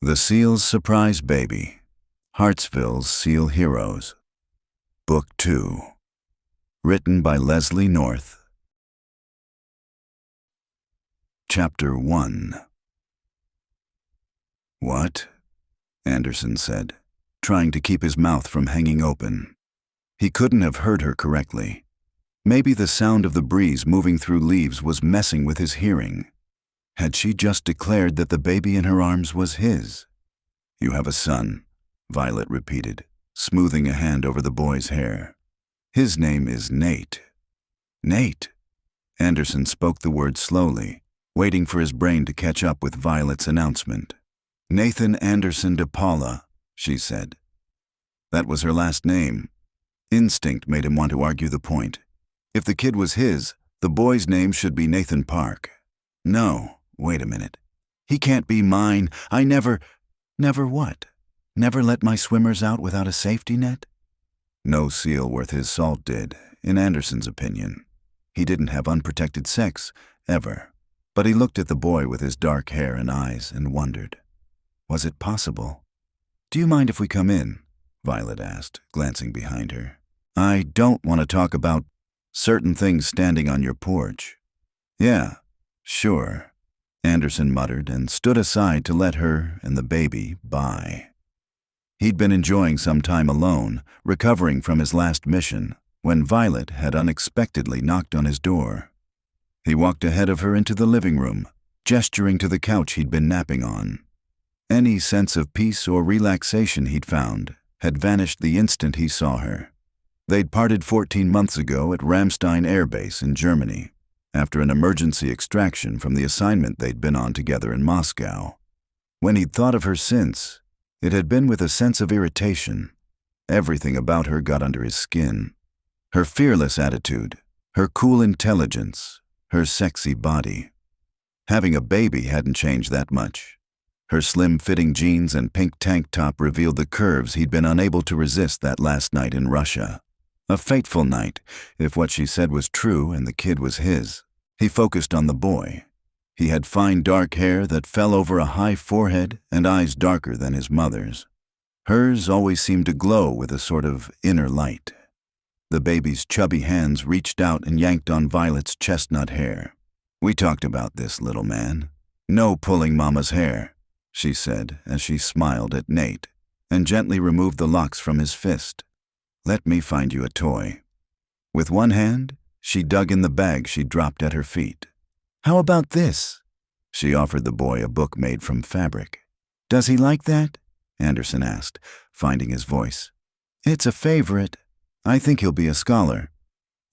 The Seal's Surprise Baby, Hartsville's Seal Heroes, Book 2, written by Leslie North. Chapter 1. "What?" Anderson said, trying to keep his mouth from hanging open. He couldn't have heard her correctly. Maybe the sound of the breeze moving through leaves was messing with his hearing. Had she just declared that the baby in her arms was his? "You have a son," Violet repeated, smoothing a hand over the boy's hair. "His name is Nate." "Nate?" Anderson spoke the word slowly, waiting for his brain to catch up with Violet's announcement. "Nathan Anderson de Paula," she said. That was her last name. Instinct made him want to argue the point. If the kid was his, the boy's name should be Nathan Park. No. Wait a minute. "He can't be mine. I never—" "Never what? Never let my swimmers out without a safety net?" No seal worth his salt did, in Anderson's opinion. He didn't have unprotected sex, ever. But he looked at the boy with his dark hair and eyes and wondered. Was it possible? "Do you mind if we come in?" Violet asked, glancing behind her. "I don't want to talk about certain things standing on your porch." "Yeah, sure," Anderson muttered and stood aside to let her and the baby by. He'd been enjoying some time alone, recovering from his last mission, when Violet had unexpectedly knocked on his door. He walked ahead of her into the living room, gesturing to the couch he'd been napping on. Any sense of peace or relaxation he'd found had vanished the instant he saw her. They'd parted 14 months ago at Ramstein Air Base in Germany, after an emergency extraction from the assignment they'd been on together in Moscow. When he'd thought of her since, it had been with a sense of irritation. Everything about her got under his skin. Her fearless attitude, her cool intelligence, her sexy body. Having a baby hadn't changed that much. Her slim-fitting jeans and pink tank top revealed the curves he'd been unable to resist that last night in Russia. A fateful night, if what she said was true and the kid was his. He focused on the boy. He had fine dark hair that fell over a high forehead and eyes darker than his mother's. Hers always seemed to glow with a sort of inner light. The baby's chubby hands reached out and yanked on Violet's chestnut hair. "We talked about this, little man. No pulling Mama's hair," she said as she smiled at Nate and gently removed the locks from his fist. "Let me find you a toy." With one hand, she dug in the bag she dropped at her feet. "How about this?" She offered the boy a book made from fabric. "Does he like that?" Anderson asked, finding his voice. "It's a favorite. I think he'll be a scholar."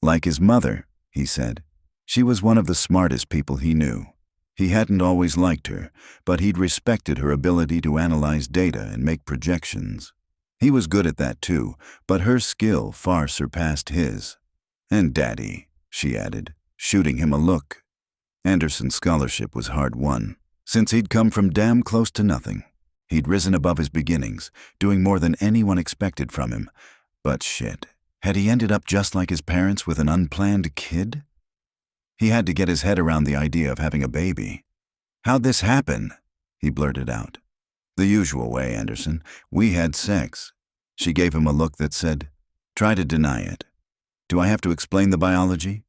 "Like his mother," he said. She was one of the smartest people he knew. He hadn't always liked her, but he'd respected her ability to analyze data and make projections. He was good at that too, but her skill far surpassed his. "And Daddy," she added, shooting him a look. Anderson's scholarship was hard-won, since he'd come from damn close to nothing. He'd risen above his beginnings, doing more than anyone expected from him. But shit, had he ended up just like his parents with an unplanned kid? He had to get his head around the idea of having a baby. "How'd this happen?" he blurted out. "The usual way, Anderson. We had sex." She gave him a look that said, "Try to deny it. Do I have to explain the biology?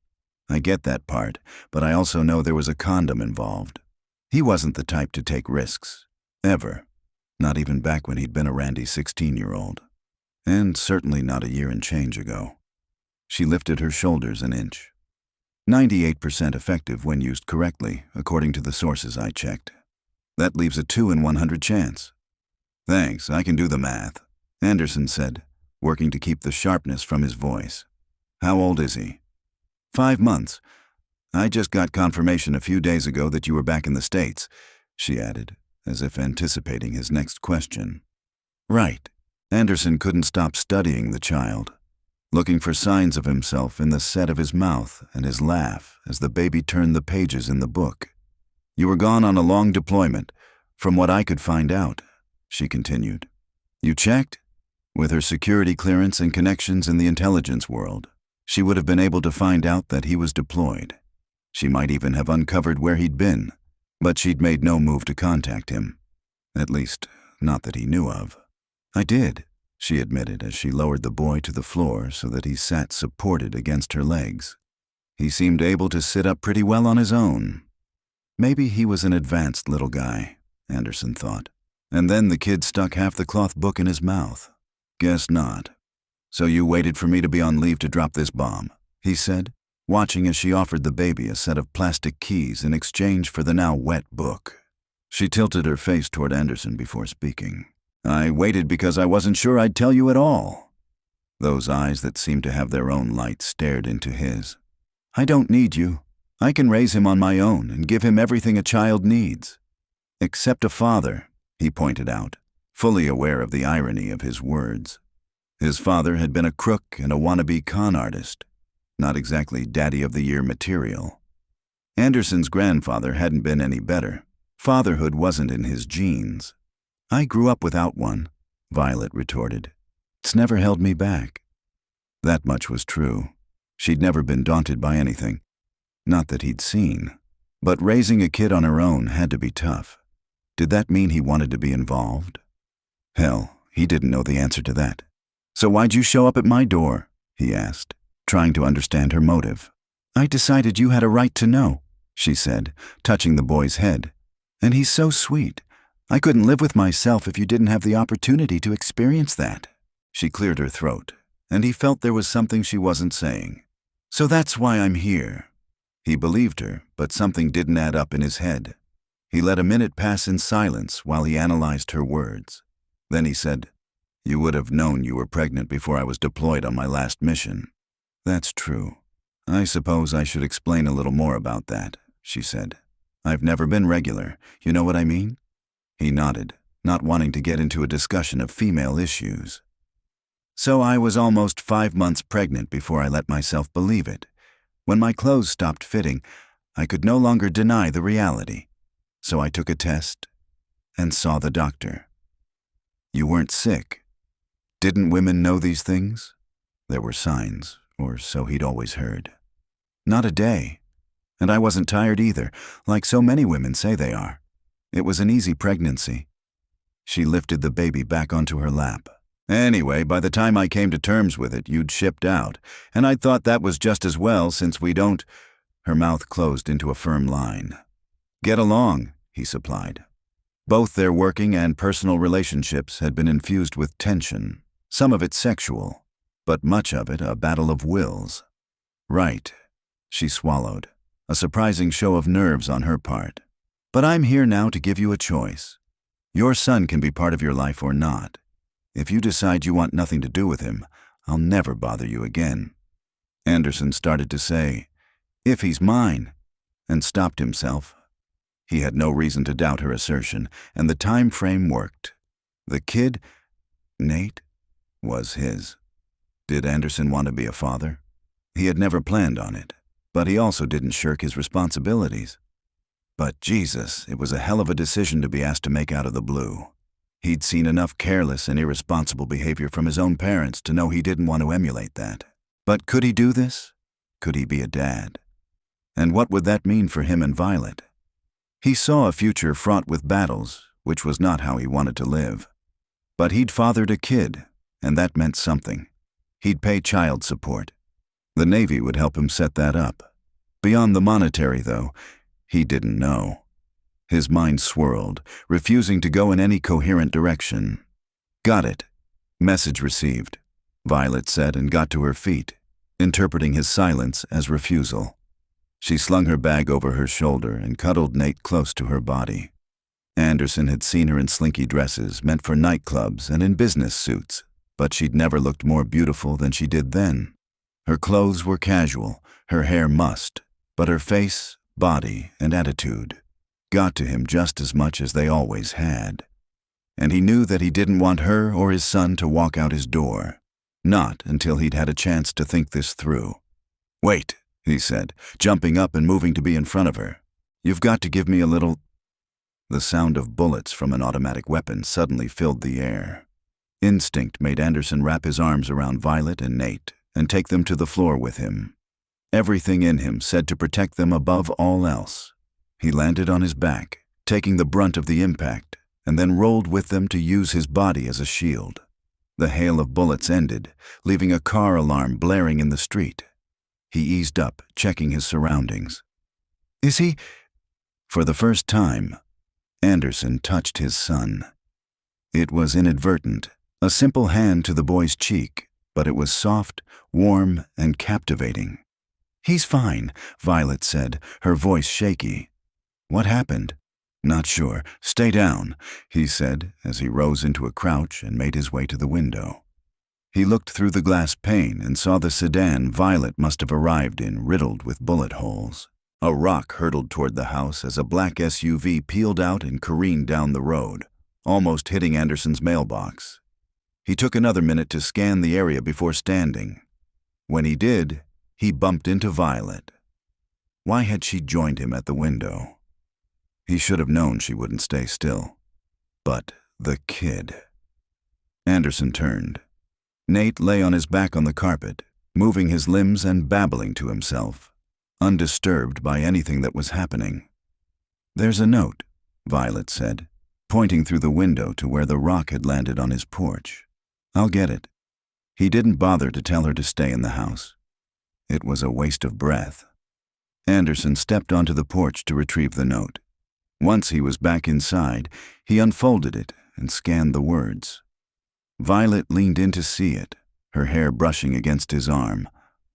I get that part, but I also know there was a condom involved." He wasn't the type to take risks. Ever. Not even back when he'd been a randy 16-year-old. And certainly not a year and change ago. She lifted her shoulders an inch. 98% effective when used correctly, according to the sources I checked. That leaves a 2 in 100 chance. "Thanks, I can do the math," Anderson said, working to keep the sharpness from his voice. "How old is he?" 5 months. I just got confirmation a few days ago that you were back in the States," she added, as if anticipating his next question. Right. Anderson couldn't stop studying the child, looking for signs of himself in the set of his mouth and his laugh as the baby turned the pages in the book. "You were gone on a long deployment, from what I could find out," she continued. "You checked?" With her security clearance and connections in the intelligence world, she would have been able to find out that he was deployed. She might even have uncovered where he'd been, but she'd made no move to contact him. At least, not that he knew of. I did, she admitted as she lowered the boy to the floor so that he sat supported against her legs. He seemed able to sit up pretty well on his own. Maybe he was an advanced little guy, Anderson thought. And then the kid stuck half the cloth book in his mouth. Guess not. So you waited for me to be on leave to drop this bomb, he said, watching as she offered the baby a set of plastic keys in exchange for the now wet book. She tilted her face toward Anderson before speaking. I waited because I wasn't sure I'd tell you at all. Those eyes that seemed to have their own light stared into his. I don't need you. I can raise him on my own and give him everything a child needs. Except a father, he pointed out, fully aware of the irony of his words. His father had been a crook and a wannabe con artist, not exactly Daddy of the Year material. Anderson's grandfather hadn't been any better. Fatherhood wasn't in his genes. I grew up without one, Violet retorted. It's never held me back. That much was true. She'd never been daunted by anything. Not that he'd seen. But raising a kid on her own had to be tough. Did that mean he wanted to be involved? Hell, he didn't know the answer to that. So why'd you show up at my door? He asked, trying to understand her motive. I decided you had a right to know, she said, touching the boy's head. And he's so sweet. I couldn't live with myself if you didn't have the opportunity to experience that. She cleared her throat, and he felt there was something she wasn't saying. So that's why I'm here. He believed her, but something didn't add up in his head. He let a minute pass in silence while he analyzed her words. Then he said, You would have known you were pregnant before I was deployed on my last mission. That's true. I suppose I should explain a little more about that, she said. I've never been regular, you know what I mean? He nodded, not wanting to get into a discussion of female issues. So I was almost 5 months pregnant before I let myself believe it. When my clothes stopped fitting, I could no longer deny the reality. So I took a test and saw the doctor. You weren't sick. Didn't women know these things? There were signs, or so he'd always heard. Not a day. And I wasn't tired either, like so many women say they are. It was an easy pregnancy. She lifted the baby back onto her lap. Anyway, by the time I came to terms with it, you'd shipped out, and I thought that was just as well since we don't— Her mouth closed into a firm line. Get along, he supplied. Both their working and personal relationships had been infused with tension, some of it sexual, but much of it a battle of wills. Right, she swallowed, a surprising show of nerves on her part. But I'm here now to give you a choice. Your son can be part of your life or not. If you decide you want nothing to do with him, I'll never bother you again. Anderson started to say, If he's mine, and stopped himself. He had no reason to doubt her assertion, and the time frame worked. The kid, Nate, was his. Did Anderson want to be a father? He had never planned on it, but he also didn't shirk his responsibilities. But Jesus, it was a hell of a decision to be asked to make out of the blue. He'd seen enough careless and irresponsible behavior from his own parents to know he didn't want to emulate that. But could he do this? Could he be a dad? And what would that mean for him and Violet? He saw a future fraught with battles, which was not how he wanted to live. But he'd fathered a kid, and that meant something. He'd pay child support. The Navy would help him set that up. Beyond the monetary, though, he didn't know. His mind swirled, refusing to go in any coherent direction. Got it. Message received, Violet said and got to her feet, interpreting his silence as refusal. She slung her bag over her shoulder and cuddled Nate close to her body. Anderson had seen her in slinky dresses meant for nightclubs and in business suits, but she'd never looked more beautiful than she did then. Her clothes were casual, her hair mussed, but her face, body, and attitude got to him just as much as they always had. And he knew that he didn't want her or his son to walk out his door. Not until he'd had a chance to think this through. Wait, he said, jumping up and moving to be in front of her. You've got to give me a little— The sound of bullets from an automatic weapon suddenly filled the air. Instinct made Anderson wrap his arms around Violet and Nate and take them to the floor with him. Everything in him said to protect them above all else. He landed on his back, taking the brunt of the impact, and then rolled with them to use his body as a shield. The hail of bullets ended, leaving a car alarm blaring in the street. He eased up, checking his surroundings. "Is he—" For the first time, Anderson touched his son. It was inadvertent, a simple hand to the boy's cheek, but it was soft, warm, and captivating. "He's fine," Violet said, her voice shaky. "What happened?" "Not sure. Stay down," he said as he rose into a crouch and made his way to the window. He looked through the glass pane and saw the sedan Violet must have arrived in riddled with bullet holes. A rock hurtled toward the house as a black SUV peeled out and careened down the road, almost hitting Anderson's mailbox. He took another minute to scan the area before standing. When he did, he bumped into Violet. Why had she joined him at the window? He should have known she wouldn't stay still. But the kid. Anderson turned. Nate lay on his back on the carpet, moving his limbs and babbling to himself, undisturbed by anything that was happening. "There's a note," Violet said, pointing through the window to where the rock had landed on his porch. "I'll get it." He didn't bother to tell her to stay in the house. It was a waste of breath. Anderson stepped onto the porch to retrieve the note. Once he was back inside, he unfolded it and scanned the words. Violet leaned in to see it, her hair brushing against his arm.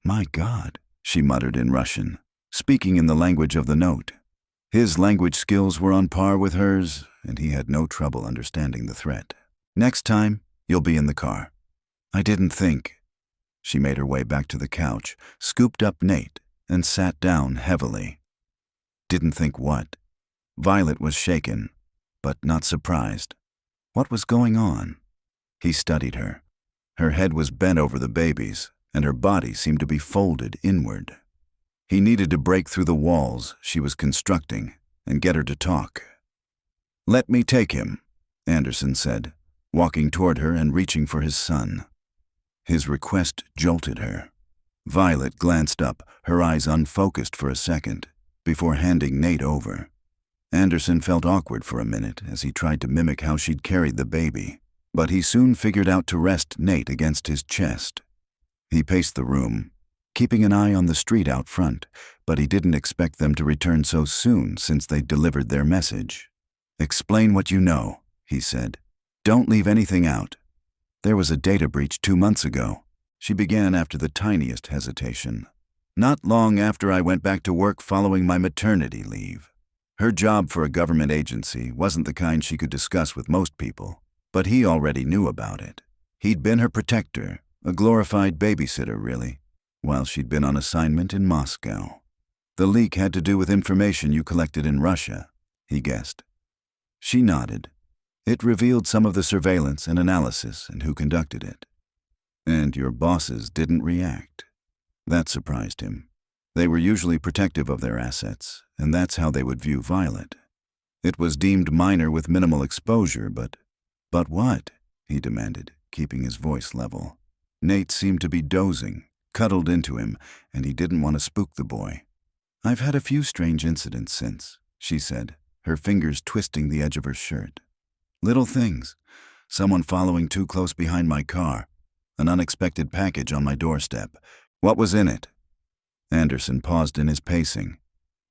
"My God," she muttered in Russian, speaking in the language of the note. His language skills were on par with hers, and he had no trouble understanding the threat. "Next time, you'll be in the car." "I didn't think." She made her way back to the couch, scooped up Nate, and sat down heavily. "Didn't think what?" Violet was shaken, but not surprised. What was going on? He studied her. Her head was bent over the baby's, and her body seemed to be folded inward. He needed to break through the walls she was constructing and get her to talk. "Let me take him," Anderson said, walking toward her and reaching for his son. His request jolted her. Violet glanced up, her eyes unfocused for a second, before handing Nate over. Anderson felt awkward for a minute as he tried to mimic how she'd carried the baby, but he soon figured out to rest Nate against his chest. He paced the room, keeping an eye on the street out front, but he didn't expect them to return so soon since they'd delivered their message. "Explain what you know," he said. "Don't leave anything out." "There was a data breach 2 months ago," she began after the tiniest hesitation. "Not long after I went back to work following my maternity leave." Her job for a government agency wasn't the kind she could discuss with most people, but he already knew about it. He'd been her protector, a glorified babysitter, really, while she'd been on assignment in Moscow. The leak had to do with information you collected in Russia, he guessed. She nodded. It revealed some of the surveillance and analysis and who conducted it. And your bosses didn't react. That surprised him. They were usually protective of their assets, and that's how they would view Violet. It was deemed minor with minimal exposure, but what? He demanded, keeping his voice level. Nate seemed to be dozing, cuddled into him, and he didn't want to spook the boy. "I've had a few strange incidents since," she said, her fingers twisting the edge of her shirt. "Little things. Someone following too close behind my car. An unexpected package on my doorstep. What was in it?" Anderson paused in his pacing.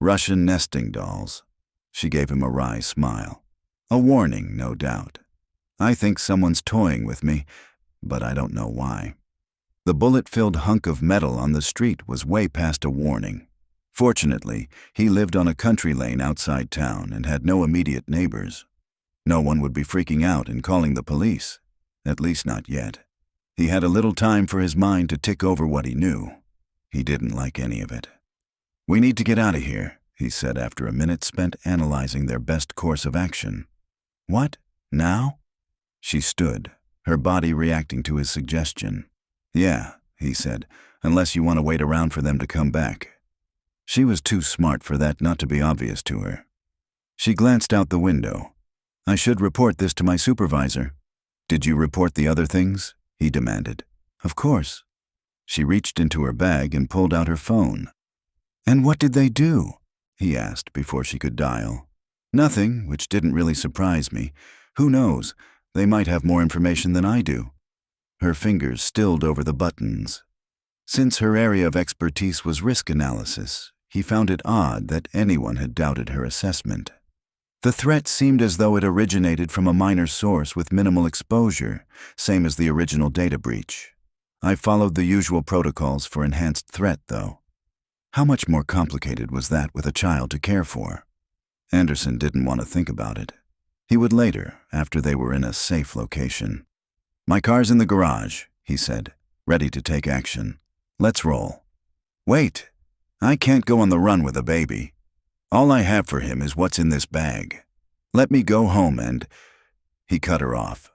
"Russian nesting dolls." She gave him a wry smile. "A warning, no doubt. I think someone's toying with me, but I don't know why." The bullet-filled hunk of metal on the street was way past a warning. Fortunately, he lived on a country lane outside town and had no immediate neighbors. No one would be freaking out and calling the police, at least not yet. He had a little time for his mind to tick over what he knew. He didn't like any of it. "We need to get out of here," he said after a minute spent analyzing their best course of action. "What? Now?" She stood, her body reacting to his suggestion. "Yeah," he said, "unless you want to wait around for them to come back." She was too smart for that not to be obvious to her. She glanced out the window. "I should report this to my supervisor." "Did you report the other things?" he demanded. "Of course." She reached into her bag and pulled out her phone. "And what did they do?" he asked before she could dial. "Nothing, which didn't really surprise me. Who knows? They might have more information than I do. Her fingers stilled over the buttons. Since her area of expertise was risk analysis, he found it odd that anyone had doubted her assessment. The threat seemed as though it originated from a minor source with minimal exposure, same as the original data breach. I followed the usual protocols for enhanced threat, though. How much more complicated was that with a child to care for? Anderson didn't want to think about it. He would later, after they were in a safe location. "My car's in the garage," he said, ready to take action. "Let's roll." "Wait, I can't go on the run with a baby. All I have for him is what's in this bag. Let me go home and—" He cut her off.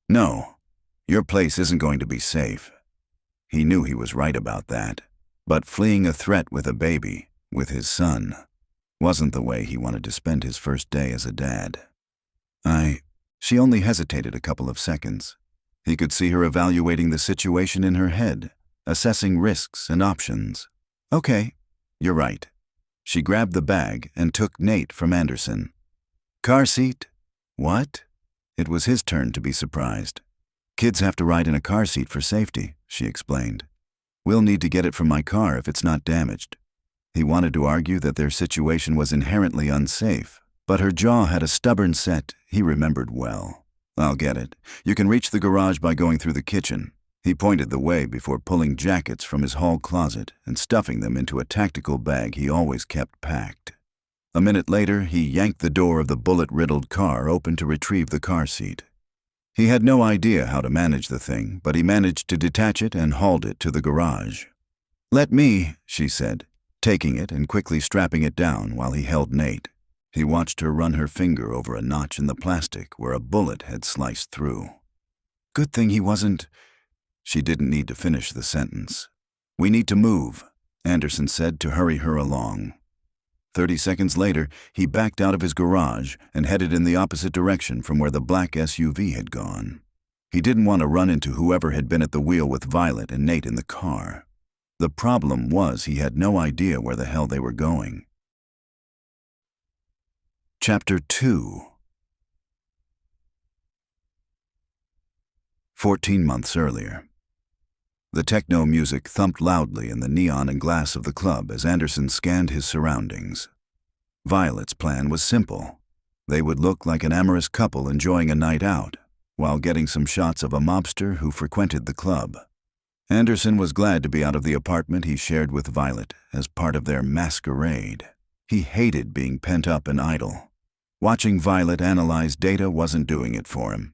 "No, your place isn't going to be safe." He knew he was right about that, but fleeing a threat with a baby, with his son, wasn't the way he wanted to spend his first day as a dad. She only hesitated a couple of seconds. He could see her evaluating the situation in her head, assessing risks and options. "Okay, you're right." She grabbed the bag and took Nate from Anderson. "Car seat?" "What?" It was his turn to be surprised. "Kids have to ride in a car seat for safety," she explained. "We'll need to get it from my car if it's not damaged." He wanted to argue that their situation was inherently unsafe, but her jaw had a stubborn set he remembered well. "I'll get it. You can reach the garage by going through the kitchen." He pointed the way before pulling jackets from his hall closet and stuffing them into a tactical bag he always kept packed. A minute later, he yanked the door of the bullet-riddled car open to retrieve the car seat. He had no idea how to manage the thing, but he managed to detach it and hauled it to the garage. "Let me," she said, taking it and quickly strapping it down while he held Nate. He watched her run her finger over a notch in the plastic where a bullet had sliced through. "Good thing he wasn't—" She didn't need to finish the sentence. "We need to move," Anderson said to hurry her along. 30 seconds later, he backed out of his garage and headed in the opposite direction from where the black SUV had gone. He didn't want to run into whoever had been at the wheel with Violet and Nate in the car. The problem was he had no idea where the hell they were going. Chapter 2. 14 months earlier. The techno music thumped loudly in the neon and glass of the club as Anderson scanned his surroundings. Violet's plan was simple. They would look like an amorous couple enjoying a night out, while getting some shots of a mobster who frequented the club. Anderson was glad to be out of the apartment he shared with Violet as part of their masquerade. He hated being pent up and idle. Watching Violet analyze data wasn't doing it for him.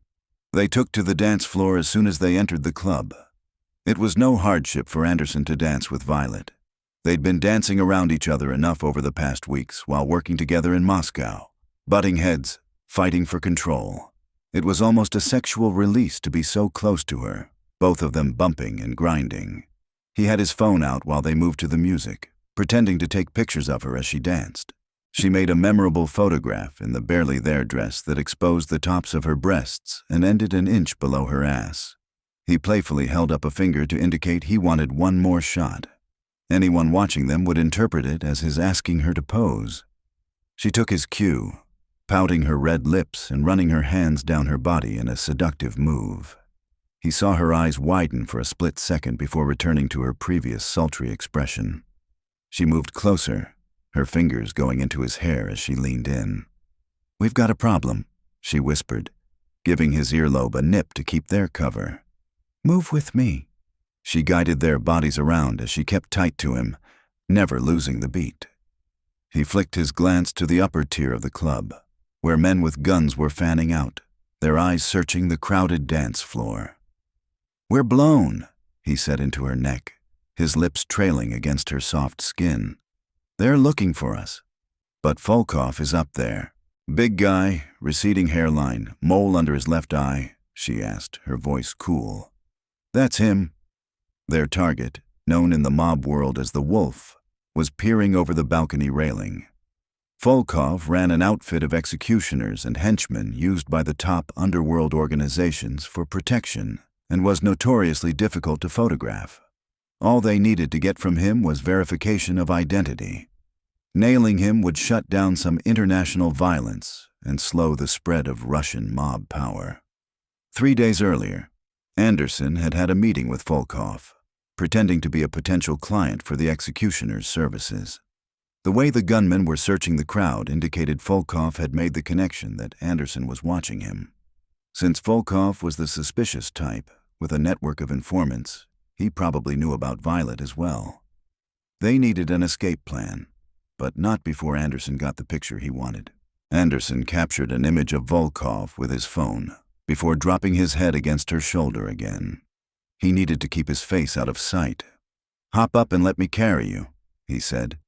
They took to the dance floor as soon as they entered the club. It was no hardship for Anderson to dance with Violet. They'd been dancing around each other enough over the past weeks while working together in Moscow, butting heads, fighting for control. It was almost a sexual release to be so close to her, both of them bumping and grinding. He had his phone out while they moved to the music, pretending to take pictures of her as she danced. She made a memorable photograph in the barely there dress that exposed the tops of her breasts and ended an inch below her ass. He playfully held up a finger to indicate he wanted one more shot. Anyone watching them would interpret it as his asking her to pose. She took his cue, pouting her red lips and running her hands down her body in a seductive move. He saw her eyes widen for a split second before returning to her previous sultry expression. She moved closer, her fingers going into his hair as she leaned in. "We've got a problem," she whispered, giving his earlobe a nip to keep their cover. "Move with me." She guided their bodies around as she kept tight to him, never losing the beat. He flicked his glance to the upper tier of the club, where men with guns were fanning out, their eyes searching the crowded dance floor. "We're blown," he said into her neck, his lips trailing against her soft skin. "They're looking for us. But Volkov is up there. Big guy, receding hairline, mole under his left eye," she asked, her voice cool. "That's him." Their target, known in the mob world as the Wolf, was peering over the balcony railing. Volkov ran an outfit of executioners and henchmen used by the top underworld organizations for protection and was notoriously difficult to photograph. All they needed to get from him was verification of identity. Nailing him would shut down some international violence and slow the spread of Russian mob power. 3 days earlier, Anderson had had a meeting with Volkov, pretending to be a potential client for the executioner's services. The way the gunmen were searching the crowd indicated Volkov had made the connection that Anderson was watching him. Since Volkov was the suspicious type, with a network of informants, he probably knew about Violet as well. They needed an escape plan, but not before Anderson got the picture he wanted. Anderson captured an image of Volkov with his phone before dropping his head against her shoulder again. He needed to keep his face out of sight. "Hop up and let me carry you," he said.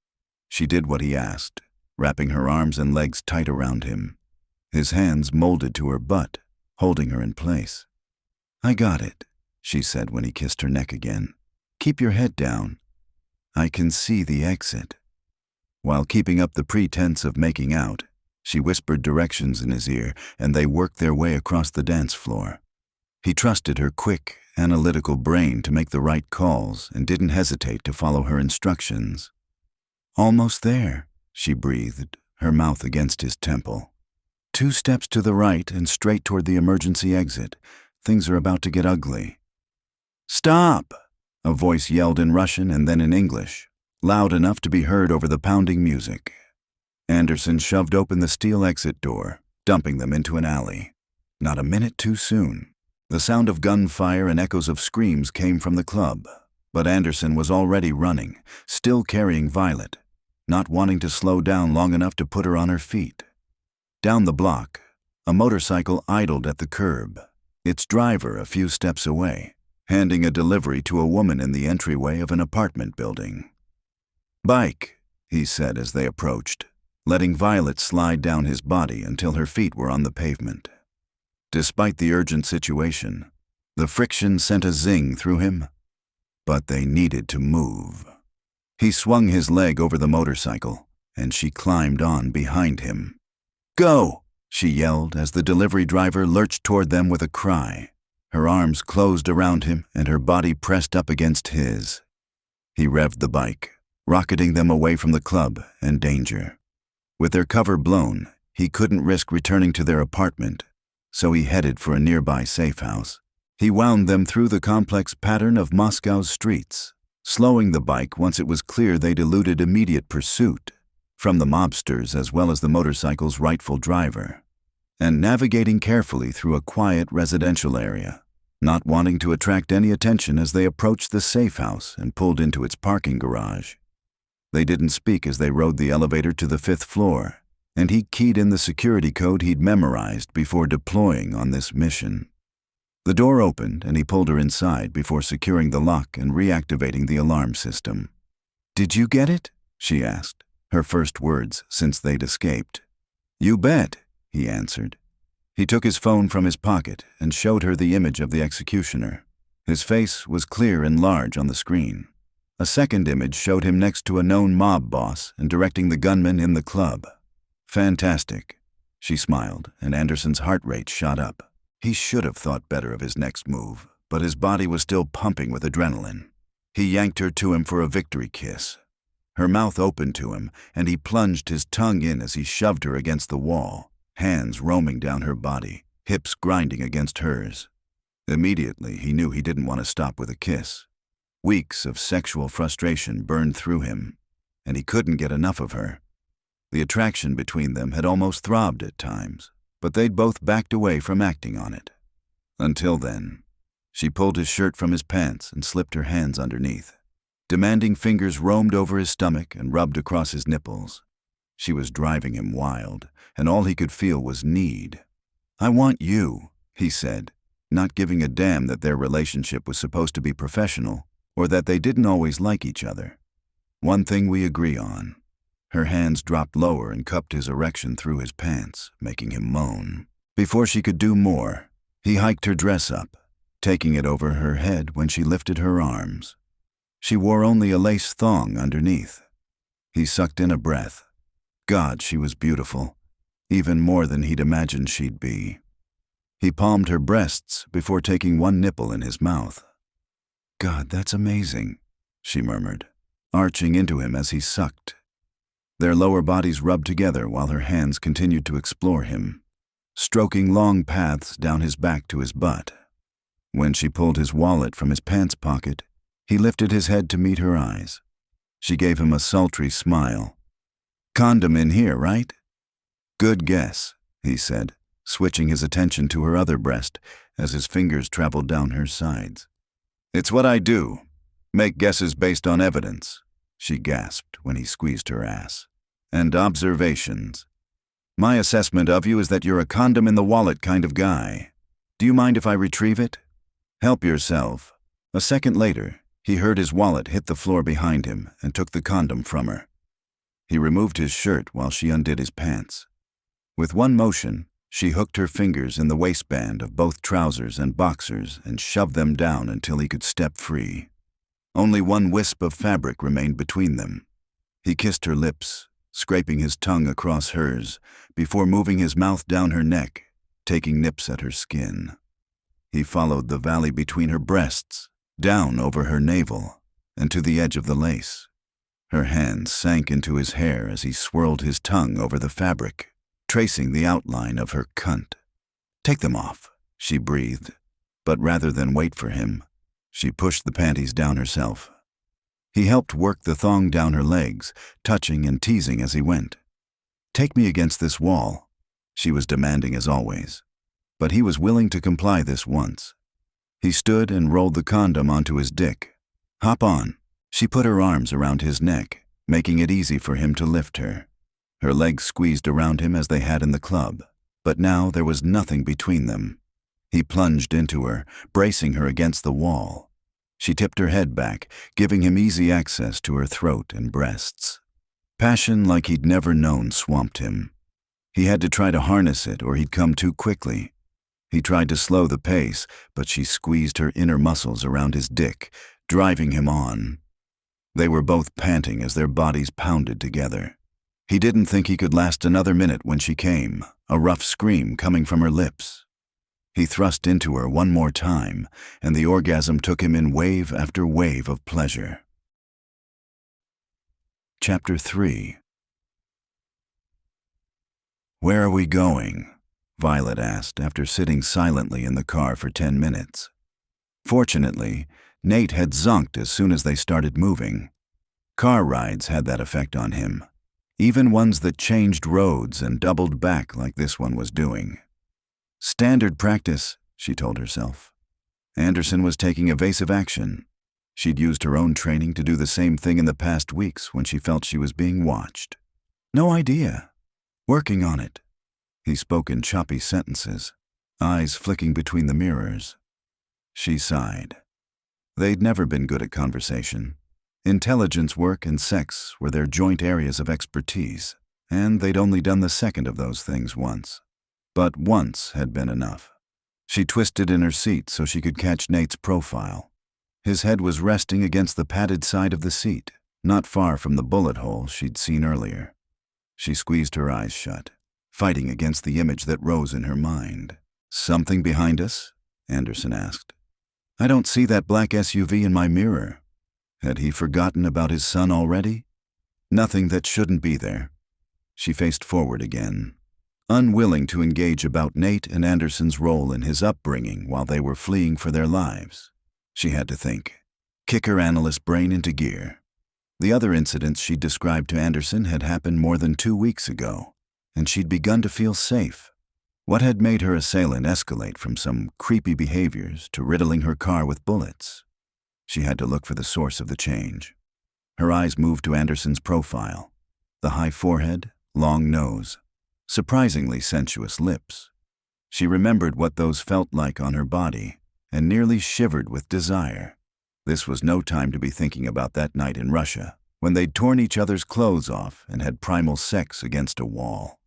She did what he asked, wrapping her arms and legs tight around him. His hands molded to her butt, holding her in place. "I got it," she said when he kissed her neck again. "Keep your head down. I can see the exit." While keeping up the pretense of making out, she whispered directions in his ear, and they worked their way across the dance floor. He trusted her quick, analytical brain to make the right calls and didn't hesitate to follow her instructions. "Almost there," she breathed, her mouth against his temple. "2 steps to the right and straight toward the emergency exit. Things are about to get ugly." "Stop!" a voice yelled in Russian and then in English, loud enough to be heard over the pounding music. Anderson shoved open the steel exit door, dumping them into an alley. Not a minute too soon. The sound of gunfire and echoes of screams came from the club, but Anderson was already running, still carrying Violet, not wanting to slow down long enough to put her on her feet. Down the block, a motorcycle idled at the curb, its driver a few steps away, handing a delivery to a woman in the entryway of an apartment building. "Bike," he said as they approached, letting Violet slide down his body until her feet were on the pavement. Despite the urgent situation, the friction sent a zing through him, but they needed to move. He swung his leg over the motorcycle, and she climbed on behind him. "Go!" she yelled as the delivery driver lurched toward them with a cry. Her arms closed around him and her body pressed up against his. He revved the bike, rocketing them away from the club and danger. With their cover blown, he couldn't risk returning to their apartment, so he headed for a nearby safe house. He wound them through the complex pattern of Moscow's streets, slowing the bike once it was clear they'd eluded immediate pursuit from the mobsters as well as the motorcycle's rightful driver, and navigating carefully through a quiet residential area, not wanting to attract any attention as they approached the safe house and pulled into its parking garage. They didn't speak as they rode the elevator to the 5th floor, and he keyed in the security code he'd memorized before deploying on this mission. The door opened and he pulled her inside before securing the lock and reactivating the alarm system. "Did you get it?" she asked, her first words since they'd escaped. "You bet," he answered. He took his phone from his pocket and showed her the image of the executioner. His face was clear and large on the screen. A second image showed him next to a known mob boss and directing the gunmen in the club. "Fantastic," she smiled, and Anderson's heart rate shot up. He should have thought better of his next move, but his body was still pumping with adrenaline. He yanked her to him for a victory kiss. Her mouth opened to him, and he plunged his tongue in as he shoved her against the wall, hands roaming down her body, hips grinding against hers. Immediately, he knew he didn't want to stop with a kiss. Weeks of sexual frustration burned through him, and he couldn't get enough of her. The attraction between them had almost throbbed at times, but they'd both backed away from acting on it. Until then, she pulled his shirt from his pants and slipped her hands underneath. Demanding fingers roamed over his stomach and rubbed across his nipples. She was driving him wild, and all he could feel was need. "I want you," he said, not giving a damn that their relationship was supposed to be professional or that they didn't always like each other. "One thing we agree on." Her hands dropped lower and cupped his erection through his pants, making him moan. Before she could do more, he hiked her dress up, taking it over her head when she lifted her arms. She wore only a lace thong underneath. He sucked in a breath. God, she was beautiful, even more than he'd imagined she'd be. He palmed her breasts before taking one nipple in his mouth. "God, that's amazing," she murmured, arching into him as he sucked. Their lower bodies rubbed together while her hands continued to explore him, stroking long paths down his back to his butt. When she pulled his wallet from his pants pocket, he lifted his head to meet her eyes. She gave him a sultry smile. "Condom in here, right?" "Good guess," he said, switching his attention to her other breast as his fingers traveled down her sides. "It's what I do. Make guesses based on evidence," she gasped when he squeezed her ass. "And observations. My assessment of you is that you're a condom in the wallet kind of guy. Do you mind if I retrieve it?" "Help yourself." A second later, he heard his wallet hit the floor behind him and took the condom from her. He removed his shirt while she undid his pants. With one motion, she hooked her fingers in the waistband of both trousers and boxers and shoved them down until he could step free. Only one wisp of fabric remained between them. He kissed her lips, scraping his tongue across hers, before moving his mouth down her neck, taking nips at her skin. He followed the valley between her breasts, down over her navel, and to the edge of the lace. Her hands sank into his hair as he swirled his tongue over the fabric, tracing the outline of her cunt. "Take them off," she breathed, but rather than wait for him, she pushed the panties down herself. He helped work the thong down her legs, touching and teasing as he went. "Take me against this wall," she was demanding as always, but he was willing to comply this once. He stood and rolled the condom onto his dick. "Hop on." She put her arms around his neck, making it easy for him to lift her. Her legs squeezed around him as they had in the club, but now there was nothing between them. He plunged into her, bracing her against the wall. She tipped her head back, giving him easy access to her throat and breasts. Passion like he'd never known swamped him. He had to try to harness it or he'd come too quickly. He tried to slow the pace, but she squeezed her inner muscles around his dick, driving him on. They were both panting as their bodies pounded together. He didn't think he could last another minute when she came, a rough scream coming from her lips. He thrust into her one more time, and the orgasm took him in wave after wave of pleasure. Chapter 3. "Where are we going?" Violet asked after sitting silently in the car for 10 minutes. Fortunately, Nate had zonked as soon as they started moving. Car rides had that effect on him, even ones that changed roads and doubled back like this one was doing. Standard practice, she told herself. Anderson was taking evasive action. She'd used her own training to do the same thing in the past weeks when she felt she was being watched. No idea. Working on it. He spoke in choppy sentences, eyes flicking between the mirrors. She sighed. They'd never been good at conversation. Intelligence work and sex were their joint areas of expertise, and they'd only done the second of those things once. But once had been enough. She twisted in her seat so she could catch Nate's profile. His head was resting against the padded side of the seat, not far from the bullet hole she'd seen earlier. She squeezed her eyes shut, fighting against the image that rose in her mind. "Something behind us?" Anderson asked. "I don't see that black SUV in my mirror." Had he forgotten about his son already? Nothing that shouldn't be there. She faced forward again, unwilling to engage about Nate and Anderson's role in his upbringing while they were fleeing for their lives. She had to think, kick her analyst brain into gear. The other incidents she'd described to Anderson had happened more than 2 weeks ago, and she'd begun to feel safe. What had made her assailant escalate from some creepy behaviors to riddling her car with bullets? She had to look for the source of the change. Her eyes moved to Anderson's profile. The high forehead, long nose, surprisingly sensuous lips. She remembered what those felt like on her body and nearly shivered with desire. This was no time to be thinking about that night in Russia, when they'd torn each other's clothes off and had primal sex against a wall.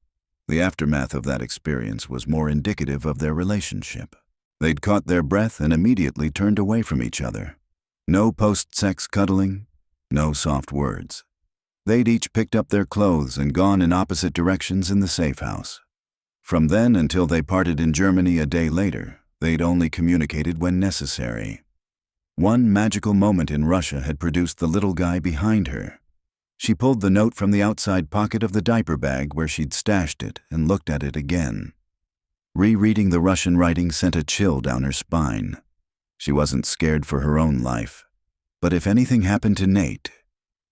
The aftermath of that experience was more indicative of their relationship. They'd caught their breath and immediately turned away from each other. No post-sex cuddling, no soft words. They'd each picked up their clothes and gone in opposite directions in the safe house. From then until they parted in Germany a day later, they'd only communicated when necessary. One magical moment in Russia had produced the little guy behind her. She pulled the note from the outside pocket of the diaper bag where she'd stashed it and looked at it again. Rereading the Russian writing sent a chill down her spine. She wasn't scared for her own life, but if anything happened to Nate...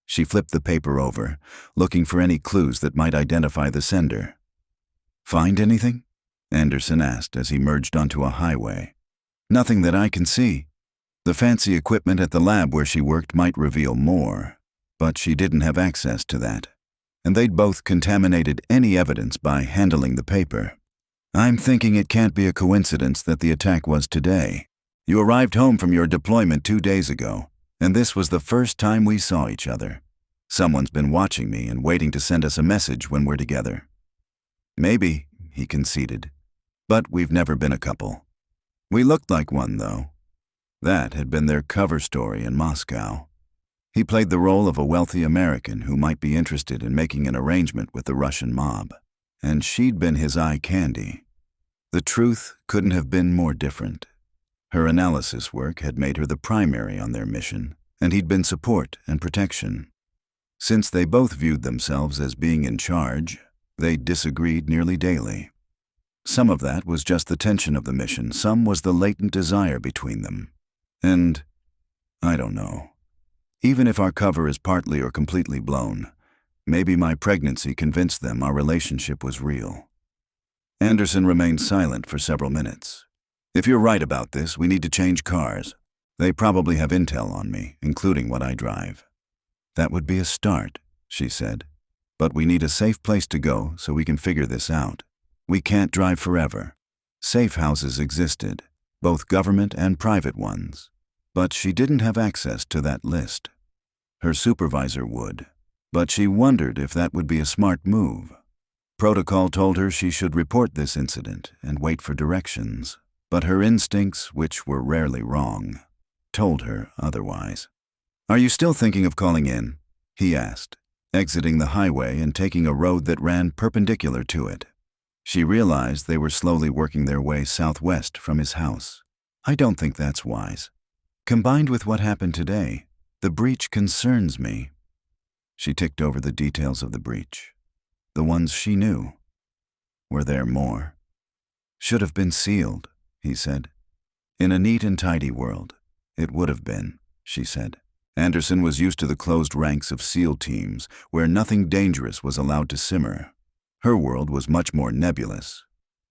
She flipped the paper over, looking for any clues that might identify the sender. "Find anything?" Anderson asked as he merged onto a highway. "Nothing that I can see. The fancy equipment at the lab where she worked might reveal more, but she didn't have access to that, and they'd both contaminated any evidence by handling the paper. I'm thinking it can't be a coincidence that the attack was today. You arrived home from your deployment 2 days ago, and this was the first time we saw each other. Someone's been watching me and waiting to send us a message when we're together." "Maybe," he conceded, "but we've never been a couple." "We looked like one, though." That had been their cover story in Moscow. He played the role of a wealthy American who might be interested in making an arrangement with the Russian mob, and she'd been his eye candy. The truth couldn't have been more different. Her analysis work had made her the primary on their mission, and he'd been support and protection. Since they both viewed themselves as being in charge, they disagreed nearly daily. Some of that was just the tension of the mission, some was the latent desire between them. And, I don't know, even if our cover is partly or completely blown, maybe my pregnancy convinced them our relationship was real. Anderson remained silent for several minutes. "If you're right about this, we need to change cars. They probably have intel on me, including what I drive." "That would be a start," she said. "But we need a safe place to go so we can figure this out. We can't drive forever." Safe houses existed, both government and private ones, but she didn't have access to that list. Her supervisor would, but she wondered if that would be a smart move. Protocol told her she should report this incident and wait for directions, but her instincts, which were rarely wrong, told her otherwise. "Are you still thinking of calling in?" he asked, exiting the highway and taking a road that ran perpendicular to it. She realized they were slowly working their way southwest from his house. "I don't think that's wise. Combined with what happened today, the breach concerns me." She ticked over the details of the breach. The ones she knew. Were there more? "Should have been sealed," he said. "In a neat and tidy world, it would have been," she said. Anderson was used to the closed ranks of SEAL teams, where nothing dangerous was allowed to simmer. Her world was much more nebulous.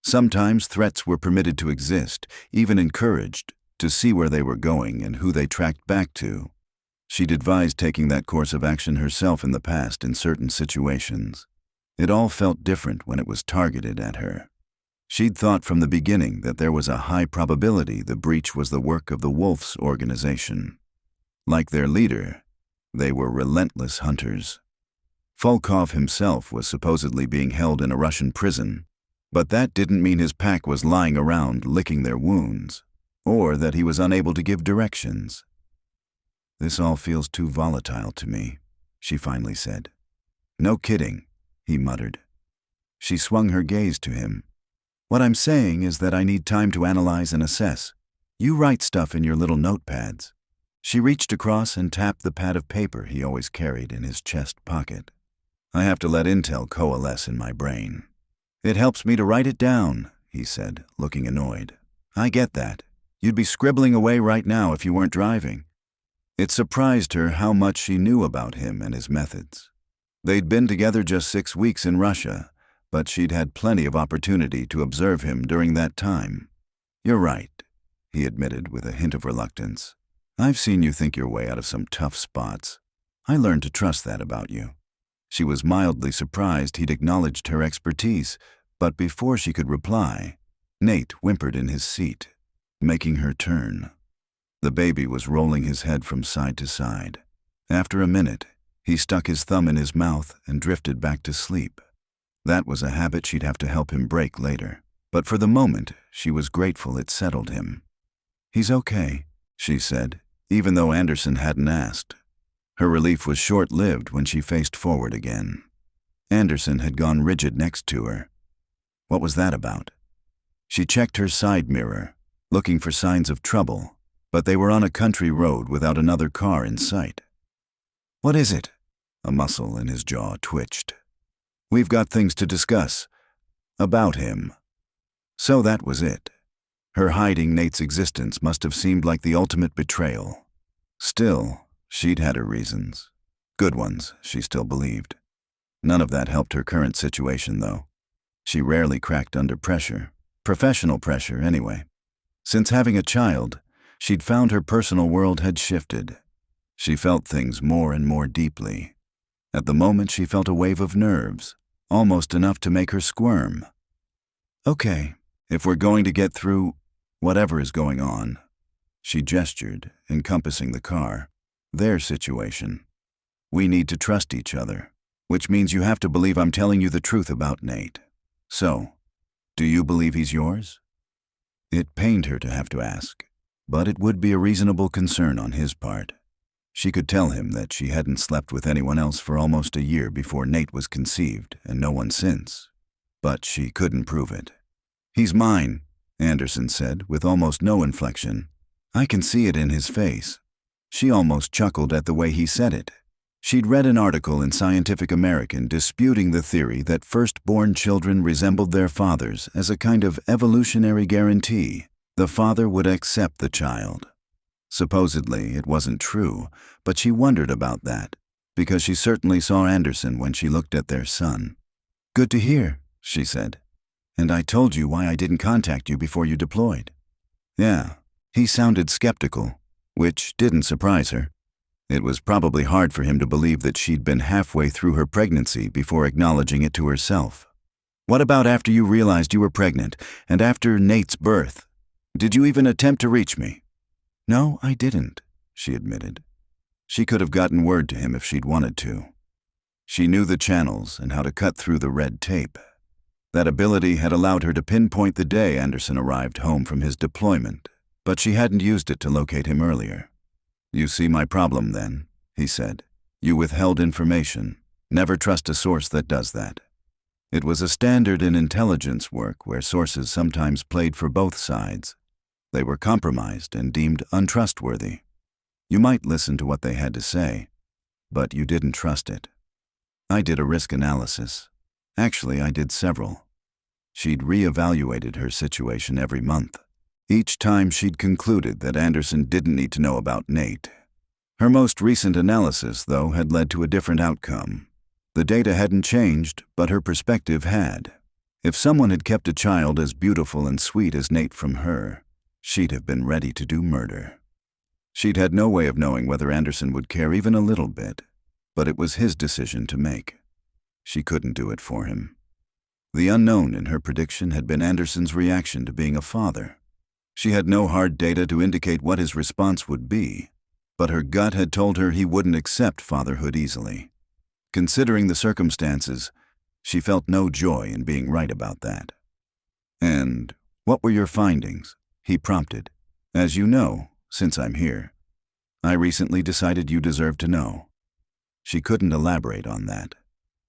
Sometimes threats were permitted to exist, even encouraged, to see where they were going and who they tracked back to. She'd advised taking that course of action herself in the past in certain situations. It all felt different when it was targeted at her. She'd thought from the beginning that there was a high probability the breach was the work of the Wolf's organization. Like their leader, they were relentless hunters. Volkov himself was supposedly being held in a Russian prison, but that didn't mean his pack was lying around licking their wounds, or that he was unable to give directions. "This all feels too volatile to me," she finally said. "No kidding," he muttered. She swung her gaze to him. "What I'm saying is that I need time to analyze and assess. You write stuff in your little notepads." She reached across and tapped the pad of paper he always carried in his chest pocket. "I have to let intel coalesce in my brain." "It helps me to write it down," he said, looking annoyed. "I get that. You'd be scribbling away right now if you weren't driving." It surprised her how much she knew about him and his methods. They'd been together just 6 weeks in Russia, but she'd had plenty of opportunity to observe him during that time. "You're right," he admitted with a hint of reluctance. "I've seen you think your way out of some tough spots. I learned to trust that about you." She was mildly surprised he'd acknowledged her expertise, but before she could reply, Nate whimpered in his seat, making her turn. The baby was rolling his head from side to side. After a minute, he stuck his thumb in his mouth and drifted back to sleep. That was a habit she'd have to help him break later, but for the moment, she was grateful it settled him. "He's okay," she said, even though Anderson hadn't asked. Her relief was short-lived when she faced forward again. Anderson had gone rigid next to her. What was that about? She checked her side mirror, looking for signs of trouble, but they were on a country road without another car in sight. "What is it?" A muscle in his jaw twitched. "We've got things to discuss. About him." So that was it. Her hiding Nate's existence must have seemed like the ultimate betrayal. Still, she'd had her reasons. Good ones, she still believed. None of that helped her current situation, though. She rarely cracked under pressure. Professional pressure, anyway. Since having a child, she'd found her personal world had shifted. She felt things more and more deeply. At the moment, she felt a wave of nerves, almost enough to make her squirm. "Okay, if we're going to get through whatever is going on," she gestured, encompassing the car, "their situation. We need to trust each other, which means you have to believe I'm telling you the truth about Nate. So, do you believe he's yours?" It pained her to have to ask, but it would be a reasonable concern on his part. She could tell him that she hadn't slept with anyone else for almost a year before Nate was conceived, and no one since. But she couldn't prove it. "He's mine," Anderson said, with almost no inflection. I can see it in his face. She almost chuckled at the way he said it. She'd read an article in Scientific American disputing the theory that firstborn children resembled their fathers as a kind of evolutionary guarantee. The father would accept the child. Supposedly, it wasn't true, but she wondered about that, because she certainly saw Anderson when she looked at their son. "Good to hear," she said. "And I told you why I didn't contact you before you deployed." Yeah, he sounded skeptical, which didn't surprise her. It was probably hard for him to believe that she'd been halfway through her pregnancy before acknowledging it to herself. "What about after you realized you were pregnant, and after Nate's birth? Did you even attempt to reach me?" "No, I didn't," she admitted. She could have gotten word to him if she'd wanted to. She knew the channels and how to cut through the red tape. That ability had allowed her to pinpoint the day Anderson arrived home from his deployment, but she hadn't used it to locate him earlier. "You see my problem, then," he said. "You withheld information. Never trust a source that does that." It was a standard in intelligence work where sources sometimes played for both sides. They were compromised and deemed untrustworthy. You might listen to what they had to say, but you didn't trust it. I did a risk analysis. Actually, I did several. She'd reevaluated her situation every month. Each time she'd concluded that Anderson didn't need to know about Nate. Her most recent analysis, though, had led to a different outcome. The data hadn't changed, but her perspective had. If someone had kept a child as beautiful and sweet as Nate from her, she'd have been ready to do murder. She'd had no way of knowing whether Anderson would care even a little bit, but it was his decision to make. She couldn't do it for him. The unknown in her prediction had been Anderson's reaction to being a father. She had no hard data to indicate what his response would be, but her gut had told her he wouldn't accept fatherhood easily. Considering the circumstances, she felt no joy in being right about that. "And what were your findings?" he prompted. "As you know, since I'm here, I recently decided you deserve to know." She couldn't elaborate on that.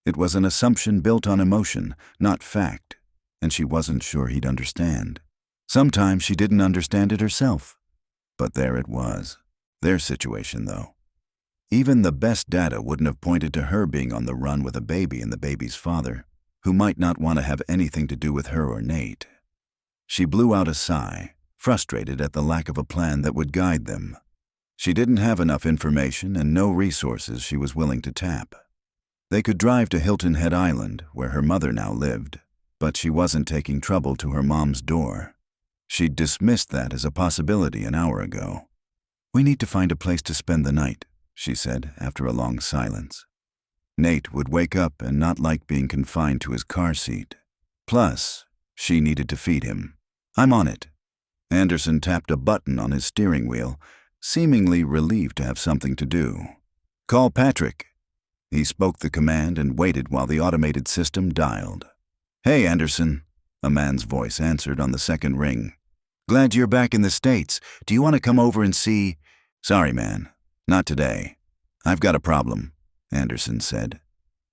It was an assumption built on emotion, not fact, and she wasn't sure he'd understand. Sometimes she didn't understand it herself. But there it was. Their situation, though. Even the best data wouldn't have pointed to her being on the run with a baby and the baby's father, who might not want to have anything to do with her or Nate. She blew out a sigh, frustrated at the lack of a plan that would guide them. She didn't have enough information and no resources she was willing to tap. They could drive to Hilton Head Island, where her mother now lived, but she wasn't taking trouble to her mom's door. She'd dismissed that as a possibility an hour ago. "We need to find a place to spend the night," she said after a long silence. Nate would wake up and not like being confined to his car seat. Plus, she needed to feed him. "I'm on it." Anderson tapped a button on his steering wheel, seemingly relieved to have something to do. "Call Patrick." He spoke the command and waited while the automated system dialed. "Hey, Anderson," a man's voice answered on the second ring. "Glad you're back in the States. Do you want to come over and see—" "Sorry, man. Not today. I've got a problem," Anderson said,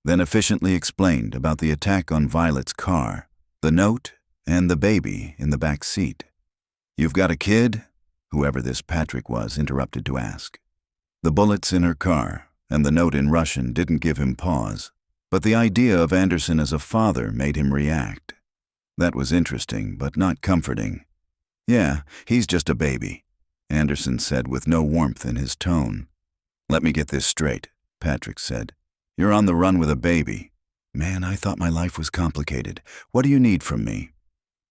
then efficiently explained about the attack on Violet's car, the note, and the baby in the back seat. "You've got a kid?" Whoever this Patrick was interrupted to ask. "The bullets in her car," and the note in Russian didn't give him pause. But the idea of Anderson as a father made him react. That was interesting, but not comforting. "Yeah, he's just a baby," Anderson said with no warmth in his tone. "Let me get this straight," Patrick said. "You're on the run with a baby." "Man, I thought my life was complicated. What do you need from me?"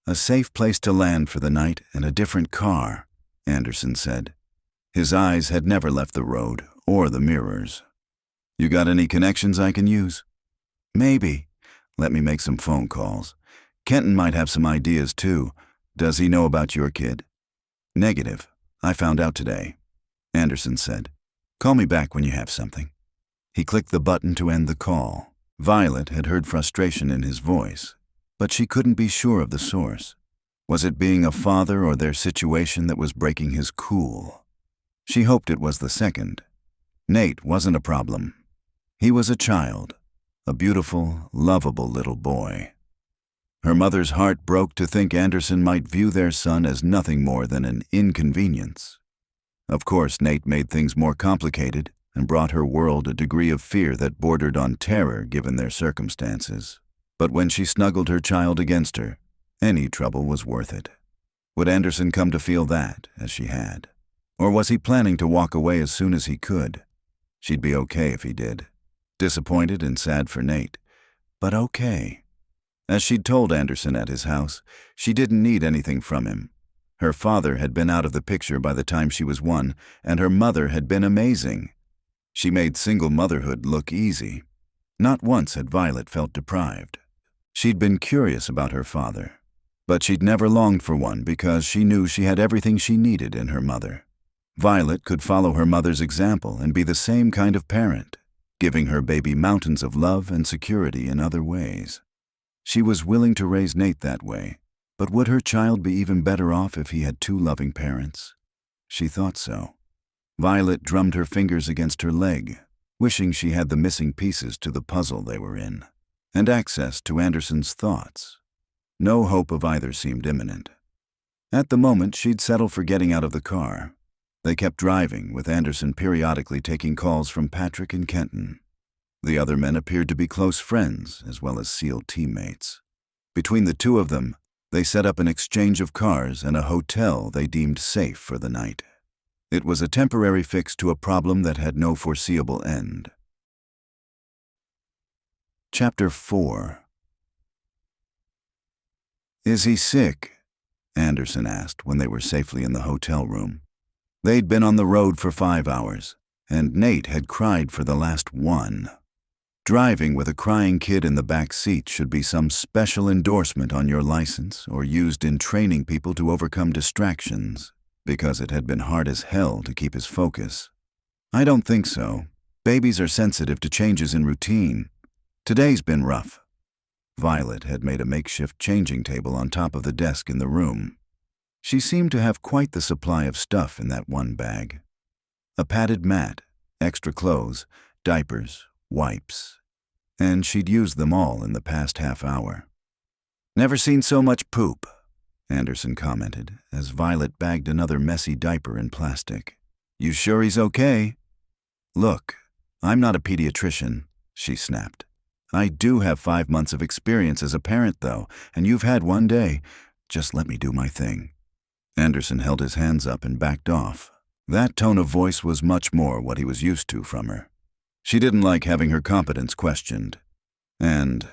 "A safe place to land for the night and a different car," Anderson said. His eyes had never left the road or the mirrors. "You got any connections I can use?" "Maybe. Let me make some phone calls. Kenton might have some ideas too. Does he know about your kid?" "Negative. I found out today," Anderson said. "Call me back when you have something." He clicked the button to end the call. Violet had heard frustration in his voice, but she couldn't be sure of the source. Was it being a father or their situation that was breaking his cool? She hoped it was the second. Nate wasn't a problem. He was a child, a beautiful, lovable little boy. Her mother's heart broke to think Anderson might view their son as nothing more than an inconvenience. Of course, Nate made things more complicated and brought her world a degree of fear that bordered on terror given their circumstances. But when she snuggled her child against her, any trouble was worth it. Would Anderson come to feel that, as she had? Or was he planning to walk away as soon as he could? She'd be okay if he did. Disappointed and sad for Nate, but okay. As she'd told Anderson at his house, she didn't need anything from him. Her father had been out of the picture by the time she was 1, and her mother had been amazing. She made single motherhood look easy. Not once had Violet felt deprived. She'd been curious about her father, but she'd never longed for one because she knew she had everything she needed in her mother. Violet could follow her mother's example and be the same kind of parent, giving her baby mountains of love and security in other ways. She was willing to raise Nate that way, but would her child be even better off if he had 2 loving parents? She thought so. Violet drummed her fingers against her leg, wishing she had the missing pieces to the puzzle they were in, and access to Anderson's thoughts. No hope of either seemed imminent. At the moment, she'd settle for getting out of the car. They kept driving, with Anderson periodically taking calls from Patrick and Kenton. The other men appeared to be close friends, as well as SEAL teammates. Between the 2 of them, they set up an exchange of cars and a hotel they deemed safe for the night. It was a temporary fix to a problem that had no foreseeable end. Chapter 4. "Is he sick?" Anderson asked when they were safely in the hotel room. They'd been on the road for 5 hours, and Nate had cried for the last 1. Driving with a crying kid in the back seat should be some special endorsement on your license or used in training people to overcome distractions, because it had been hard as hell to keep his focus. "I don't think so. Babies are sensitive to changes in routine. Today's been rough." Violet had made a makeshift changing table on top of the desk in the room. She seemed to have quite the supply of stuff in that one bag. A padded mat, extra clothes, diapers, wipes. And she'd used them all in the past half hour. "Never seen so much poop," Anderson commented, as Violet bagged another messy diaper in plastic. "You sure he's okay?" "Look, I'm not a pediatrician," she snapped. "I do have 5 months of experience as a parent, though, and you've had 1 day. Just let me do my thing." Anderson held his hands up and backed off. That tone of voice was much more what he was used to from her. She didn't like having her competence questioned. And,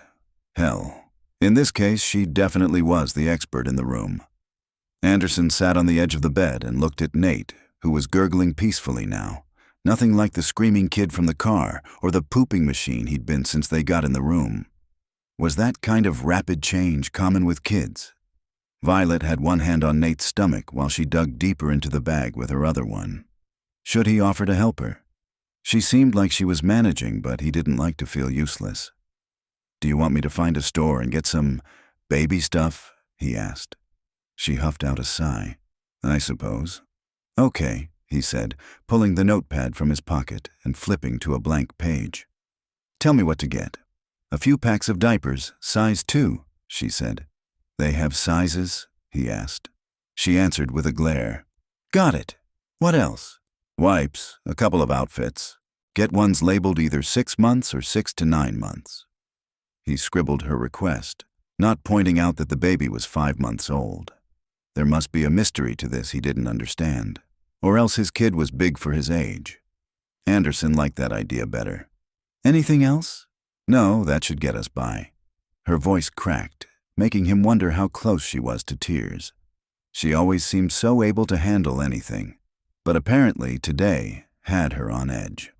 hell, in this case, she definitely was the expert in the room. Anderson sat on the edge of the bed and looked at Nate, who was gurgling peacefully now. Nothing like the screaming kid from the car or the pooping machine he'd been since they got in the room. Was that kind of rapid change common with kids? Violet had one hand on Nate's stomach while she dug deeper into the bag with her other one. Should he offer to help her? She seemed like she was managing, but he didn't like to feel useless. "Do you want me to find a store and get some baby stuff?" he asked. She huffed out a sigh. "I suppose." "Okay," he said, pulling the notepad from his pocket and flipping to a blank page. "Tell me what to get." "A few packs of diapers, size 2, she said. "They have sizes?" he asked. She answered with a glare. "Got it. What else?" "Wipes, a couple of outfits. Get ones labeled either 6 months or 6 to 9 months. He scribbled her request, not pointing out that the baby was 5 months old. There must be a mystery to this he didn't understand, or else his kid was big for his age. Anderson liked that idea better. Anything else? No, that should get us by. Her voice cracked, making him wonder how close she was to tears. She always seemed so able to handle anything, but apparently today had her on edge.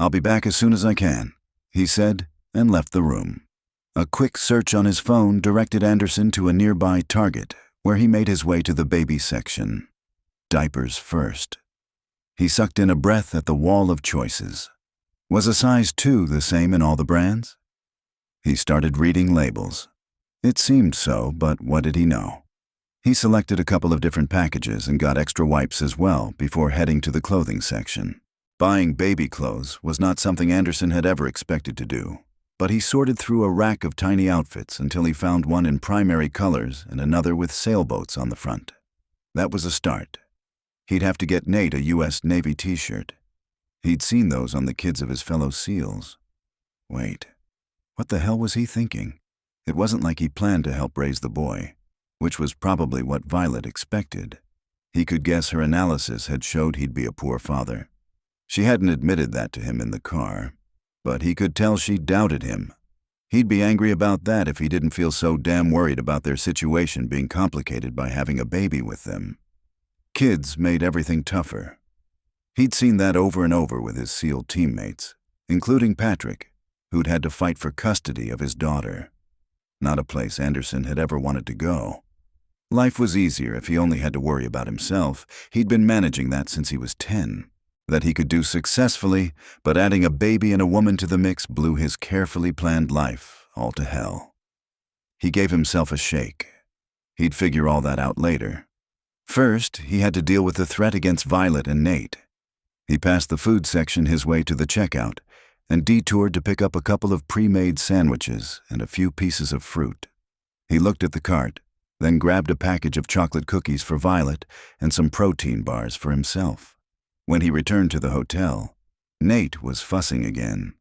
I'll be back as soon as I can, he said, and left the room. A quick search on his phone directed Anderson to a nearby Target, where he made his way to the baby section. Diapers first. He sucked in a breath at the wall of choices. Was a size 2 the same in all the brands? He started reading labels. It seemed so, but what did he know? He selected a couple of different packages and got extra wipes as well before heading to the clothing section. Buying baby clothes was not something Anderson had ever expected to do, but he sorted through a rack of tiny outfits until he found one in primary colors and another with sailboats on the front. That was a start. He'd have to get Nate a U.S. Navy t-shirt. He'd seen those on the kids of his fellow SEALs. Wait, what the hell was he thinking? It wasn't like he planned to help raise the boy, which was probably what Violet expected. He could guess her analysis had showed he'd be a poor father. She hadn't admitted that to him in the car, but he could tell she doubted him. He'd be angry about that if he didn't feel so damn worried about their situation being complicated by having a baby with them. Kids made everything tougher. He'd seen that over and over with his SEAL teammates, including Patrick, who'd had to fight for custody of his daughter. Not a place Anderson had ever wanted to go. Life was easier if he only had to worry about himself. He'd been managing that since he was 10. That he could do successfully, but adding a baby and a woman to the mix blew his carefully planned life all to hell. He gave himself a shake. He'd figure all that out later. First, he had to deal with the threat against Violet and Nate. He passed the food section his way to the checkout and detoured to pick up a couple of pre-made sandwiches and a few pieces of fruit. He looked at the cart, then grabbed a package of chocolate cookies for Violet and some protein bars for himself. When he returned to the hotel, Nate was fussing again.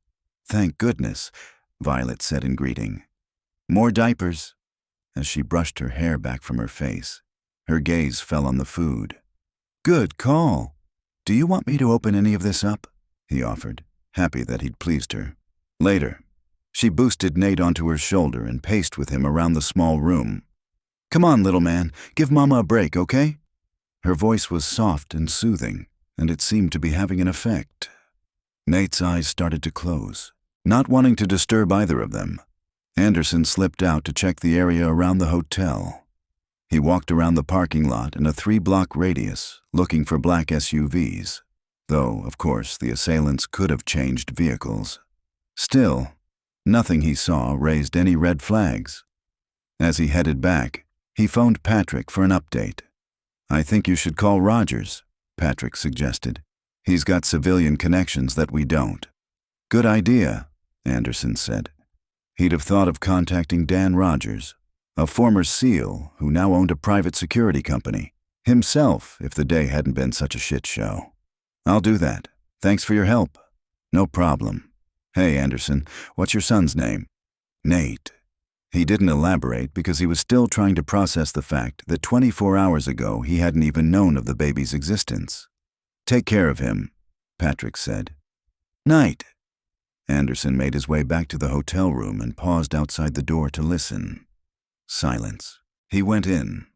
Thank goodness, Violet said in greeting. More diapers. As she brushed her hair back from her face, her gaze fell on the food. Good call. Do you want me to open any of this up? He offered, happy that he'd pleased her. Later, she boosted Nate onto her shoulder and paced with him around the small room. Come on, little man, give Mama a break, okay? Her voice was soft and soothing, and it seemed to be having an effect. Nate's eyes started to close, not wanting to disturb either of them. Anderson slipped out to check the area around the hotel. He walked around the parking lot in a 3-block radius, looking for black SUVs, though, of course, the assailants could have changed vehicles. Still, nothing he saw raised any red flags. As he headed back, he phoned Patrick for an update. I think you should call Rogers, Patrick suggested. He's got civilian connections that we don't. Good idea, Anderson said. He'd have thought of contacting Dan Rogers, a former SEAL who now owned a private security company, himself if the day hadn't been such a shit show. I'll do that. Thanks for your help. No problem. Hey, Anderson, what's your son's name? Nate. He didn't elaborate because he was still trying to process the fact that 24 hours ago he hadn't even known of the baby's existence. Take care of him, Patrick said. Night. Anderson made his way back to the hotel room and paused outside the door to listen. Silence. He went in.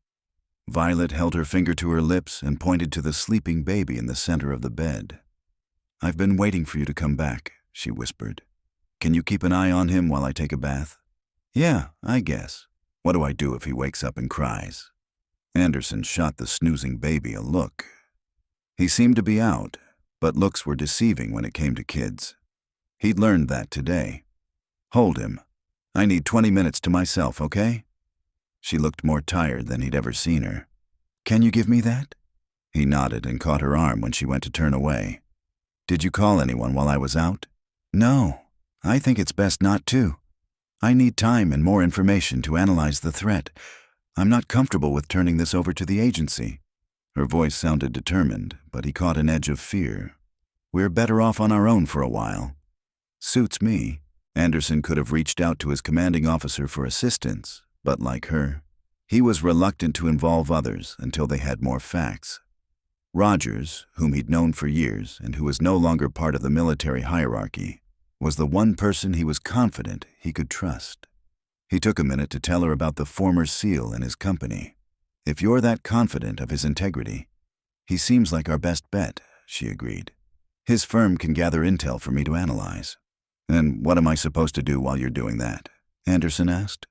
Violet held her finger to her lips and pointed to the sleeping baby in the center of the bed. I've been waiting for you to come back, she whispered. Can you keep an eye on him while I take a bath? Yeah, I guess. What do I do if he wakes up and cries? Anderson shot the snoozing baby a look. He seemed to be out, but looks were deceiving when it came to kids. He'd learned that today. Hold him. I need 20 minutes to myself, okay? She looked more tired than he'd ever seen her. Can you give me that? He nodded and caught her arm when she went to turn away. Did you call anyone while I was out? No, I think it's best not to. I need time and more information to analyze the threat. I'm not comfortable with turning this over to the agency. Her voice sounded determined, but he caught an edge of fear. We're better off on our own for a while." "Suits me." Anderson could have reached out to his commanding officer for assistance, but like her, he was reluctant to involve others until they had more facts. Rogers, whom he'd known for years and who was no longer part of the military hierarchy, was the one person he was confident he could trust. He took a minute to tell her about the former SEAL and his company. "If you're that confident of his integrity, he seems like our best bet," she agreed. "His firm can gather intel for me to analyze." "And what am I supposed to do while you're doing that?" Anderson asked.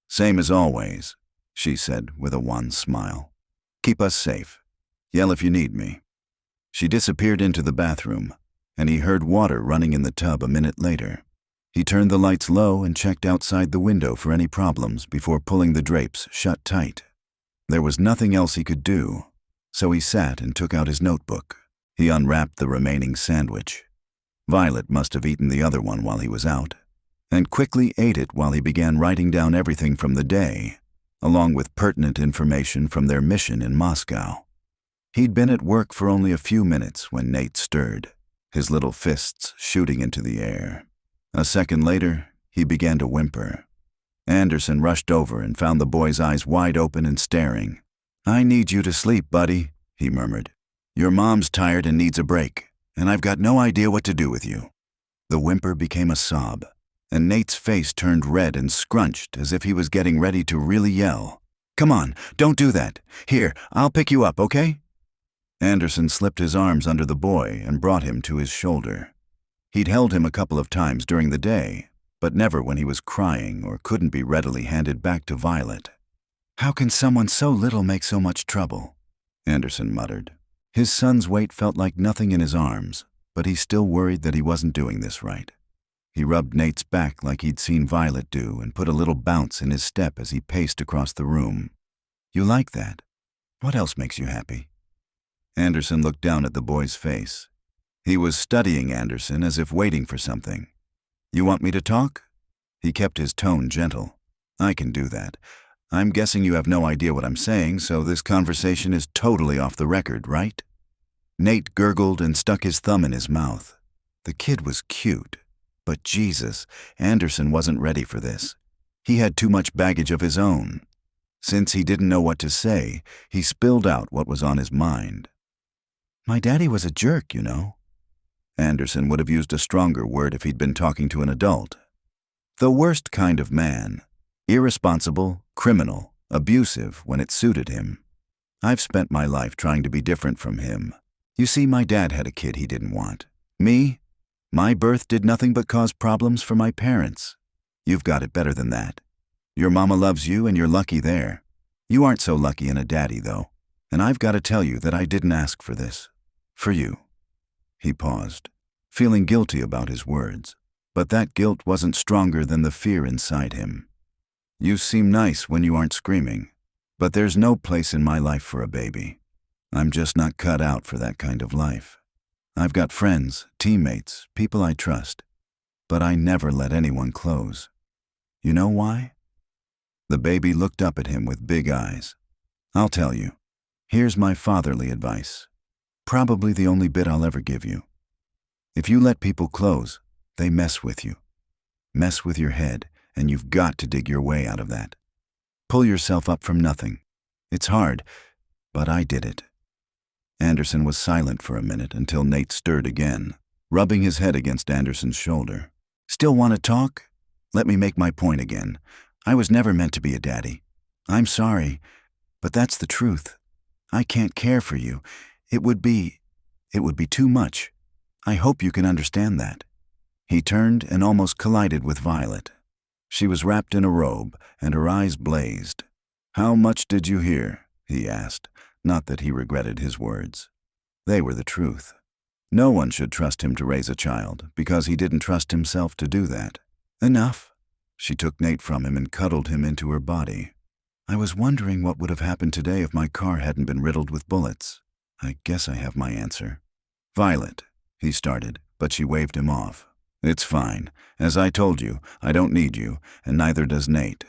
"Same as always," she said with a wan smile. "Keep us safe. Yell if you need me." She disappeared into the bathroom, and he heard water running in the tub a minute later. He turned the lights low and checked outside the window for any problems before pulling the drapes shut tight. There was nothing else he could do, so he sat and took out his notebook. He unwrapped the remaining sandwich. Violet must have eaten the other one while he was out, and quickly ate it while he began writing down everything from the day, along with pertinent information from their mission in Moscow. He'd been at work for only a few minutes when Nate stirred, his little fists shooting into the air. A second later, he began to whimper. Anderson rushed over and found the boy's eyes wide open and staring. "I need you to sleep, buddy," he murmured. "Your mom's tired and needs a break, and I've got no idea what to do with you." The whimper became a sob, and Nate's face turned red and scrunched as if he was getting ready to really yell. "Come on, don't do that. Here, I'll pick you up, okay?" Anderson slipped his arms under the boy and brought him to his shoulder. He'd held him a couple of times during the day, but never when he was crying or couldn't be readily handed back to Violet. "How can someone so little make so much trouble?" Anderson muttered. His son's weight felt like nothing in his arms, but he still worried that he wasn't doing this right. He rubbed Nate's back like he'd seen Violet do and put a little bounce in his step as he paced across the room. "You like that? What else makes you happy?" Anderson looked down at the boy's face. He was studying Anderson as if waiting for something. "You want me to talk?" He kept his tone gentle. "I can do that. I'm guessing you have no idea what I'm saying, so this conversation is totally off the record, right?" Nate gurgled and stuck his thumb in his mouth. The kid was cute, but Jesus, Anderson wasn't ready for this. He had too much baggage of his own. Since he didn't know what to say, he spilled out what was on his mind. "My daddy was a jerk, you know." Anderson would have used a stronger word if he'd been talking to an adult. The worst kind of man. Irresponsible, criminal, abusive when it suited him. I've spent my life trying to be different from him. You see, my dad had a kid he didn't want. Me? My birth did nothing but cause problems for my parents. You've got it better than that. Your mama loves you and you're lucky there. You aren't so lucky in a daddy, though. And I've got to tell you that I didn't ask for this. For you." He paused, feeling guilty about his words, but that guilt wasn't stronger than the fear inside him. "You seem nice when you aren't screaming, but there's no place in my life for a baby. I'm just not cut out for that kind of life. I've got friends, teammates, people I trust, but I never let anyone close. You know why?" The baby looked up at him with big eyes. "I'll tell you. Here's my fatherly advice. Probably the only bit I'll ever give you. If you let people close, they mess with you. Mess with your head, and you've got to dig your way out of that. Pull yourself up from nothing. It's hard, but I did it." Anderson was silent for a minute until Nate stirred again, rubbing his head against Anderson's shoulder. "Still want to talk? Let me make my point again. I was never meant to be a daddy. I'm sorry, but that's the truth. I can't care for you. It would be too much. I hope you can understand that." He turned and almost collided with Violet. She was wrapped in a robe, and her eyes blazed. "How much did you hear?" he asked, not that he regretted his words. They were the truth. No one should trust him to raise a child, because he didn't trust himself to do that. "Enough." She took Nate from him and cuddled him into her body. "I was wondering what would have happened today if my car hadn't been riddled with bullets. I guess I have my answer." "Violet," he started, but she waved him off. "It's fine. As I told you, I don't need you, and neither does Nate.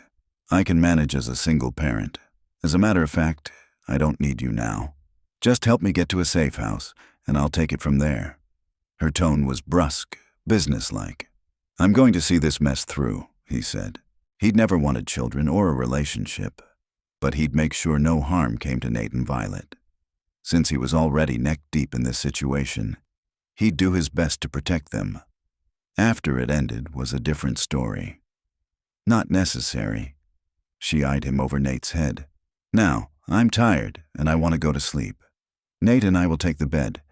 I can manage as a single parent. As a matter of fact, I don't need you now. Just help me get to a safe house, and I'll take it from there." Her tone was brusque, businesslike. "I'm going to see this mess through," he said. He'd never wanted children or a relationship, but he'd make sure no harm came to Nate and Violet. Since he was already neck-deep in this situation, he'd do his best to protect them. After it ended was a different story. "Not necessary." She eyed him over Nate's head. "Now, I'm tired, and I want to go to sleep. Nate and I will take the bed.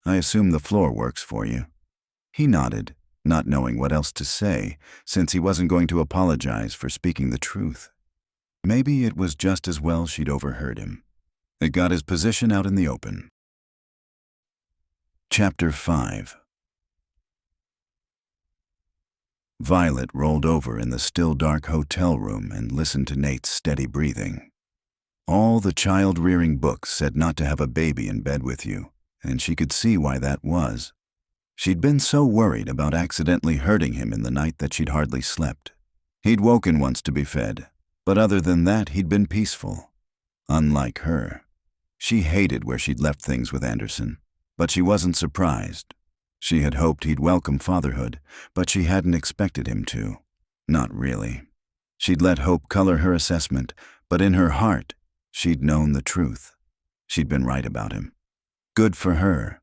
I assume the floor works for you." He nodded, not knowing what else to say, since he wasn't going to apologize for speaking the truth. Maybe it was just as well she'd overheard him. It got his position out in the open. Chapter 5. Violet rolled over in the still dark hotel room and listened to Nate's steady breathing. All the child-rearing books said not to have a baby in bed with you, and she could see why that was. She'd been so worried about accidentally hurting him in the night that she'd hardly slept. He'd woken once to be fed, but other than that he'd been peaceful. Unlike her. She hated where she'd left things with Anderson, but she wasn't surprised. She had hoped he'd welcome fatherhood, but she hadn't expected him to. Not really. She'd let hope color her assessment, but in her heart, she'd known the truth. She'd been right about him. Good for her,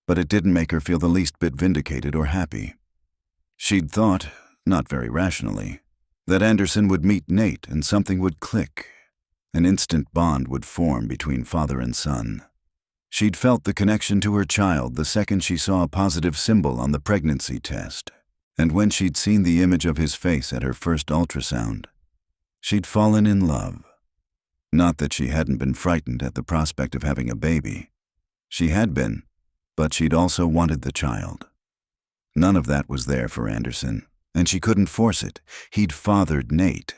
but it didn't make her feel the least bit vindicated or happy. She'd thought, not very rationally, that Anderson would meet Nate and something would click. An instant bond would form between father and son. She'd felt the connection to her child the second she saw a positive symbol on the pregnancy test, and when she'd seen the image of his face at her first ultrasound, she'd fallen in love. Not that she hadn't been frightened at the prospect of having a baby. She had been, but she'd also wanted the child. None of that was there for Anderson, and she couldn't force it. He'd fathered Nate.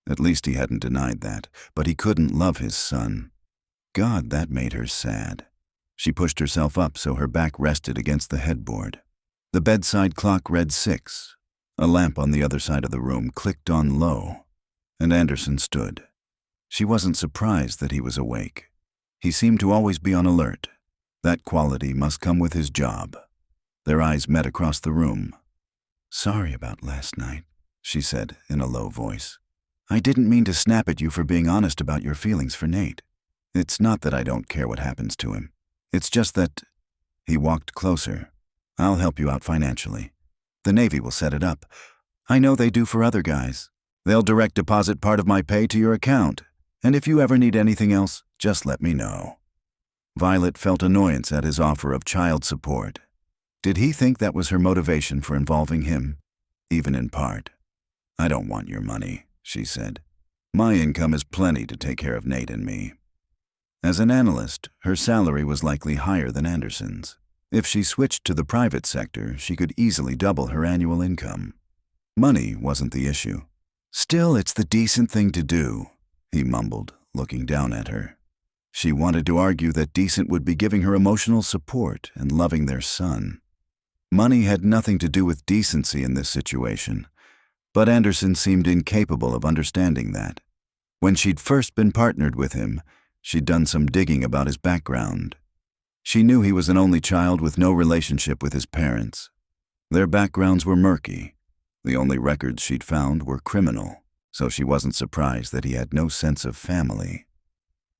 At least he hadn't denied that, but he couldn't love his son. God, that made her sad. She pushed herself up so her back rested against the headboard. The bedside clock read 6. A lamp on the other side of the room clicked on low, and Anderson stood. She wasn't surprised that he was awake. He seemed to always be on alert. That quality must come with his job. Their eyes met across the room. "Sorry about last night," she said in a low voice. "I didn't mean to snap at you for being honest about your feelings for Nate. It's not that I don't care what happens to him. It's just that—" He walked closer. "I'll help you out financially. The Navy will set it up. I know they do for other guys. They'll direct deposit part of my pay to your account. And if you ever need anything else, just let me know." Violet felt annoyance at his offer of child support. Did he think that was her motivation for involving him? Even in part. "I don't want your money," she said. "My income is plenty to take care of Nate and me." As an analyst, her salary was likely higher than Anderson's. If she switched to the private sector, she could easily double her annual income. Money wasn't the issue. "Still, it's the decent thing to do," he mumbled, looking down at her. She wanted to argue that decent would be giving her emotional support and loving their son. Money had nothing to do with decency in this situation, but Anderson seemed incapable of understanding that. When she'd first been partnered with him, she'd done some digging about his background. She knew he was an only child with no relationship with his parents. Their backgrounds were murky. The only records she'd found were criminal, so she wasn't surprised that he had no sense of family.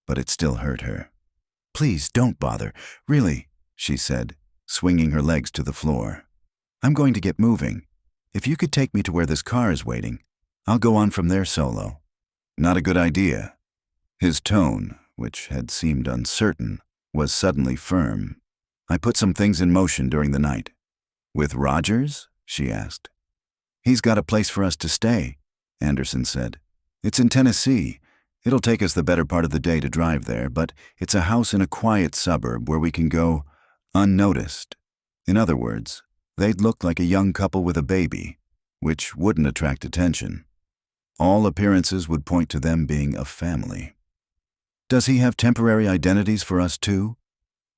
But it still hurt her. "Please don't bother, really," she said, swinging her legs to the floor. "I'm going to get moving. If you could take me to where this car is waiting, I'll go on from there solo." "Not a good idea." His tone, which had seemed uncertain, was suddenly firm. "I put some things in motion during the night." "With Rogers?" she asked. "He's got a place for us to stay," Anderson said. "It's in Tennessee. It'll take us the better part of the day to drive there, but it's a house in a quiet suburb where we can go unnoticed. In other words, they'd look like a young couple with a baby, which wouldn't attract attention. All appearances would point to them being a family." "Does he have temporary identities for us too?"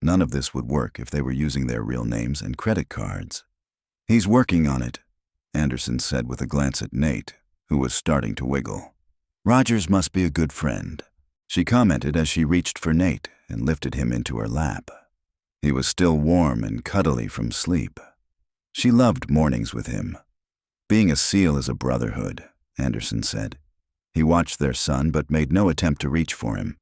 None of this would work if they were using their real names and credit cards. "He's working on it," Anderson said with a glance at Nate, who was starting to wiggle. "Rogers must be a good friend," she commented as she reached for Nate and lifted him into her lap. He was still warm and cuddly from sleep. She loved mornings with him. Being a SEAL is a brotherhood, Anderson said. He watched their son but made no attempt to reach for him.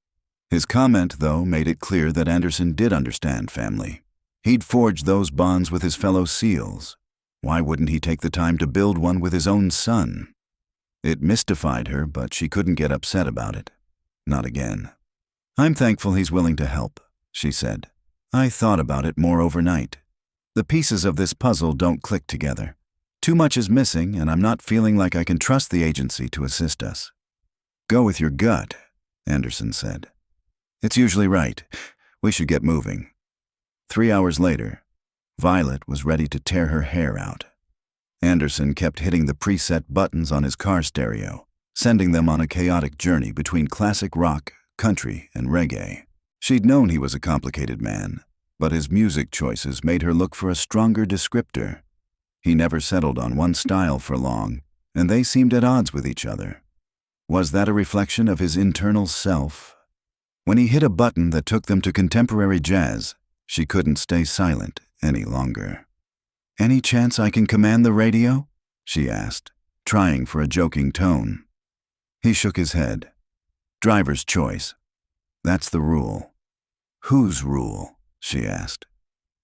His comment, though, made it clear that Anderson did understand family. He'd forged those bonds with his fellow SEALs. Why wouldn't he take the time to build one with his own son? It mystified her, but she couldn't get upset about it. Not again. "I'm thankful he's willing to help," she said. "I thought about it more overnight. The pieces of this puzzle don't click together. Too much is missing, and I'm not feeling like I can trust the agency to assist us." "Go with your gut," Anderson said. "It's usually right. We should get moving." 3 hours later, Violet was ready to tear her hair out. Anderson kept hitting the preset buttons on his car stereo, sending them on a chaotic journey between classic rock, country, and reggae. She'd known he was a complicated man, but his music choices made her look for a stronger descriptor. He never settled on one style for long, and they seemed at odds with each other. Was that a reflection of his internal self? When he hit a button that took them to contemporary jazz, she couldn't stay silent any longer. "Any chance I can command the radio?" she asked, trying for a joking tone. He shook his head. "Driver's choice. That's the rule." "Whose rule?" she asked.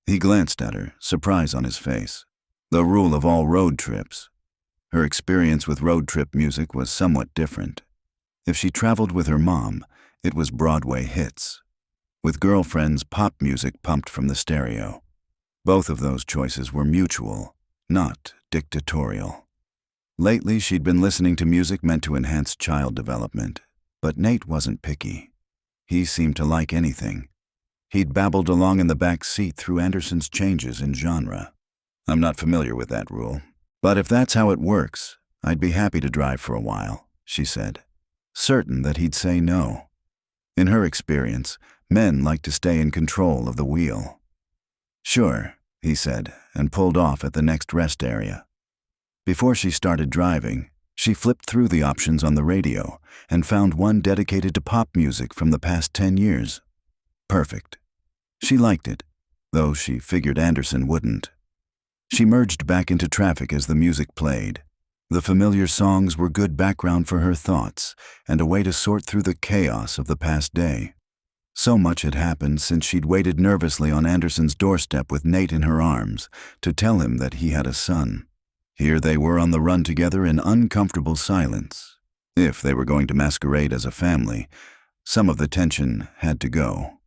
He glanced at her, surprise on his face. "The rule of all road trips." Her experience with road trip music was somewhat different. If she traveled with her mom, it was Broadway hits. With girlfriends, pop music pumped from the stereo. Both of those choices were mutual, not dictatorial. Lately, she'd been listening to music meant to enhance child development, but Nate wasn't picky. He seemed to like anything. He'd babbled along in the back seat through Anderson's changes in genre. "I'm not familiar with that rule, but if that's how it works, I'd be happy to drive for a while," she said, certain that he'd say no. In her experience, men like to stay in control of the wheel. "Sure," he said, and pulled off at the next rest area. Before she started driving, she flipped through the options on the radio and found one dedicated to pop music from the past 10 years. Perfect. She liked it, though she figured Anderson wouldn't. She merged back into traffic as the music played. The familiar songs were good background for her thoughts and a way to sort through the chaos of the past day. So much had happened since she'd waited nervously on Anderson's doorstep with Nate in her arms to tell him that he had a son. Here they were on the run together in uncomfortable silence. If they were going to masquerade as a family, some of the tension had to go.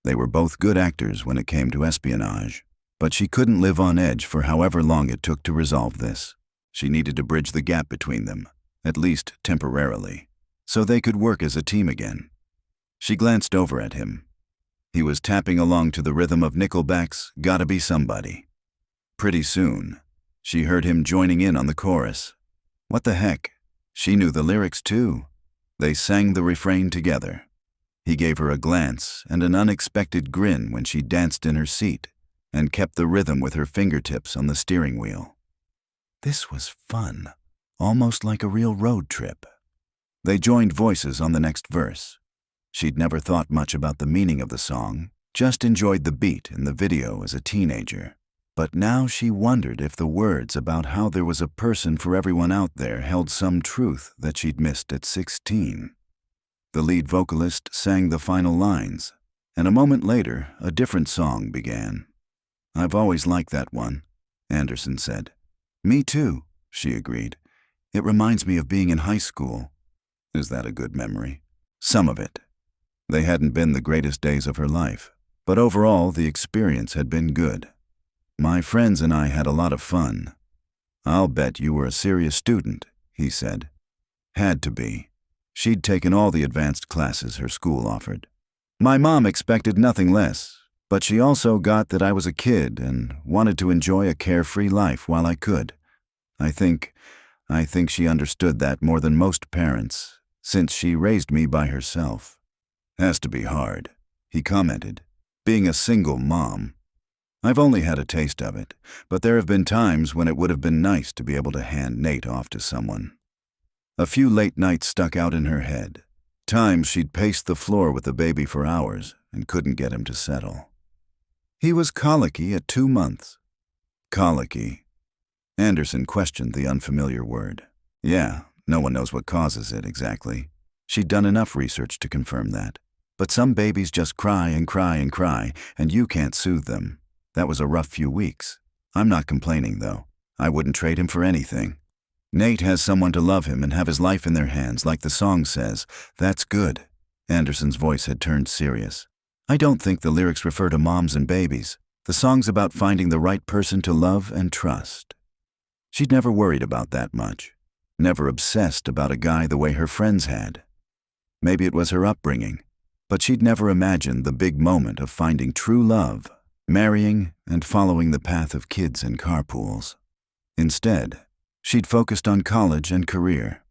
They were both good actors when it came to espionage, but she couldn't live on edge for however long it took to resolve this. She needed to bridge the gap between them, at least temporarily, so they could work as a team again. She glanced over at him. He was tapping along to the rhythm of Nickelback's "Gotta Be Somebody." Pretty soon, she heard him joining in on the chorus. What the heck? She knew the lyrics too. They sang the refrain together. He gave her a glance and an unexpected grin when she danced in her seat and kept the rhythm with her fingertips on the steering wheel. This was fun, almost like a real road trip. They joined voices on the next verse. She'd never thought much about the meaning of the song, just enjoyed the beat and the video as a teenager. But now she wondered if the words about how there was a person for everyone out there held some truth that she'd missed at 16. The lead vocalist sang the final lines, and a moment later, a different song began. "I've always liked that one," Anderson said. "Me too," she agreed. "It reminds me of being in high school." Is that a good memory? Some of it. They hadn't been the greatest days of her life, but overall the experience had been good. "My friends and I had a lot of fun." "I'll bet you were a serious student," he said. Had to be. She'd taken all the advanced classes her school offered. "My mom expected nothing less, but she also got that I was a kid and wanted to enjoy a carefree life while I could. I think she understood that more than most parents, since she raised me by herself." "Has to be hard," he commented, "being a single mom. I've only had a taste of it, but there have been times when it would have been nice to be able to hand Nate off to someone." A few late nights stuck out in her head, times she'd paced the floor with the baby for hours and couldn't get him to settle. He was colicky at 2 months. Colicky. Anderson questioned the unfamiliar word. Yeah, no one knows what causes it exactly. She'd done enough research to confirm that. But some babies just cry and cry and cry, and you can't soothe them. That was a rough few weeks. I'm not complaining, though. I wouldn't trade him for anything. Nate has someone to love him and have his life in their hands, like the song says. That's good. Anderson's voice had turned serious. I don't think the lyrics refer to moms and babies. The song's about finding the right person to love and trust. She'd never worried about that much. Never obsessed about a guy the way her friends had. Maybe it was her upbringing, but she'd never imagined the big moment of finding true love, marrying, and following the path of kids and carpools. Instead, she'd focused on college and career.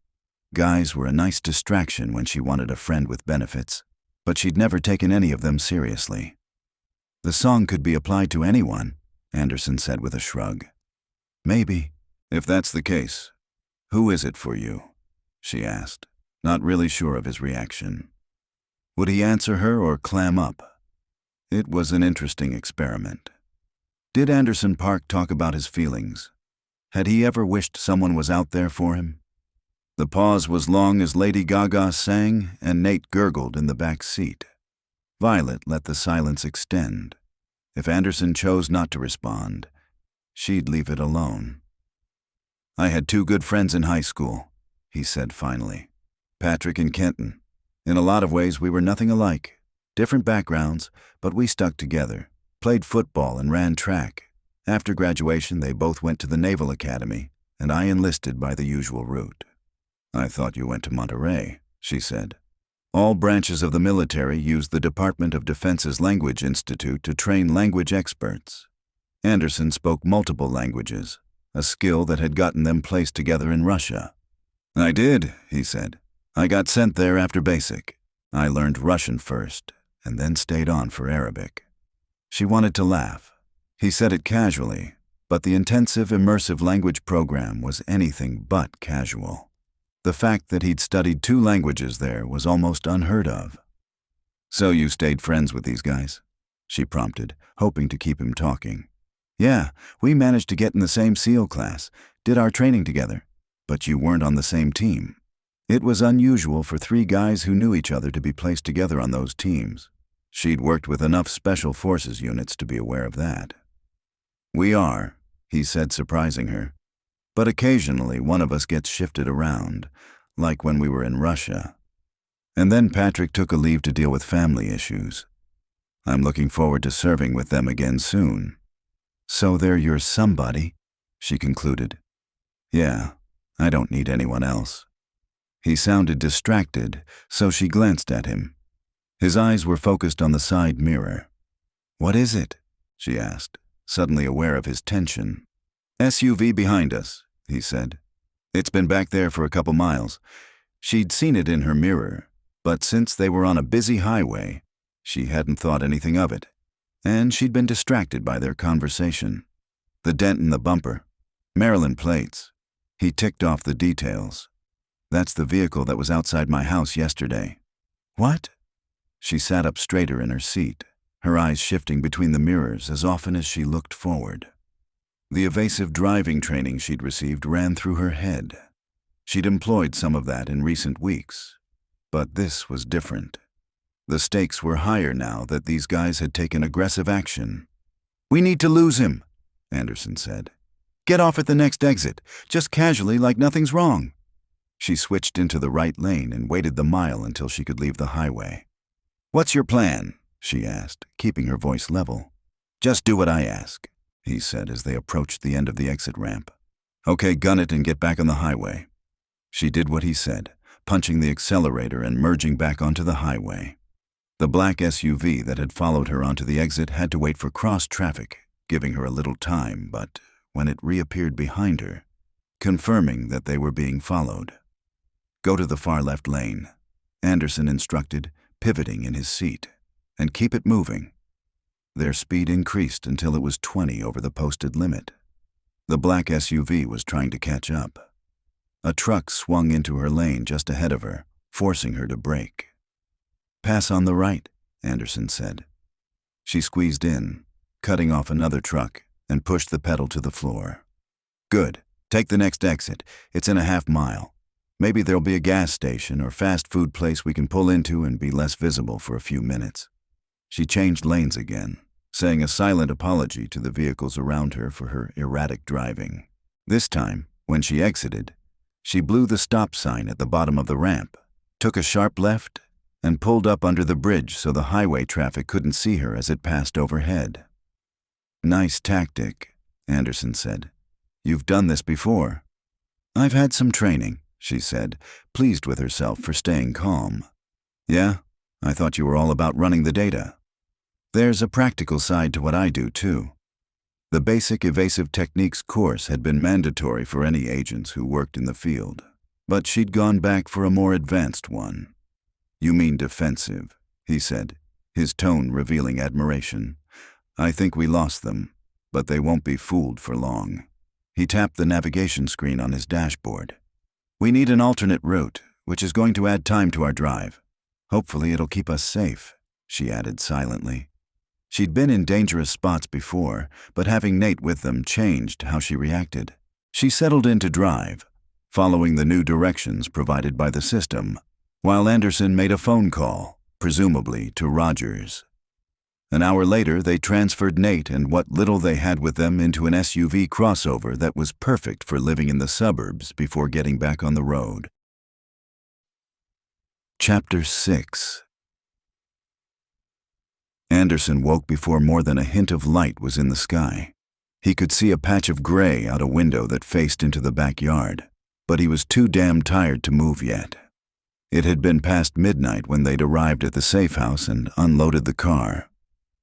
Guys were a nice distraction when she wanted a friend with benefits, but she'd never taken any of them seriously. The song could be applied to anyone, Anderson said with a shrug. Maybe. If that's the case, who is it for you? She asked, not really sure of his reaction. Would he answer her or clam up? It was an interesting experiment. Did Anderson Park talk about his feelings? Had he ever wished someone was out there for him? The pause was long as Lady Gaga sang and Nate gurgled in the back seat. Violet let the silence extend. If Anderson chose not to respond, she'd leave it alone. I had 2 good friends in high school, he said finally. Patrick and Kenton. In a lot of ways, we were nothing alike. Different backgrounds, but we stuck together, played football and ran track. After graduation, they both went to the Naval Academy, and I enlisted by the usual route. I thought you went to Monterey, she said. All branches of the military use the Department of Defense's Language Institute to train language experts. Anderson spoke multiple languages, a skill that had gotten them placed together in Russia. I did, he said. I got sent there after basic. I learned Russian first, and then stayed on for Arabic. She wanted to laugh. He said it casually, but the intensive immersive language program was anything but casual. The fact that he'd studied 2 languages there was almost unheard of. So you stayed friends with these guys? She prompted, hoping to keep him talking. Yeah, we managed to get in the same SEAL class, did our training together, but you weren't on the same team. It was unusual for 3 guys who knew each other to be placed together on those teams. She'd worked with enough special forces units to be aware of that. We are, he said, surprising her. But occasionally one of us gets shifted around, like when we were in Russia. And then Patrick took a leave to deal with family issues. I'm looking forward to serving with them again soon. So they're your somebody, she concluded. Yeah, I don't need anyone else. He sounded distracted, so she glanced at him. His eyes were focused on the side mirror. What is it? She asked, suddenly aware of his tension. SUV behind us, he said. It's been back there for a couple miles. She'd seen it in her mirror, but since they were on a busy highway, she hadn't thought anything of it. And she'd been distracted by their conversation. The dent in the bumper, Maryland plates. He ticked off the details. That's the vehicle that was outside my house yesterday. What? She sat up straighter in her seat, her eyes shifting between the mirrors as often as she looked forward. The evasive driving training she'd received ran through her head. She'd employed some of that in recent weeks, but this was different. The stakes were higher now that these guys had taken aggressive action. We need to lose him, Anderson said. Get off at the next exit, just casually like nothing's wrong. She switched into the right lane and waited the mile until she could leave the highway. What's your plan? She asked, keeping her voice level. Just do what I ask, he said as they approached the end of the exit ramp. Okay, gun it and get back on the highway. She did what he said, punching the accelerator and merging back onto the highway. The black SUV that had followed her onto the exit had to wait for cross traffic, giving her a little time, but when it reappeared behind her, confirming that they were being followed. Go to the far left lane, Anderson instructed, pivoting in his seat, and keep it moving. Their speed increased until it was 20 over the posted limit. The black SUV was trying to catch up. A truck swung into her lane just ahead of her, forcing her to brake. Pass on the right, Anderson said. She squeezed in, cutting off another truck, and pushed the pedal to the floor. Good. Take the next exit. It's in a half-mile. Maybe there'll be a gas station or fast food place we can pull into and be less visible for a few minutes. She changed lanes again, saying a silent apology to the vehicles around her for her erratic driving. This time, when she exited, she blew the stop sign at the bottom of the ramp, took a sharp left, and pulled up under the bridge so the highway traffic couldn't see her as it passed overhead. "Nice tactic," Anderson said. "You've done this before." "I've had some training," she said, pleased with herself for staying calm. "Yeah? I thought you were all about running the data." "There's a practical side to what I do, too." The basic evasive techniques course had been mandatory for any agents who worked in the field, but she'd gone back for a more advanced one. "You mean defensive," he said, his tone revealing admiration. "I think we lost them, but they won't be fooled for long." He tapped the navigation screen on his dashboard. "We need an alternate route, which is going to add time to our drive. Hopefully it'll keep us safe," she added silently. She'd been in dangerous spots before, but having Nate with them changed how she reacted. She settled in to drive, following the new directions provided by the system, while Anderson made a phone call, presumably to Rogers. An hour later, they transferred Nate and what little they had with them into an SUV crossover that was perfect for living in the suburbs before getting back on the road. Chapter 6. Anderson woke before more than a hint of light was in the sky. He could see a patch of gray out a window that faced into the backyard, but he was too damn tired to move yet. It had been past midnight when they'd arrived at the safe house and unloaded the car.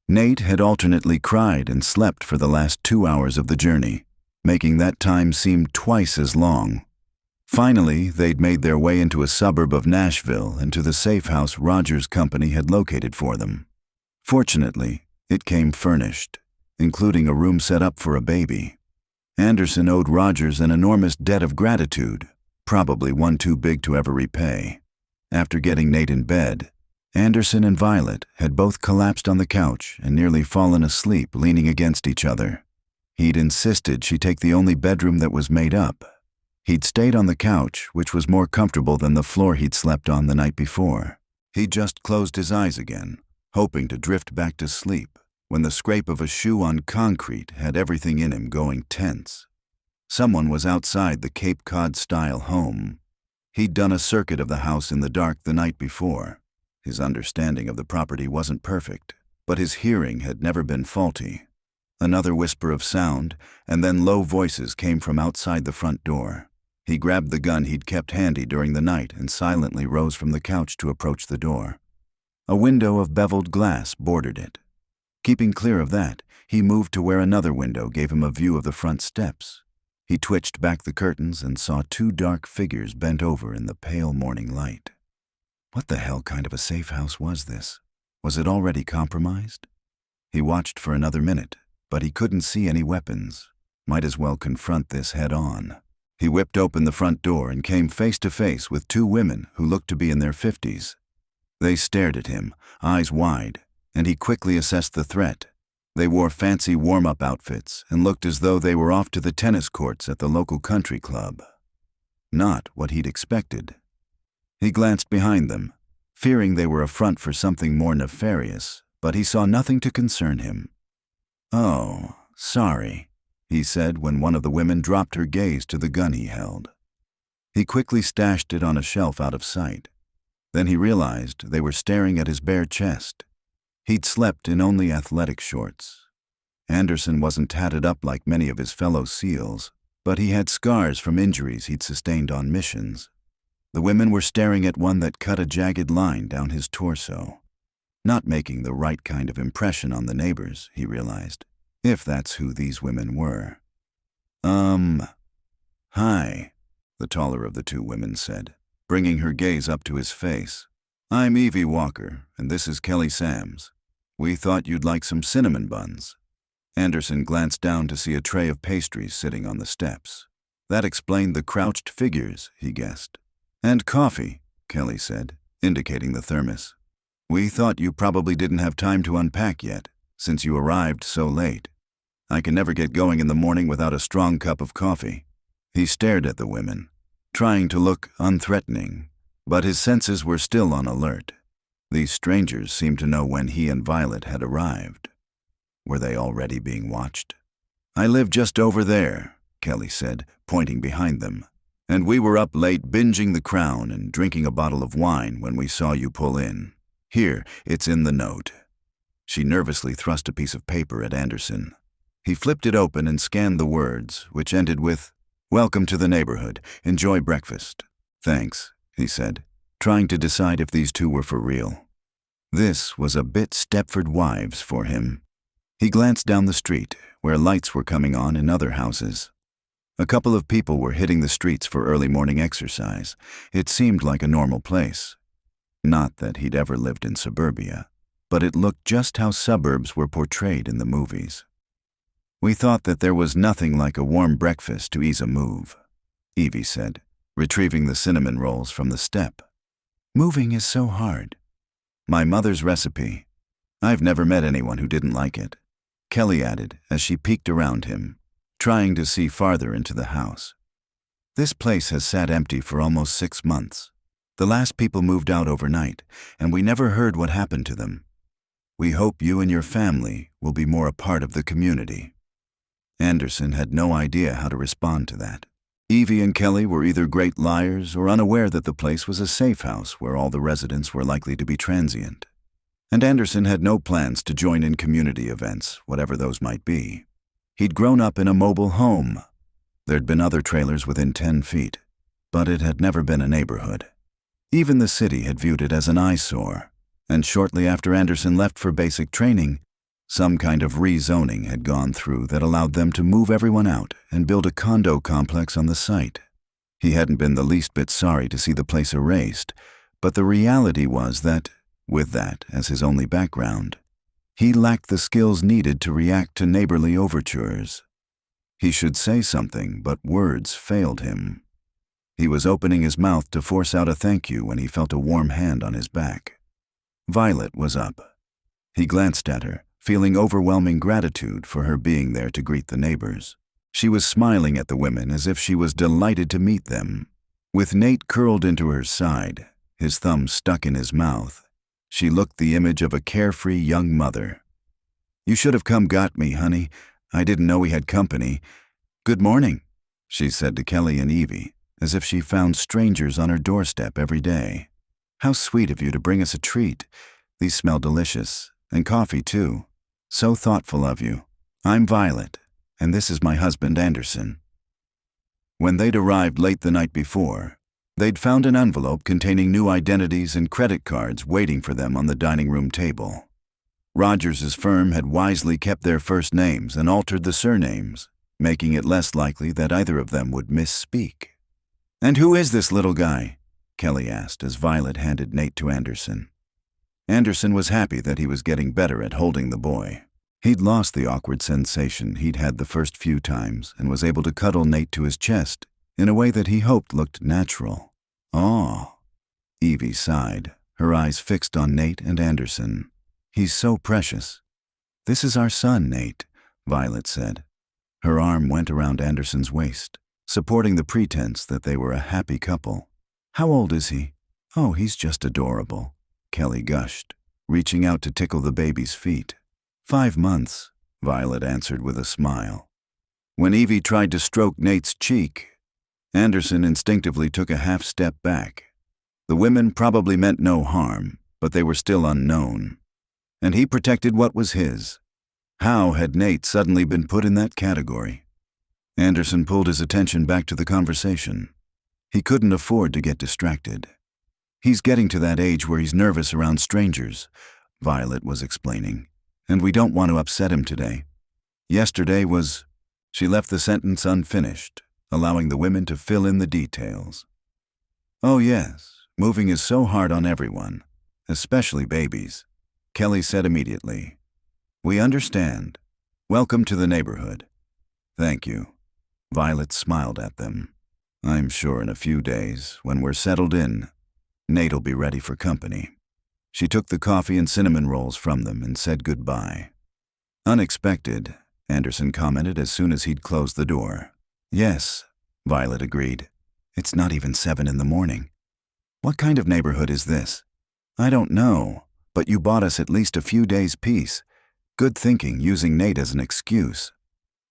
Nate had alternately cried and slept for the last 2 hours of the journey, making that time seem twice as long. Finally, they'd made their way into a suburb of Nashville and to the safe house Rogers' company had located for them. Fortunately, it came furnished, including a room set up for a baby. Anderson owed Rogers an enormous debt of gratitude, probably one too big to ever repay. After getting Nate in bed, Anderson and Violet had both collapsed on the couch and nearly fallen asleep leaning against each other. He'd insisted she take the only bedroom that was made up. He'd stayed on the couch, which was more comfortable than the floor he'd slept on the night before. He'd just closed his eyes again, hoping to drift back to sleep, when the scrape of a shoe on concrete had everything in him going tense. Someone was outside the Cape Cod-style home. He'd done a circuit of the house in the dark the night before. His understanding of the property wasn't perfect, but his hearing had never been faulty. Another whisper of sound, and then low voices came from outside the front door. He grabbed the gun he'd kept handy during the night and silently rose from the couch to approach the door. A window of beveled glass bordered it. Keeping clear of that, he moved to where another window gave him a view of the front steps. He twitched back the curtains and saw 2 dark figures bent over in the pale morning light. What the hell kind of a safe house was this? Was it already compromised? He watched for another minute, but he couldn't see any weapons. Might as well confront this head on. He whipped open the front door and came face to face with 2 women who looked to be in their 50s. They stared at him, eyes wide, and he quickly assessed the threat. They wore fancy warm-up outfits and looked as though they were off to the tennis courts at the local country club. Not what he'd expected. He glanced behind them, fearing they were a front for something more nefarious, but he saw nothing to concern him. "Oh, sorry," he said when one of the women dropped her gaze to the gun he held. He quickly stashed it on a shelf out of sight. Then he realized they were staring at his bare chest. He'd slept in only athletic shorts. Anderson wasn't tatted up like many of his fellow SEALs, but he had scars from injuries he'd sustained on missions. The women were staring at one that cut a jagged line down his torso. Not making the right kind of impression on the neighbors, he realized, if that's who these women were. Hi, the taller of the 2 women said, bringing her gaze up to his face. "I'm Evie Walker, and this is Kelly Sams. We thought you'd like some cinnamon buns." Anderson glanced down to see a tray of pastries sitting on the steps. That explained the crouched figures, he guessed. "And coffee," Kelly said, indicating the thermos. "We thought you probably didn't have time to unpack yet, since you arrived so late. I can never get going in the morning without a strong cup of coffee." He stared at the women, trying to look unthreatening, but his senses were still on alert. These strangers seemed to know when he and Violet had arrived. Were they already being watched? "I live just over there," Kelly said, pointing behind them. "And we were up late binging The Crown and drinking a bottle of wine when we saw you pull in. Here, it's in the note." She nervously thrust a piece of paper at Anderson. He flipped it open and scanned the words, which ended with, "Welcome to the neighborhood. Enjoy breakfast." "Thanks," he said, trying to decide if these two were for real. This was a bit Stepford Wives for him. He glanced down the street, where lights were coming on in other houses. A couple of people were hitting the streets for early morning exercise. It seemed like a normal place. Not that he'd ever lived in suburbia, but it looked just how suburbs were portrayed in the movies. "We thought that there was nothing like a warm breakfast to ease a move," Evie said, retrieving the cinnamon rolls from the step. "Moving is so hard." "My mother's recipe. I've never met anyone who didn't like it," Kelly added as she peeked around him, trying to see farther into the house. "This place has sat empty for almost 6 months. The last people moved out overnight, and we never heard what happened to them. We hope you and your family will be more a part of the community." Anderson had no idea how to respond to that. Evie and Kelly were either great liars or unaware that the place was a safe house where all the residents were likely to be transient. And Anderson had no plans to join in community events, whatever those might be. He'd grown up in a mobile home. There'd been other trailers within 10 feet, but it had never been a neighborhood. Even the city had viewed it as an eyesore, and shortly after Anderson left for basic training, some kind of rezoning had gone through that allowed them to move everyone out and build a condo complex on the site. He hadn't been the least bit sorry to see the place erased, but the reality was that, with that as his only background, he lacked the skills needed to react to neighborly overtures. He should say something, but words failed him. He was opening his mouth to force out a thank you when he felt a warm hand on his back. Violet was up. He glanced at her, feeling overwhelming gratitude for her being there to greet the neighbors. She was smiling at the women as if she was delighted to meet them. With Nate curled into her side, his thumb stuck in his mouth, she looked the image of a carefree young mother. "You should have come got me, honey. I didn't know we had company." "Good morning," she said to Kelly and Evie, as if she found strangers on her doorstep every day. "How sweet of you to bring us a treat. These smell delicious, and coffee too. So thoughtful of you. I'm Violet, and this is my husband Anderson." When they'd arrived late the night before, they'd found an envelope containing new identities and credit cards waiting for them on the dining room table. Rogers's firm had wisely kept their first names and altered the surnames, making it less likely that either of them would misspeak. "And who is this little guy?" Kelly asked as Violet handed Nate to Anderson. Anderson was happy that he was getting better at holding the boy. He'd lost the awkward sensation he'd had the first few times and was able to cuddle Nate to his chest in a way that he hoped looked natural. "Aw," Evie sighed, her eyes fixed on Nate and Anderson. "He's so precious." "This is our son, Nate," Violet said. Her arm went around Anderson's waist, supporting the pretense that they were a happy couple. "How old is he?" "Oh, he's just adorable," Kelly gushed, reaching out to tickle the baby's feet. 5 months, Violet answered with a smile. When Evie tried to stroke Nate's cheek, Anderson instinctively took a half step back. The women probably meant no harm, but they were still unknown. And he protected what was his. How had Nate suddenly been put in that category? Anderson pulled his attention back to the conversation. He couldn't afford to get distracted. "He's getting to that age where he's nervous around strangers," Violet was explaining, "and we don't want to upset him today. Yesterday was—" She left the sentence unfinished, allowing the women to fill in the details. "Oh yes, moving is so hard on everyone, especially babies," Kelly said immediately. "We understand. Welcome to the neighborhood." "Thank you." Violet smiled at them. "I'm sure in a few days, when we're settled in, Nate'll be ready for company." She took the coffee and cinnamon rolls from them and said goodbye. Unexpected, Anderson commented as soon as he'd closed the door. Yes, Violet agreed. It's not even 7 in the morning. What kind of neighborhood is this? I don't know, but you bought us at least a few days' peace. Good thinking, using Nate as an excuse.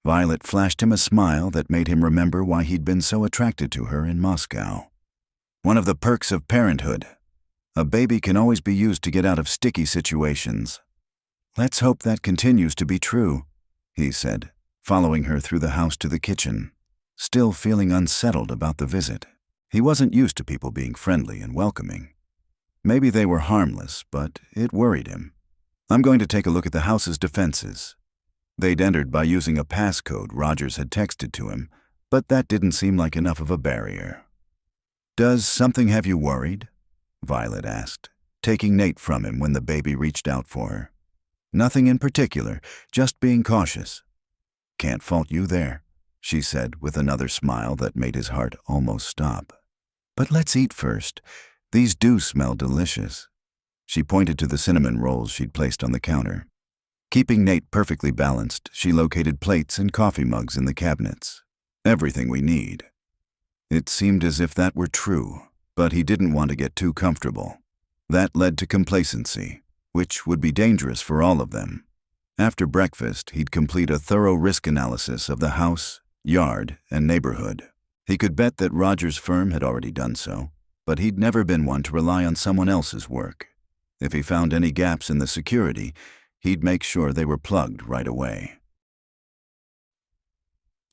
Violet flashed him a smile that made him remember why he'd been so attracted to her in Moscow. One of the perks of parenthood. A baby can always be used to get out of sticky situations. Let's hope that continues to be true, he said, following her through the house to the kitchen, still feeling unsettled about the visit. He wasn't used to people being friendly and welcoming. Maybe they were harmless, but it worried him. I'm going to take a look at the house's defenses. They'd entered by using a passcode Rogers had texted to him, but that didn't seem like enough of a barrier. Does something have you worried? Violet asked, taking Nate from him when the baby reached out for her. Nothing in particular, just being cautious. Can't fault you there, she said with another smile that made his heart almost stop. But let's eat first. These do smell delicious. She pointed to the cinnamon rolls she'd placed on the counter. Keeping Nate perfectly balanced, she located plates and coffee mugs in the cabinets. Everything we need. It seemed as if that were true, but he didn't want to get too comfortable. That led to complacency, which would be dangerous for all of them. After breakfast, he'd complete a thorough risk analysis of the house, yard, and neighborhood. He could bet that Rogers' firm had already done so, but he'd never been one to rely on someone else's work. If he found any gaps in the security, he'd make sure they were plugged right away.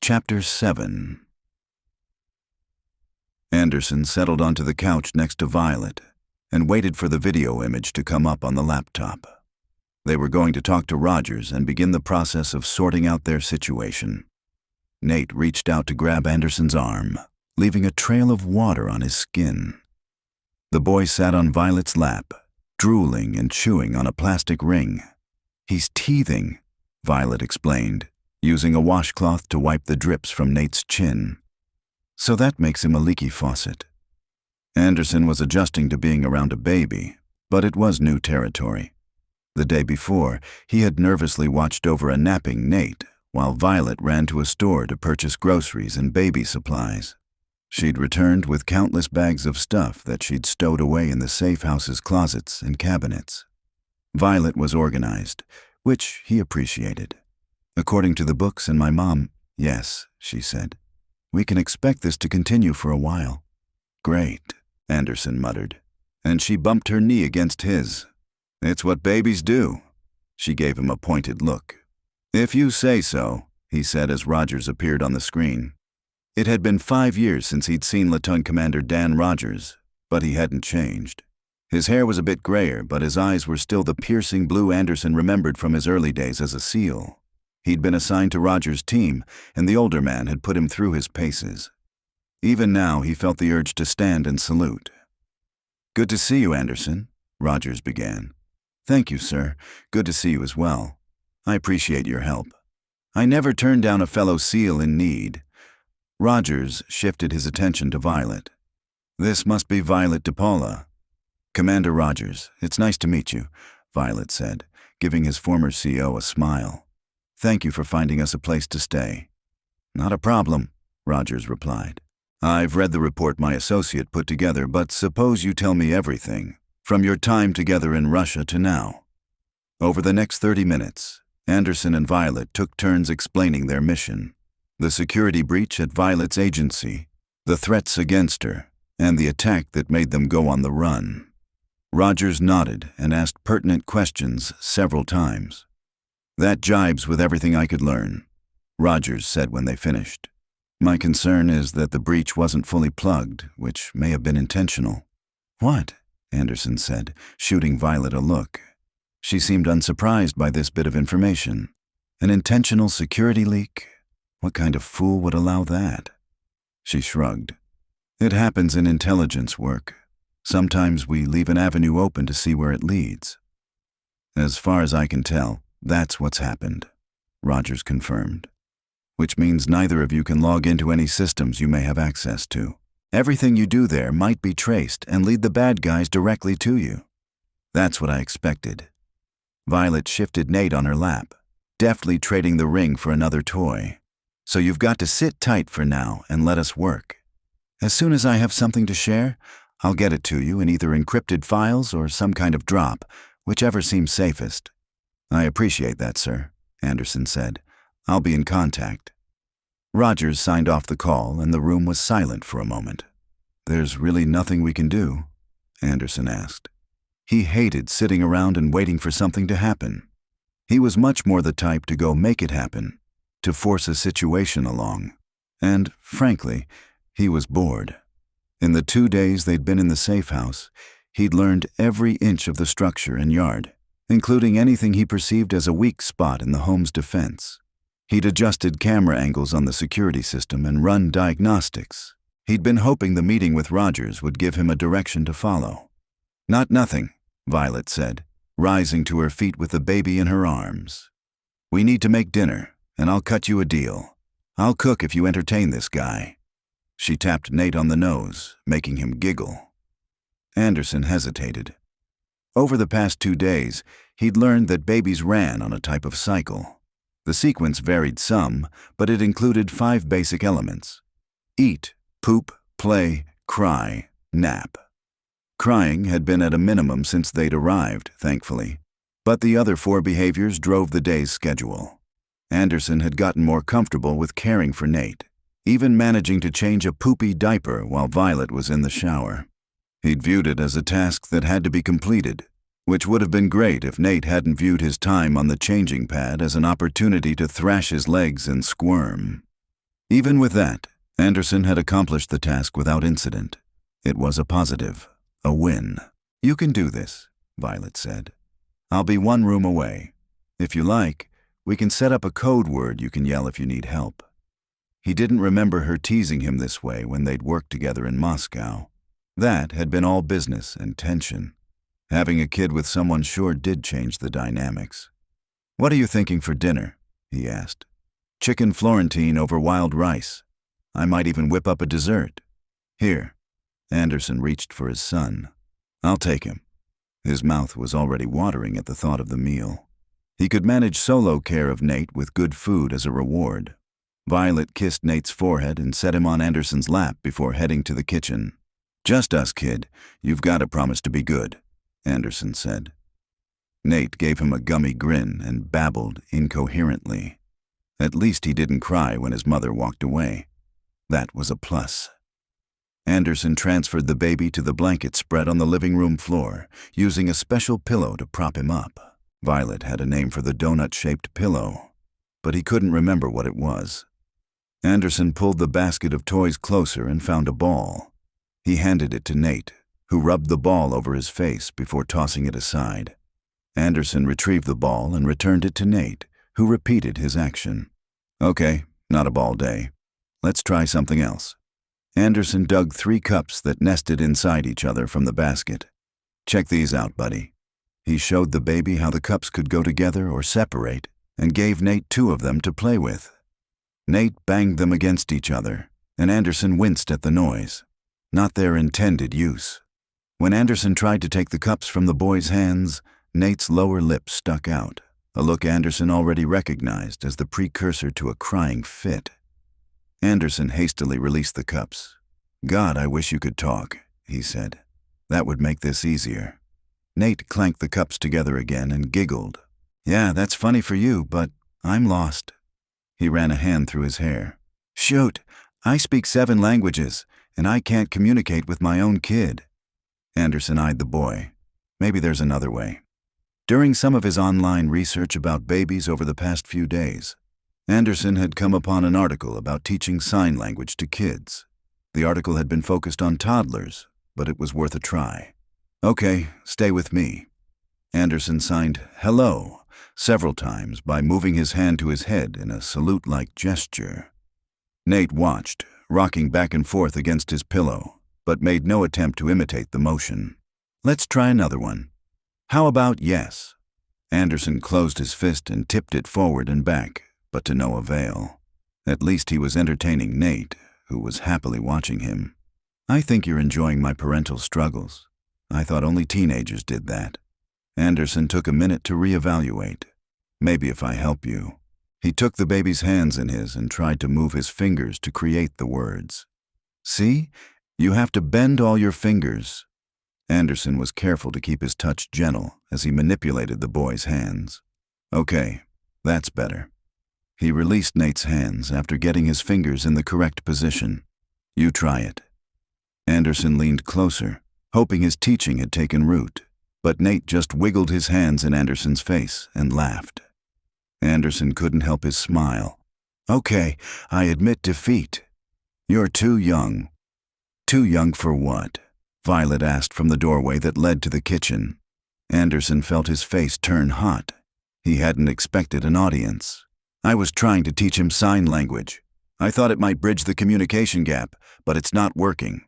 Chapter 7. Anderson settled onto the couch next to Violet and waited for the video image to come up on the laptop. They were going to talk to Rogers and begin the process of sorting out their situation. Nate reached out to grab Anderson's arm, leaving a trail of water on his skin. The boy sat on Violet's lap, drooling and chewing on a plastic ring. He's teething, Violet explained, using a washcloth to wipe the drips from Nate's chin. So that makes him a leaky faucet. Anderson was adjusting to being around a baby, but it was new territory. The day before, he had nervously watched over a napping Nate while Violet ran to a store to purchase groceries and baby supplies. She'd returned with countless bags of stuff that she'd stowed away in the safe house's closets and cabinets. Violet was organized, which he appreciated. According to the books and my mom, yes, she said. We can expect this to continue for a while. Great, Anderson muttered, and she bumped her knee against his. It's what babies do. She gave him a pointed look. If you say so, he said as Rogers appeared on the screen. It had been 5 years since he'd seen Lieutenant Commander Dan Rogers, but he hadn't changed. His hair was a bit grayer, but his eyes were still the piercing blue Anderson remembered from his early days as a SEAL. He'd been assigned to Rogers' team, and the older man had put him through his paces. Even now, he felt the urge to stand and salute. Good to see you, Anderson, Rogers began. Thank you, sir. Good to see you as well. I appreciate your help. I never turn down a fellow SEAL in need. Rogers shifted his attention to Violet. This must be Violet DePaula. Commander Rogers, it's nice to meet you, Violet said, giving his former CO a smile. Thank you for finding us a place to stay. Not a problem, Rogers replied. I've read the report my associate put together, but suppose you tell me everything, from your time together in Russia to now. Over the next 30 minutes, Anderson and Violet took turns explaining their mission. The security breach at Violet's agency, the threats against her, and the attack that made them go on the run. Rogers nodded and asked pertinent questions several times. That jibes with everything I could learn, Rogers said when they finished. My concern is that the breach wasn't fully plugged, which may have been intentional. What? Anderson said, shooting Violet a look. She seemed unsurprised by this bit of information. An intentional security leak? What kind of fool would allow that? She shrugged. It happens in intelligence work. Sometimes we leave an avenue open to see where it leads. As far as I can tell, that's what's happened, Rogers confirmed. Which means neither of you can log into any systems you may have access to. Everything you do there might be traced and lead the bad guys directly to you. That's what I expected. Violet shifted Nate on her lap. deftly trading the ring for another toy. So you've got to sit tight for now and let us work. As soon as I have something to share, I'll get it to you in either encrypted files or some kind of drop, whichever seems safest. I appreciate that, sir, Anderson said. I'll be in contact. Rogers signed off the call and the room was silent for a moment. There's really nothing we can do? Anderson asked. He hated sitting around and waiting for something to happen. He was much more the type to go make it happen, to force a situation along. And, frankly, he was bored. In the 2 days they'd been in the safe house, he'd learned every inch of the structure and yard, including anything he perceived as a weak spot in the home's defense. He'd adjusted camera angles on the security system and run diagnostics. He'd been hoping the meeting with Rogers would give him a direction to follow. Not nothing, Violet said, rising to her feet with the baby in her arms. We need to make dinner, and I'll cut you a deal. I'll cook if you entertain this guy. She tapped Nate on the nose, making him giggle. Anderson hesitated. Over the past 2 days, he'd learned that babies ran on a type of cycle. The sequence varied some, but it included 5 basic elements: eat, poop, play, cry, nap. Crying had been at a minimum since they'd arrived, thankfully, but the other 4 behaviors drove the day's schedule. Anderson had gotten more comfortable with caring for Nate, even managing to change a poopy diaper while Violet was in the shower. He'd viewed it as a task that had to be completed, which would have been great if Nate hadn't viewed his time on the changing pad as an opportunity to thrash his legs and squirm. Even with that, Anderson had accomplished the task without incident. It was a positive, a win. You can do this, Violet said. I'll be 1 room away. If you like, we can set up a code word you can yell if you need help. He didn't remember her teasing him this way when they'd worked together in Moscow. That had been all business and tension. Having a kid with someone sure did change the dynamics. What are you thinking for dinner? He asked. Chicken Florentine over wild rice. I might even whip up a dessert. Here. Anderson reached for his son. I'll take him. His mouth was already watering at the thought of the meal. He could manage solo care of Nate with good food as a reward. Violet kissed Nate's forehead and set him on Anderson's lap before heading to the kitchen. Just us, kid. You've got to promise to be good, Anderson said. Nate gave him a gummy grin and babbled incoherently. At least he didn't cry when his mother walked away. That was a plus. Anderson transferred the baby to the blanket spread on the living room floor, using a special pillow to prop him up. Violet had a name for the donut-shaped pillow, but he couldn't remember what it was. Anderson pulled the basket of toys closer and found a ball. He handed it to Nate, who rubbed the ball over his face before tossing it aside. Anderson retrieved the ball and returned it to Nate, who repeated his action. Okay, not a ball day. Let's try something else. Anderson dug 3 cups that nested inside each other from the basket. Check these out, buddy. He showed the baby how the cups could go together or separate, and gave Nate 2 of them to play with. Nate banged them against each other, and Anderson winced at the noise. Not their intended use. When Anderson tried to take the cups from the boy's hands, Nate's lower lip stuck out, a look Anderson already recognized as the precursor to a crying fit. Anderson hastily released the cups. God, I wish you could talk, he said. That would make this easier. Nate clanked the cups together again and giggled. Yeah, that's funny for you, but I'm lost. He ran a hand through his hair. Shoot, I speak 7 languages, and I can't communicate with my own kid. Anderson eyed the boy. Maybe there's another way. During some of his online research about babies over the past few days, Anderson had come upon an article about teaching sign language to kids. The article had been focused on toddlers, but it was worth a try. Okay, stay with me. Anderson signed hello several times by moving his hand to his head in a salute-like gesture. Nate watched, rocking back and forth against his pillow, but made no attempt to imitate the motion. Let's try another one. How about yes? Anderson closed his fist and tipped it forward and back, but to no avail. At least he was entertaining Nate, who was happily watching him. I think you're enjoying my parental struggles. I thought only teenagers did that. Anderson took a minute to reevaluate. Maybe if I help you. He took the baby's hands in his and tried to move his fingers to create the words. See? You have to bend all your fingers. Anderson was careful to keep his touch gentle as he manipulated the boy's hands. Okay, that's better. He released Nate's hands after getting his fingers in the correct position. You try it. Anderson leaned closer, hoping his teaching had taken root, but Nate just wiggled his hands in Anderson's face and laughed. Anderson couldn't help his smile. Okay, I admit defeat. You're too young. Too young for what? Violet asked from the doorway that led to the kitchen. Anderson felt his face turn hot. He hadn't expected an audience. I was trying to teach him sign language. I thought it might bridge the communication gap, but it's not working.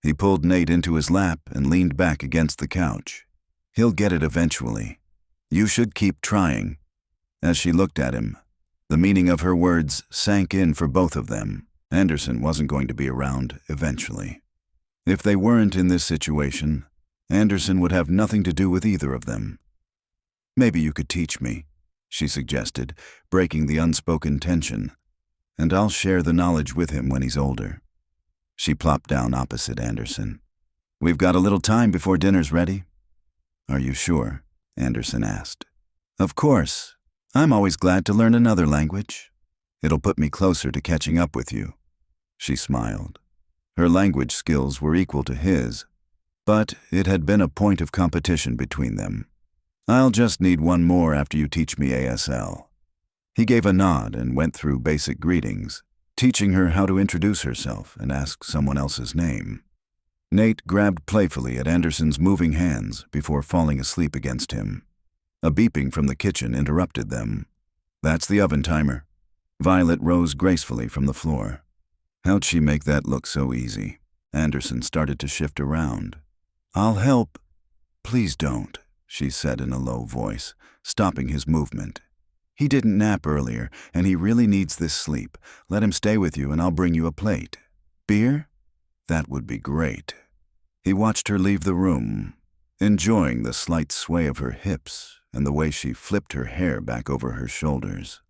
He pulled Nate into his lap and leaned back against the couch. He'll get it eventually. You should keep trying. As she looked at him, the meaning of her words sank in for both of them. Anderson wasn't going to be around eventually. If they weren't in this situation, Anderson would have nothing to do with either of them. Maybe you could teach me, she suggested, breaking the unspoken tension, and I'll share the knowledge with him when he's older. She plopped down opposite Anderson. We've got a little time before dinner's ready. Are you sure? Anderson asked. Of course. I'm always glad to learn another language. It'll put me closer to catching up with you. She smiled. Her language skills were equal to his, but it had been a point of competition between them. I'll just need one more after you teach me ASL. He gave a nod and went through basic greetings, teaching her how to introduce herself and ask someone else's name. Nate grabbed playfully at Anderson's moving hands before falling asleep against him. A beeping from the kitchen interrupted them. That's the oven timer. Violet rose gracefully from the floor. How'd she make that look so easy? Anderson started to shift around. I'll help. Please don't, she said in a low voice, stopping his movement. He didn't nap earlier, and he really needs this sleep. Let him stay with you and I'll bring you a plate. Beer? That would be great. He watched her leave the room, enjoying the slight sway of her hips and the way she flipped her hair back over her shoulders.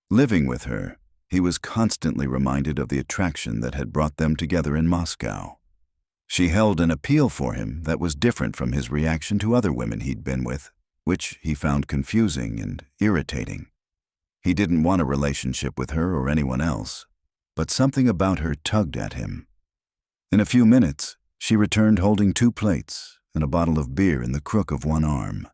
Living with her, he was constantly reminded of the attraction that had brought them together in Moscow. She held an appeal for him that was different from his reaction to other women he'd been with, which he found confusing and irritating. He didn't want a relationship with her or anyone else, but something about her tugged at him. In a few minutes, she returned holding 2 plates and a bottle of beer in the crook of one arm.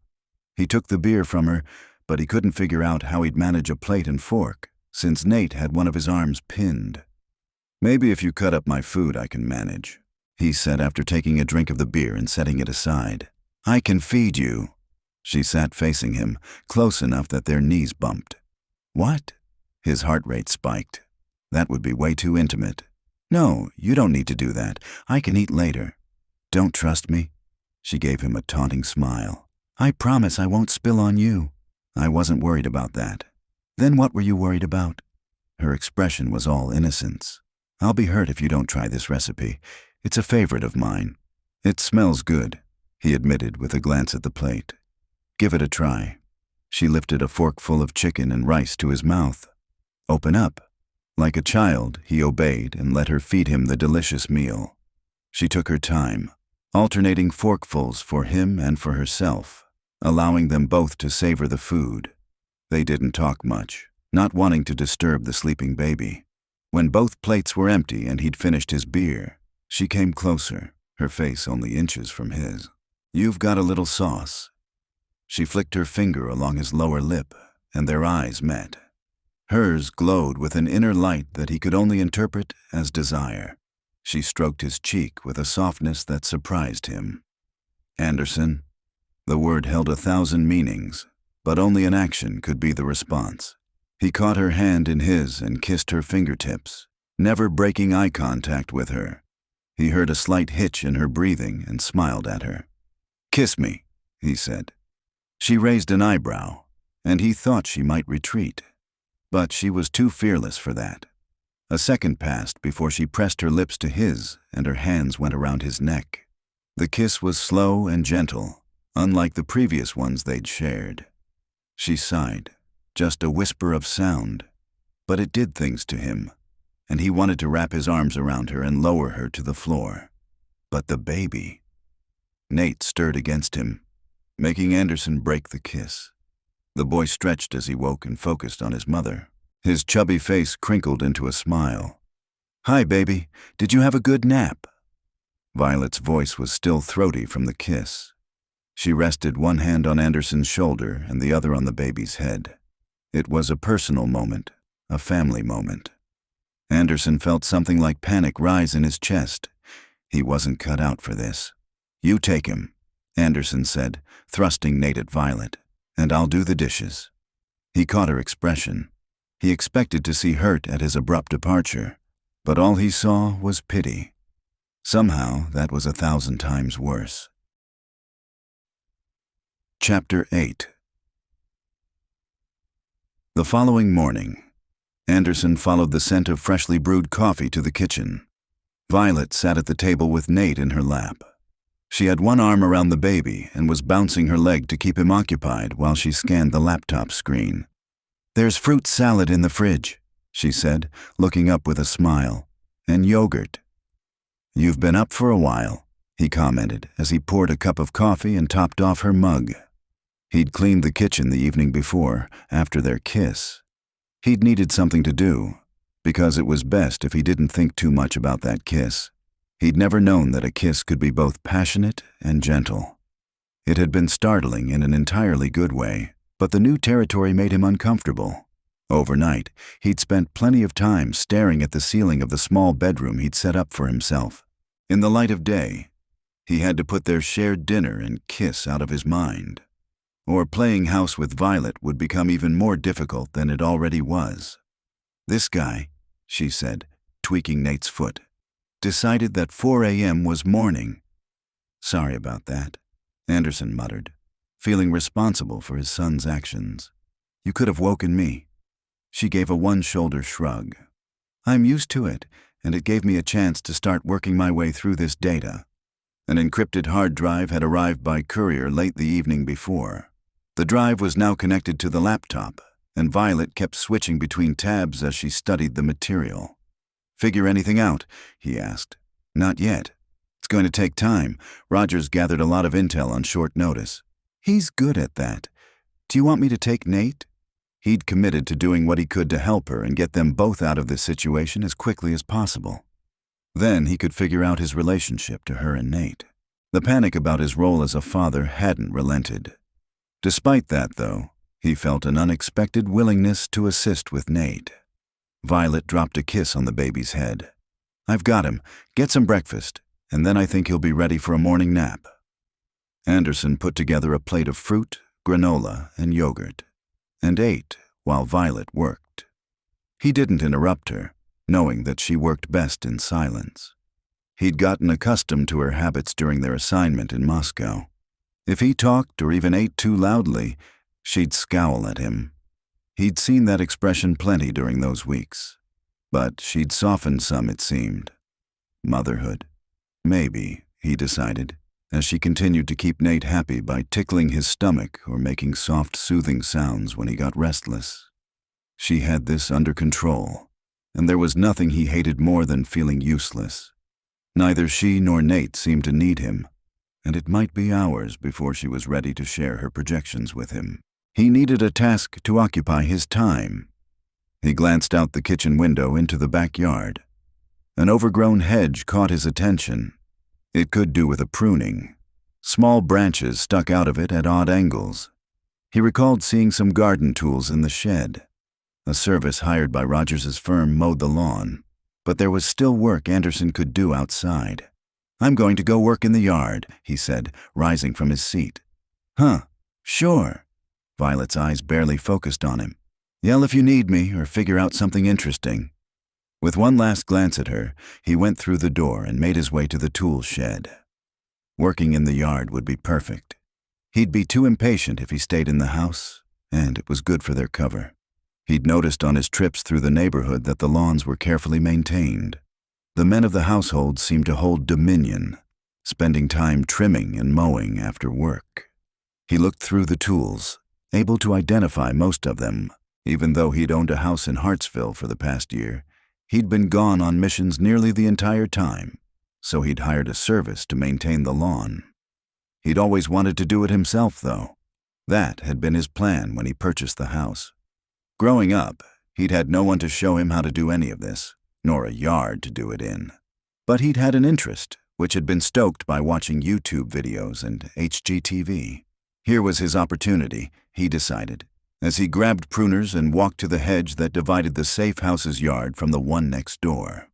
He took the beer from her, but he couldn't figure out how he'd manage a plate and fork, since Nate had one of his arms pinned. Maybe if you cut up my food, I can manage, he said after taking a drink of the beer and setting it aside. I can feed you. She sat facing him, close enough that their knees bumped. What? His heart rate spiked. That would be way too intimate. No, you don't need to do that. I can eat later. Don't trust me? She gave him a taunting smile. I promise I won't spill on you. I wasn't worried about that. Then what were you worried about? Her expression was all innocence. I'll be hurt if you don't try this recipe. It's a favorite of mine. It smells good, he admitted with a glance at the plate. Give it a try. She lifted a forkful of chicken and rice to his mouth. Open up. Like a child, he obeyed and let her feed him the delicious meal. She took her time, alternating forkfuls for him and for herself, allowing them both to savor the food. They didn't talk much, not wanting to disturb the sleeping baby. When both plates were empty and he'd finished his beer, she came closer, her face only inches from his. You've got a little sauce. She flicked her finger along his lower lip, and their eyes met. Hers glowed with an inner light that he could only interpret as desire. She stroked his cheek with a softness that surprised him. Anderson? The word held 1,000 meanings, but only an action could be the response. He caught her hand in his and kissed her fingertips, never breaking eye contact with her. He heard a slight hitch in her breathing and smiled at her. Kiss me, he said. She raised an eyebrow, and he thought she might retreat. But she was too fearless for that. A second passed before she pressed her lips to his and her hands went around his neck. The kiss was slow and gentle, unlike the previous ones they'd shared. She sighed, just a whisper of sound, but it did things to him, and he wanted to wrap his arms around her and lower her to the floor. But the baby... Nate stirred against him, making Anderson break the kiss. The boy stretched as he woke and focused on his mother. His chubby face crinkled into a smile. "Hi, baby. Did you have a good nap?" Violet's voice was still throaty from the kiss. She rested one hand on Anderson's shoulder and the other on the baby's head. It was a personal moment, a family moment. Anderson felt something like panic rise in his chest. He wasn't cut out for this. "You take him," Anderson said, thrusting Nate at Violet, "and I'll do the dishes." He caught her expression. He expected to see hurt at his abrupt departure, but all he saw was pity. Somehow, that was 1,000 times worse. Chapter 8. The following morning, Anderson followed the scent of freshly brewed coffee to the kitchen. Violet sat at the table with Nate in her lap. She had one arm around the baby and was bouncing her leg to keep him occupied while she scanned the laptop screen. "There's fruit salad in the fridge," she said, looking up with a smile, "and yogurt." "You've been up for a while," he commented as he poured a cup of coffee and topped off her mug. He'd cleaned the kitchen the evening before, after their kiss. He'd needed something to do, because it was best if he didn't think too much about that kiss. He'd never known that a kiss could be both passionate and gentle. It had been startling in an entirely good way, but the new territory made him uncomfortable. Overnight, he'd spent plenty of time staring at the ceiling of the small bedroom he'd set up for himself. In the light of day, he had to put their shared dinner and kiss out of his mind. Or playing house with Violet would become even more difficult than it already was. "This guy," she said, tweaking Nate's foot, "decided that 4 a.m. was morning." "Sorry about that," Anderson muttered, feeling responsible for his son's actions. "You could have woken me." She gave a one-shoulder shrug. "I'm used to it, and it gave me a chance to start working my way through this data." An encrypted hard drive had arrived by courier late the evening before. The drive was now connected to the laptop, and Violet kept switching between tabs as she studied the material. "Figure anything out?" he asked. "Not yet. It's going to take time. Rogers gathered a lot of intel on short notice." "He's good at that. Do you want me to take Nate?" He'd committed to doing what he could to help her and get them both out of this situation as quickly as possible. Then he could figure out his relationship to her and Nate. The panic about his role as a father hadn't relented. Despite that, though, he felt an unexpected willingness to assist with Nate. Violet dropped a kiss on the baby's head. "I've got him. Get some breakfast, and then I think he'll be ready for a morning nap." Anderson put together a plate of fruit, granola, and yogurt, and ate while Violet worked. He didn't interrupt her, knowing that she worked best in silence. He'd gotten accustomed to her habits during their assignment in Moscow. If he talked or even ate too loudly, she'd scowl at him. He'd seen that expression plenty during those weeks. But she'd softened some, it seemed. Motherhood. Maybe, he decided, as she continued to keep Nate happy by tickling his stomach or making soft, soothing sounds when he got restless. She had this under control, and there was nothing he hated more than feeling useless. Neither she nor Nate seemed to need him, and it might be hours before she was ready to share her projections with him. He needed a task to occupy his time. He glanced out the kitchen window into the backyard. An overgrown hedge caught his attention. It could do with a pruning. Small branches stuck out of it at odd angles. He recalled seeing some garden tools in the shed. A service hired by Rogers's firm mowed the lawn, but there was still work Anderson could do outside. "I'm going to go work in the yard," he said, rising from his seat. "Huh, sure." Violet's eyes barely focused on him. "Yell if you need me or figure out something interesting." With one last glance at her, he went through the door and made his way to the tool shed. Working in the yard would be perfect. He'd be too impatient if he stayed in the house, and it was good for their cover. He'd noticed on his trips through the neighborhood that the lawns were carefully maintained. The men of the household seemed to hold dominion, spending time trimming and mowing after work. He looked through the tools, able to identify most of them. Even though he'd owned a house in Hartsville for the past year, he'd been gone on missions nearly the entire time, so he'd hired a service to maintain the lawn. He'd always wanted to do it himself, though. That had been his plan when he purchased the house. Growing up, he'd had no one to show him how to do any of this, nor a yard to do it in. But he'd had an interest, which had been stoked by watching YouTube videos and HGTV. Here was his opportunity, he decided, as he grabbed pruners and walked to the hedge that divided the safe house's yard from the one next door.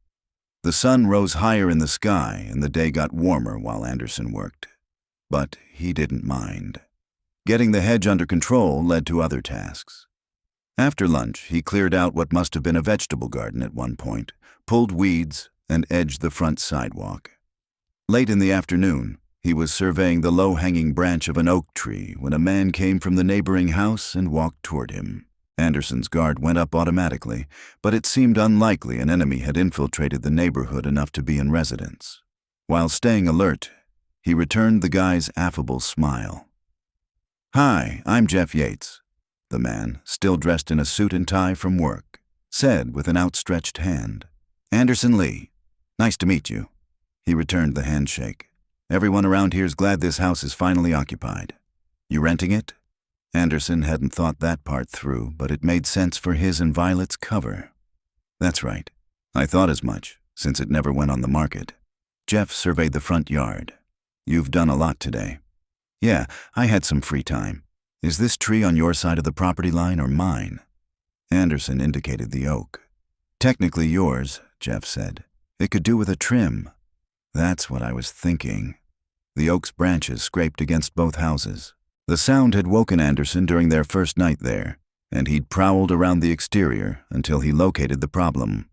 The sun rose higher in the sky and the day got warmer while Anderson worked. But he didn't mind. Getting the hedge under control led to other tasks. After lunch, he cleared out what must have been a vegetable garden at one point, pulled weeds, and edged the front sidewalk. Late in the afternoon, he was surveying the low-hanging branch of an oak tree when a man came from the neighboring house and walked toward him. Anderson's guard went up automatically, but it seemed unlikely an enemy had infiltrated the neighborhood enough to be in residence. While staying alert, he returned the guy's affable smile. "Hi, I'm Jeff Yates," the man, still dressed in a suit and tie from work, said with an outstretched hand. "Anderson Lee. Nice to meet you." He returned the handshake. "Everyone around here's glad this house is finally occupied. You renting it?" Anderson hadn't thought that part through, but it made sense for his and Violet's cover. "That's right. I thought as much, since it never went on the market." Jeff surveyed the front yard. "You've done a lot today." "Yeah, I had some free time. Is this tree on your side of the property line or mine?" Anderson indicated the oak. "Technically yours," Jeff said. "It could do with a trim." "That's what I was thinking." The oak's branches scraped against both houses. The sound had woken Anderson during their first night there, and he'd prowled around the exterior until he located the problem.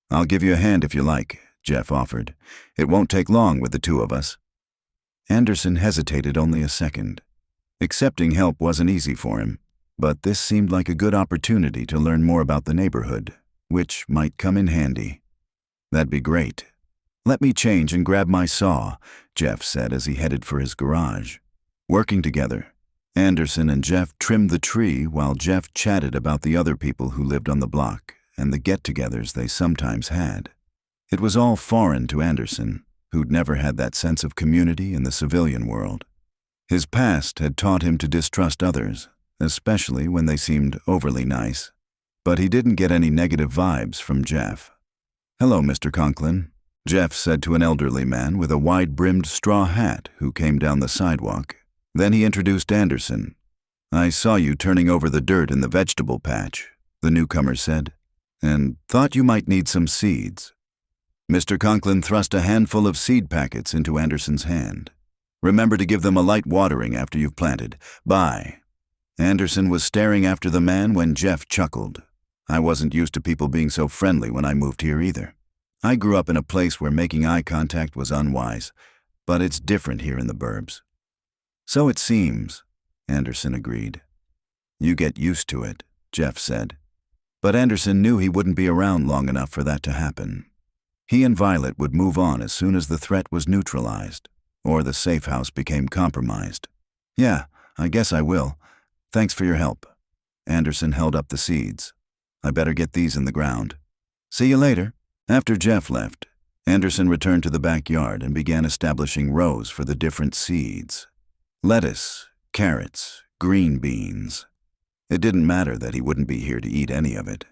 "I'll give you a hand if you like," Jeff offered. "It won't take long with the two of us." Anderson hesitated only a second. Accepting help wasn't easy for him, but this seemed like a good opportunity to learn more about the neighborhood, which might come in handy. "That'd be great. Let me change and grab my saw," Jeff said as he headed for his garage. Working together, Anderson and Jeff trimmed the tree while Jeff chatted about the other people who lived on the block and the get-togethers they sometimes had. It was all foreign to Anderson, who'd never had that sense of community in the civilian world. His past had taught him to distrust others, especially when they seemed overly nice. But he didn't get any negative vibes from Jeff. "Hello, Mr. Conklin," Jeff said to an elderly man with a wide-brimmed straw hat who came down the sidewalk. Then he introduced Anderson. "I saw you turning over the dirt in the vegetable patch," the newcomer said, "and thought you might need some seeds." Mr. Conklin thrust a handful of seed packets into Anderson's hand. "Remember to give them a light watering after you've planted. Bye." Anderson was staring after the man when Jeff chuckled. "I wasn't used to people being so friendly when I moved here either. I grew up in a place where making eye contact was unwise, but it's different here in the burbs." "So it seems," Anderson agreed. "You get used to it," Jeff said. But Anderson knew he wouldn't be around long enough for that to happen. He and Violet would move on as soon as the threat was neutralized, or the safe house became compromised. "Yeah, I guess I will. Thanks for your help." Anderson held up the seeds. "I better get these in the ground. See you later." After Jeff left, Anderson returned to the backyard and began establishing rows for the different seeds. Lettuce, carrots, green beans. It didn't matter that he wouldn't be here to eat any of it.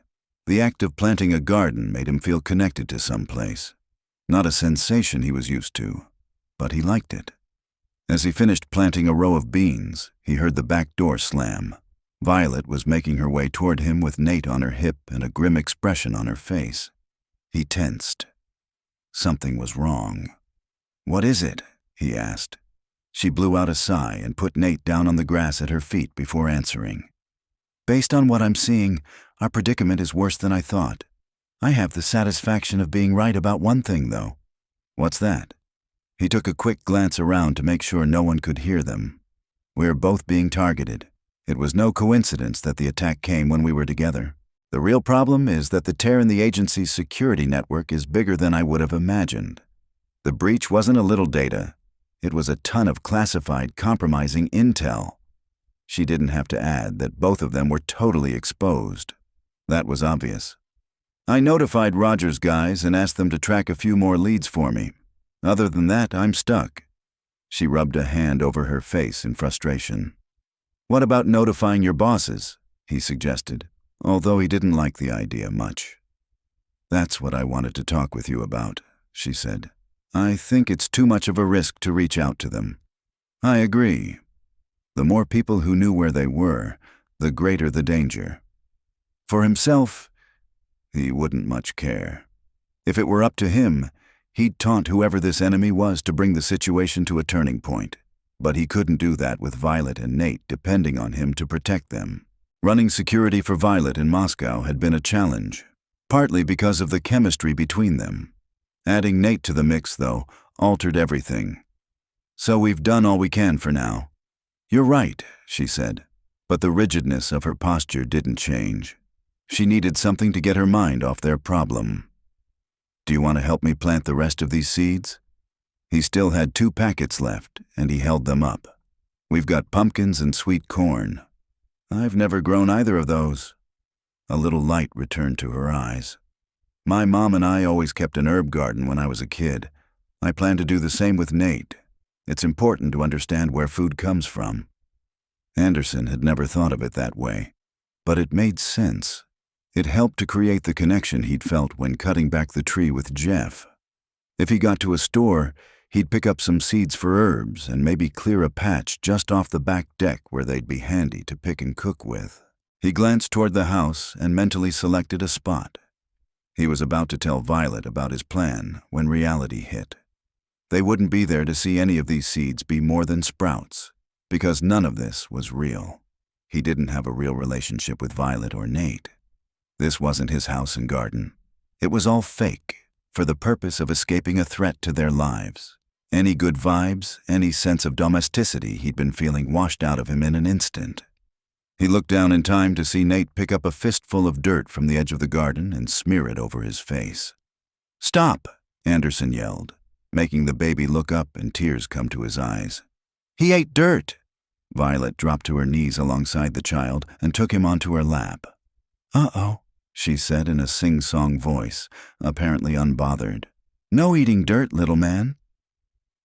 The act of planting a garden made him feel connected to some place. Not a sensation he was used to, but he liked it. As he finished planting a row of beans, he heard the back door slam. Violet was making her way toward him with Nate on her hip and a grim expression on her face. He tensed. Something was wrong. "What is it?" he asked. She blew out a sigh and put Nate down on the grass at her feet before answering. "Based on what I'm seeing, our predicament is worse than I thought. I have the satisfaction of being right about one thing, though." "What's that?" He took a quick glance around to make sure no one could hear them. "We're both being targeted. It was no coincidence that the attack came when we were together. The real problem is that the tear in the agency's security network is bigger than I would have imagined. The breach wasn't a little data. It was a ton of classified, compromising intel." She didn't have to add that both of them were totally exposed. That was obvious. I notified Roger's guys and asked them to track a few more leads for me. Other than that, I'm stuck. She rubbed a hand over her face in frustration. What about notifying your bosses? He suggested, although he didn't like the idea much. That's what I wanted to talk with you about, she said. I think it's too much of a risk to reach out to them. I agree. The more people who knew where they were, the greater the danger. For himself, he wouldn't much care. If it were up to him, he'd taunt whoever this enemy was to bring the situation to a turning point. But he couldn't do that with Violet and Nate depending on him to protect them. Running security for Violet in Moscow had been a challenge, partly because of the chemistry between them. Adding Nate to the mix, though, altered everything. So we've done all we can for now. You're right, she said, but the rigidness of her posture didn't change. She needed something to get her mind off their problem. Do you want to help me plant the rest of these seeds? He still had 2 packets left, and he held them up. We've got pumpkins and sweet corn. I've never grown either of those. A little light returned to her eyes. My mom and I always kept an herb garden when I was a kid. I plan to do the same with Nate. It's important to understand where food comes from. Anderson had never thought of it that way, but it made sense. It helped to create the connection he'd felt when cutting back the tree with Jeff. If he got to a store, he'd pick up some seeds for herbs and maybe clear a patch just off the back deck where they'd be handy to pick and cook with. He glanced toward the house and mentally selected a spot. He was about to tell Violet about his plan when reality hit. They wouldn't be there to see any of these seeds be more than sprouts, because none of this was real. He didn't have a real relationship with Violet or Nate. This wasn't his house and garden. It was all fake, for the purpose of escaping a threat to their lives. Any good vibes, any sense of domesticity he'd been feeling washed out of him in an instant. He looked down in time to see Nate pick up a fistful of dirt from the edge of the garden and smear it over his face. "Stop!" Anderson yelled, making the baby look up and tears come to his eyes. "He ate dirt!" Violet dropped to her knees alongside the child and took him onto her lap. "Uh-oh," she said in a sing-song voice, apparently unbothered. "No eating dirt, little man."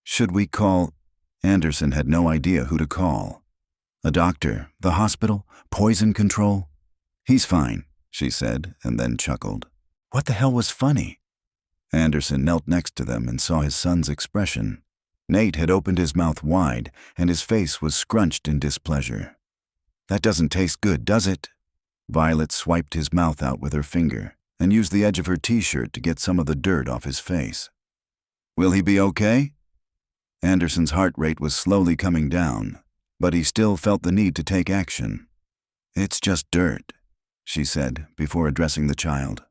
Should we call? Anderson had no idea who to call. A doctor, the hospital, poison control? "He's fine," she said, and then chuckled. What the hell was funny? Anderson knelt next to them and saw his son's expression. Nate had opened his mouth wide, and his face was scrunched in displeasure. "That doesn't taste good, does it?" Violet swiped his mouth out with her finger and used the edge of her t-shirt to get some of the dirt off his face. "Will he be okay?" Anderson's heart rate was slowly coming down, but he still felt the need to take action. "It's just dirt," she said before addressing the child.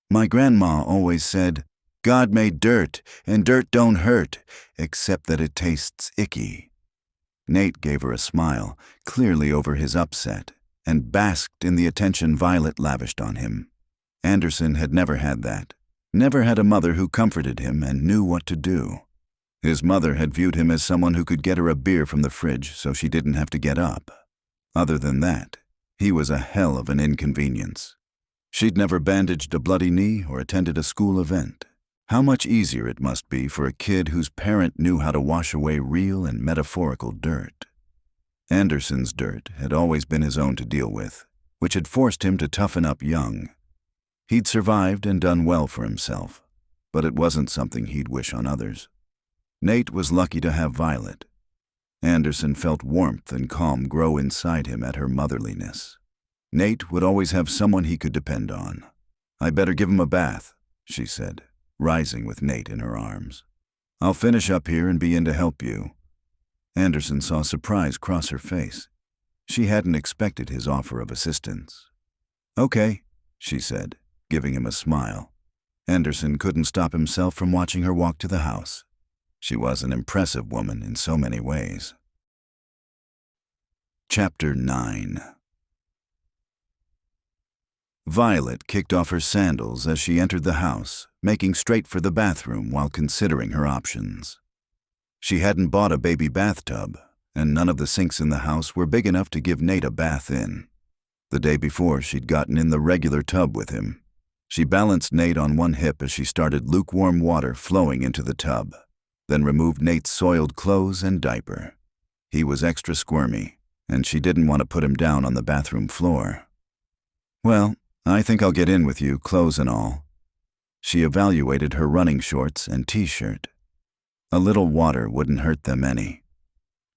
"My grandma always said, 'God made dirt, and dirt don't hurt, except that it tastes icky.'" Nate gave her a smile, clearly over his upset, and basked in the attention Violet lavished on him. Anderson had never had that, never had a mother who comforted him and knew what to do. His mother had viewed him as someone who could get her a beer from the fridge so she didn't have to get up. Other than that, he was a hell of an inconvenience. She'd never bandaged a bloody knee or attended a school event. How much easier it must be for a kid whose parent knew how to wash away real and metaphorical dirt. Anderson's dirt had always been his own to deal with, which had forced him to toughen up young. He'd survived and done well for himself, but it wasn't something he'd wish on others. Nate was lucky to have Violet. Anderson felt warmth and calm grow inside him at her motherliness. Nate would always have someone he could depend on. "I better give him a bath," she said, rising with Nate in her arms. "I'll finish up here and be in to help you." Anderson saw surprise cross her face. She hadn't expected his offer of assistance. "Okay," she said, giving him a smile. Anderson couldn't stop himself from watching her walk to the house. She was an impressive woman in so many ways. Chapter 9. Violet kicked off her sandals as she entered the house, making straight for the bathroom while considering her options. She hadn't bought a baby bathtub, and none of the sinks in the house were big enough to give Nate a bath in. The day before, she'd gotten in the regular tub with him. She balanced Nate on one hip as she started lukewarm water flowing into the tub, then removed Nate's soiled clothes and diaper. He was extra squirmy, and she didn't want to put him down on the bathroom floor. "Well, I think I'll get in with you, clothes and all." She evaluated her running shorts and t-shirt. A little water wouldn't hurt them any.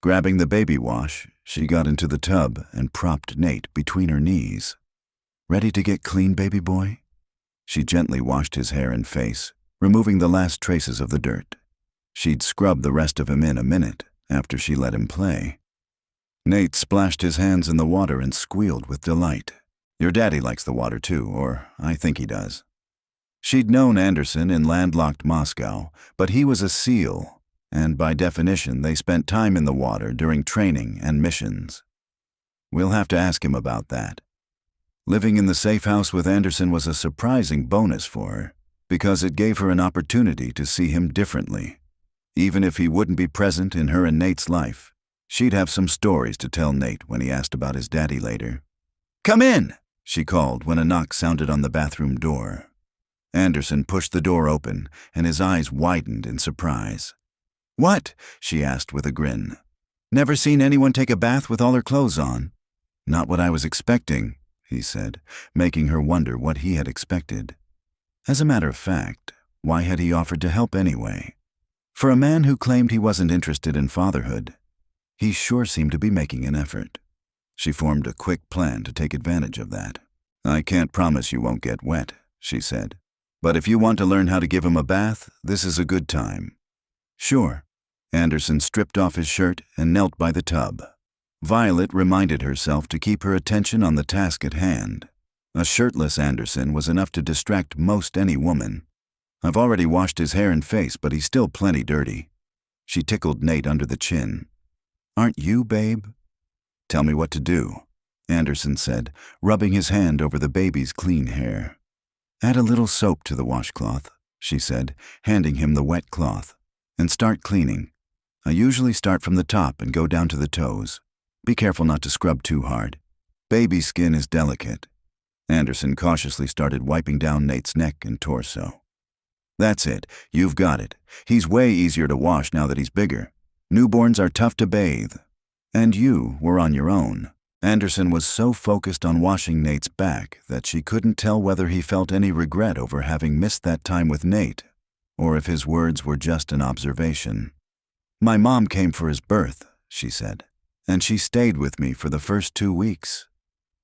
Grabbing the baby wash, she got into the tub and propped Nate between her knees. "Ready to get clean, baby boy?" She gently washed his hair and face, removing the last traces of the dirt. She'd scrub the rest of him in a minute after she let him play. Nate splashed his hands in the water and squealed with delight. Your daddy likes the water too, or I think he does. She'd known Anderson in landlocked Moscow, but he was a SEAL, and by definition they spent time in the water during training and missions. We'll have to ask him about that. Living in the safe house with Anderson was a surprising bonus for her, because it gave her an opportunity to see him differently. Even if he wouldn't be present in her and Nate's life, she'd have some stories to tell Nate when he asked about his daddy later. "Come in!" she called when a knock sounded on the bathroom door. Anderson pushed the door open, and his eyes widened in surprise. "What?" she asked with a grin. "Never seen anyone take a bath with all her clothes on." "Not what I was expecting," he said, making her wonder what he had expected. As a matter of fact, why had he offered to help anyway? For a man who claimed he wasn't interested in fatherhood, he sure seemed to be making an effort. She formed a quick plan to take advantage of that. "I can't promise you won't get wet," she said. "But if you want to learn how to give him a bath, this is a good time." "Sure." Anderson stripped off his shirt and knelt by the tub. Violet reminded herself to keep her attention on the task at hand. A shirtless Anderson was enough to distract most any woman. "I've already washed his hair and face, but he's still plenty dirty." She tickled Nate under the chin. "Aren't you, babe?" "Tell me what to do," Anderson said, rubbing his hand over the baby's clean hair. "Add a little soap to the washcloth," she said, handing him the wet cloth, "and start cleaning. I usually start from the top and go down to the toes. Be careful not to scrub too hard. Baby skin is delicate." Anderson cautiously started wiping down Nate's neck and torso. "That's it. You've got it. He's way easier to wash now that he's bigger. Newborns are tough to bathe. And you were on your own." Anderson was so focused on washing Nate's back that she couldn't tell whether he felt any regret over having missed that time with Nate, or if his words were just an observation. "My mom came for his birth," she said, "and she stayed with me for the first 2 weeks.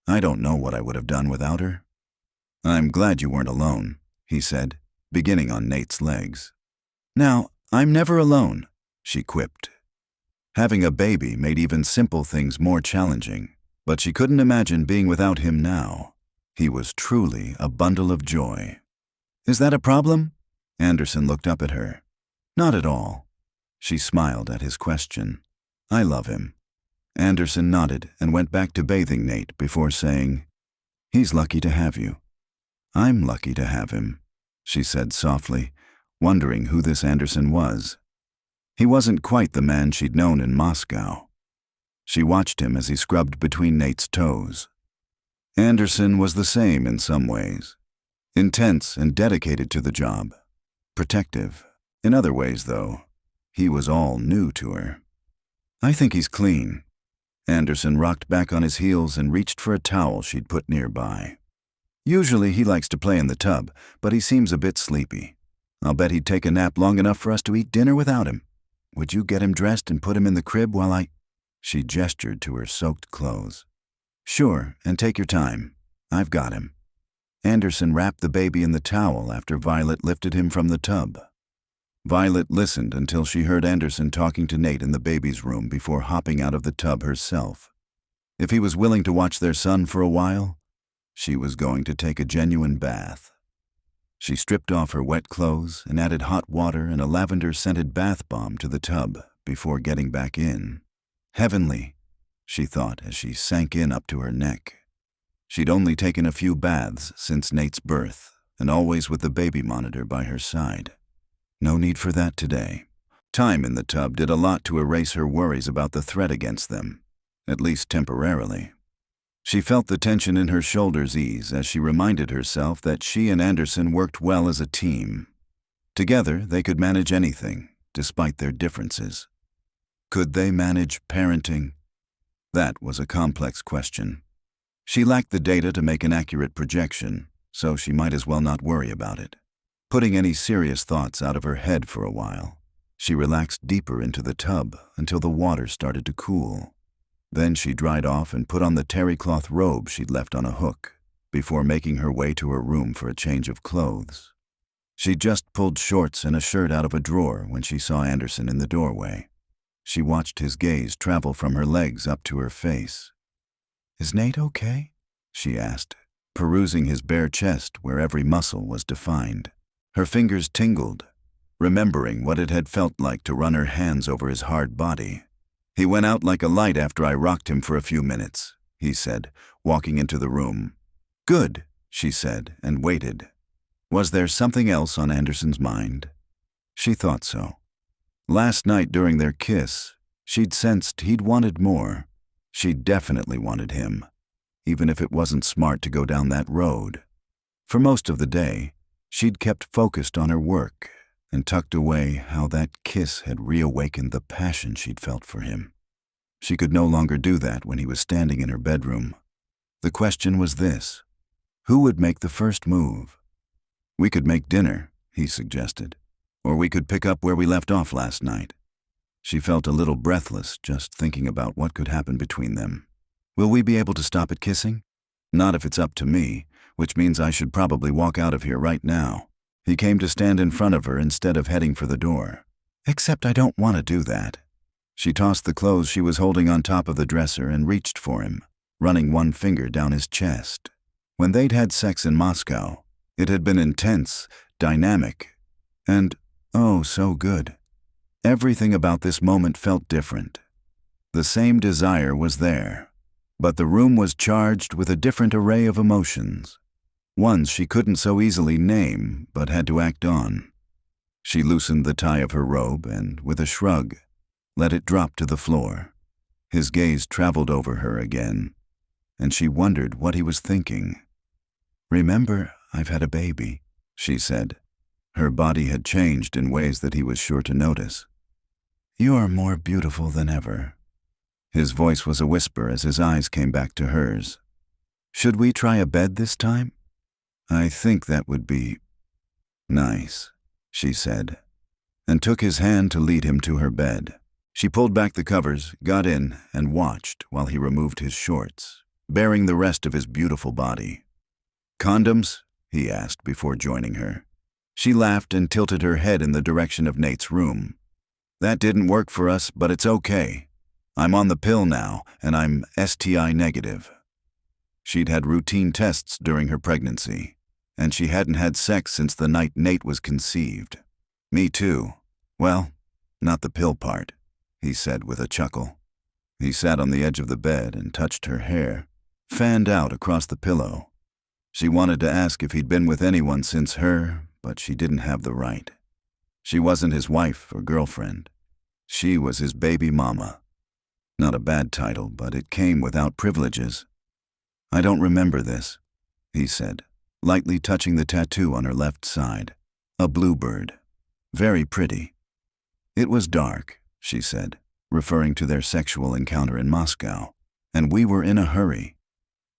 I don't know what I would have done without her." "I'm glad you weren't alone," he said, beginning on Nate's legs. "Now, I'm never alone," she quipped. Having a baby made even simple things more challenging, but she couldn't imagine being without him now. He was truly a bundle of joy. "Is that a problem?" Anderson looked up at her. "Not at all." She smiled at his question. "I love him." Anderson nodded and went back to bathing Nate before saying, "He's lucky to have you." "I'm lucky to have him," she said softly, wondering who this Anderson was. He wasn't quite the man she'd known in Moscow. She watched him as he scrubbed between Nate's toes. Anderson was the same in some ways. Intense and dedicated to the job. Protective. In other ways, though, he was all new to her. "I think he's clean." Anderson rocked back on his heels and reached for a towel she'd put nearby. "Usually he likes to play in the tub, but he seems a bit sleepy. I'll bet he'd take a nap long enough for us to eat dinner without him. Would you get him dressed and put him in the crib while I—" She gestured to her soaked clothes. "Sure, and take your time. I've got him." Anderson wrapped the baby in the towel after Violet lifted him from the tub. Violet listened until she heard Anderson talking to Nate in the baby's room before hopping out of the tub herself. If he was willing to watch their son for a while, she was going to take a genuine bath. She stripped off her wet clothes and added hot water and a lavender-scented bath bomb to the tub before getting back in. Heavenly, she thought as she sank in up to her neck. She'd only taken a few baths since Nate's birth, and always with the baby monitor by her side. No need for that today. Time in the tub did a lot to erase her worries about the threat against them, at least temporarily. She felt the tension in her shoulders ease as she reminded herself that she and Anderson worked well as a team. Together, they could manage anything, despite their differences. Could they manage parenting? That was a complex question. She lacked the data to make an accurate projection, so she might as well not worry about it. Putting any serious thoughts out of her head for a while, she relaxed deeper into the tub until the water started to cool. Then she dried off and put on the terry cloth robe she'd left on a hook, before making her way to her room for a change of clothes. She just pulled shorts and a shirt out of a drawer when she saw Anderson in the doorway. She watched his gaze travel from her legs up to her face. "Is Nate okay?" she asked, perusing his bare chest where every muscle was defined. Her fingers tingled, remembering what it had felt like to run her hands over his hard body. "He went out like a light after I rocked him for a few minutes," he said, walking into the room. "Good," she said, and waited. Was there something else on Anderson's mind? She thought so. Last night during their kiss, she'd sensed he'd wanted more. She definitely wanted him, even if it wasn't smart to go down that road. For most of the day, she'd kept focused on her work and tucked away how that kiss had reawakened the passion she'd felt for him. She could no longer do that when he was standing in her bedroom. The question was this: who would make the first move? "We could make dinner," he suggested, "or we could pick up where we left off last night." She felt a little breathless just thinking about what could happen between them. "Will we be able to stop at kissing?" "Not if it's up to me, which means I should probably walk out of here right now." He came to stand in front of her instead of heading for the door. "Except I don't want to do that." She tossed the clothes she was holding on top of the dresser and reached for him, running one finger down his chest. When they'd had sex in Moscow, it had been intense, dynamic, and, oh, so good. Everything about this moment felt different. The same desire was there, but the room was charged with a different array of emotions, ones she couldn't so easily name but had to act on. She loosened the tie of her robe and, with a shrug, let it drop to the floor. His gaze traveled over her again, and she wondered what he was thinking. "Remember, I've had a baby," she said. Her body had changed in ways that he was sure to notice. "You're more beautiful than ever." His voice was a whisper as his eyes came back to hers. "Should we try a bed this time?" "I think that would be nice," she said, and took his hand to lead him to her bed. She pulled back the covers, got in, and watched while he removed his shorts, baring the rest of his beautiful body. "Condoms?" he asked before joining her. She laughed and tilted her head in the direction of Nate's room. "That didn't work for us, but it's okay. I'm on the pill now, and I'm STI negative." She'd had routine tests during her pregnancy, and she hadn't had sex since the night Nate was conceived. "Me too. Well, not the pill part," he said with a chuckle. He sat on the edge of the bed and touched her hair, fanned out across the pillow. She wanted to ask if he'd been with anyone since her, but she didn't have the right. She wasn't his wife or girlfriend. She was his baby mama. Not a bad title, but it came without privileges. "I don't remember this," he said, lightly touching the tattoo on her left side. A bluebird. Very pretty. "It was dark," she said, referring to their sexual encounter in Moscow, "and we were in a hurry."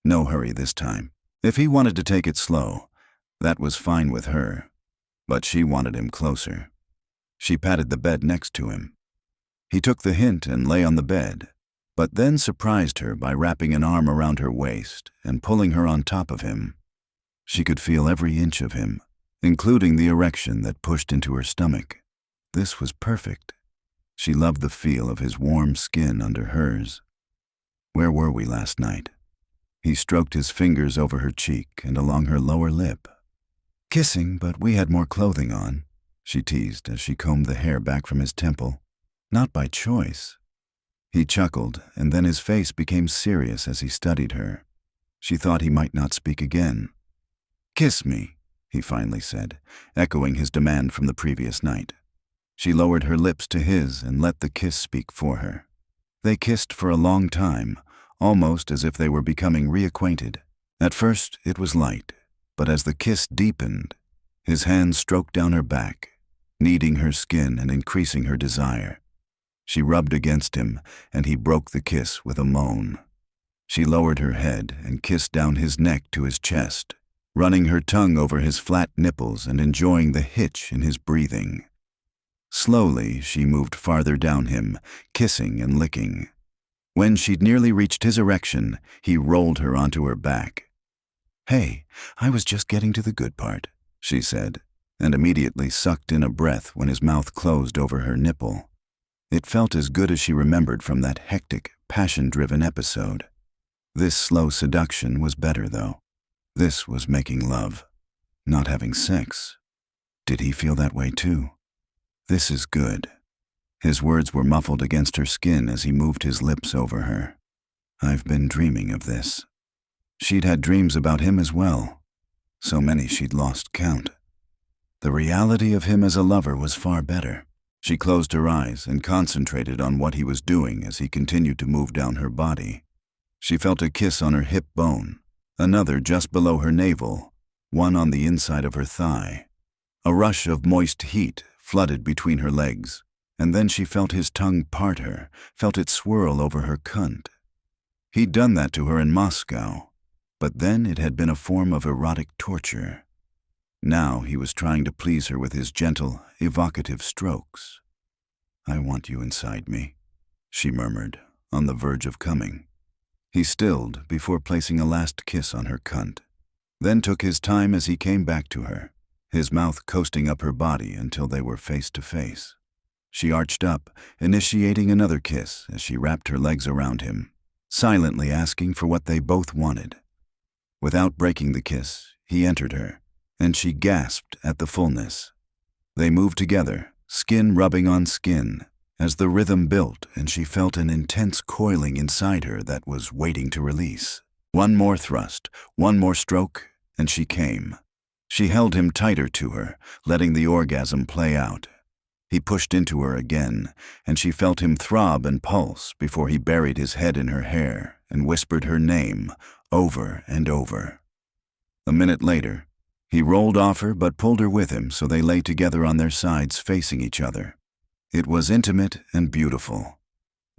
No hurry this time. If he wanted to take it slow, that was fine with her, but she wanted him closer. She patted the bed next to him. He took the hint and lay on the bed, but then surprised her by wrapping an arm around her waist and pulling her on top of him. She could feel every inch of him, including the erection that pushed into her stomach. This was perfect. She loved the feel of his warm skin under hers. "Where were we last night?" He stroked his fingers over her cheek and along her lower lip. "Kissing, but we had more clothing on," she teased as she combed the hair back from his temple. "Not by choice." He chuckled, and then his face became serious as he studied her. She thought he might not speak again. "Kiss me," he finally said, echoing his demand from the previous night. She lowered her lips to his and let the kiss speak for her. They kissed for a long time, almost as if they were becoming reacquainted. At first, it was light, but as the kiss deepened, his hands stroked down her back, kneading her skin and increasing her desire. She rubbed against him, and he broke the kiss with a moan. She lowered her head and kissed down his neck to his chest, running her tongue over his flat nipples and enjoying the hitch in his breathing. Slowly, she moved farther down him, kissing and licking. When she'd nearly reached his erection, he rolled her onto her back. "Hey, I was just getting to the good part," she said, and immediately sucked in a breath when his mouth closed over her nipple. It felt as good as she remembered from that hectic, passion-driven episode. This slow seduction was better, though. This was making love, not having sex. Did he feel that way too? "This is good." His words were muffled against her skin as he moved his lips over her. "I've been dreaming of this." She'd had dreams about him as well. So many she'd lost count. The reality of him as a lover was far better. She closed her eyes and concentrated on what he was doing as he continued to move down her body. She felt a kiss on her hip bone, another just below her navel, one on the inside of her thigh. A rush of moist heat flooded between her legs, and then she felt his tongue part her, felt it swirl over her cunt. He'd done that to her in Moscow, but then it had been a form of erotic torture. Now he was trying to please her with his gentle, evocative strokes. "I want you inside me," she murmured, on the verge of coming. He stilled before placing a last kiss on her cunt, then took his time as he came back to her, his mouth coasting up her body until they were face to face. She arched up, initiating another kiss as she wrapped her legs around him, silently asking for what they both wanted. Without breaking the kiss, he entered her, and she gasped at the fullness. They moved together, skin rubbing on skin, as the rhythm built and she felt an intense coiling inside her that was waiting to release. One more thrust, one more stroke, and she came. She held him tighter to her, letting the orgasm play out. He pushed into her again, and she felt him throb and pulse before he buried his head in her hair and whispered her name over and over. A minute later, he rolled off her but pulled her with him so they lay together on their sides facing each other. It was intimate and beautiful.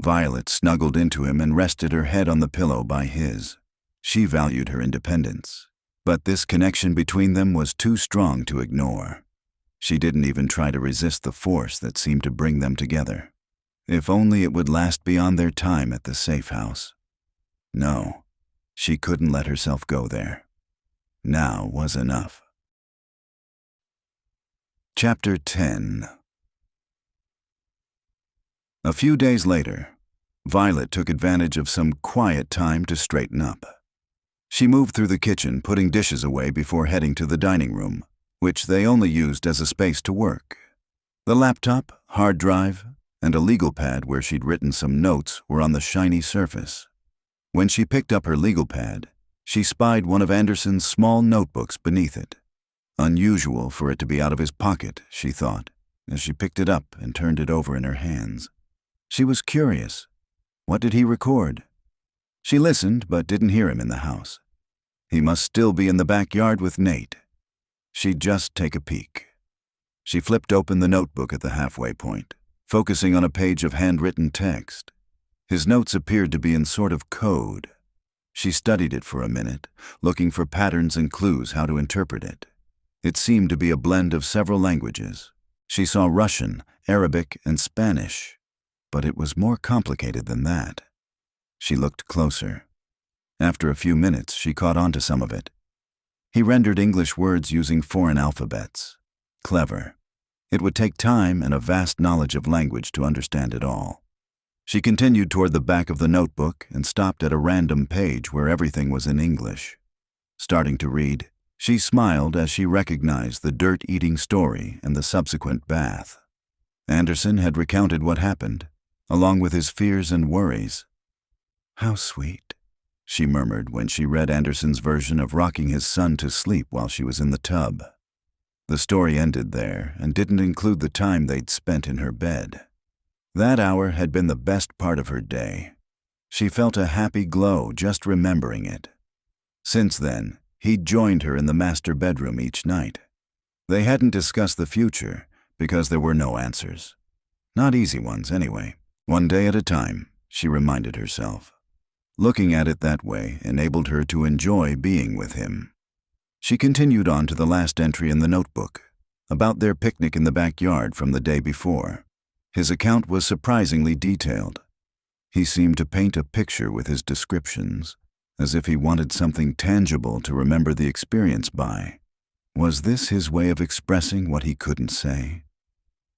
Violet snuggled into him and rested her head on the pillow by his. She valued her independence, but this connection between them was too strong to ignore. She didn't even try to resist the force that seemed to bring them together. If only it would last beyond their time at the safe house. No, she couldn't let herself go there. Now was enough. Chapter 10. A few days later, Violet took advantage of some quiet time to straighten up. She moved through the kitchen, putting dishes away before heading to the dining room, which they only used as a space to work. The laptop, hard drive, and a legal pad where she'd written some notes were on the shiny surface. When she picked up her legal pad, she spied one of Anderson's small notebooks beneath it. Unusual for it to be out of his pocket, she thought, as she picked it up and turned it over in her hands. She was curious. What did he record? She listened but didn't hear him in the house. He must still be in the backyard with Nate. She'd just take a peek. She flipped open the notebook at the halfway point, focusing on a page of handwritten text. His notes appeared to be in sort of code. She studied it for a minute, looking for patterns and clues how to interpret it. It seemed to be a blend of several languages. She saw Russian, Arabic, and Spanish, but it was more complicated than that. She looked closer. After a few minutes, she caught on to some of it. He rendered English words using foreign alphabets. Clever. It would take time and a vast knowledge of language to understand it all. She continued toward the back of the notebook and stopped at a random page where everything was in English. Starting to read, she smiled as she recognized the dirt-eating story and the subsequent bath. Anderson had recounted what happened, along with his fears and worries. "How sweet," she murmured when she read Anderson's version of rocking his son to sleep while she was in the tub. The story ended there and didn't include the time they'd spent in her bed. That hour had been the best part of her day. She felt a happy glow just remembering it. Since then, he'd joined her in the master bedroom each night. They hadn't discussed the future because there were no answers. Not easy ones, anyway. One day at a time, she reminded herself. Looking at it that way enabled her to enjoy being with him. She continued on to the last entry in the notebook, about their picnic in the backyard from the day before. His account was surprisingly detailed. He seemed to paint a picture with his descriptions, as if he wanted something tangible to remember the experience by. Was this his way of expressing what he couldn't say?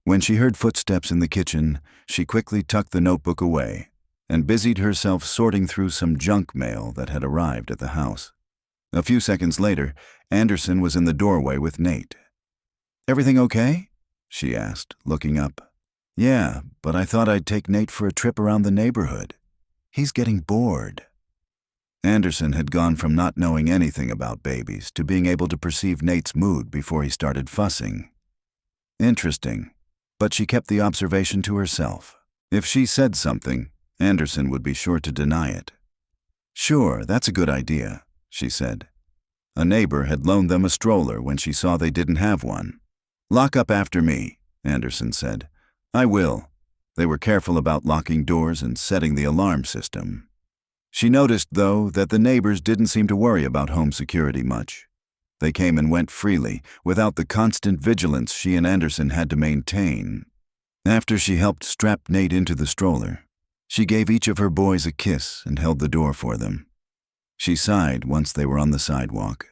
When she heard footsteps in the kitchen, she quickly tucked the notebook away and busied herself sorting through some junk mail that had arrived at the house. A few seconds later, Anderson was in the doorway with Nate. "Everything okay?" she asked, looking up. "Yeah, but I thought I'd take Nate for a trip around the neighborhood. He's getting bored." Anderson had gone from not knowing anything about babies to being able to perceive Nate's mood before he started fussing. Interesting, but she kept the observation to herself. If she said something, Anderson would be sure to deny it. "Sure, that's a good idea," she said. A neighbor had loaned them a stroller when she saw they didn't have one. "Lock up after me," Anderson said. "I will." They were careful about locking doors and setting the alarm system. She noticed, though, that the neighbors didn't seem to worry about home security much. They came and went freely, without the constant vigilance she and Anderson had to maintain. After she helped strap Nate into the stroller, she gave each of her boys a kiss and held the door for them. She sighed once they were on the sidewalk.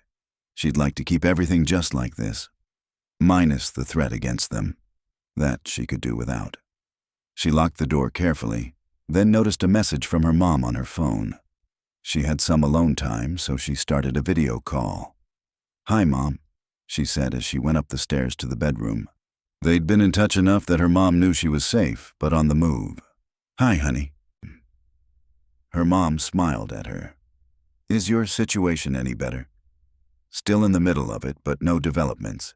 She'd like to keep everything just like this, minus the threat against them. That she could do without. She locked the door carefully, then noticed a message from her mom on her phone. She had some alone time, so she started a video call. "Hi, Mom," she said as she went up the stairs to the bedroom. They'd been in touch enough that her mom knew she was safe, but on the move. "Hi, honey." Her mom smiled at her. "Is your situation any better?" "Still in the middle of it, but no developments.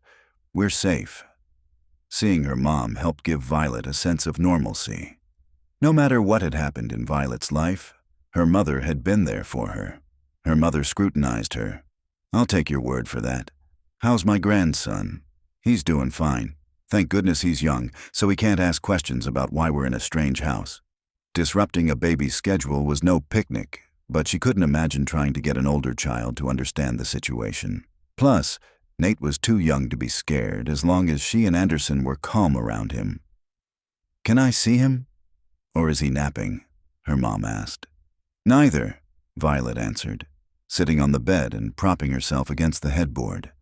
We're safe." Seeing her mom helped give Violet a sense of normalcy. No matter what had happened in Violet's life, her mother had been there for her. Her mother scrutinized her. "I'll take your word for that. How's my grandson?" "He's doing fine. Thank goodness he's young, so he can't ask questions about why we're in a strange house." Disrupting a baby's schedule was no picnic, but she couldn't imagine trying to get an older child to understand the situation. Plus, Nate was too young to be scared as long as she and Anderson were calm around him. "Can I see him? Or is he napping?" her mom asked. "Neither," Violet answered, sitting on the bed and propping herself against the headboard.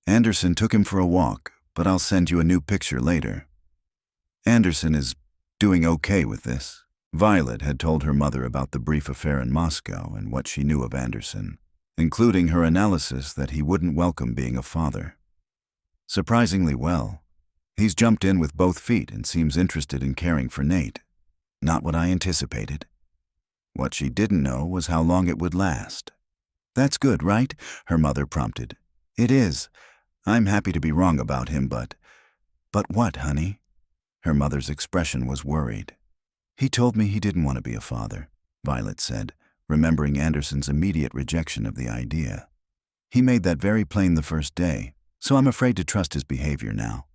"Anderson took him for a walk, but I'll send you a new picture later." Anderson is doing okay with this. Violet had told her mother about the brief affair in Moscow and what she knew of Anderson, including her analysis that he wouldn't welcome being a father. Surprisingly well. He's jumped in with both feet and seems interested in caring for Nate. Not what I anticipated. What she didn't know was how long it would last. "That's good, right?" her mother prompted. "It is. I'm happy to be wrong about him, but..." "But what, honey?" Her mother's expression was worried. "He told me he didn't want to be a father," Violet said, remembering Anderson's immediate rejection of the idea. "He made that very plain the first day, so I'm afraid to trust his behavior now."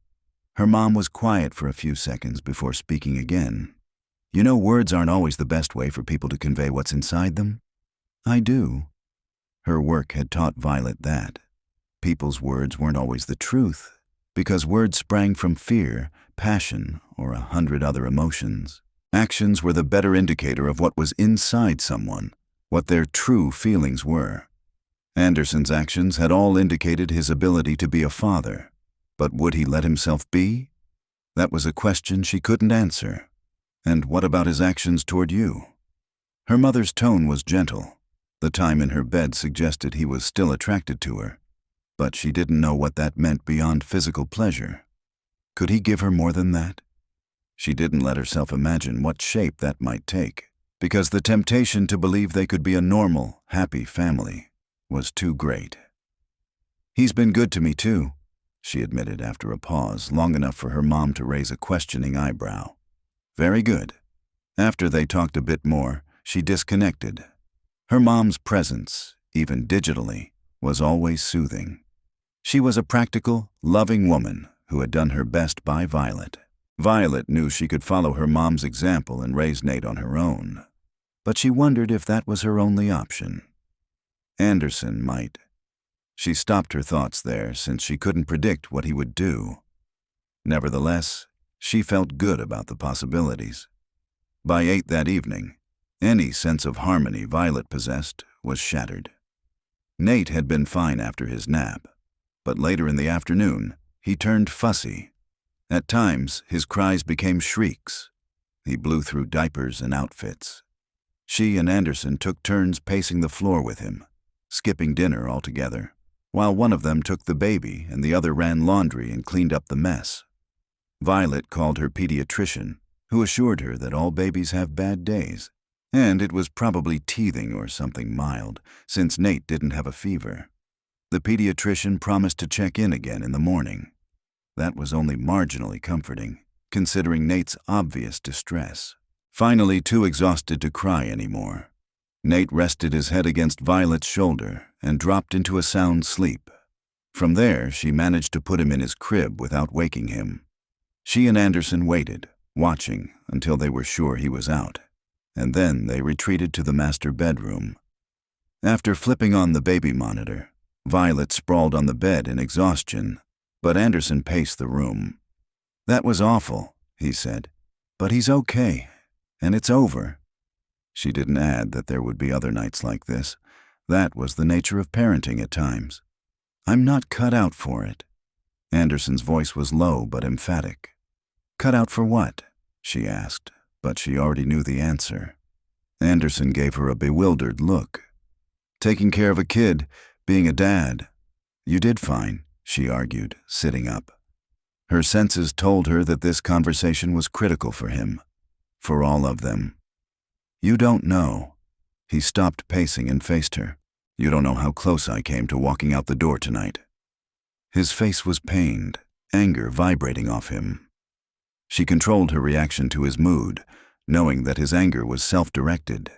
Her mom was quiet for a few seconds before speaking again. "You know, words aren't always the best way for people to convey what's inside them." "I do." Her work had taught Violet that. People's words weren't always the truth, because words sprang from fear, passion, or 100 other emotions. Actions were the better indicator of what was inside someone, what their true feelings were. Anderson's actions had all indicated his ability to be a father, but would he let himself be? That was a question she couldn't answer. And what about his actions toward you? Her mother's tone was gentle. The time in her bed suggested he was still attracted to her, but she didn't know what that meant beyond physical pleasure. Could he give her more than that? She didn't let herself imagine what shape that might take, because the temptation to believe they could be a normal, happy family was too great. "He's been good to me too," she admitted after a pause long enough for her mom to raise a questioning eyebrow. Very good. After they talked a bit more, she disconnected. Her mom's presence, even digitally, was always soothing. She was a practical, loving woman who had done her best by Violet. Violet knew she could follow her mom's example and raise Nate on her own, but she wondered if that was her only option. Anderson might. She stopped her thoughts there since she couldn't predict what he would do. Nevertheless, she felt good about the possibilities. By 8 that evening, any sense of harmony Violet possessed was shattered. Nate had been fine after his nap, but later in the afternoon, he turned fussy. At times, his cries became shrieks. He blew through diapers and outfits. She and Anderson took turns pacing the floor with him, skipping dinner altogether, while one of them took the baby and the other ran laundry and cleaned up the mess. Violet called her pediatrician, who assured her that all babies have bad days, and it was probably teething or something mild, since Nate didn't have a fever. The pediatrician promised to check in again in the morning. That was only marginally comforting, considering Nate's obvious distress. Finally too exhausted to cry anymore, Nate rested his head against Violet's shoulder and dropped into a sound sleep. From there, she managed to put him in his crib without waking him. She and Anderson waited, watching until they were sure he was out, and then they retreated to the master bedroom. After flipping on the baby monitor, Violet sprawled on the bed in exhaustion, but Anderson paced the room. "That was awful," he said, "but he's okay, and it's over." She didn't add that there would be other nights like this. That was the nature of parenting at times. "I'm not cut out for it." Anderson's voice was low but emphatic. "Cut out for what?" she asked, but she already knew the answer. Anderson gave her a bewildered look. "Taking care of a kid, being a dad. You did fine," she argued, sitting up. Her senses told her that this conversation was critical for him, for all of them. "You don't know." He stopped pacing and faced her. "You don't know how close I came to walking out the door tonight." His face was pained, anger vibrating off him. She controlled her reaction to his mood, knowing that his anger was self-directed.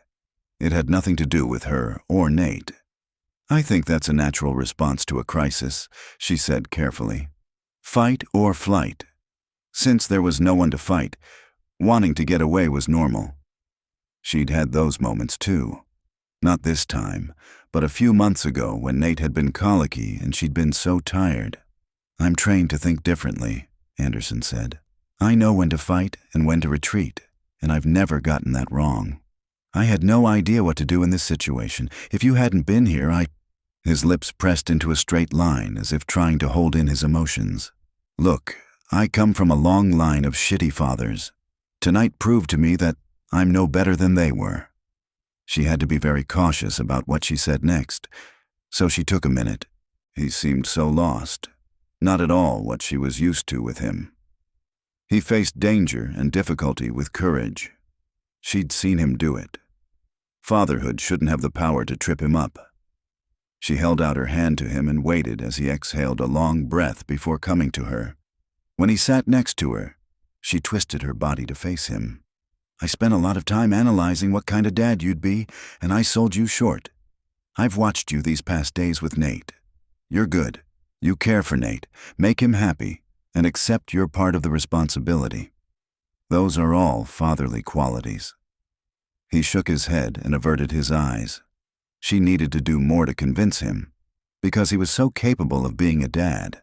It had nothing to do with her or Nate. "I think that's a natural response to a crisis," she said carefully. "Fight or flight. Since there was no one to fight, wanting to get away was normal." She'd had those moments too. Not this time, but a few months ago when Nate had been colicky and she'd been so tired. "I'm trained to think differently," Anderson said. "I know when to fight and when to retreat, and I've never gotten that wrong. I had no idea what to do in this situation. If you hadn't been here, His lips pressed into a straight line as if trying to hold in his emotions. "Look, I come from a long line of shitty fathers. Tonight proved to me that I'm no better than they were." She had to be very cautious about what she said next, so she took a minute. He seemed so lost, not at all what she was used to with him. He faced danger and difficulty with courage. She'd seen him do it. Fatherhood shouldn't have the power to trip him up. She held out her hand to him and waited as he exhaled a long breath before coming to her. When he sat next to her, she twisted her body to face him. "I spent a lot of time analyzing what kind of dad you'd be, and I sold you short. I've watched you these past days with Nate. You're good. You care for Nate, make him happy, and accept your part of the responsibility. Those are all fatherly qualities." He shook his head and averted his eyes. She needed to do more to convince him, because he was so capable of being a dad.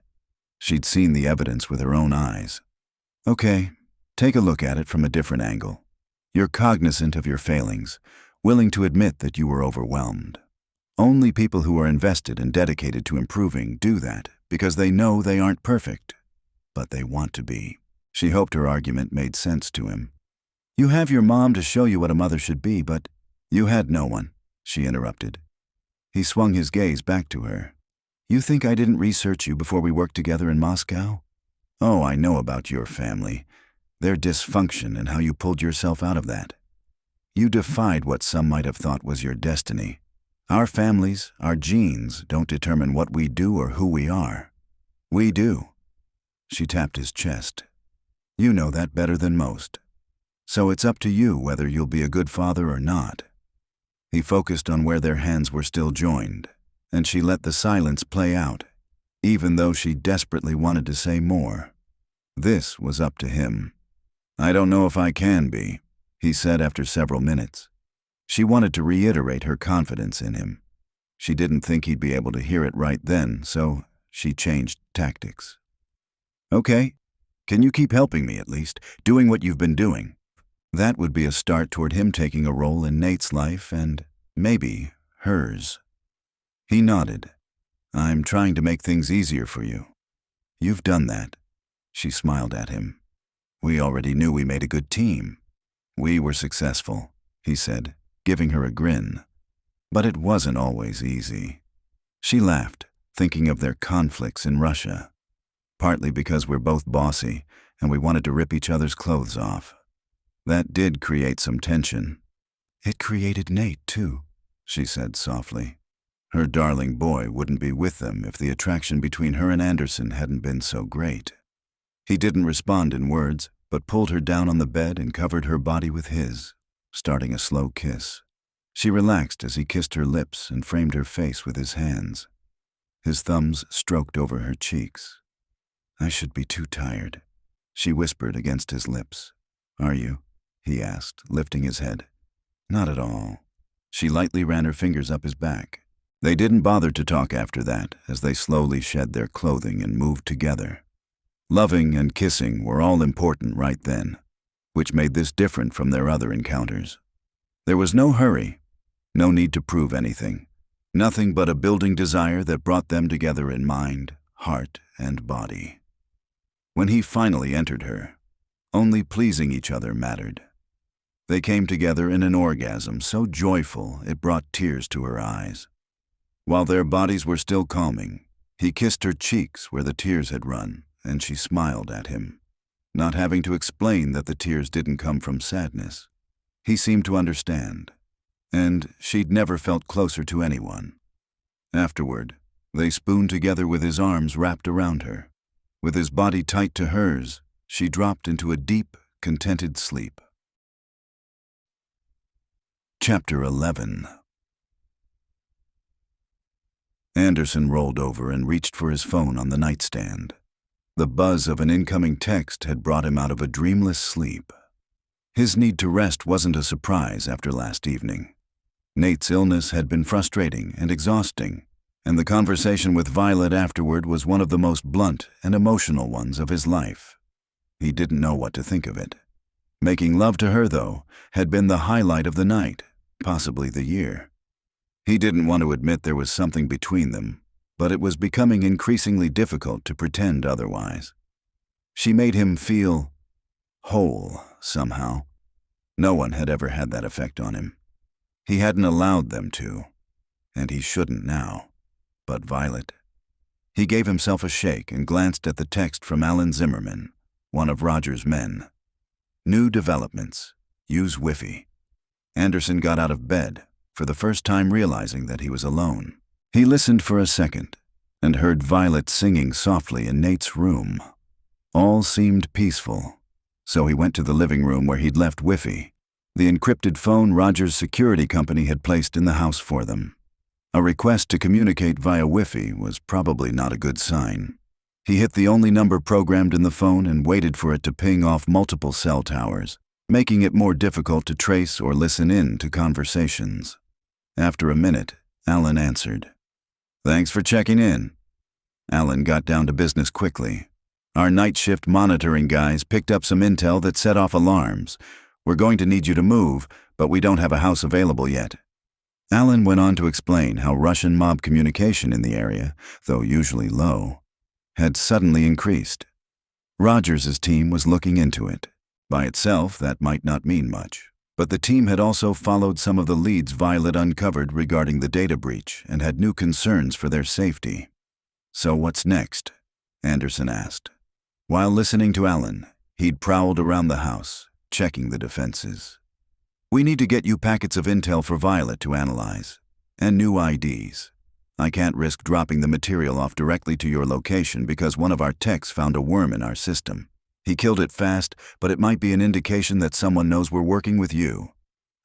She'd seen the evidence with her own eyes. "Okay, take a look at it from a different angle. You're cognizant of your failings, willing to admit that you were overwhelmed. Only people who are invested and dedicated to improving do that because they know they aren't perfect, but they want to be." She hoped her argument made sense to him. "You have your mom to show you what a mother should be, but you had no one," she interrupted. He swung his gaze back to her. "You think I didn't research you before we worked together in Moscow? Oh, I know about your family, their dysfunction and how you pulled yourself out of that. You defied what some might have thought was your destiny. Our families, our genes, don't determine what we do or who we are. We do, She tapped his chest. You know that better than most. So it's up to you whether you'll be a good father or not. He focused on where their hands were still joined, and she let the silence play out, even though she desperately wanted to say more. This was up to him. I don't know if I can be, he said after several minutes. She wanted to reiterate her confidence in him. She didn't think he'd be able to hear it right then, so she changed tactics. Okay, can you keep helping me at least, doing what you've been doing? That would be a start toward him taking a role in Nate's life and, maybe, hers. He nodded. I'm trying to make things easier for you. You've done that. She smiled at him. We already knew we made a good team. We were successful, he said, giving her a grin. But it wasn't always easy. She laughed, thinking of their conflicts in Russia. Partly because we're both bossy, and we wanted to rip each other's clothes off. That did create some tension. It created Nate, too, she said softly. Her darling boy wouldn't be with them if the attraction between her and Anderson hadn't been so great. He didn't respond in words, but pulled her down on the bed and covered her body with his, starting a slow kiss. She relaxed as he kissed her lips and framed her face with his hands. His thumbs stroked over her cheeks. I should be too tired, she whispered against his lips. Are you? He asked, lifting his head. Not at all. She lightly ran her fingers up his back. They didn't bother to talk after that, as they slowly shed their clothing and moved together. Loving and kissing were all important right then, which made this different from their other encounters. There was no hurry, no need to prove anything, nothing but a building desire that brought them together in mind, heart, and body. When he finally entered her, only pleasing each other mattered. They came together in an orgasm so joyful it brought tears to her eyes. While their bodies were still calming, he kissed her cheeks where the tears had run, and she smiled at him, not having to explain that the tears didn't come from sadness. He seemed to understand, and she'd never felt closer to anyone. Afterward, they spooned together with his arms wrapped around her. With his body tight to hers, she dropped into a deep, contented sleep. Chapter 11. Anderson rolled over and reached for his phone on the nightstand. The buzz of an incoming text had brought him out of a dreamless sleep. His need to rest wasn't a surprise after last evening. Nate's illness had been frustrating and exhausting, and the conversation with Violet afterward was one of the most blunt and emotional ones of his life. He didn't know what to think of it. Making love to her, though, had been the highlight of the night, possibly the year. He didn't want to admit there was something between them, but it was becoming increasingly difficult to pretend otherwise. She made him feel whole, somehow. No one had ever had that effect on him. He hadn't allowed them to, and he shouldn't now. But Violet. He gave himself a shake and glanced at the text from Alan Zimmerman, one of Roger's men. New developments. Use Wi-Fi. Anderson got out of bed, for the first time realizing that he was alone. He listened for a second and heard Violet singing softly in Nate's room. All seemed peaceful, so he went to the living room where he'd left Wi-Fi, the encrypted phone Roger's security company had placed in the house for them. A request to communicate via Wi-Fi was probably not a good sign. He hit the only number programmed in the phone and waited for it to ping off multiple cell towers, making it more difficult to trace or listen in to conversations. After a minute, Alan answered. Thanks for checking in. Alan got down to business quickly. Our night shift monitoring guys picked up some intel that set off alarms. We're going to need you to move, but we don't have a house available yet. Alan went on to explain how Russian mob communication in the area, though usually low, had suddenly increased. Rogers' team was looking into it. By itself, that might not mean much, but the team had also followed some of the leads Violet uncovered regarding the data breach and had new concerns for their safety. So what's next? Anderson asked. While listening to Alan, he'd prowled around the house, checking the defenses. We need to get you packets of intel for Violet to analyze, and new IDs. I can't risk dropping the material off directly to your location because one of our techs found a worm in our system. He killed it fast, but it might be an indication that someone knows we're working with you.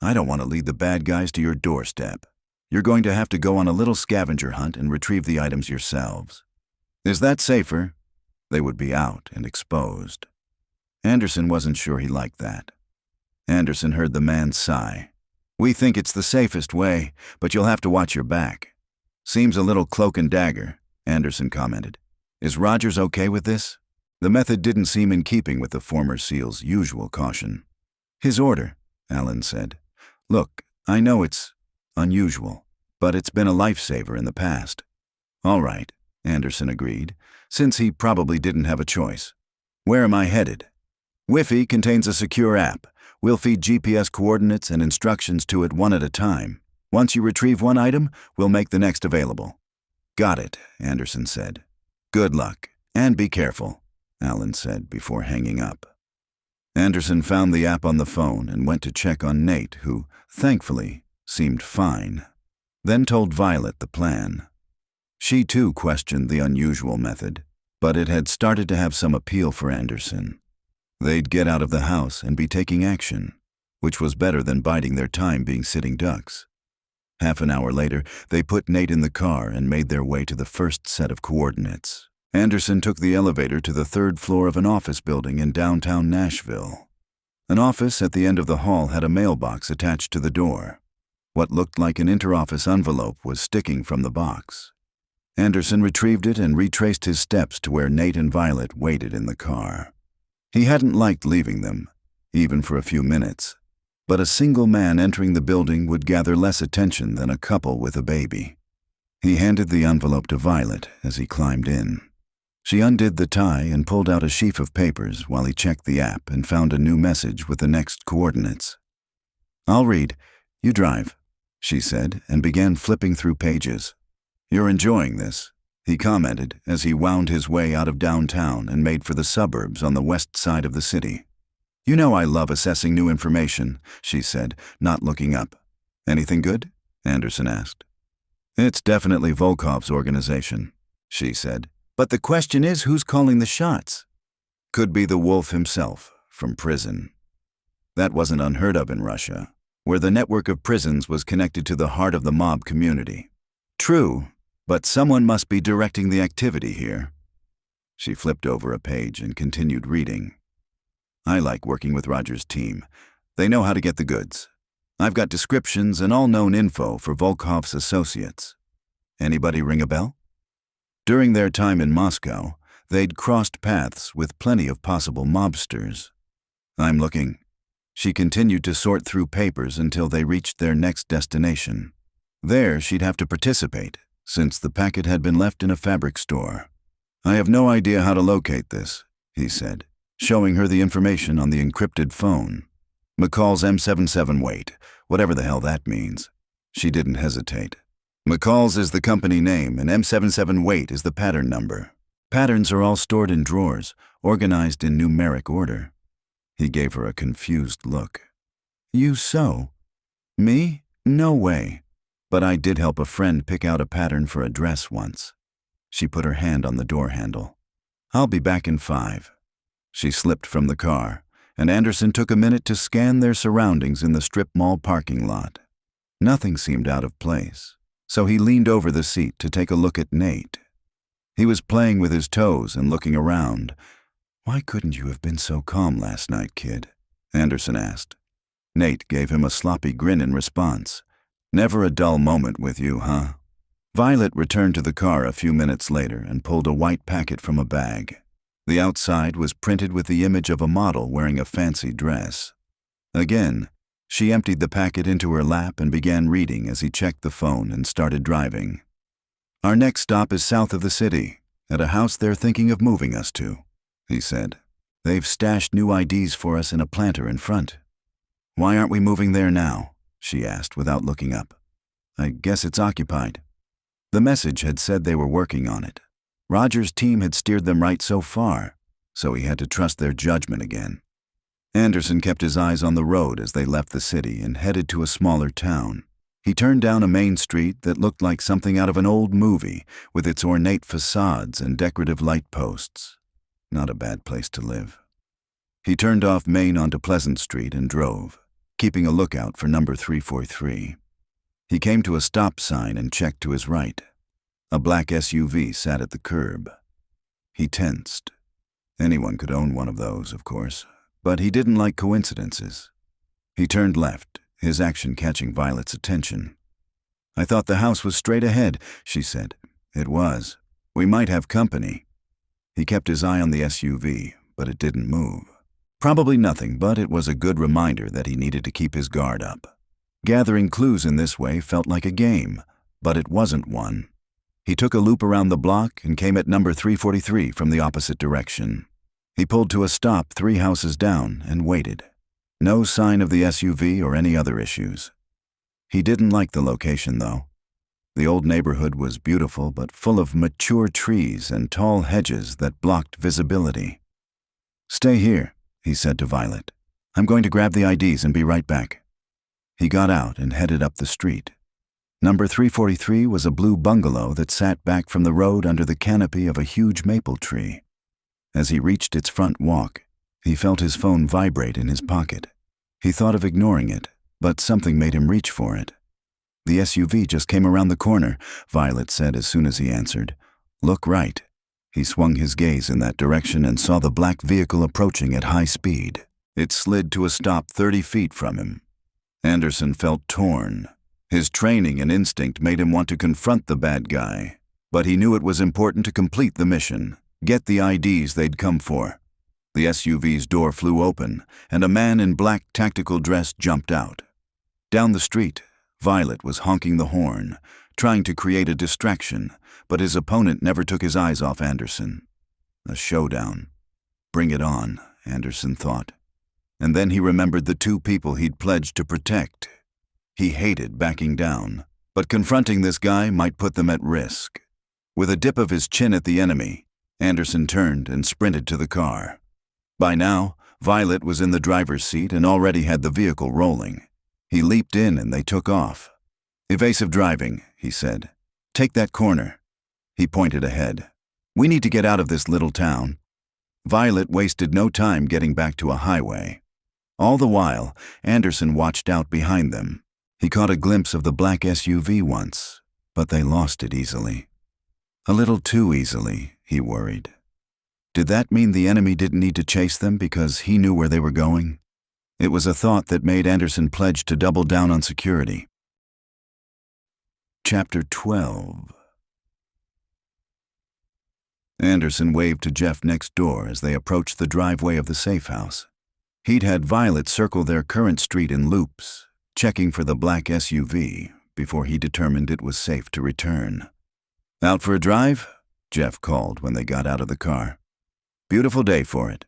I don't want to lead the bad guys to your doorstep. You're going to have to go on a little scavenger hunt and retrieve the items yourselves. Is that safer? They would be out and exposed. Anderson wasn't sure he liked that. Anderson heard the man sigh. We think it's the safest way, but you'll have to watch your back. Seems a little cloak and dagger, Anderson commented. Is Rogers okay with this? The method didn't seem in keeping with the former SEAL's usual caution. His order, Allen said. Look, I know it's unusual, but it's been a lifesaver in the past. All right, Anderson agreed, since he probably didn't have a choice. Where am I headed? Wi-Fi contains a secure app. We'll feed GPS coordinates and instructions to it one at a time. Once you retrieve one item, we'll make the next available. Got it, Anderson said. Good luck, and be careful, Allen said before hanging up. Anderson found the app on the phone and went to check on Nate, who, thankfully, seemed fine. Then told Violet the plan. She too questioned the unusual method, but it had started to have some appeal for Anderson. They'd get out of the house and be taking action, which was better than biding their time being sitting ducks. Half an hour later, they put Nate in the car and made their way to the first set of coordinates. Anderson took the elevator to the third floor of an office building in downtown Nashville. An office at the end of the hall had a mailbox attached to the door. What looked like an interoffice envelope was sticking from the box. Anderson retrieved it and retraced his steps to where Nate and Violet waited in the car. He hadn't liked leaving them, even for a few minutes, but a single man entering the building would gather less attention than a couple with a baby. He handed the envelope to Violet as he climbed in. She undid the tie and pulled out a sheaf of papers while he checked the app and found a new message with the next coordinates. I'll read. You drive, she said, and began flipping through pages. You're enjoying this, he commented as he wound his way out of downtown and made for the suburbs on the west side of the city. You know I love assessing new information, she said, not looking up. Anything good? Anderson asked. It's definitely Volkov's organization, she said. But the question is who's calling the shots? Could be the wolf himself, from prison. That wasn't unheard of in Russia, where the network of prisons was connected to the heart of the mob community. True, but someone must be directing the activity here. She flipped over a page and continued reading. I like working with Roger's team. They know how to get the goods. I've got descriptions and all known info for Volkov's associates. Anybody ring a bell? During their time in Moscow, they'd crossed paths with plenty of possible mobsters. I'm looking. She continued to sort through papers until they reached their next destination. There, she'd have to participate, since the packet had been left in a fabric store. I have no idea how to locate this, he said, showing her the information on the encrypted phone. McCall's M77 weight, whatever the hell that means. She didn't hesitate. McCall's is the company name, and M77 weight is the pattern number. Patterns are all stored in drawers, organized in numeric order. He gave her a confused look. You sew? Me? No way. But I did help a friend pick out a pattern for a dress once. She put her hand on the door handle. I'll be back in 5. She slipped from the car, and Anderson took a minute to scan their surroundings in the strip mall parking lot. Nothing seemed out of place, so he leaned over the seat to take a look at Nate. He was playing with his toes and looking around. Why couldn't you have been so calm last night, kid? Anderson asked. Nate gave him a sloppy grin in response. Never a dull moment with you, huh? Violet returned to the car a few minutes later and pulled a white packet from a bag. The outside was printed with the image of a model wearing a fancy dress. Again, she emptied the packet into her lap and began reading as he checked the phone and started driving. Our next stop is south of the city, at a house they're thinking of moving us to, he said. They've stashed new IDs for us in a planter in front. Why aren't we moving there now? She asked without looking up. I guess it's occupied. The message had said they were working on it. Roger's team had steered them right so far, so he had to trust their judgment again. Anderson kept his eyes on the road as they left the city and headed to a smaller town. He turned down a main street that looked like something out of an old movie, with its ornate facades and decorative light posts. Not a bad place to live. He turned off Main onto Pleasant Street and drove, keeping a lookout for number 343. He came to a stop sign and checked to his right. A black SUV sat at the curb. He tensed. Anyone could own one of those, of course, but he didn't like coincidences. He turned left, his action catching Violet's attention. "I thought the house was straight ahead," she said. "It was. We might have company." He kept his eye on the SUV, but it didn't move. Probably nothing, but it was a good reminder that he needed to keep his guard up. Gathering clues in this way felt like a game, but it wasn't one. He took a loop around the block and came at number 343 from the opposite direction. He pulled to a stop 3 houses down and waited. No sign of the SUV or any other issues. He didn't like the location, though. The old neighborhood was beautiful, but full of mature trees and tall hedges that blocked visibility. "Stay here," he said to Violet. "I'm going to grab the IDs and be right back." He got out and headed up the street. Number 343 was a blue bungalow that sat back from the road under the canopy of a huge maple tree. As he reached its front walk, he felt his phone vibrate in his pocket. He thought of ignoring it, but something made him reach for it. "The SUV just came around the corner," Violet said as soon as he answered. "Look right." He swung his gaze in that direction and saw the black vehicle approaching at high speed. It slid to a stop 30 feet from him. Anderson felt torn. His training and instinct made him want to confront the bad guy, but he knew it was important to complete the mission, get the IDs they'd come for. The SUV's door flew open, and a man in black tactical dress jumped out. Down the street, Violet was honking the horn, trying to create a distraction, but his opponent never took his eyes off Anderson. A showdown. Bring it on, Anderson thought. And then he remembered the 2 people he'd pledged to protect. He hated backing down, but confronting this guy might put them at risk. With a dip of his chin at the enemy, Anderson turned and sprinted to the car. By now, Violet was in the driver's seat and already had the vehicle rolling. He leaped in and they took off. "Evasive driving," he said. "Take that corner." He pointed ahead. "We need to get out of this little town." Violet wasted no time getting back to a highway. All the while, Anderson watched out behind them. He caught a glimpse of the black SUV once, but they lost it easily. A little too easily, he worried. Did that mean the enemy didn't need to chase them because he knew where they were going? It was a thought that made Anderson pledge to double down on security. Chapter 12. Anderson waved to Jeff next door as they approached the driveway of the safe house. He'd had Violet circle their current street in loops, checking for the black SUV before he determined it was safe to return. "Out for a drive?" Jeff called when they got out of the car. "Beautiful day for it."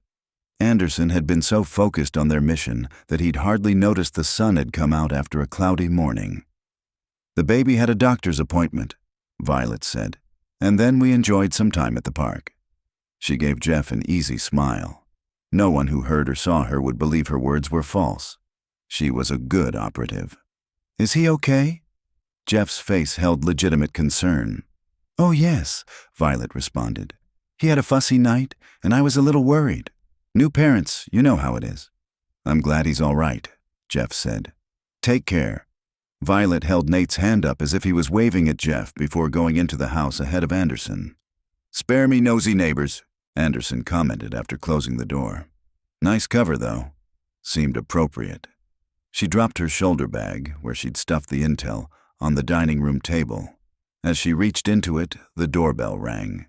Anderson had been so focused on their mission that he'd hardly noticed the sun had come out after a cloudy morning. "The baby had a doctor's appointment," Violet said, "and then we enjoyed some time at the park." She gave Jeff an easy smile. No one who heard or saw her would believe her words were false. She was a good operative. "Is he okay?" Jeff's face held legitimate concern. "Oh, yes," Violet responded. "He had a fussy night, and I was a little worried. New parents, you know how it is." "I'm glad he's all right," Jeff said. "Take care." Violet held Nate's hand up as if he was waving at Jeff before going into the house ahead of Anderson. "Spare me nosy neighbors," Anderson commented after closing the door. "Nice cover, though. Seemed appropriate." She dropped her shoulder bag, where she'd stuffed the intel, on the dining room table. As she reached into it, the doorbell rang.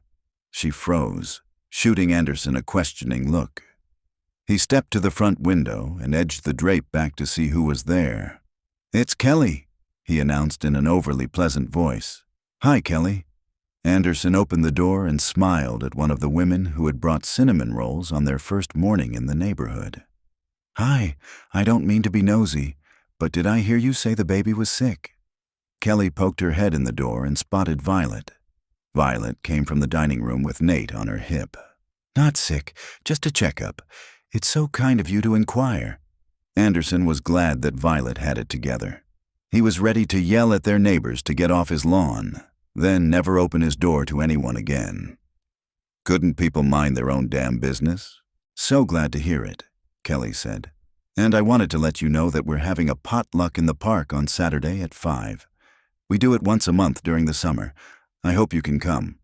She froze, shooting Anderson a questioning look. He stepped to the front window and edged the drape back to see who was there. "It's Kelly," he announced in an overly pleasant voice. "Hi, Kelly." Anderson opened the door and smiled at one of the women who had brought cinnamon rolls on their first morning in the neighborhood. "Hi, I don't mean to be nosy, but did I hear you say the baby was sick?" Kelly poked her head in the door and spotted Violet. Violet came from the dining room with Nate on her hip. "Not sick, just a checkup. It's so kind of you to inquire." Anderson was glad that Violet had it together. He was ready to yell at their neighbors to get off his lawn, then never open his door to anyone again. Couldn't people mind their own damn business? So glad to hear it, Kelly said. And I wanted to let you know that we're having a potluck in the park on Saturday at 5. We do it once a month during the summer. I hope you can come.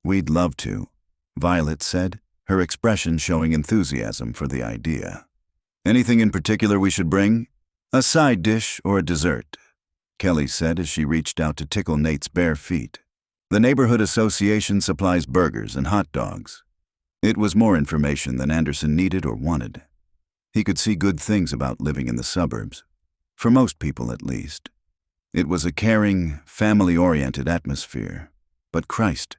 We'd love to, Violet said, her expression showing enthusiasm for the idea. Anything in particular we should bring? A side dish or a dessert? Kelly said as she reached out to tickle Nate's bare feet. The neighborhood association supplies burgers and hot dogs. It was more information than Anderson needed or wanted. He could see good things about living in the suburbs, for most people at least. It was a caring, family-oriented atmosphere. But Christ,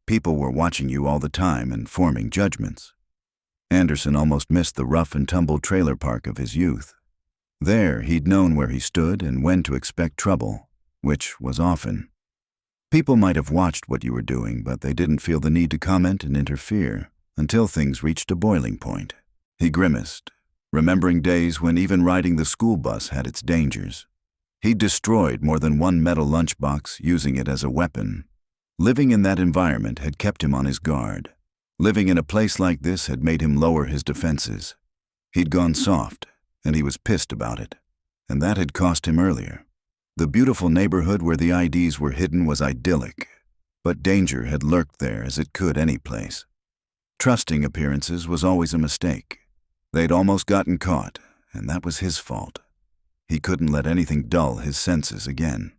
people were watching you all the time and forming judgments. Anderson almost missed the rough-and-tumble trailer park of his youth. There, he'd known where he stood and when to expect trouble, which was often. People might have watched what you were doing, but they didn't feel the need to comment and interfere until things reached a boiling point. He grimaced, remembering days when even riding the school bus had its dangers. He'd destroyed more than one metal lunchbox, using it as a weapon. Living in that environment had kept him on his guard. Living in a place like this had made him lower his defenses. He'd gone soft, and he was pissed about it. And that had cost him earlier. The beautiful neighborhood where the IDs were hidden was idyllic, but danger had lurked there as it could any place. Trusting appearances was always a mistake. They'd almost gotten caught, and that was his fault. He couldn't let anything dull his senses again.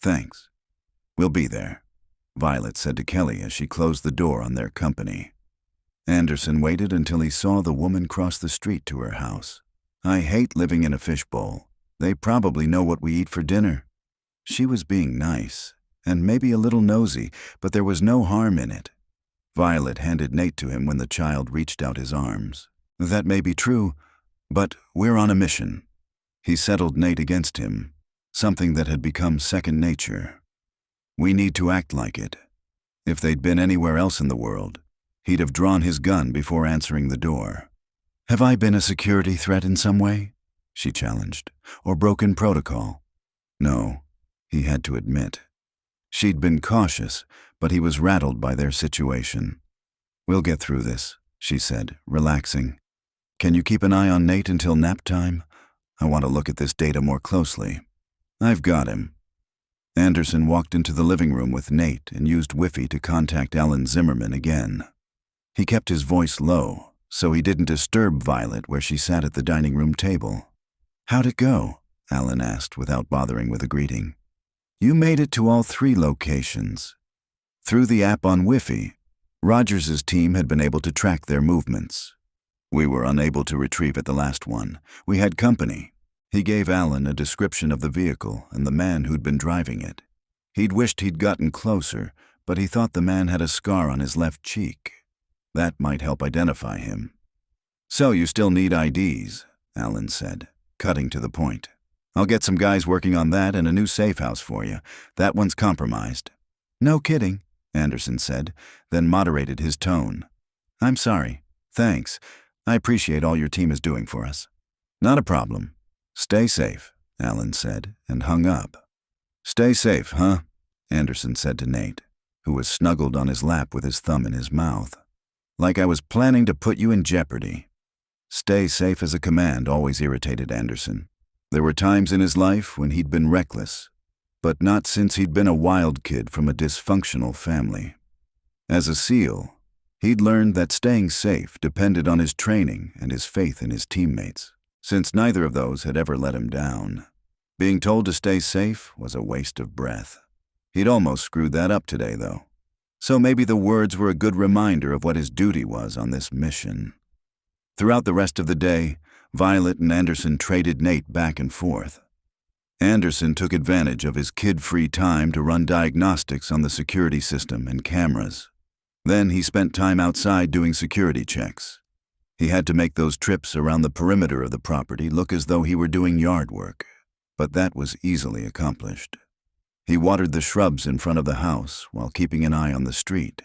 Thanks. We'll be there, Violet said to Kelly as she closed the door on their company. Anderson waited until he saw the woman cross the street to her house. I hate living in a fishbowl. They probably know what we eat for dinner. She was being nice, and maybe a little nosy, but there was no harm in it. Violet handed Nate to him when the child reached out his arms. That may be true, but we're on a mission. He settled Nate against him, something that had become second nature. We need to act like it. If they'd been anywhere else in the world, he'd have drawn his gun before answering the door. Have I been a security threat in some way? She challenged, or broken protocol? No, he had to admit. She'd been cautious, but he was rattled by their situation. We'll get through this, she said, relaxing. Can you keep an eye on Nate until nap time? I want to look at this data more closely. I've got him. Anderson walked into the living room with Nate and used Wi-Fi to contact Ellen Zimmerman again. He kept his voice low, so he didn't disturb Violet where she sat at the dining room table. How'd it go? Alan asked without bothering with a greeting. You made it to all 3 locations. Through the app on Wi-Fi, Rogers's team had been able to track their movements. We were unable to retrieve at the last one. We had company. He gave Alan a description of the vehicle and the man who'd been driving it. He'd wished he'd gotten closer, but he thought the man had a scar on his left cheek. That might help identify him. So you still need IDs, Alan said, cutting to the point. I'll get some guys working on that and a new safe house for you. That one's compromised. No kidding, Anderson said, then moderated his tone. I'm sorry. Thanks. I appreciate all your team is doing for us. Not a problem. Stay safe, Alan said, and hung up. Stay safe, huh? Anderson said to Nate, who was snuggled on his lap with his thumb in his mouth. Like I was planning to put you in jeopardy. Stay safe as a command always irritated Anderson. There were times in his life when he'd been reckless, but not since he'd been a wild kid from a dysfunctional family. As a SEAL, he'd learned that staying safe depended on his training and his faith in his teammates, since neither of those had ever let him down. Being told to stay safe was a waste of breath. He'd almost screwed that up today, though. So maybe the words were a good reminder of what his duty was on this mission. Throughout the rest of the day, Violet and Anderson traded Nate back and forth. Anderson took advantage of his kid-free time to run diagnostics on the security system and cameras. Then he spent time outside doing security checks. He had to make those trips around the perimeter of the property look as though he were doing yard work, but that was easily accomplished. He watered the shrubs in front of the house while keeping an eye on the street.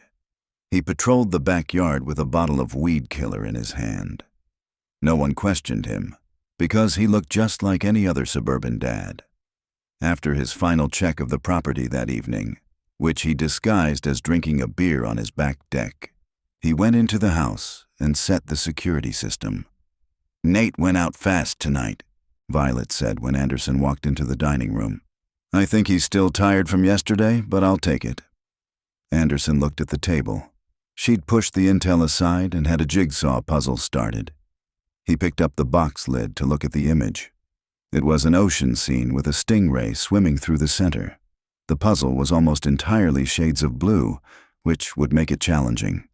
He patrolled the backyard with a bottle of weed killer in his hand. No one questioned him, because he looked just like any other suburban dad. After his final check of the property that evening, which he disguised as drinking a beer on his back deck, he went into the house and set the security system. "Nate went out fast tonight," Violet said when Anderson walked into the dining room. "I think he's still tired from yesterday, but I'll take it." Anderson looked at the table. She'd pushed the intel aside and had a jigsaw puzzle started. He picked up the box lid to look at the image. It was an ocean scene with a stingray swimming through the center. The puzzle was almost entirely shades of blue, which would make it challenging.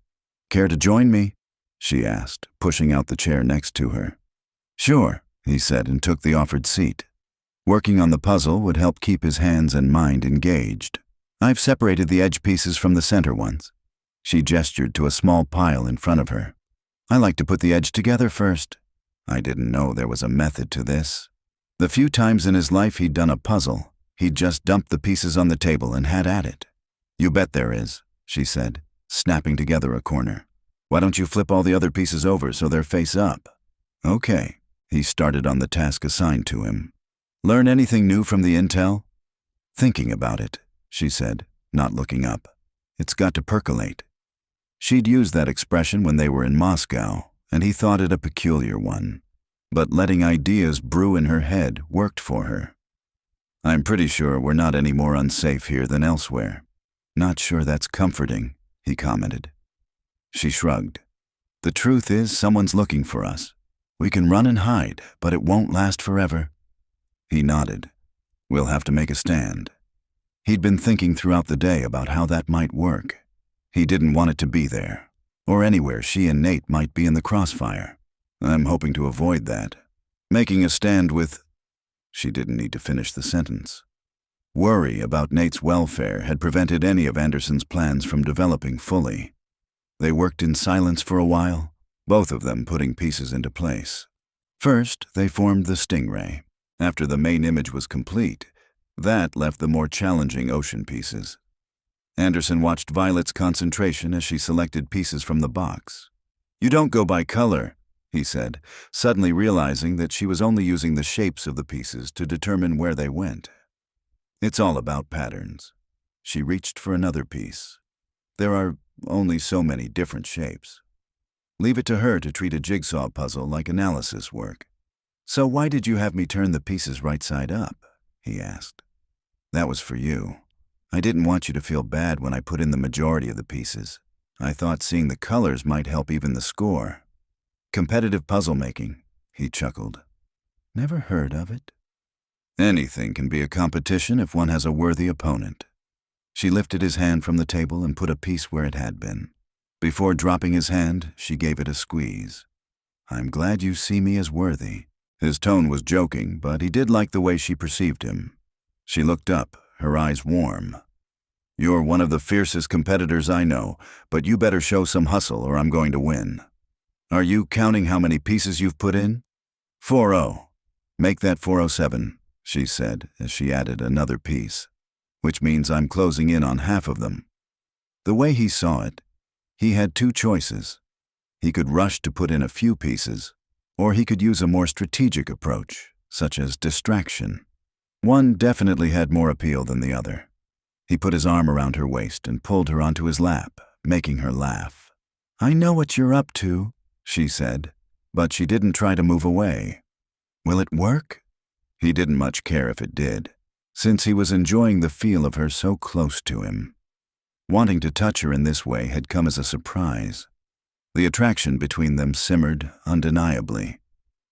"Care to join me?" she asked, pushing out the chair next to her. "Sure," he said and took the offered seat. Working on the puzzle would help keep his hands and mind engaged. "I've separated the edge pieces from the center ones." She gestured to a small pile in front of her. "I like to put the edge together first." I didn't know there was a method to this. The few times in his life he'd done a puzzle, he'd just dumped the pieces on the table and had at it. "You bet there is," she said, snapping together a corner. "Why don't you flip all the other pieces over so they're face up?" "Okay." He started on the task assigned to him. "Learn anything new from the intel?" "Thinking about it," she said, not looking up. "It's got to percolate." She'd used that expression when they were in Moscow, and he thought it a peculiar one. But letting ideas brew in her head worked for her. "I'm pretty sure we're not any more unsafe here than elsewhere." "Not sure that's comforting," he commented. She shrugged. "The truth is, someone's looking for us. We can run and hide, but it won't last forever." He nodded. "We'll have to make a stand." He'd been thinking throughout the day about how that might work. He didn't want it to be there, or anywhere she and Nate might be in the crossfire. "I'm hoping to avoid that. Making a stand with—" She didn't need to finish the sentence. Worry about Nate's welfare had prevented any of Anderson's plans from developing fully. They worked in silence for a while, both of them putting pieces into place. First, they formed the stingray. After the main image was complete, that left the more challenging ocean pieces. Anderson watched Violet's concentration as she selected pieces from the box. "You don't go by color," he said, suddenly realizing that she was only using the shapes of the pieces to determine where they went. "It's all about patterns." She reached for another piece. "There are only so many different shapes." Leave it to her to treat a jigsaw puzzle like analysis work. "So why did you have me turn the pieces right side up?" he asked. "That was for you. I didn't want you to feel bad when I put in the majority of the pieces. I thought seeing the colors might help even the score." "Competitive puzzle making," he chuckled. "Never heard of it." "Anything can be a competition if one has a worthy opponent." She lifted his hand from the table and put a piece where it had been. Before dropping his hand, she gave it a squeeze. "I'm glad you see me as worthy." His tone was joking, but he did like the way she perceived him. She looked up, her eyes warm. "You're one of the fiercest competitors I know, but you better show some hustle or I'm going to win." "Are you counting how many pieces you've put in?" 4-0. "Make that 407, she said as she added another piece, "which means I'm closing in on half of them." The way he saw it, he had two choices. He could rush to put in a few pieces, or he could use a more strategic approach, such as distraction. One definitely had more appeal than the other. He put his arm around her waist and pulled her onto his lap, making her laugh. "I know what you're up to," she said, but she didn't try to move away. "Will it work?" He didn't much care if it did, since he was enjoying the feel of her so close to him. Wanting to touch her in this way had come as a surprise. The attraction between them simmered undeniably,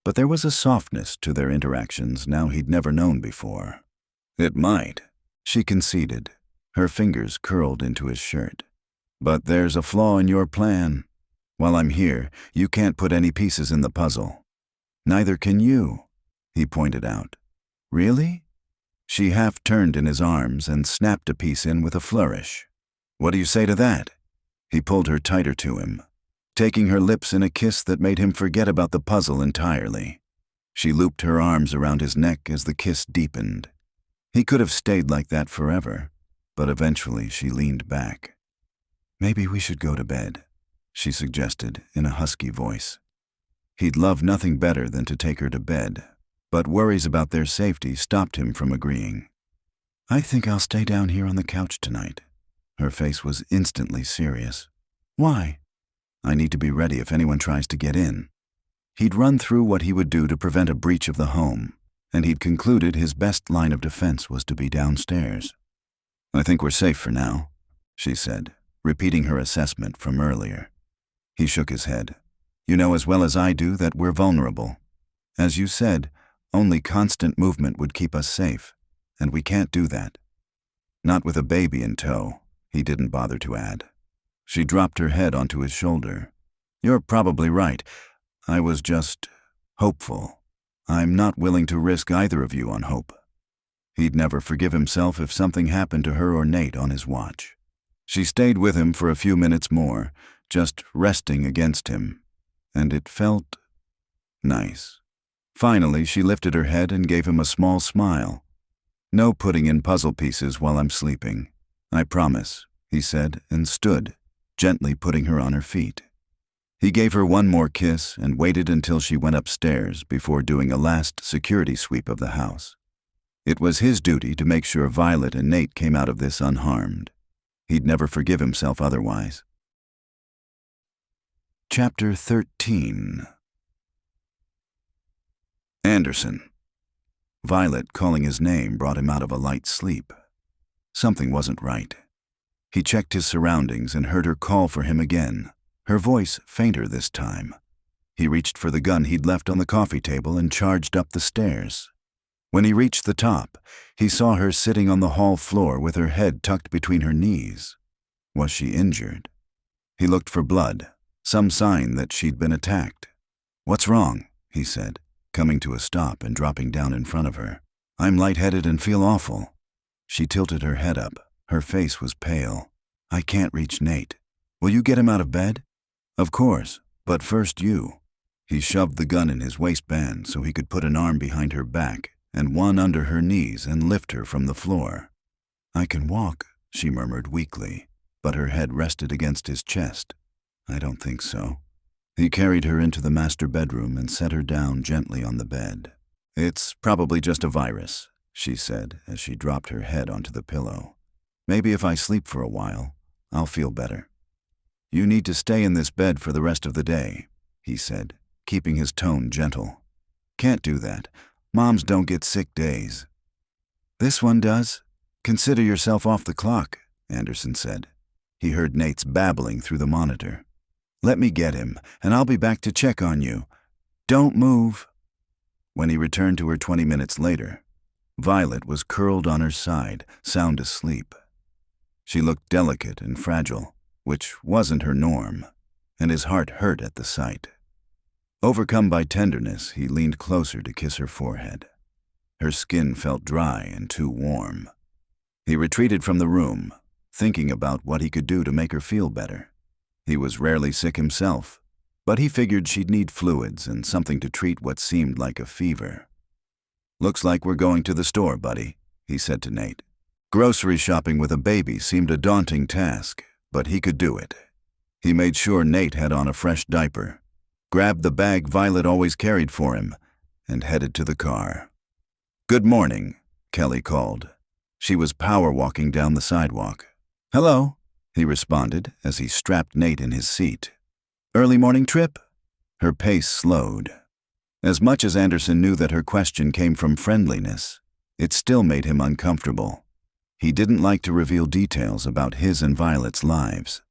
but there was a softness to their interactions now he'd never known before. "It might," she conceded, her fingers curled into his shirt. "But there's a flaw in your plan. While I'm here, you can't put any pieces in the puzzle." "Neither can you," he pointed out. "Really?" She half turned in his arms and snapped a piece in with a flourish. "What do you say to that?" He pulled her tighter to him, taking her lips in a kiss that made him forget about the puzzle entirely. She looped her arms around his neck as the kiss deepened. He could have stayed like that forever, but eventually she leaned back. "Maybe we should go to bed," she suggested in a husky voice. He'd love nothing better than to take her to bed, but worries about their safety stopped him from agreeing. I think I'll stay down here on the couch tonight. Her face was instantly serious. Why? I need to be ready if anyone tries to get in. He'd run through what he would do to prevent a breach of the home, and he'd concluded his best line of defense was to be downstairs. I think we're safe for now, she said, repeating her assessment from earlier. He shook his head. You know as well as I do that we're vulnerable. As you said, only constant movement would keep us safe, and we can't do that. Not with a baby in tow, he didn't bother to add. She dropped her head onto his shoulder. You're probably right. I was just hopeful. I'm not willing to risk either of you on hope. He'd never forgive himself if something happened to her or Nate on his watch. She stayed with him for a few minutes more, just resting against him, and it felt nice. Finally, she lifted her head and gave him a small smile. No putting in puzzle pieces while I'm sleeping. I promise, he said, and stood, gently putting her on her feet. He gave her one more kiss and waited until she went upstairs before doing a last security sweep of the house. It was his duty to make sure Violet and Nate came out of this unharmed. He'd never forgive himself otherwise. Chapter 13. Anderson. Violet calling his name brought him out of a light sleep. Something wasn't right. He checked his surroundings and heard her call for him again, her voice fainter this time. He reached for the gun he'd left on the coffee table and charged up the stairs. When he reached the top, he saw her sitting on the hall floor with her head tucked between her knees. Was she injured? He looked for blood, some sign that she'd been attacked. What's wrong? He said, coming to a stop and dropping down in front of her. I'm lightheaded and feel awful. She tilted her head up. Her face was pale. I can't reach Nate. Will you get him out of bed? Of course, but first you. He shoved the gun in his waistband so he could put an arm behind her back and one under her knees and lift her from the floor. I can walk, she murmured weakly, but her head rested against his chest. I don't think so. He carried her into the master bedroom and set her down gently on the bed. It's probably just a virus, she said as she dropped her head onto the pillow. Maybe if I sleep for a while, I'll feel better. You need to stay in this bed for the rest of the day, he said, keeping his tone gentle. Can't do that. Moms don't get sick days. This one does. Consider yourself off the clock, Anderson said. He heard Nate's babbling through the monitor. Let me get him, and I'll be back to check on you. Don't move. When he returned to her 20 minutes later, Violet was curled on her side, sound asleep. She looked delicate and fragile, which wasn't her norm, and his heart hurt at the sight. Overcome by tenderness, he leaned closer to kiss her forehead. Her skin felt dry and too warm. He retreated from the room, thinking about what he could do to make her feel better. He was rarely sick himself, but he figured she'd need fluids and something to treat what seemed like a fever. Looks like we're going to the store, buddy, he said to Nate. Grocery shopping with a baby seemed a daunting task, but he could do it. He made sure Nate had on a fresh diaper, grabbed the bag Violet always carried for him, and headed to the car. Good morning, Kelly called. She was power walking down the sidewalk. Hello, he responded as he strapped Nate in his seat. Early morning trip? Her pace slowed. As much as Anderson knew that her question came from friendliness, it still made him uncomfortable. He didn't like to reveal details about his and Violet's lives.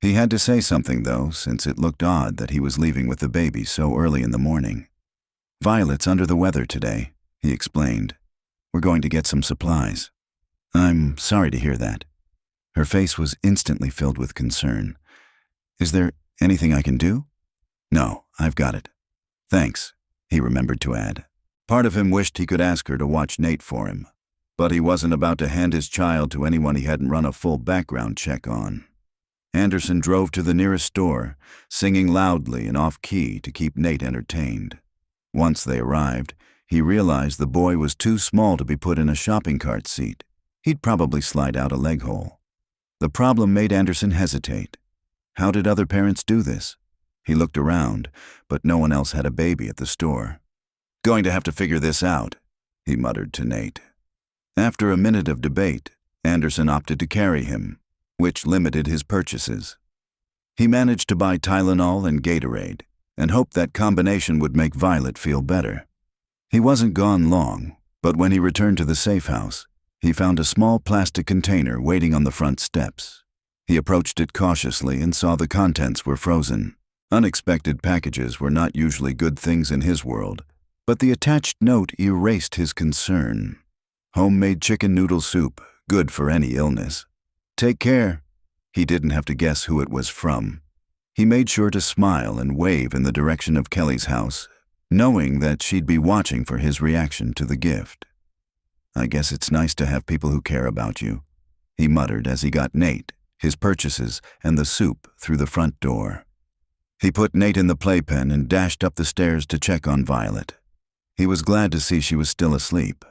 He had to say something, though, since it looked odd that he was leaving with the baby so early in the morning. Violet's under the weather today, he explained. We're going to get some supplies. I'm sorry to hear that. Her face was instantly filled with concern. Is there anything I can do? No, I've got it. Thanks, he remembered to add. Part of him wished he could ask her to watch Nate for him, but he wasn't about to hand his child to anyone he hadn't run a full background check on. Anderson drove to the nearest store, singing loudly and off-key to keep Nate entertained. Once they arrived, he realized the boy was too small to be put in a shopping cart seat. He'd probably slide out a leg hole. The problem made Anderson hesitate. How did other parents do this? He looked around, but no one else had a baby at the store. Going to have to figure this out, he muttered to Nate. After a minute of debate, Anderson opted to carry him, which limited his purchases. He managed to buy Tylenol and Gatorade, and hoped that combination would make Violet feel better. He wasn't gone long, but when he returned to the safe house, he found a small plastic container waiting on the front steps. He approached it cautiously and saw the contents were frozen. Unexpected packages were not usually good things in his world, but the attached note erased his concern. Homemade chicken noodle soup, good for any illness. Take care. He didn't have to guess who it was from. He made sure to smile and wave in the direction of Kelly's house, knowing that she'd be watching for his reaction to the gift. I guess it's nice to have people who care about you, he muttered as he got Nate, his purchases, and the soup through the front door. He put Nate in the playpen and dashed up the stairs to check on Violet. He was glad to see she was still asleep.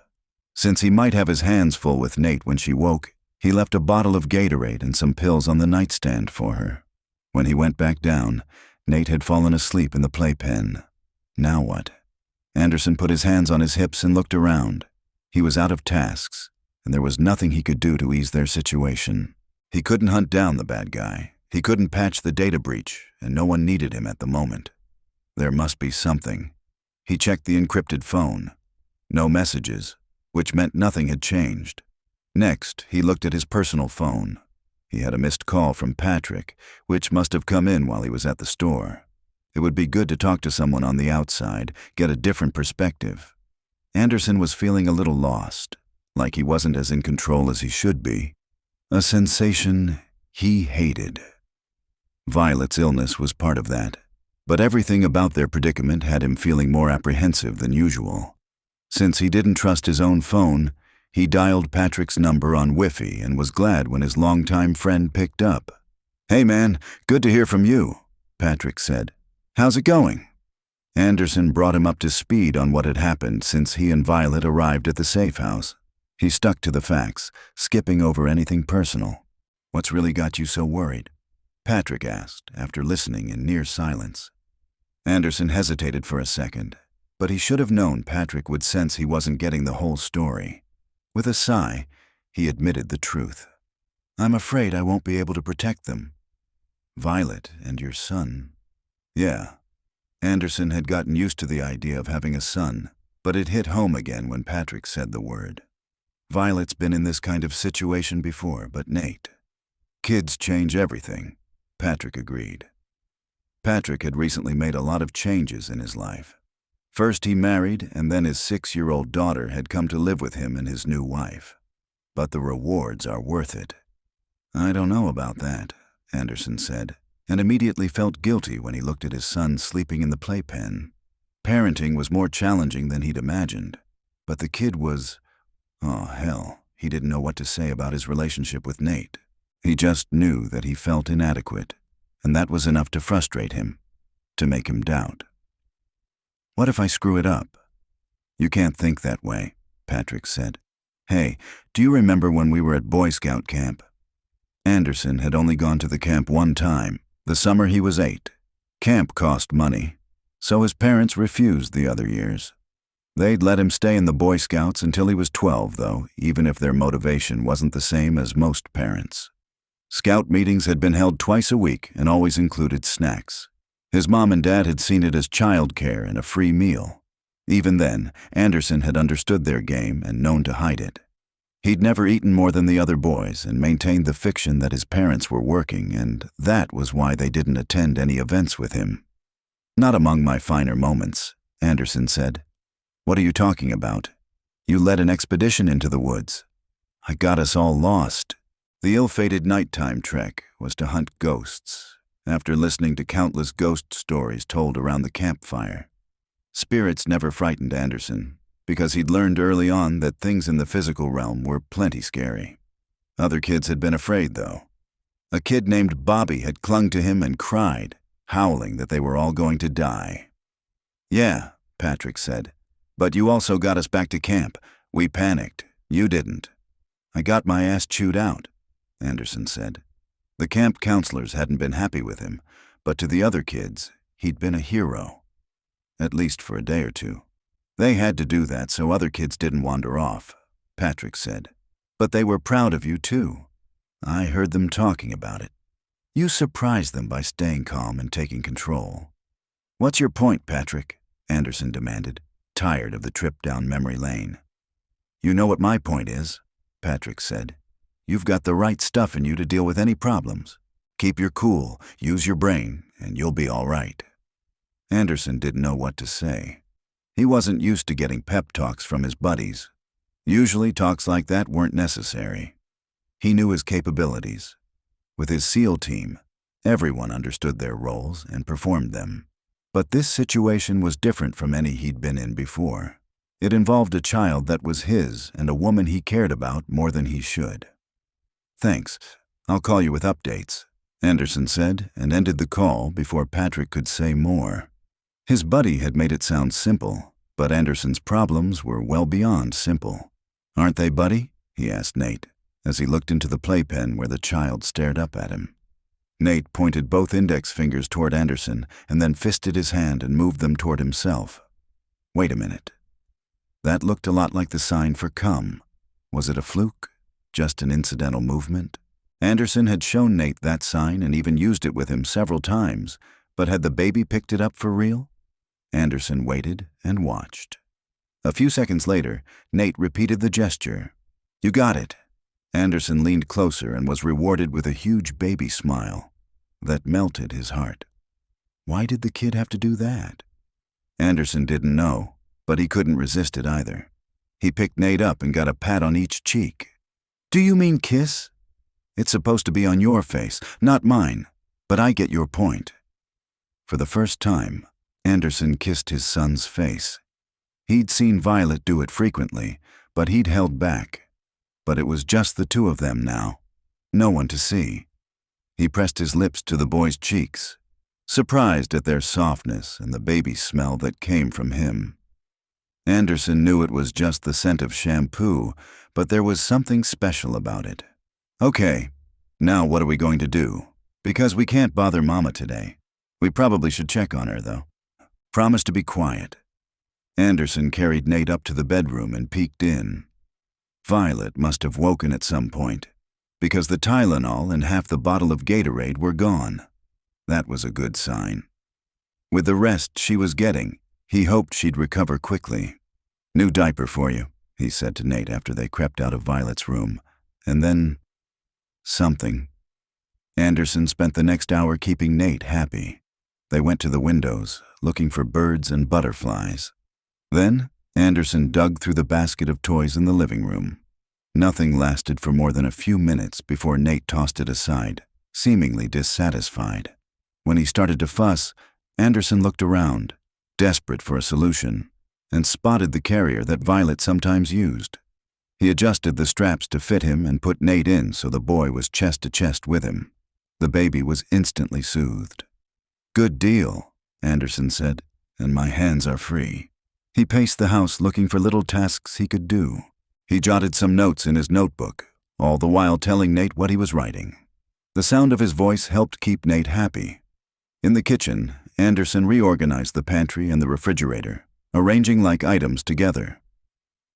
Since he might have his hands full with Nate when she woke, he left a bottle of Gatorade and some pills on the nightstand for her. When he went back down, Nate had fallen asleep in the playpen. Now what? Anderson put his hands on his hips and looked around. He was out of tasks, and there was nothing he could do to ease their situation. He couldn't hunt down the bad guy. He couldn't patch the data breach, and no one needed him at the moment. There must be something. He checked the encrypted phone. No messages, which meant nothing had changed. Next, he looked at his personal phone. He had a missed call from Patrick, which must have come in while he was at the store. It would be good to talk to someone on the outside, get a different perspective. Anderson was feeling a little lost, like he wasn't as in control as he should be. A sensation he hated. Violet's illness was part of that, but everything about their predicament had him feeling more apprehensive than usual. Since he didn't trust his own phone, he dialed Patrick's number on Wi-Fi and was glad when his longtime friend picked up. "Hey man, good to hear from you," Patrick said. "How's it going?" Anderson brought him up to speed on what had happened since he and Violet arrived at the safe house. He stuck to the facts, skipping over anything personal. "What's really got you so worried?" Patrick asked, after listening in near silence. Anderson hesitated for a second, but he should have known Patrick would sense he wasn't getting the whole story. With a sigh, he admitted the truth. "I'm afraid I won't be able to protect them." "Violet and your son." Yeah. Anderson had gotten used to the idea of having a son, but it hit home again when Patrick said the word. Violet's been in this kind of situation before, but Nate. Kids change everything, Patrick agreed. Patrick had recently made a lot of changes in his life. First he married, and then his 6-year-old daughter had come to live with him and his new wife. But the rewards are worth it. "I don't know about that," Anderson said, and immediately felt guilty when he looked at his son sleeping in the playpen. Parenting was more challenging than he'd imagined, but the kid was... oh, hell, he didn't know what to say about his relationship with Nate. He just knew that he felt inadequate, and that was enough to frustrate him, to make him doubt. "What if I screw it up?" "You can't think that way," Patrick said. "Hey, do you remember when we were at Boy Scout camp?" Anderson had only gone to the camp one time, the summer he was 8. Camp cost money, so his parents refused the other years. They'd let him stay in the Boy Scouts until he was 12, though, even if their motivation wasn't the same as most parents. Scout meetings had been held twice a week and always included snacks. His mom and dad had seen it as childcare and a free meal. Even then, Anderson had understood their game and known to hide it. He'd never eaten more than the other boys and maintained the fiction that his parents were working, and that was why they didn't attend any events with him. "Not among my finer moments," Anderson said. "What are you talking about? You led an expedition into the woods. I got us all lost." The ill-fated nighttime trek was to hunt ghosts, after listening to countless ghost stories told around the campfire. Spirits never frightened Anderson, because he'd learned early on that things in the physical realm were plenty scary. Other kids had been afraid, though. A kid named Bobby had clung to him and cried, howling that they were all going to die. "Yeah," Patrick said, "but you also got us back to camp. We panicked. You didn't." "I got my ass chewed out," Anderson said. The camp counselors hadn't been happy with him, but to the other kids, he'd been a hero. At least for a day or two. They had to do that so other kids didn't wander off. Patrick said. "But they were proud of you, too. I heard them talking about it. You surprised them by staying calm and taking control." "What's your point, Patrick?" Anderson demanded, tired of the trip down memory lane. "You know what my point is," Patrick said. "You've got the right stuff in you to deal with any problems. Keep your cool, use your brain, and you'll be all right." Anderson didn't know what to say. He wasn't used to getting pep talks from his buddies. Usually talks like that weren't necessary. He knew his capabilities. With his SEAL team, everyone understood their roles and performed them. But this situation was different from any he'd been in before. It involved a child that was his and a woman he cared about more than he should. "Thanks. I'll call you with updates," Anderson said, and ended the call before Patrick could say more. His buddy had made it sound simple, but Anderson's problems were well beyond simple. "Aren't they, buddy?" he asked Nate, as he looked into the playpen where the child stared up at him. Nate pointed both index fingers toward Anderson and then fisted his hand and moved them toward himself. "Wait a minute. That looked a lot like the sign for come. Was it a fluke? Just an incidental movement?" Anderson had shown Nate that sign and even used it with him several times, but had the baby picked it up for real? Anderson waited and watched. A few seconds later, Nate repeated the gesture. "You got it." Anderson leaned closer and was rewarded with a huge baby smile that melted his heart. Why did the kid have to do that? Anderson didn't know, but he couldn't resist it either. He picked Nate up and got a pat on each cheek. "Do you mean kiss? It's supposed to be on your face, not mine, but I get your point." For the first time, Anderson kissed his son's face. He'd seen Violet do it frequently, but he'd held back. But it was just the two of them now. No one to see. He pressed his lips to the boy's cheeks, surprised at their softness and the baby smell that came from him. Anderson knew it was just the scent of shampoo, but there was something special about it. "Okay, now what are we going to do? Because we can't bother Mama today. We probably should check on her, though. Promise to be quiet." Anderson carried Nate up to the bedroom and peeked in. Violet must have woken at some point, because the Tylenol and half the bottle of Gatorade were gone. That was a good sign. With the rest she was getting, he hoped she'd recover quickly. "New diaper for you," he said to Nate after they crept out of Violet's room. And then something. Anderson spent the next hour keeping Nate happy. They went to the windows, looking for birds and butterflies. Then Anderson dug through the basket of toys in the living room. Nothing lasted for more than a few minutes before Nate tossed it aside, seemingly dissatisfied. When he started to fuss, Anderson looked around, desperate for a solution, and spotted the carrier that Violet sometimes used. He adjusted the straps to fit him and put Nate in so the boy was chest to chest with him. The baby was instantly soothed. "Good deal," Anderson said, "and my hands are free." He paced the house looking for little tasks he could do. He jotted some notes in his notebook, all the while telling Nate what he was writing. The sound of his voice helped keep Nate happy. In the kitchen, Anderson reorganized the pantry and the refrigerator, arranging like items together.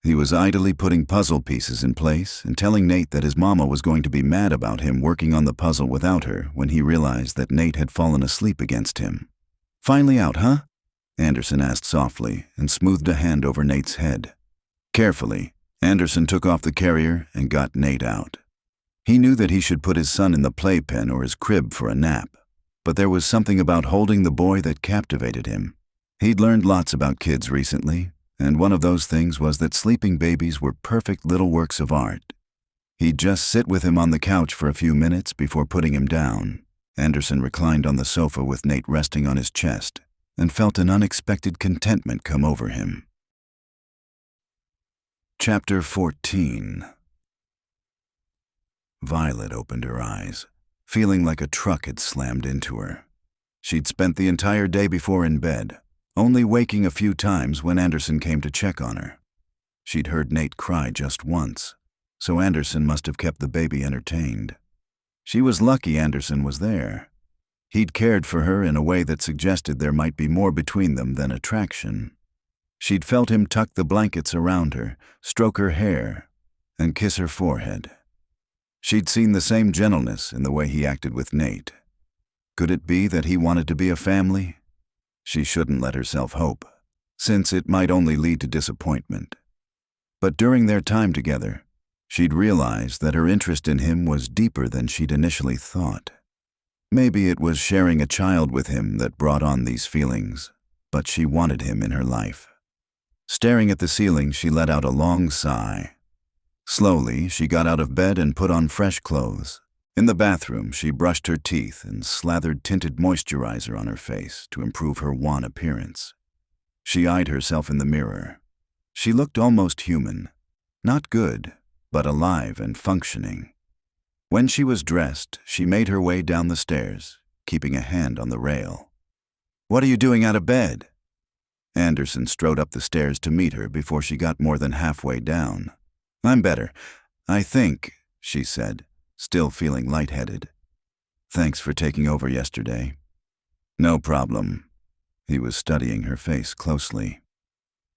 He was idly putting puzzle pieces in place and telling Nate that his mama was going to be mad about him working on the puzzle without her when he realized that Nate had fallen asleep against him. "Finally out, huh?" Anderson asked softly and smoothed a hand over Nate's head. Carefully, Anderson took off the carrier and got Nate out. He knew that he should put his son in the playpen or his crib for a nap, but there was something about holding the boy that captivated him. He'd learned lots about kids recently, and one of those things was that sleeping babies were perfect little works of art. He'd just sit with him on the couch for a few minutes before putting him down. Anderson reclined on the sofa with Nate resting on his chest and felt an unexpected contentment come over him. Chapter 14. Violet opened her eyes, feeling like a truck had slammed into her. She'd spent the entire day before in bed, only waking a few times when Anderson came to check on her. She'd heard Nate cry just once, so Anderson must have kept the baby entertained. She was lucky Anderson was there. He'd cared for her in a way that suggested there might be more between them than attraction. She'd felt him tuck the blankets around her, stroke her hair, and kiss her forehead. She'd seen the same gentleness in the way he acted with Nate. Could it be that he wanted to be a family? She shouldn't let herself hope, since it might only lead to disappointment. But during their time together, she'd realized that her interest in him was deeper than she'd initially thought. Maybe it was sharing a child with him that brought on these feelings, but she wanted him in her life. Staring at the ceiling, she let out a long sigh. Slowly, she got out of bed and put on fresh clothes. In the bathroom, she brushed her teeth and slathered tinted moisturizer on her face to improve her wan appearance. She eyed herself in the mirror. She looked almost human. Not good, but alive and functioning. When she was dressed, she made her way down the stairs, keeping a hand on the rail. "What are you doing out of bed?" Anderson strode up the stairs to meet her before she got more than halfway down. "I'm better, I think," she said, still feeling lightheaded. "Thanks for taking over yesterday." "No problem." He was studying her face closely.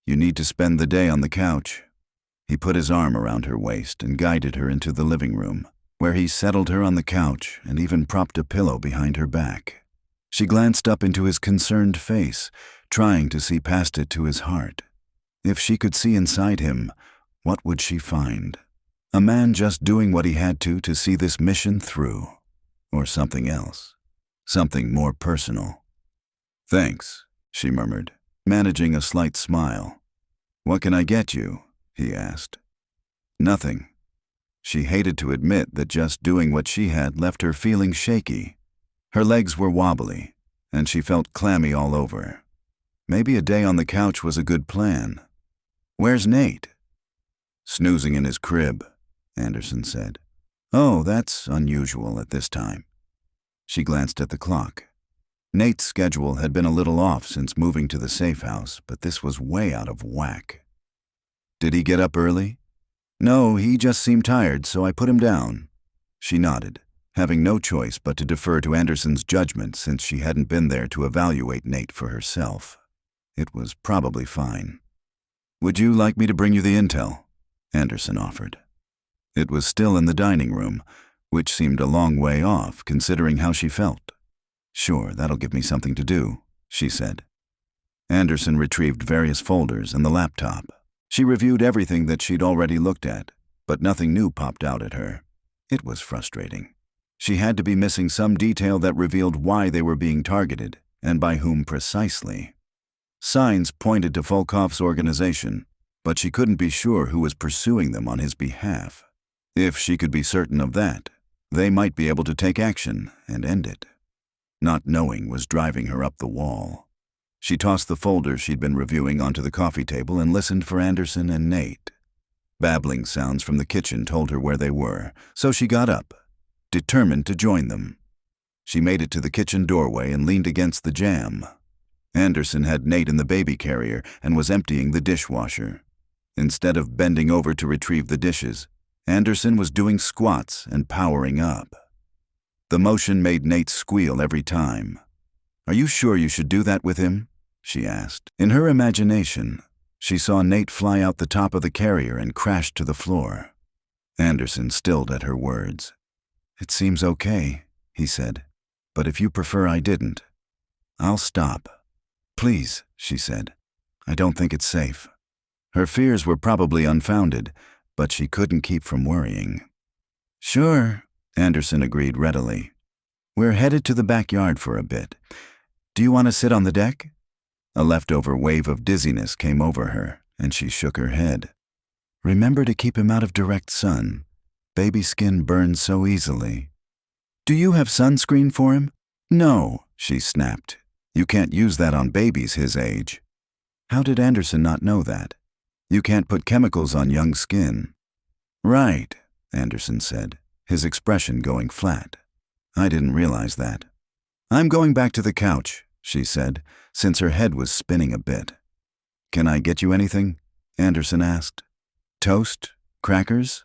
"You need to spend the day on the couch." He put his arm around her waist and guided her into the living room, where he settled her on the couch and even propped a pillow behind her back. She glanced up into his concerned face, trying to see past it to his heart. If she could see inside him, what would she find? A man just doing what he had to see this mission through. Or something else. Something more personal. "Thanks," she murmured, managing a slight smile. "What can I get you?" he asked. "Nothing." She hated to admit that just doing what she had left her feeling shaky. Her legs were wobbly, and she felt clammy all over. Maybe a day on the couch was a good plan. "Where's Nate?" "Snoozing in his crib," Anderson said. "Oh, that's unusual at this time." She glanced at the clock. Nate's schedule had been a little off since moving to the safe house, but this was way out of whack. "Did he get up early?" "No, he just seemed tired, so I put him down." She nodded, having no choice but to defer to Anderson's judgment since she hadn't been there to evaluate Nate for herself. It was probably fine. "Would you like me to bring you the intel?" Anderson offered. It was still in the dining room, which seemed a long way off considering how she felt. "Sure, that'll give me something to do," she said. Anderson retrieved various folders and the laptop. She reviewed everything that she'd already looked at, but nothing new popped out at her. It was frustrating. She had to be missing some detail that revealed why they were being targeted, and by whom precisely. Signs pointed to Volkov's organization, but she couldn't be sure who was pursuing them on his behalf. If she could be certain of that, they might be able to take action and end it. Not knowing was driving her up the wall. She tossed the folder she'd been reviewing onto the coffee table and listened for Anderson and Nate. Babbling sounds from the kitchen told her where they were, so she got up, determined to join them. She made it to the kitchen doorway and leaned against the jamb. Anderson had Nate in the baby carrier and was emptying the dishwasher. Instead of bending over to retrieve the dishes, Anderson was doing squats and powering up. The motion made Nate squeal every time. "Are you sure you should do that with him?" she asked. In her imagination, she saw Nate fly out the top of the carrier and crash to the floor. Anderson stilled at her words. "It seems okay," he said, "but if you prefer I didn't, I'll stop." "Please," she said. "I don't think it's safe." Her fears were probably unfounded, but she couldn't keep from worrying. "Sure," Anderson agreed readily. "We're headed to the backyard for a bit. Do you want to sit on the deck?" A leftover wave of dizziness came over her, and she shook her head. "Remember to keep him out of direct sun. Baby skin burns so easily." "Do you have sunscreen for him?" "No," she snapped. "You can't use that on babies his age." How did Anderson not know that? You can't put chemicals on young skin. "Right," Anderson said, his expression going flat. "I didn't realize that." "I'm going back to the couch," she said, since her head was spinning a bit. "Can I get you anything?" Anderson asked. "Toast? Crackers?"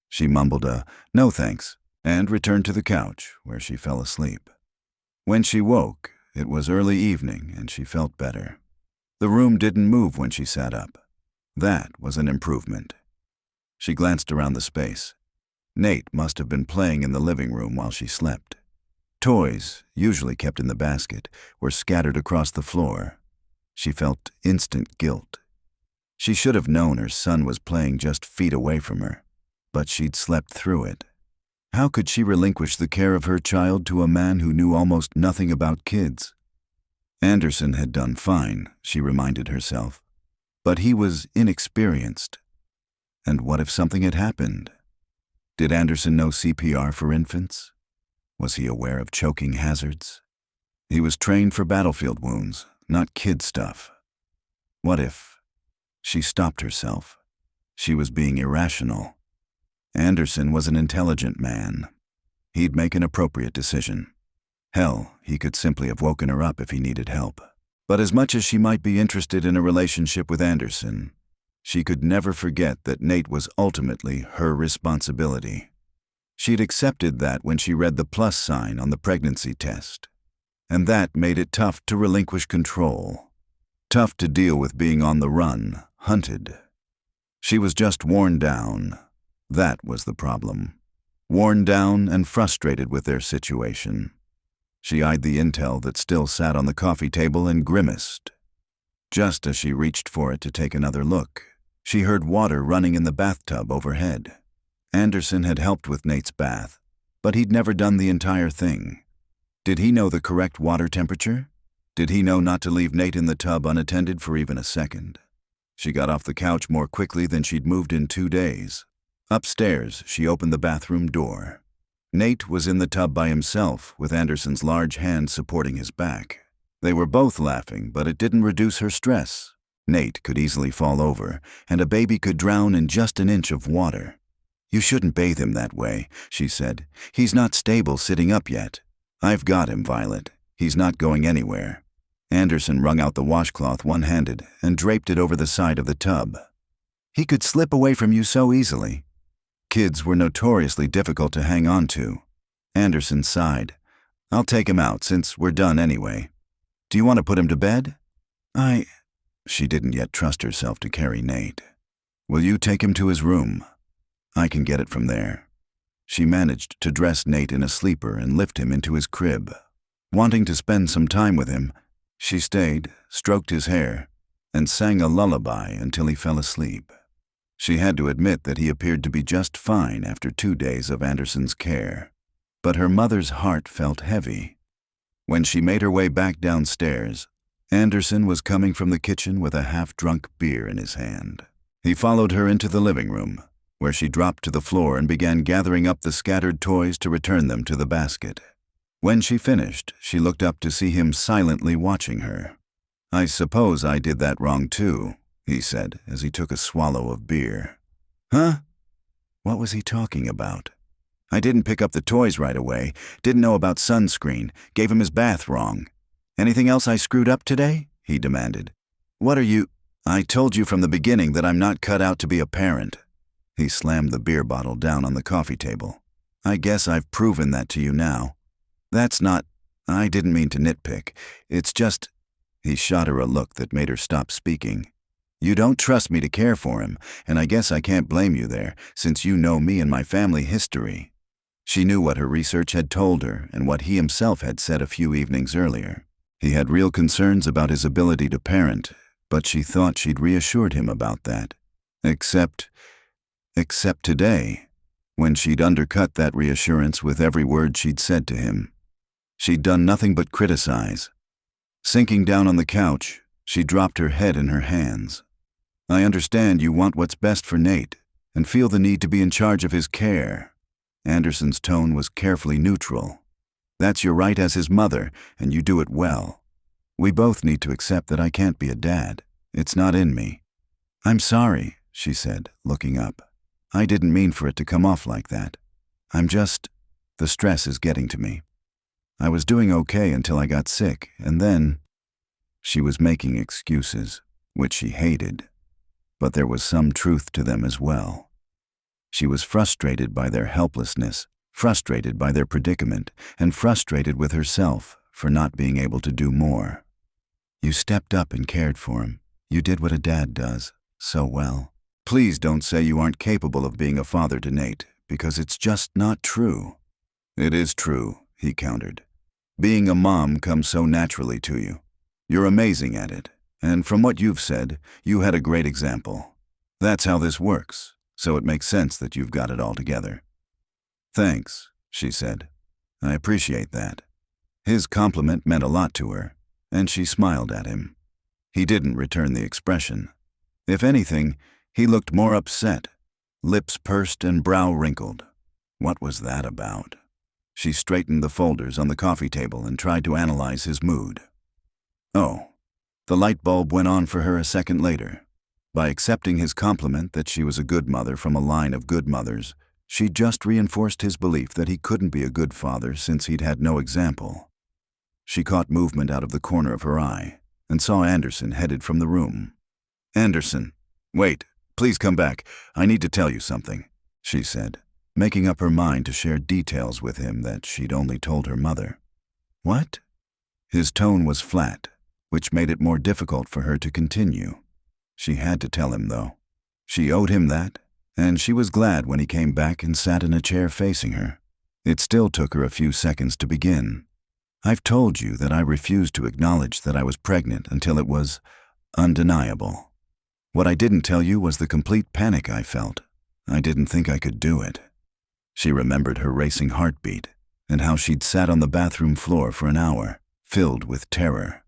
She mumbled a "no thanks," and returned to the couch, where she fell asleep. When she woke, it was early evening and she felt better. The room didn't move when she sat up. That was an improvement. She glanced around the space. Nate must have been playing in the living room while she slept. Toys, usually kept in the basket, were scattered across the floor. She felt instant guilt. She should have known her son was playing just feet away from her, but she'd slept through it. How could she relinquish the care of her child to a man who knew almost nothing about kids? Anderson had done fine, she reminded herself, but he was inexperienced. And what if something had happened? Did Anderson know CPR for infants? Was he aware of choking hazards? He was trained for battlefield wounds, not kid stuff. What if? She stopped herself. She was being irrational. Anderson was an intelligent man. He'd make an appropriate decision. Hell, he could simply have woken her up if he needed help. But as much as she might be interested in a relationship with Anderson, she could never forget that Nate was ultimately her responsibility. She'd accepted that when she read the plus sign on the pregnancy test. And that made it tough to relinquish control. Tough to deal with being on the run, hunted. She was just worn down. That was the problem. Worn down and frustrated with their situation. She eyed the intel that still sat on the coffee table and grimaced. Just as she reached for it to take another look, she heard water running in the bathtub overhead. Anderson had helped with Nate's bath, but he'd never done the entire thing. Did he know the correct water temperature? Did he know not to leave Nate in the tub unattended for even a second? She got off the couch more quickly than she'd moved in 2 days. Upstairs, she opened the bathroom door. Nate was in the tub by himself, with Anderson's large hand supporting his back. They were both laughing, but it didn't reduce her stress. Nate could easily fall over, and a baby could drown in just an inch of water. "You shouldn't bathe him that way," she said. "He's not stable sitting up yet." "I've got him, Violet. He's not going anywhere." Anderson wrung out the washcloth one-handed and draped it over the side of the tub. "He could slip away from you so easily." Kids were notoriously difficult to hang on to. Anderson sighed. "I'll take him out since we're done anyway. Do you want to put him to bed?" She didn't yet trust herself to carry Nate. "Will you take him to his room? I can get it from there." She managed to dress Nate in a sleeper and lift him into his crib. Wanting to spend some time with him, she stayed, stroked his hair, and sang a lullaby until he fell asleep. She had to admit that he appeared to be just fine after 2 days of Anderson's care. But her mother's heart felt heavy. When she made her way back downstairs, Anderson was coming from the kitchen with a half-drunk beer in his hand. He followed her into the living room, where she dropped to the floor and began gathering up the scattered toys to return them to the basket. When she finished, she looked up to see him silently watching her. "I suppose I did that wrong too," he said as he took a swallow of beer. "Huh?" What was he talking about? "I didn't pick up the toys right away, didn't know about sunscreen, gave him his bath wrong. Anything else I screwed up today?" he demanded. "What are you—" "I told you from the beginning that I'm not cut out to be a parent." He slammed the beer bottle down on the coffee table. "I guess I've proven that to you now. That's not— I didn't mean to nitpick. It's just—" He shot her a look that made her stop speaking. "You don't trust me to care for him, and I guess I can't blame you there, since you know me and my family history." She knew what her research had told her and what he himself had said a few evenings earlier. He had real concerns about his ability to parent, but she thought she'd reassured him about that. Except today, when she'd undercut that reassurance with every word she'd said to him. She'd done nothing but criticize. Sinking down on the couch, she dropped her head in her hands. "I understand you want what's best for Nate and feel the need to be in charge of his care." Anderson's tone was carefully neutral. "That's your right as his mother, and you do it well. We both need to accept that I can't be a dad. It's not in me." "I'm sorry," she said, looking up. "I didn't mean for it to come off like that. The stress is getting to me. I was doing okay until I got sick, and then—" She was making excuses, which she hated, but there was some truth to them as well. She was frustrated by their helplessness, frustrated by their predicament, and frustrated with herself for not being able to do more. "You stepped up and cared for him. You did what a dad does, so well." Please don't say you aren't capable of being a father to Nate, because it's just not true." "It is true," he countered. "Being a mom comes so naturally to you. You're amazing at it, and from what you've said, you had a great example. That's how this works, so it makes sense that you've got it all together." "Thanks," she said. "I appreciate that." His compliment meant a lot to her, and she smiled at him. He didn't return the expression. If anything, he looked more upset, lips pursed and brow wrinkled. What was that about? She straightened the folders on the coffee table and tried to analyze his mood. Oh, the light bulb went on for her a second later. By accepting his compliment that she was a good mother from a line of good mothers, she just reinforced his belief that he couldn't be a good father since he'd had no example. She caught movement out of the corner of her eye and saw Anderson headed from the room. "Anderson, wait, please come back. I need to tell you something," she said, making up her mind to share details with him that she'd only told her mother. "What?" His tone was flat, which made it more difficult for her to continue. She had to tell him, though. She owed him that, and she was glad when he came back and sat in a chair facing her. It still took her a few seconds to begin. "I've told you that I refused to acknowledge that I was pregnant until it was undeniable. What I didn't tell you was the complete panic I felt. I didn't think I could do it." She remembered her racing heartbeat and how she'd sat on the bathroom floor for an hour, filled with terror.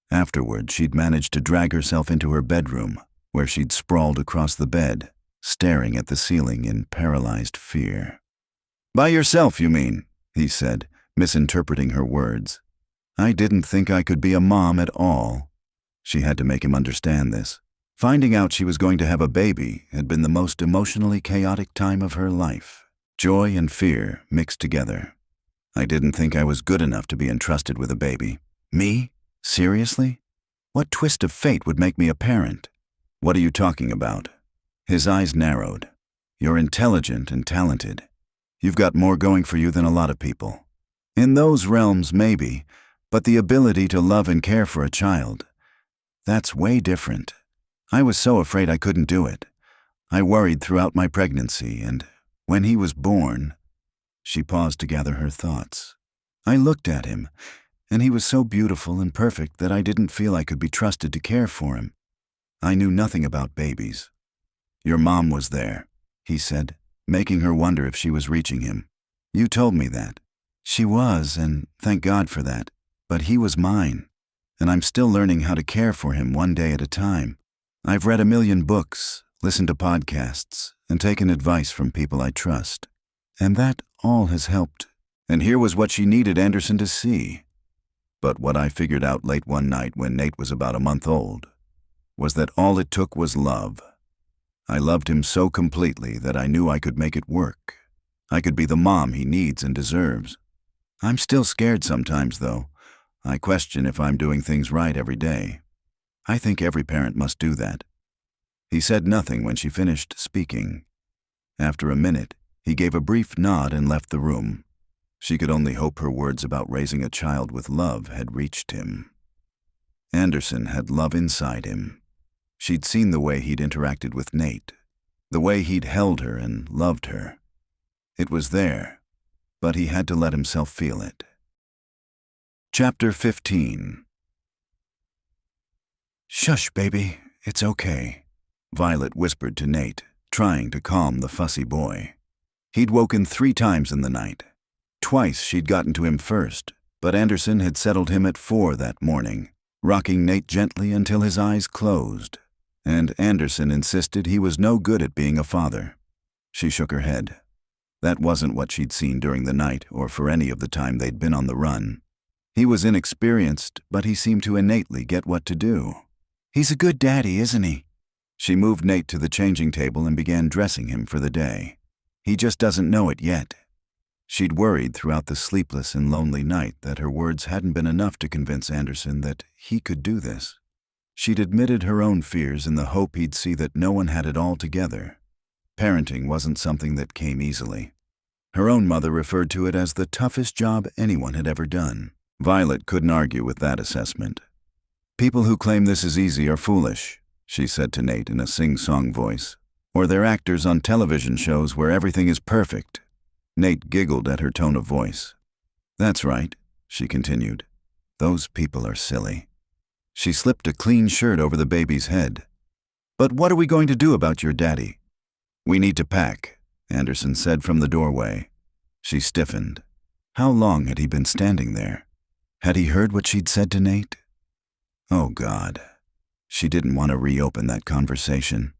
Afterward, she'd managed to drag herself into her bedroom, where she'd sprawled across the bed, staring at the ceiling in paralyzed fear. "By yourself, you mean?" he said, misinterpreting her words. "I didn't think I could be a mom at all." She had to make him understand this. Finding out she was going to have a baby had been the most emotionally chaotic time of her life. Joy and fear mixed together. "I didn't think I was good enough to be entrusted with a baby. Me? Seriously? What twist of fate would make me a parent?" "What are you talking about?" His eyes narrowed. "You're intelligent and talented. You've got more going for you than a lot of people. In those realms, maybe, but the ability to love and care for a child, that's way different. I was so afraid I couldn't do it. I worried throughout my pregnancy, and when he was born..." She paused to gather her thoughts. "I looked at him, and he was so beautiful and perfect that I didn't feel I could be trusted to care for him. I knew nothing about babies." "Your mom was there," he said, making her wonder if she was reaching him. "You told me that." "She was, and thank God for that. But he was mine, and I'm still learning how to care for him one day at a time. I've read a million books, listened to podcasts, and taken advice from people I trust. And that all has helped." And here was what she needed Anderson to see. But what I figured out late one night when Nate was about a month old was that all it took was love. I loved him so completely that I knew I could make it work. I could be the mom he needs and deserves. I'm still scared sometimes, though. I question if I'm doing things right every day. I think every parent must do that." He said nothing when she finished speaking. After a minute, he gave a brief nod and left the room. She could only hope her words about raising a child with love had reached him. Anderson had love inside him. She'd seen the way he'd interacted with Nate, the way he'd held her and loved her. It was there, but he had to let himself feel it. Chapter 15. "Shush, baby, it's okay," Violet whispered to Nate, trying to calm the fussy boy. He'd woken 3 times in the night. Twice she'd gotten to him first, but Anderson had settled him at 4 that morning, rocking Nate gently until his eyes closed. And Anderson insisted he was no good at being a father. She shook her head. That wasn't what she'd seen during the night or for any of the time they'd been on the run. He was inexperienced, but he seemed to innately get what to do. "He's a good daddy, isn't he?" She moved Nate to the changing table and began dressing him for the day. "He just doesn't know it yet." She'd worried throughout the sleepless and lonely night that her words hadn't been enough to convince Anderson that he could do this. She'd admitted her own fears in the hope he'd see that no one had it all together. Parenting wasn't something that came easily. Her own mother referred to it as the toughest job anyone had ever done. Violet couldn't argue with that assessment. "People who claim this is easy are foolish," she said to Nate in a sing-song voice. Or they're actors on television shows where everything is perfect. Nate giggled at her tone of voice. That's right, she continued. Those people are silly. She slipped a clean shirt over the baby's head. But what are we going to do about your daddy? We need to pack, Anderson said from the doorway. She stiffened. How long had he been standing there? Had he heard what she'd said to Nate? Oh, God. She didn't want to reopen that conversation.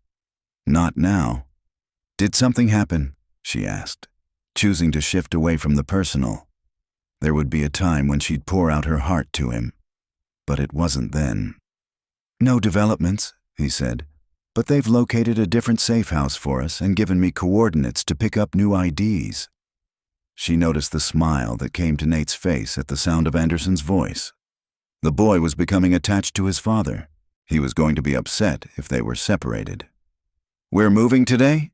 Not now. Did something happen? She asked, choosing to shift away from the personal. There would be a time when she'd pour out her heart to him. But it wasn't then. No developments, he said, but they've located a different safe house for us and given me coordinates to pick up new IDs. She noticed the smile that came to Nate's face at the sound of Anderson's voice. The boy was becoming attached to his father. He was going to be upset if they were separated. We're moving today?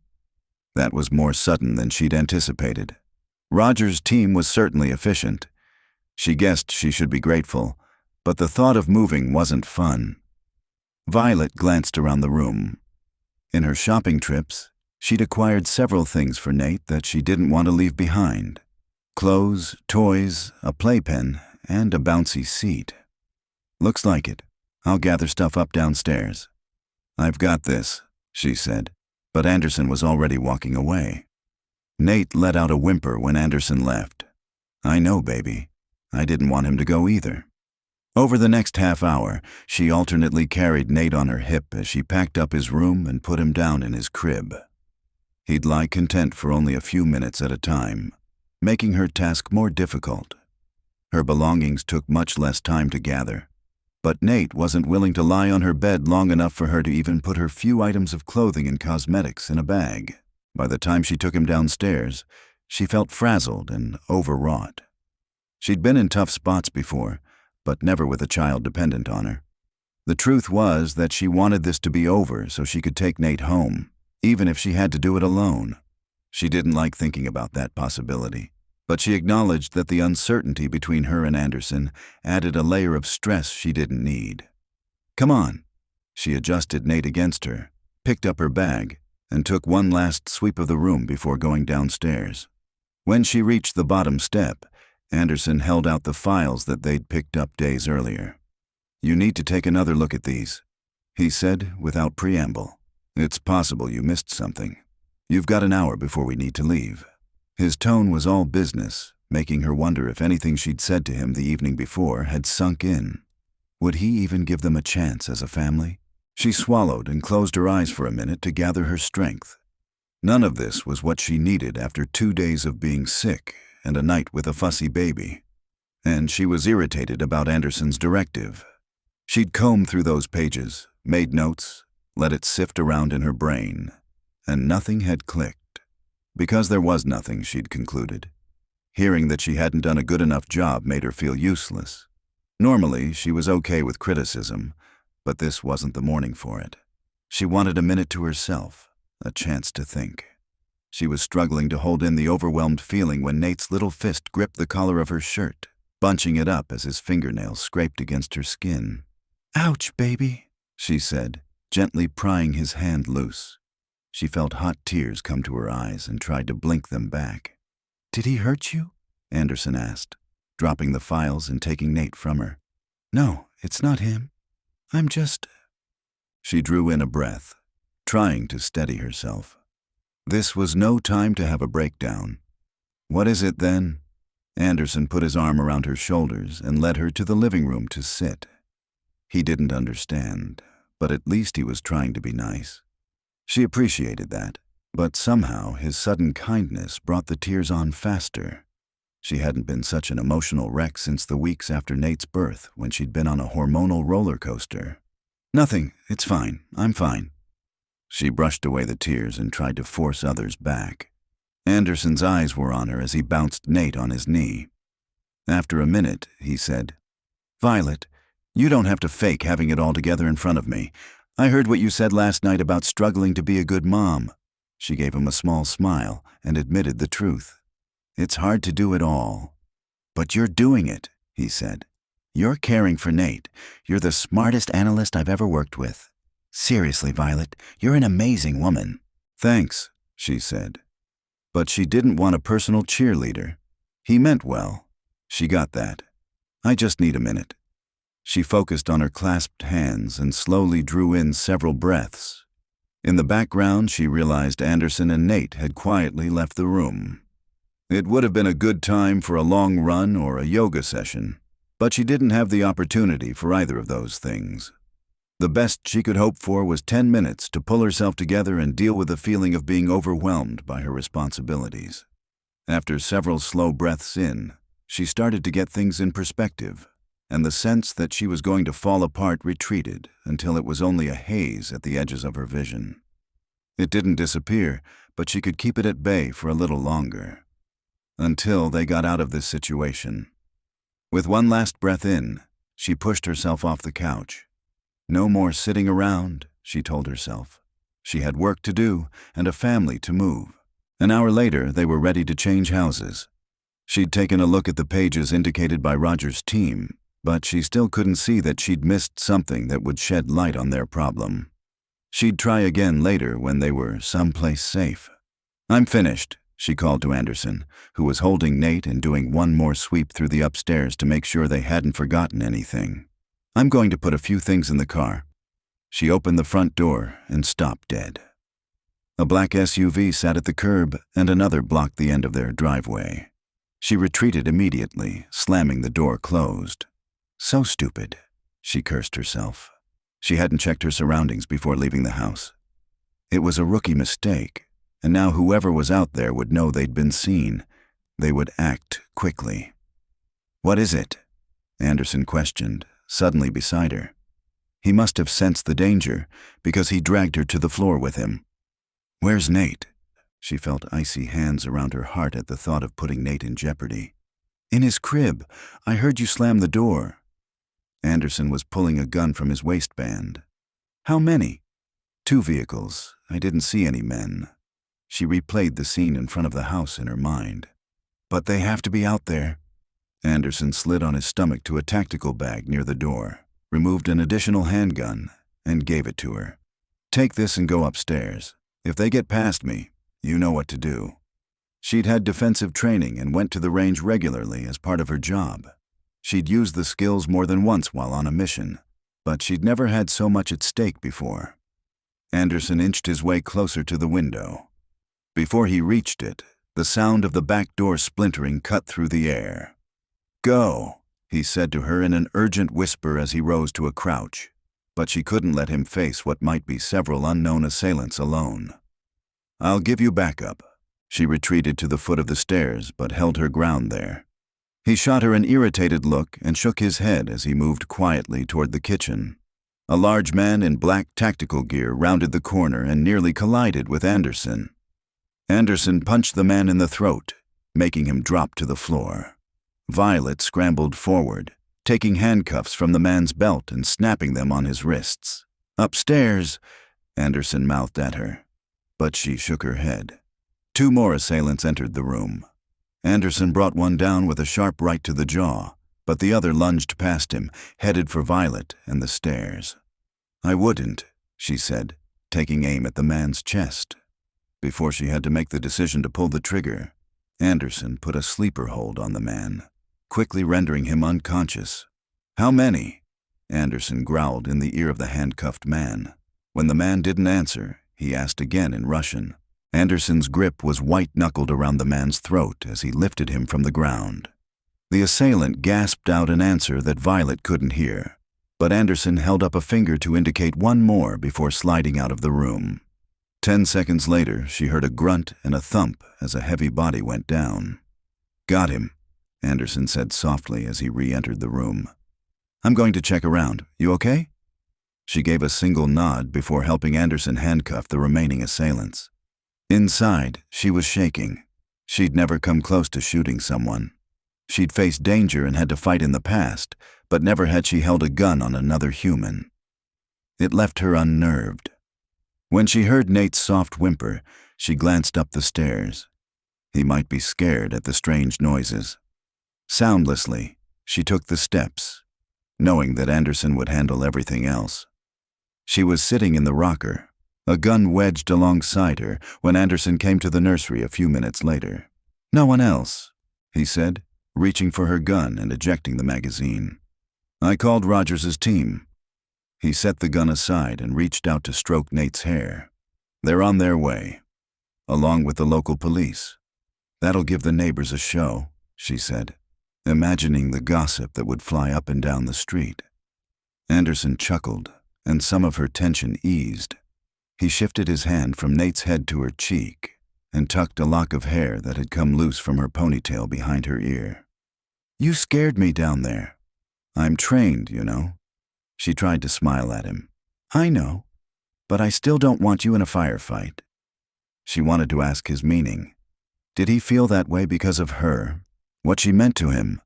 That was more sudden than she'd anticipated. Roger's team was certainly efficient. She guessed she should be grateful, but the thought of moving wasn't fun. Violet glanced around the room. In her shopping trips, she'd acquired several things for Nate that she didn't want to leave behind. Clothes, toys, a playpen, and a bouncy seat. Looks like it. I'll gather stuff up downstairs. I've got this, she said, but Anderson was already walking away. Nate let out a whimper when Anderson left. I know, baby. I didn't want him to go either. Over the next half hour, she alternately carried Nate on her hip as she packed up his room and put him down in his crib. He'd lie content for only a few minutes at a time, making her task more difficult. Her belongings took much less time to gather, but Nate wasn't willing to lie on her bed long enough for her to even put her few items of clothing and cosmetics in a bag. By the time she took him downstairs, she felt frazzled and overwrought. She'd been in tough spots before, but never with a child dependent on her. The truth was that she wanted this to be over so she could take Nate home, even if she had to do it alone. She didn't like thinking about that possibility, but she acknowledged that the uncertainty between her and Anderson added a layer of stress she didn't need. Come on. She adjusted Nate against her, picked up her bag, and took one last sweep of the room before going downstairs. When she reached the bottom step, Anderson held out the files that they'd picked up days earlier. You need to take another look at these, he said without preamble. It's possible you missed something. You've got an hour before we need to leave. His tone was all business, making her wonder if anything she'd said to him the evening before had sunk in. Would he even give them a chance as a family? She swallowed and closed her eyes for a minute to gather her strength. None of this was what she needed after 2 days of being sick and a night with a fussy baby. And she was irritated about Anderson's directive. She'd combed through those pages, made notes, let it sift around in her brain, and nothing had clicked. Because there was nothing, she'd concluded. Hearing that she hadn't done a good enough job made her feel useless. Normally, she was okay with criticism, but this wasn't the morning for it. She wanted a minute to herself, a chance to think. She was struggling to hold in the overwhelmed feeling when Nate's little fist gripped the collar of her shirt, bunching it up as his fingernails scraped against her skin. Ouch, baby, she said, gently prying his hand loose. She felt hot tears come to her eyes and tried to blink them back. Did he hurt you? Anderson asked, dropping the files and taking Nate from her. No, it's not him. I'm just... She drew in a breath, trying to steady herself. This was no time to have a breakdown. What is it then? Anderson put his arm around her shoulders and led her to the living room to sit. He didn't understand, but at least he was trying to be nice. She appreciated that, but somehow his sudden kindness brought the tears on faster. She hadn't been such an emotional wreck since the weeks after Nate's birth when she'd been on a hormonal roller coaster. Nothing, it's fine, I'm fine. She brushed away the tears and tried to force others back. Anderson's eyes were on her as he bounced Nate on his knee. After a minute, he said, Violet, you don't have to fake having it all together in front of me. I heard what you said last night about struggling to be a good mom. She gave him a small smile and admitted the truth. It's hard to do it all. But you're doing it, he said. You're caring for Nate. You're the smartest analyst I've ever worked with. Seriously, Violet, you're an amazing woman. "Thanks," she said. But she didn't want a personal cheerleader. He meant well. She got that. "I just need a minute." She focused on her clasped hands and slowly drew in several breaths. In the background, she realized Anderson and Nate had quietly left the room. It would have been a good time for a long run or a yoga session, but she didn't have the opportunity for either of those things. The best she could hope for was 10 minutes to pull herself together and deal with the feeling of being overwhelmed by her responsibilities. After several slow breaths in, she started to get things in perspective, and the sense that she was going to fall apart retreated until it was only a haze at the edges of her vision. It didn't disappear, but she could keep it at bay for a little longer. Until they got out of this situation. With one last breath in, she pushed herself off the couch. No more sitting around, she told herself. She had work to do and a family to move. An hour later, they were ready to change houses. She'd taken a look at the pages indicated by Roger's team, but she still couldn't see that she'd missed something that would shed light on their problem. She'd try again later when they were someplace safe. "I'm finished," she called to Anderson, who was holding Nate and doing one more sweep through the upstairs to make sure they hadn't forgotten anything. "I'm going to put a few things in the car." She opened the front door and stopped dead. A black SUV sat at the curb and another blocked the end of their driveway. She retreated immediately, slamming the door closed. So stupid, she cursed herself. She hadn't checked her surroundings before leaving the house. It was a rookie mistake, and now whoever was out there would know they'd been seen. They would act quickly. "What is it?" Anderson questioned, suddenly beside her. He must have sensed the danger, because he dragged her to the floor with him. "Where's Nate?" She felt icy hands around her heart at the thought of putting Nate in jeopardy. "In his crib. I heard you slam the door." Anderson was pulling a gun from his waistband. "How many?" "2 vehicles. I didn't see any men." She replayed the scene in front of the house in her mind. "But they have to be out there." Anderson slid on his stomach to a tactical bag near the door, removed an additional handgun, and gave it to her. "Take this and go upstairs. If they get past me, you know what to do." She'd had defensive training and went to the range regularly as part of her job. She'd used the skills more than once while on a mission, but she'd never had so much at stake before. Anderson inched his way closer to the window. Before he reached it, the sound of the back door splintering cut through the air. "Go," he said to her in an urgent whisper as he rose to a crouch, but she couldn't let him face what might be several unknown assailants alone. "I'll give you backup." She retreated to the foot of the stairs, but held her ground there. He shot her an irritated look and shook his head as he moved quietly toward the kitchen. A large man in black tactical gear rounded the corner and nearly collided with Anderson. Anderson punched the man in the throat, making him drop to the floor. Violet scrambled forward, taking handcuffs from the man's belt and snapping them on his wrists. "Upstairs," Anderson mouthed at her, but she shook her head. 2 more assailants entered the room. Anderson brought one down with a sharp right to the jaw, but the other lunged past him, headed for Violet and the stairs. "I wouldn't," she said, taking aim at the man's chest. Before she had to make the decision to pull the trigger, Anderson put a sleeper hold on the man, quickly rendering him unconscious. "How many?" Anderson growled in the ear of the handcuffed man. When the man didn't answer, he asked again in Russian. Anderson's grip was white-knuckled around the man's throat as he lifted him from the ground. The assailant gasped out an answer that Violet couldn't hear, but Anderson held up a finger to indicate one more before sliding out of the room. 10 seconds later, she heard a grunt and a thump as a heavy body went down. "Got him," Anderson said softly as he re-entered the room. "I'm going to check around. You okay?" She gave a single nod before helping Anderson handcuff the remaining assailants. Inside, she was shaking. She'd never come close to shooting someone. She'd faced danger and had to fight in the past, but never had she held a gun on another human. It left her unnerved. When she heard Nate's soft whimper, she glanced up the stairs. He might be scared at the strange noises. Soundlessly, she took the steps, knowing that Anderson would handle everything else. She was sitting in the rocker, a gun wedged alongside her when Anderson came to the nursery a few minutes later. "No one else," he said, reaching for her gun and ejecting the magazine. "I called Rogers's team." He set the gun aside and reached out to stroke Nate's hair. "They're on their way, along with the local police. That'll give the neighbors a show," she said, imagining the gossip that would fly up and down the street. Anderson chuckled, and some of her tension eased. He shifted his hand from Nate's head to her cheek and tucked a lock of hair that had come loose from her ponytail behind her ear. "You scared me down there. I'm trained, you know." She tried to smile at him. "I know, but I still don't want you in a firefight." She wanted to ask his meaning. Did he feel that way because of her, what she meant to him,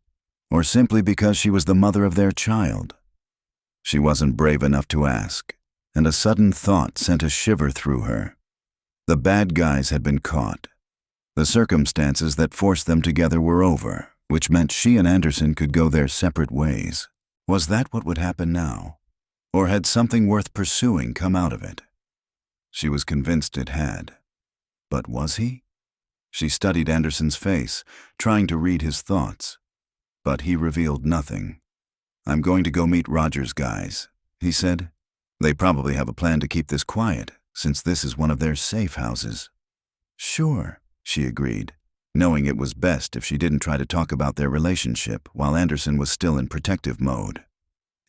or simply because she was the mother of their child? She wasn't brave enough to ask, and a sudden thought sent a shiver through her. The bad guys had been caught. The circumstances that forced them together were over, which meant she and Anderson could go their separate ways. Was that what would happen now? Or had something worth pursuing come out of it? She was convinced it had. But was he? She studied Anderson's face, trying to read his thoughts. But he revealed nothing. "I'm going to go meet Roger's guys," he said. "They probably have a plan to keep this quiet, since this is one of their safe houses." "Sure," she agreed, knowing it was best if she didn't try to talk about their relationship while Anderson was still in protective mode.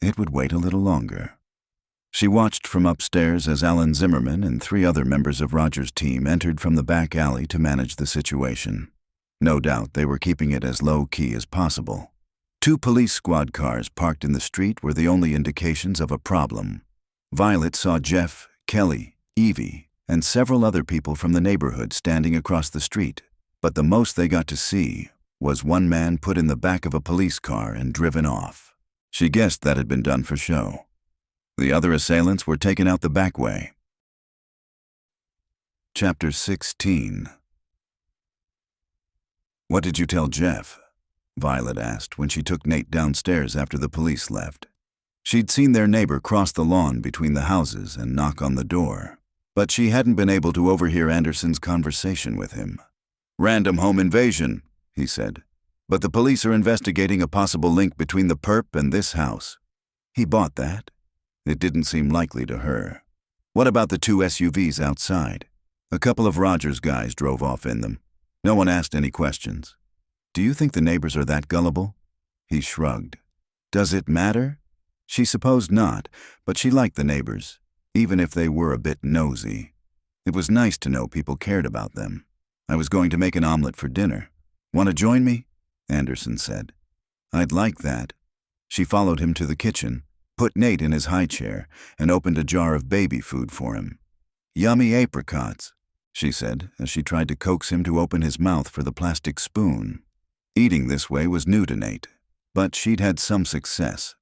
It would wait a little longer. She watched from upstairs as Alan Zimmerman and 3 other members of Roger's team entered from the back alley to manage the situation. No doubt they were keeping it as low-key as possible. 2 police squad cars parked in the street were the only indications of a problem. Violet saw Jeff, Kelly, Evie, and several other people from the neighborhood standing across the street, but the most they got to see was one man put in the back of a police car and driven off. She guessed that had been done for show. The other assailants were taken out the back way. Chapter 16. "What did you tell Jeff?" Violet asked when she took Nate downstairs after the police left. She'd seen their neighbor cross the lawn between the houses and knock on the door, but she hadn't been able to overhear Anderson's conversation with him. "Random home invasion," he said, "but the police are investigating a possible link between the perp and this house." He bought that. It didn't seem likely to her. "What about the 2 SUVs outside?" "A couple of Rogers guys drove off in them. No one asked any questions." "Do you think the neighbors are that gullible?" He shrugged. "Does it matter?" She supposed not, but she liked the neighbors, even if they were a bit nosy. It was nice to know people cared about them. "I was going to make an omelet for dinner. Want to join me?" Anderson said. "I'd like that." She followed him to the kitchen, put Nate in his high chair, and opened a jar of baby food for him. "Yummy apricots," she said as she tried to coax him to open his mouth for the plastic spoon. Eating this way was new to Nate, but she'd had some success.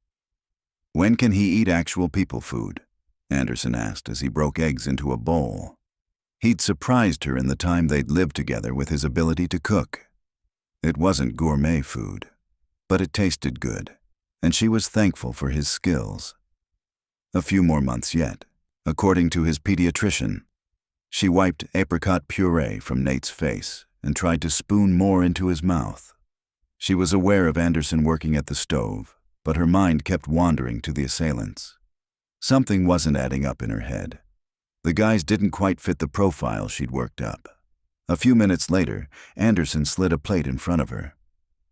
"When can he eat actual people food?" Anderson asked as he broke eggs into a bowl. He'd surprised her in the time they'd lived together with his ability to cook. It wasn't gourmet food, but it tasted good, and she was thankful for his skills. A few more months yet, according to his pediatrician. She wiped apricot puree from Nate's face and tried to spoon more into his mouth. She was aware of Anderson working at the stove, but her mind kept wandering to the assailants. Something wasn't adding up in her head. The guys didn't quite fit the profile she'd worked up. A few minutes later, Anderson slid a plate in front of her.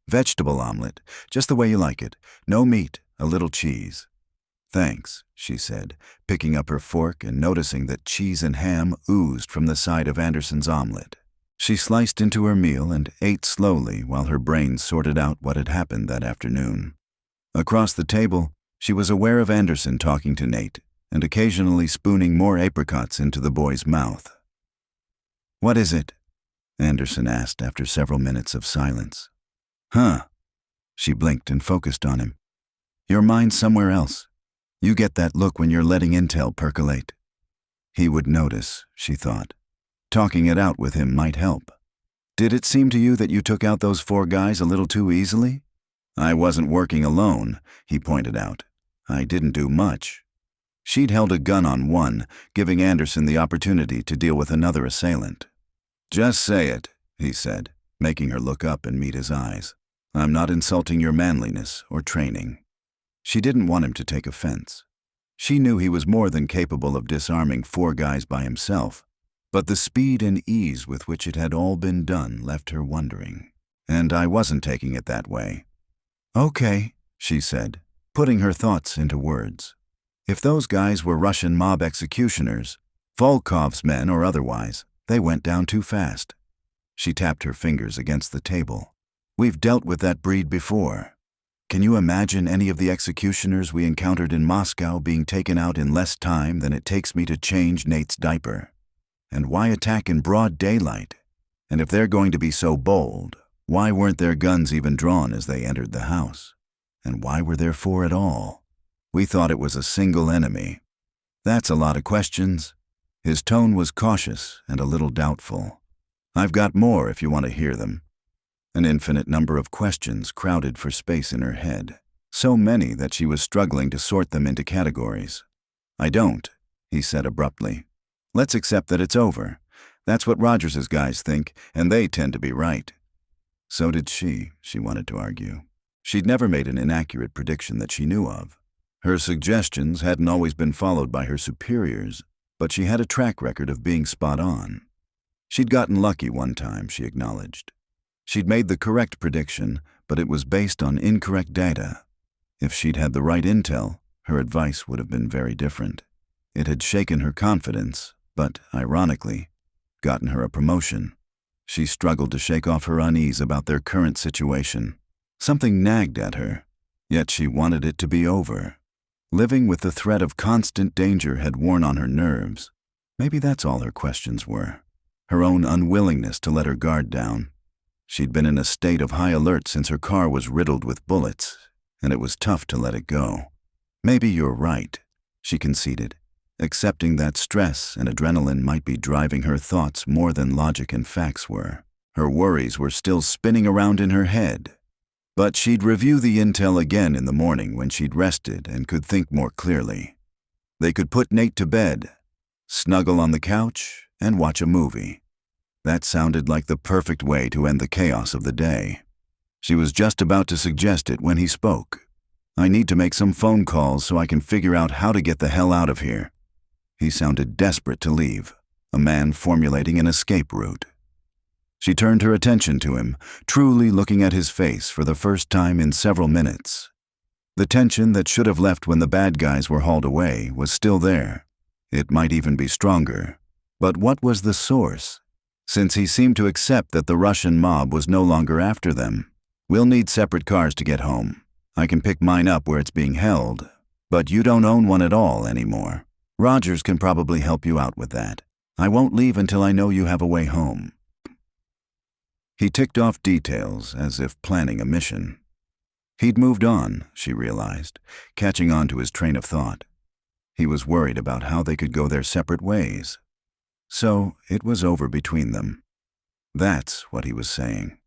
"Vegetable omelet, just the way you like it. No meat, a little cheese." "Thanks," she said, picking up her fork and noticing that cheese and ham oozed from the side of Anderson's omelet. She sliced into her meal and ate slowly while her brain sorted out what had happened that afternoon. Across the table, she was aware of Anderson talking to Nate and occasionally spooning more apricots into the boy's mouth. "What is it?" Anderson asked after several minutes of silence. "Huh." She blinked and focused on him. "Your mind's somewhere else. You get that look when you're letting intel percolate." He would notice, she thought. Talking it out with him might help. "Did it seem to you that you took out those 4 guys a little too easily?" "I wasn't working alone," he pointed out. "I didn't do much." She'd held a gun on one, giving Anderson the opportunity to deal with another assailant. "Just say it," he said, making her look up and meet his eyes. "I'm not insulting your manliness or training." She didn't want him to take offense. She knew he was more than capable of disarming 4 guys by himself, but the speed and ease with which it had all been done left her wondering. "And I wasn't taking it that way." "Okay," she said, putting her thoughts into words. "If those guys were Russian mob executioners, Volkov's men or otherwise, they went down too fast." She tapped her fingers against the table. "We've dealt with that breed before. Can you imagine any of the executioners we encountered in Moscow being taken out in less time than it takes me to change Nate's diaper? And why attack in broad daylight? And if they're going to be so bold, why weren't their guns even drawn as they entered the house? And why were there 4 at all? We thought it was a single enemy. That's a lot of questions." His tone was cautious and a little doubtful. "I've got more if you want to hear them." An infinite number of questions crowded for space in her head, so many that she was struggling to sort them into categories. "I don't," he said abruptly. "Let's accept that it's over. That's what Rogers's guys think, and they tend to be right." So did she wanted to argue. She'd never made an inaccurate prediction that she knew of. Her suggestions hadn't always been followed by her superiors, but she had a track record of being spot on. She'd gotten lucky one time, she acknowledged. She'd made the correct prediction, but it was based on incorrect data. If she'd had the right intel, her advice would have been very different. It had shaken her confidence, but, ironically, gotten her a promotion. She struggled to shake off her unease about their current situation. Something nagged at her, yet she wanted it to be over. Living with the threat of constant danger had worn on her nerves. Maybe that's all her questions were. Her own unwillingness to let her guard down. She'd been in a state of high alert since her car was riddled with bullets, and it was tough to let it go. "Maybe you're right," she conceded, accepting that stress and adrenaline might be driving her thoughts more than logic and facts were. Her worries were still spinning around in her head. But she'd review the intel again in the morning when she'd rested and could think more clearly. They could put Nate to bed, snuggle on the couch, and watch a movie. That sounded like the perfect way to end the chaos of the day. She was just about to suggest it when he spoke. "I need to make some phone calls so I can figure out how to get the hell out of here." He sounded desperate to leave, a man formulating an escape route. She turned her attention to him, truly looking at his face for the first time in several minutes. The tension that should have left when the bad guys were hauled away was still there. It might even be stronger. But what was the source? Since he seemed to accept that the Russian mob was no longer after them. "We'll need separate cars to get home. I can pick mine up where it's being held, but you don't own one at all anymore. Rogers can probably help you out with that. I won't leave until I know you have a way home." He ticked off details as if planning a mission. He'd moved on, she realized, catching on to his train of thought. He was worried about how they could go their separate ways. So it was over between them. That's what he was saying.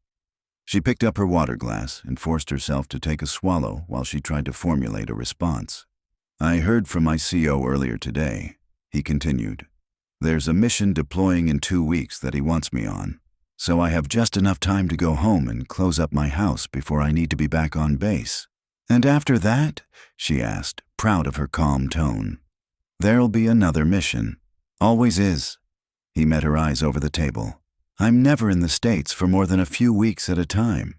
She picked up her water glass and forced herself to take a swallow while she tried to formulate a response. "I heard from my CO earlier today," he continued. "There's a mission deploying in 2 weeks that he wants me on. So I have just enough time to go home and close up my house before I need to be back on base." "And after that?" she asked, proud of her calm tone. "There'll be another mission. Always is." He met her eyes over the table. "I'm never in the States for more than a few weeks at a time."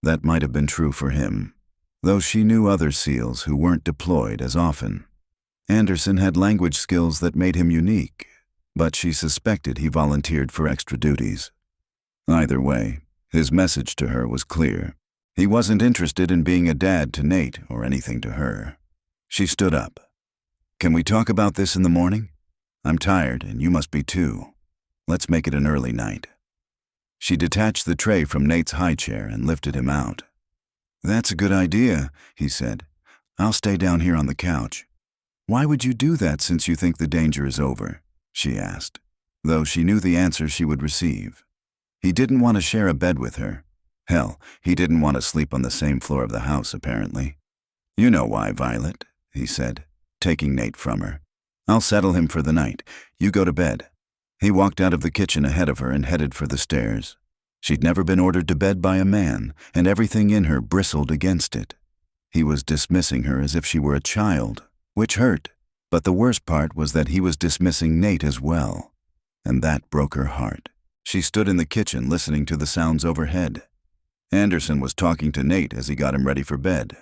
That might have been true for him, though she knew other SEALs who weren't deployed as often. Anderson had language skills that made him unique, but she suspected he volunteered for extra duties. Either way, his message to her was clear. He wasn't interested in being a dad to Nate or anything to her. She stood up. "Can we talk about this in the morning? I'm tired, and you must be too. Let's make it an early night." She detached the tray from Nate's high chair and lifted him out. "That's a good idea," he said. "I'll stay down here on the couch." "Why would you do that since you think the danger is over?" she asked, though she knew the answer she would receive. He didn't want to share a bed with her. Hell, he didn't want to sleep on the same floor of the house, apparently. "You know why, Violet," he said, taking Nate from her. "I'll settle him for the night. You go to bed." He walked out of the kitchen ahead of her and headed for the stairs. She'd never been ordered to bed by a man, and everything in her bristled against it. He was dismissing her as if she were a child, which hurt, but the worst part was that he was dismissing Nate as well, and that broke her heart. She stood in the kitchen listening to the sounds overhead. Anderson was talking to Nate as he got him ready for bed,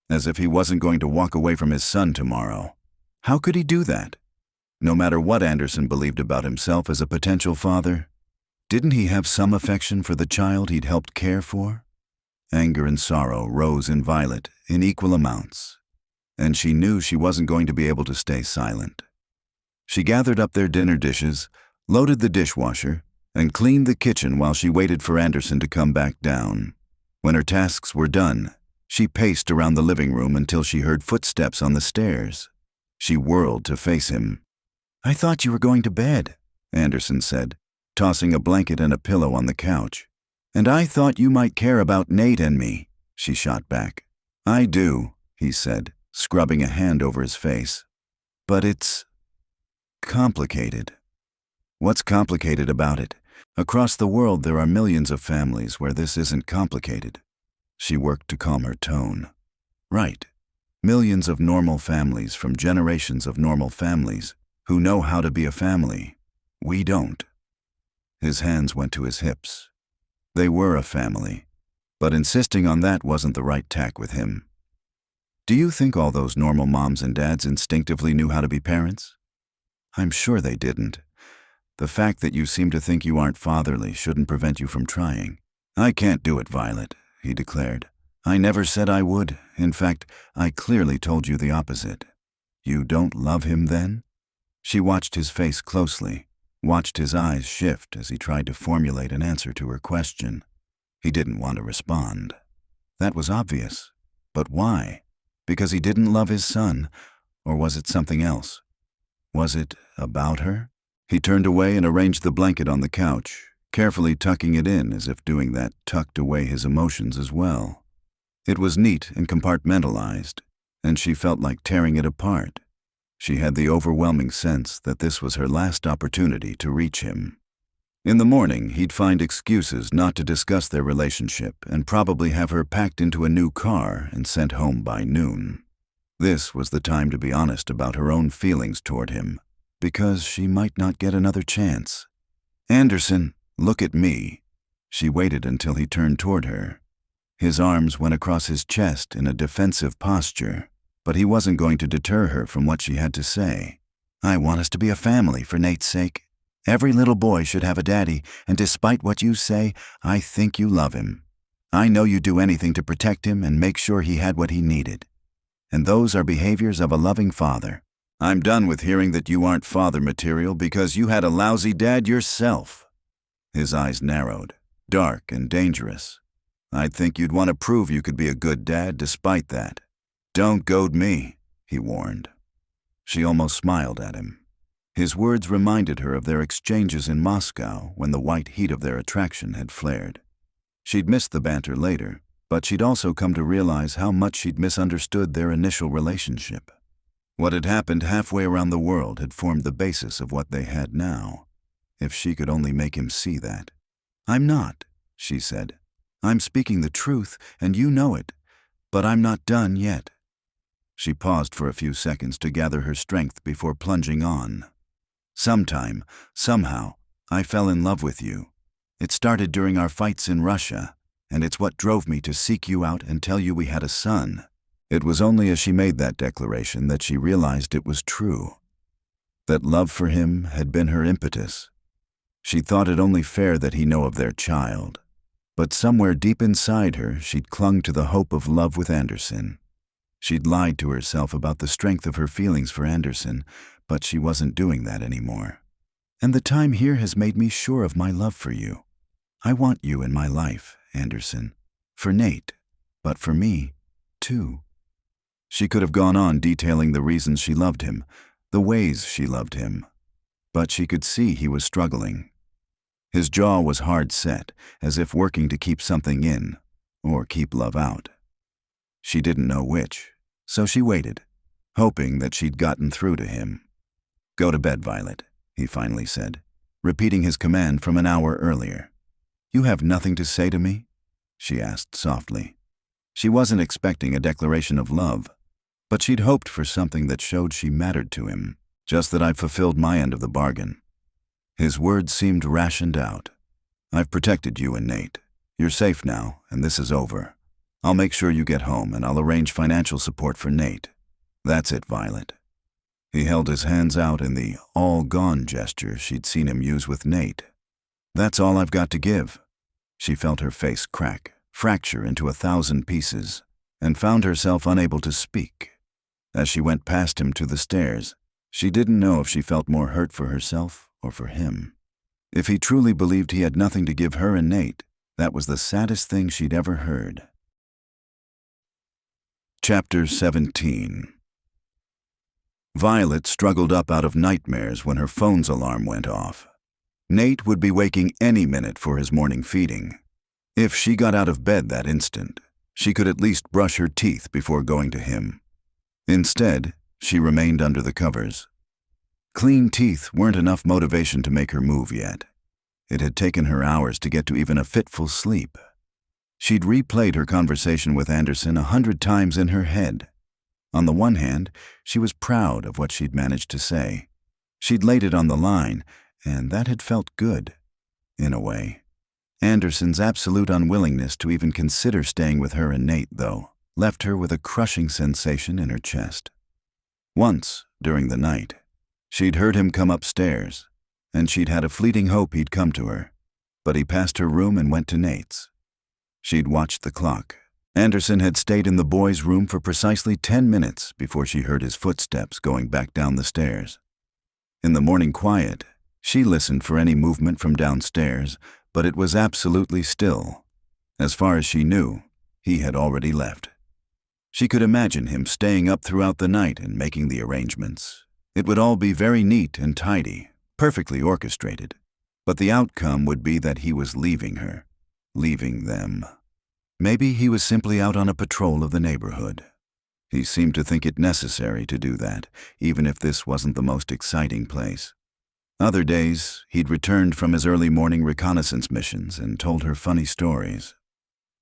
as if he wasn't going to walk away from his son tomorrow. How could he do that? No matter what Anderson believed about himself as a potential father, didn't he have some affection for the child he'd helped care for? Anger and sorrow rose in Violet in equal amounts, and she knew she wasn't going to be able to stay silent. She gathered up their dinner dishes, loaded the dishwasher, and cleaned the kitchen while she waited for Anderson to come back down. When her tasks were done, she paced around the living room until she heard footsteps on the stairs. She whirled to face him. "I thought you were going to bed," Anderson said, tossing a blanket and a pillow on the couch. "And I thought you might care about Nate and me," she shot back. "I do," he said, scrubbing a hand over his face. "But it's complicated." "What's complicated about it? Across the world there are millions of families where this isn't complicated." She worked to calm her tone. "Right. Millions of normal families from generations of normal families who know how to be a family. We don't." His hands went to his hips. They were a family, but insisting on that wasn't the right tack with him. "Do you think all those normal moms and dads instinctively knew how to be parents?" "I'm sure they didn't. The fact that you seem to think you aren't fatherly shouldn't prevent you from trying." "I can't do it, Violet," he declared. "I never said I would. In fact, I clearly told you the opposite." "You don't love him then?" She watched his face closely, watched his eyes shift as he tried to formulate an answer to her question. He didn't want to respond. That was obvious. But why? Because he didn't love his son? Or was it something else? Was it about her? He turned away and arranged the blanket on the couch, carefully tucking it in as if doing that tucked away his emotions as well. It was neat and compartmentalized, and she felt like tearing it apart. She had the overwhelming sense that this was her last opportunity to reach him. In the morning, he'd find excuses not to discuss their relationship and probably have her packed into a new car and sent home by noon. This was the time to be honest about her own feelings toward him, because she might not get another chance. "Anderson, look at me." She waited until he turned toward her. His arms went across his chest in a defensive posture, but he wasn't going to deter her from what she had to say. "I want us to be a family for Nate's sake. Every little boy should have a daddy, and despite what you say, I think you love him. I know you'd do anything to protect him and make sure he had what he needed. And those are behaviors of a loving father. I'm done with hearing that you aren't father material because you had a lousy dad yourself." His eyes narrowed, dark and dangerous. "I'd think you'd want to prove you could be a good dad despite that." "Don't goad me," he warned. She almost smiled at him. His words reminded her of their exchanges in Moscow when the white heat of their attraction had flared. She'd missed the banter later, but she'd also come to realize how much she'd misunderstood their initial relationship. What had happened halfway around the world had formed the basis of what they had now, if she could only make him see that. "I'm not," she said. "I'm speaking the truth, and you know it, but I'm not done yet." She paused for a few seconds to gather her strength before plunging on. "Sometime, somehow, I fell in love with you. It started during our fights in Russia, and it's what drove me to seek you out and tell you we had a son." It was only as she made that declaration that she realized it was true. That love for him had been her impetus. She thought it only fair that he know of their child. But somewhere deep inside her, she'd clung to the hope of love with Anderson. She'd lied to herself about the strength of her feelings for Anderson, but she wasn't doing that anymore. "And the time here has made me sure of my love for you. I want you in my life, Anderson. For Nate, but for me, too." She could have gone on detailing the reasons she loved him, the ways she loved him, but she could see he was struggling. His jaw was hard set, as if working to keep something in, or keep love out. She didn't know which, so she waited, hoping that she'd gotten through to him. "Go to bed, Violet," he finally said, repeating his command from an hour earlier. "You have nothing to say to me?" she asked softly. She wasn't expecting a declaration of love, but she'd hoped for something that showed she mattered to him, just that I've fulfilled my end of the bargain. His words seemed rationed out. "I've protected you and Nate. You're safe now, and this is over. I'll make sure you get home, and I'll arrange financial support for Nate. That's it, Violet." He held his hands out in the all-gone gesture she'd seen him use with Nate. "That's all I've got to give." She felt her face crack, fracture into 1,000 pieces, and found herself unable to speak. As she went past him to the stairs, she didn't know if she felt more hurt for herself or for him. If he truly believed he had nothing to give her and Nate, that was the saddest thing she'd ever heard. Chapter 17. Violet struggled up out of nightmares when her phone's alarm went off. Nate would be waking any minute for his morning feeding. If she got out of bed that instant, she could at least brush her teeth before going to him. Instead, she remained under the covers. Clean teeth weren't enough motivation to make her move yet. It had taken her hours to get to even a fitful sleep. She'd replayed her conversation with Anderson 100 times in her head. On the one hand, she was proud of what she'd managed to say. She'd laid it on the line, and that had felt good, in a way. Anderson's absolute unwillingness to even consider staying with her and Nate, though, left her with a crushing sensation in her chest. Once, during the night, she'd heard him come upstairs, and she'd had a fleeting hope he'd come to her, but he passed her room and went to Nate's. She'd watched the clock. Anderson had stayed in the boys' room for precisely 10 minutes before she heard his footsteps going back down the stairs. In the morning quiet, she listened for any movement from downstairs, but it was absolutely still. As far as she knew, he had already left. She could imagine him staying up throughout the night and making the arrangements. It would all be very neat and tidy, perfectly orchestrated. But the outcome would be that he was leaving her, leaving them. Maybe he was simply out on a patrol of the neighborhood. He seemed to think it necessary to do that, even if this wasn't the most exciting place. Other days, he'd returned from his early morning reconnaissance missions and told her funny stories.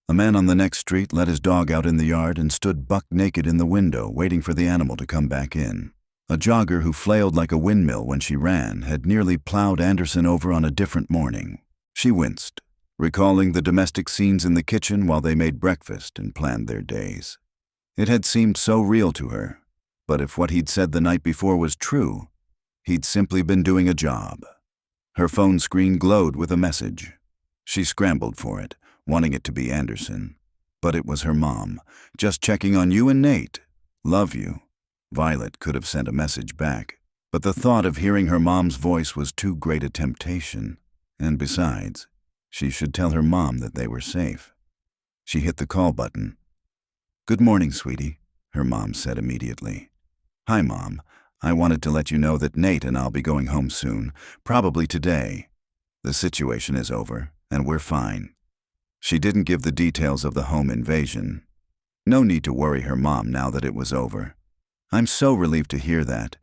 A man on the next street let his dog out in the yard and stood buck naked in the window waiting for the animal to come back in. A jogger who flailed like a windmill when she ran had nearly plowed Anderson over on a different morning. She winced, recalling the domestic scenes in the kitchen while they made breakfast and planned their days. It had seemed so real to her, but if what he'd said the night before was true, he'd simply been doing a job. Her phone screen glowed with a message. She scrambled for it, wanting it to be Anderson. But it was her mom, just checking on you and Nate. Love you. Violet could have sent a message back, but the thought of hearing her mom's voice was too great a temptation. And besides, she should tell her mom that they were safe. She hit the call button. "Good morning, sweetie," her mom said immediately. "Hi, Mom. I wanted to let you know that Nate and I'll be going home soon, probably today. The situation is over, and we're fine." She didn't give the details of the home invasion. No need to worry her mom now that it was over. "I'm so relieved to hear that.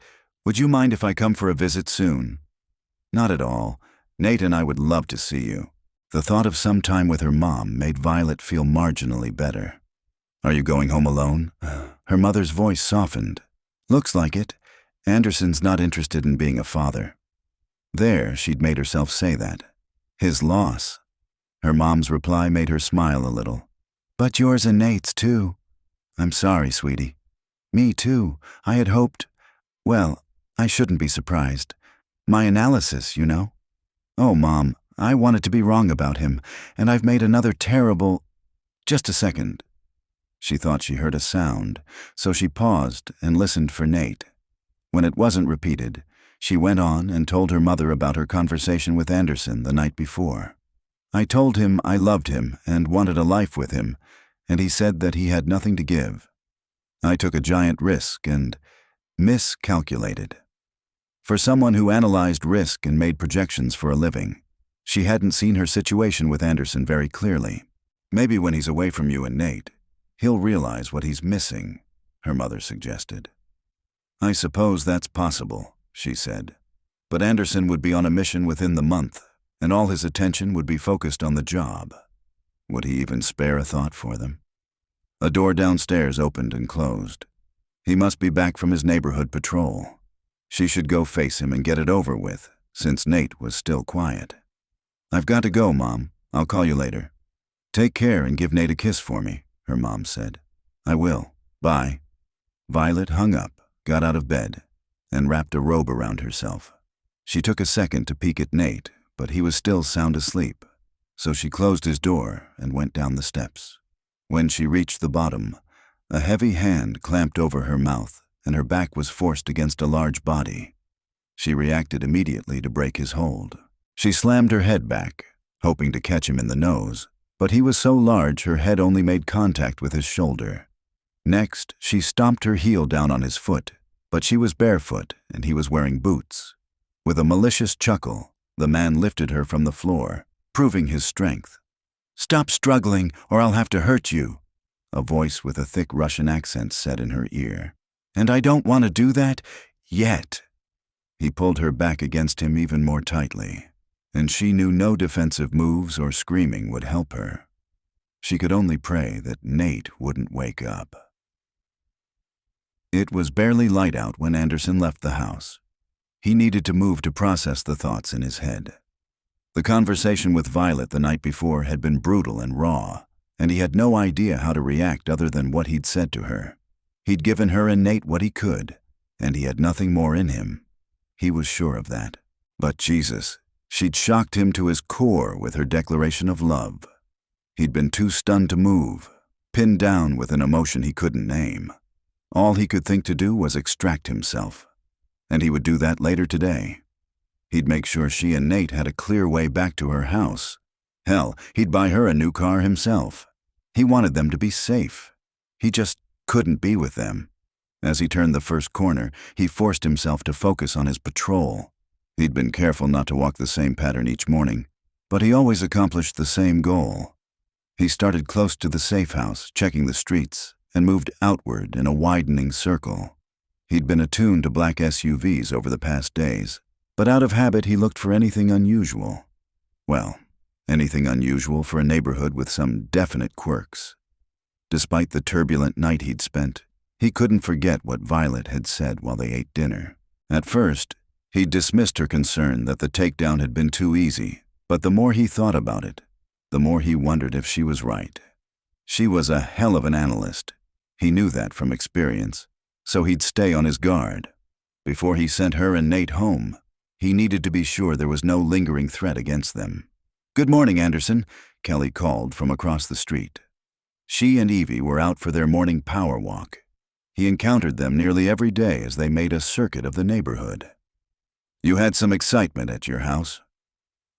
Would you mind if I come for a visit soon?" "Not at all. Nate and I would love to see you." The thought of some time with her mom made Violet feel marginally better. "Are you going home alone?" Her mother's voice softened. "Looks like it. Anderson's not interested in being a father." There, she'd made herself say that. His loss. Her mom's reply made her smile a little. "But yours and Nate's, too." "I'm sorry, sweetie." "Me, too. I had hoped... Well, I shouldn't be surprised. My analysis, you know." "Oh, Mom, I wanted to be wrong about him, and I've made another terrible... Just a second." She thought she heard a sound, so she paused and listened for Nate. When it wasn't repeated, she went on and told her mother about her conversation with Anderson the night before. "I told him I loved him and wanted a life with him, and he said that he had nothing to give. I took a giant risk and miscalculated." For someone who analyzed risk and made projections for a living, she hadn't seen her situation with Anderson very clearly. "Maybe when he's away from you and Nate, he'll realize what he's missing," her mother suggested. "I suppose that's possible," she said. But Anderson would be on a mission within the month, and all his attention would be focused on the job. Would he even spare a thought for them? A door downstairs opened and closed. He must be back from his neighborhood patrol. She should go face him and get it over with, since Nate was still quiet. "I've got to go, Mom. I'll call you later." "Take care and give Nate a kiss for me," her mom said. "I will. Bye." Violet hung up, got out of bed, and wrapped a robe around herself. She took a second to peek at Nate, but he was still sound asleep, so she closed his door and went down the steps. When she reached the bottom, a heavy hand clamped over her mouth and her back was forced against a large body. She reacted immediately to break his hold. She slammed her head back, hoping to catch him in the nose, but he was so large her head only made contact with his shoulder. Next, she stomped her heel down on his foot, but she was barefoot and he was wearing boots. With a malicious chuckle, the man lifted her from the floor, proving his strength. "Stop struggling or I'll have to hurt you," a voice with a thick Russian accent said in her ear. "And I don't want to do that yet." He pulled her back against him even more tightly, and she knew no defensive moves or screaming would help her. She could only pray that Nate wouldn't wake up. It was barely light out when Anderson left the house. He needed to move to process the thoughts in his head. The conversation with Violet the night before had been brutal and raw, and he had no idea how to react other than what he'd said to her. He'd given her and Nate what he could, and he had nothing more in him. He was sure of that. But Jesus, she'd shocked him to his core with her declaration of love. He'd been too stunned to move, pinned down with an emotion he couldn't name. All he could think to do was extract himself, and he would do that later today. He'd make sure she and Nate had a clear way back to her house. Hell, he'd buy her a new car himself. He wanted them to be safe. He just couldn't be with them. As he turned the first corner, he forced himself to focus on his patrol. He'd been careful not to walk the same pattern each morning, but he always accomplished the same goal. He started close to the safe house, checking the streets, and moved outward in a widening circle. He'd been attuned to black SUVs over the past days, but out of habit he looked for anything unusual. Well, anything unusual for a neighborhood with some definite quirks. Despite the turbulent night he'd spent, he couldn't forget what Violet had said while they ate dinner. At first, he dismissed her concern that the takedown had been too easy, but the more he thought about it, the more he wondered if she was right. She was a hell of an analyst. He knew that from experience, so he'd stay on his guard. Before he sent her and Nate home, he needed to be sure there was no lingering threat against them. "Good morning, Anderson," Kelly called from across the street. She and Evie were out for their morning power walk. He encountered them nearly every day as they made a circuit of the neighborhood. "You had some excitement at your house."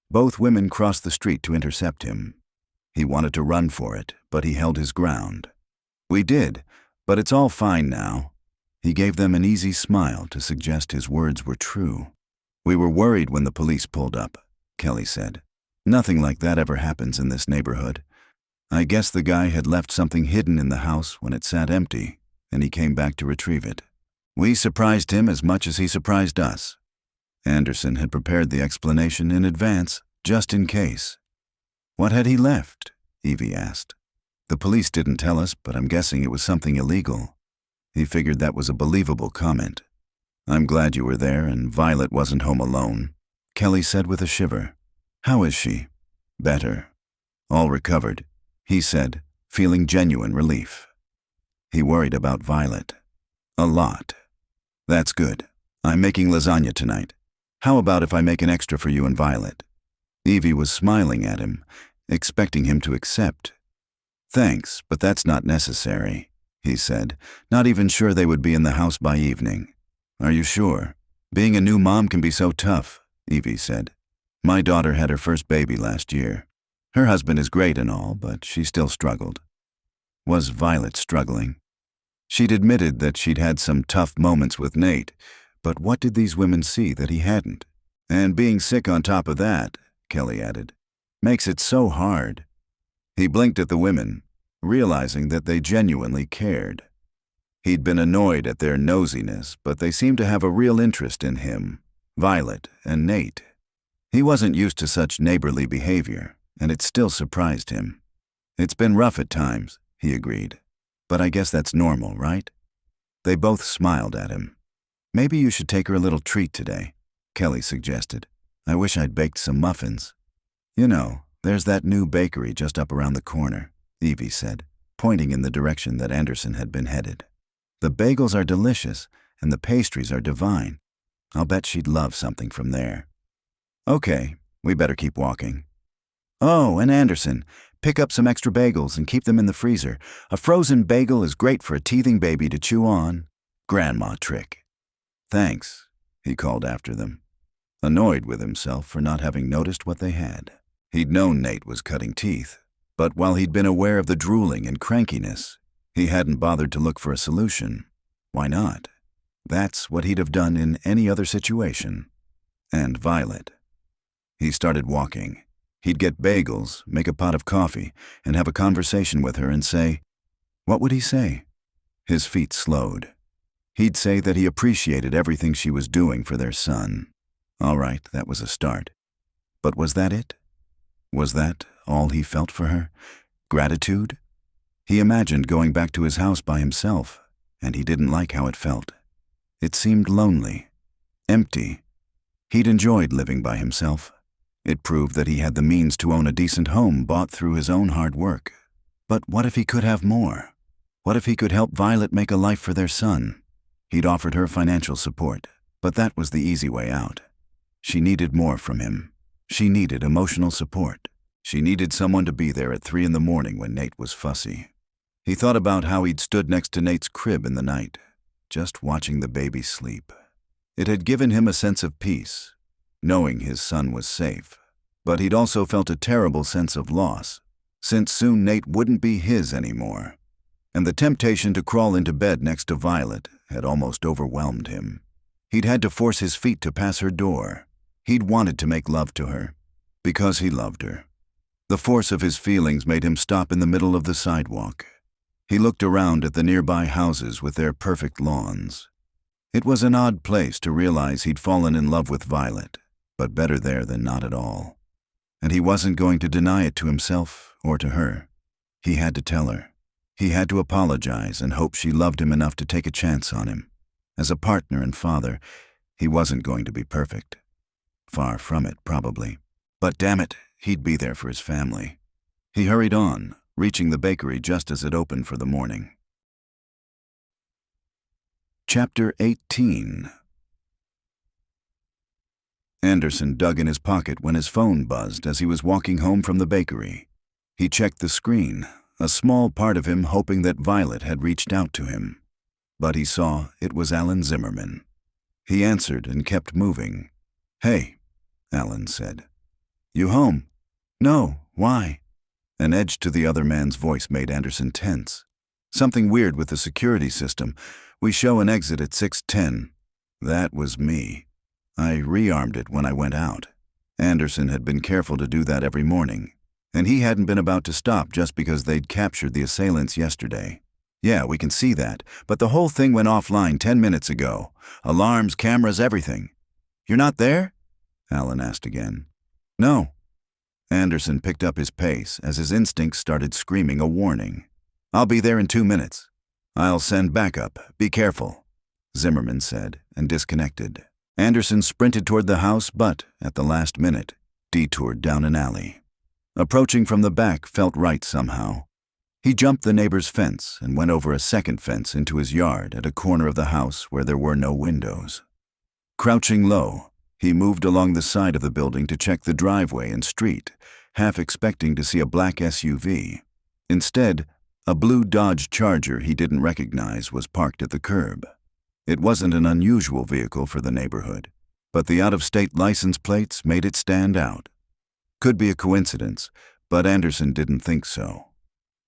Both women crossed the street to intercept him. He wanted to run for it, but he held his ground. "We did, but it's all fine now." He gave them an easy smile to suggest his words were true. "We were worried when the police pulled up," Kelly said. "Nothing like that ever happens in this neighborhood. I guess the guy had left something hidden in the house when it sat empty, and he came back to retrieve it. We surprised him as much as he surprised us." Anderson had prepared the explanation in advance, just in case. "What had he left?" Evie asked. "The police didn't tell us, but I'm guessing it was something illegal." He figured that was a believable comment. "I'm glad you were there and Violet wasn't home alone," Kelly said with a shiver. "How is she?" "Better. All recovered," he said, feeling genuine relief. He worried about Violet. "A lot." "That's good. I'm making lasagna tonight. How about if I make an extra for you and Violet?" Evie was smiling at him, expecting him to accept. "Thanks, but that's not necessary," he said, not even sure they would be in the house by evening. "Are you sure? Being a new mom can be so tough," Evie said. "My daughter had her first baby last year. Her husband is great and all, but she still struggled." Was Violet struggling? She'd admitted that she'd had some tough moments with Nate, but what did these women see that he hadn't? "And being sick on top of that," Kelly added, "makes it so hard." He blinked at the women, realizing that they genuinely cared. He'd been annoyed at their nosiness, but they seemed to have a real interest in him, Violet and Nate. He wasn't used to such neighborly behavior, and it still surprised him. "It's been rough at times," he agreed. "But I guess that's normal, right?" They both smiled at him. "Maybe you should take her a little treat today," Kelly suggested. "I wish I'd baked some muffins." "You know, there's that new bakery just up around the corner," Evie said, pointing in the direction that Anderson had been headed. "The bagels are delicious, and the pastries are divine. I'll bet she'd love something from there." "Okay, we better keep walking." "Oh, and Anderson, pick up some extra bagels and keep them in the freezer. A frozen bagel is great for a teething baby to chew on. Grandma trick." "Thanks," he called after them, annoyed with himself for not having noticed what they had. He'd known Nate was cutting teeth, but while he'd been aware of the drooling and crankiness, he hadn't bothered to look for a solution. Why not? That's what he'd have done in any other situation. And Violet. He started walking. He'd get bagels, make a pot of coffee, and have a conversation with her and say, what would he say? His feet slowed. He'd say that he appreciated everything she was doing for their son. All right, that was a start. But was that it? Was that all he felt for her? Gratitude? He imagined going back to his house by himself, and he didn't like how it felt. It seemed lonely, empty. He'd enjoyed living by himself. It proved that he had the means to own a decent home bought through his own hard work. But what if he could have more? What if he could help Violet make a life for their son? He'd offered her financial support, but that was the easy way out. She needed more from him. She needed emotional support. She needed someone to be there at 3 in the morning when Nate was fussy. He thought about how he'd stood next to Nate's crib in the night, just watching the baby sleep. It had given him a sense of peace, knowing his son was safe. But he'd also felt a terrible sense of loss, since soon Nate wouldn't be his anymore. And the temptation to crawl into bed next to Violet had almost overwhelmed him. He'd had to force his feet to pass her door. He'd wanted to make love to her, because he loved her. The force of his feelings made him stop in the middle of the sidewalk. He looked around at the nearby houses with their perfect lawns. It was an odd place to realize he'd fallen in love with Violet, but better there than not at all. And he wasn't going to deny it to himself or to her. He had to tell her. He had to apologize and hope she loved him enough to take a chance on him. As a partner and father, he wasn't going to be perfect. Far from it, probably. But damn it, he'd be there for his family. He hurried on, reaching the bakery just as it opened for the morning. Chapter 18. Anderson dug in his pocket when his phone buzzed as he was walking home from the bakery. He checked the screen, a small part of him hoping that Violet had reached out to him. But he saw it was Alan Zimmerman. He answered and kept moving. "Hey," Alan said. "You home?" "No, why?" An edge to the other man's voice made Anderson tense. "Something weird with the security system. We show an exit at 6:10. That was me. I rearmed it when I went out." Anderson had been careful to do that every morning, and he hadn't been about to stop just because they'd captured the assailants yesterday. "Yeah, we can see that, but the whole thing went offline 10 minutes ago. Alarms, cameras, everything." "You're not there?" Alan asked again. "No." Anderson picked up his pace as his instincts started screaming a warning. "I'll be there in 2 minutes. I'll send backup. Be careful," Zimmerman said, and disconnected. Anderson sprinted toward the house, but, at the last minute, detoured down an alley. Approaching from the back felt right somehow. He jumped the neighbor's fence and went over a second fence into his yard at a corner of the house where there were no windows. Crouching low, he moved along the side of the building to check the driveway and street, half expecting to see a black SUV. Instead, a blue Dodge Charger he didn't recognize was parked at the curb. It wasn't an unusual vehicle for the neighborhood, but the out-of-state license plates made it stand out. Could be a coincidence, but Anderson didn't think so.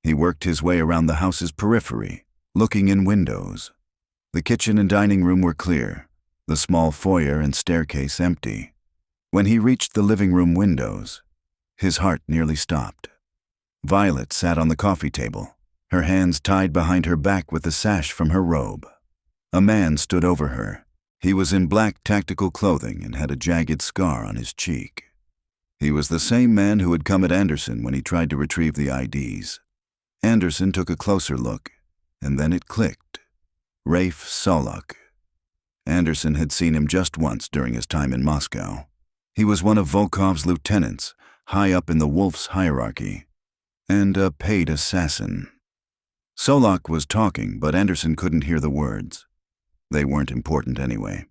He worked his way around the house's periphery, looking in windows. The kitchen and dining room were clear, the small foyer and staircase empty. When he reached the living room windows, his heart nearly stopped. Violet sat on the coffee table, her hands tied behind her back with the sash from her robe. A man stood over her. He was in black tactical clothing and had a jagged scar on his cheek. He was the same man who had come at Anderson when he tried to retrieve the IDs. Anderson took a closer look, and then it clicked. Rafe Solok. Anderson had seen him just once during his time in Moscow. He was one of Volkov's lieutenants, high up in the Wolf's hierarchy, and a paid assassin. Solok was talking, but Anderson couldn't hear the words. They weren't important anyway.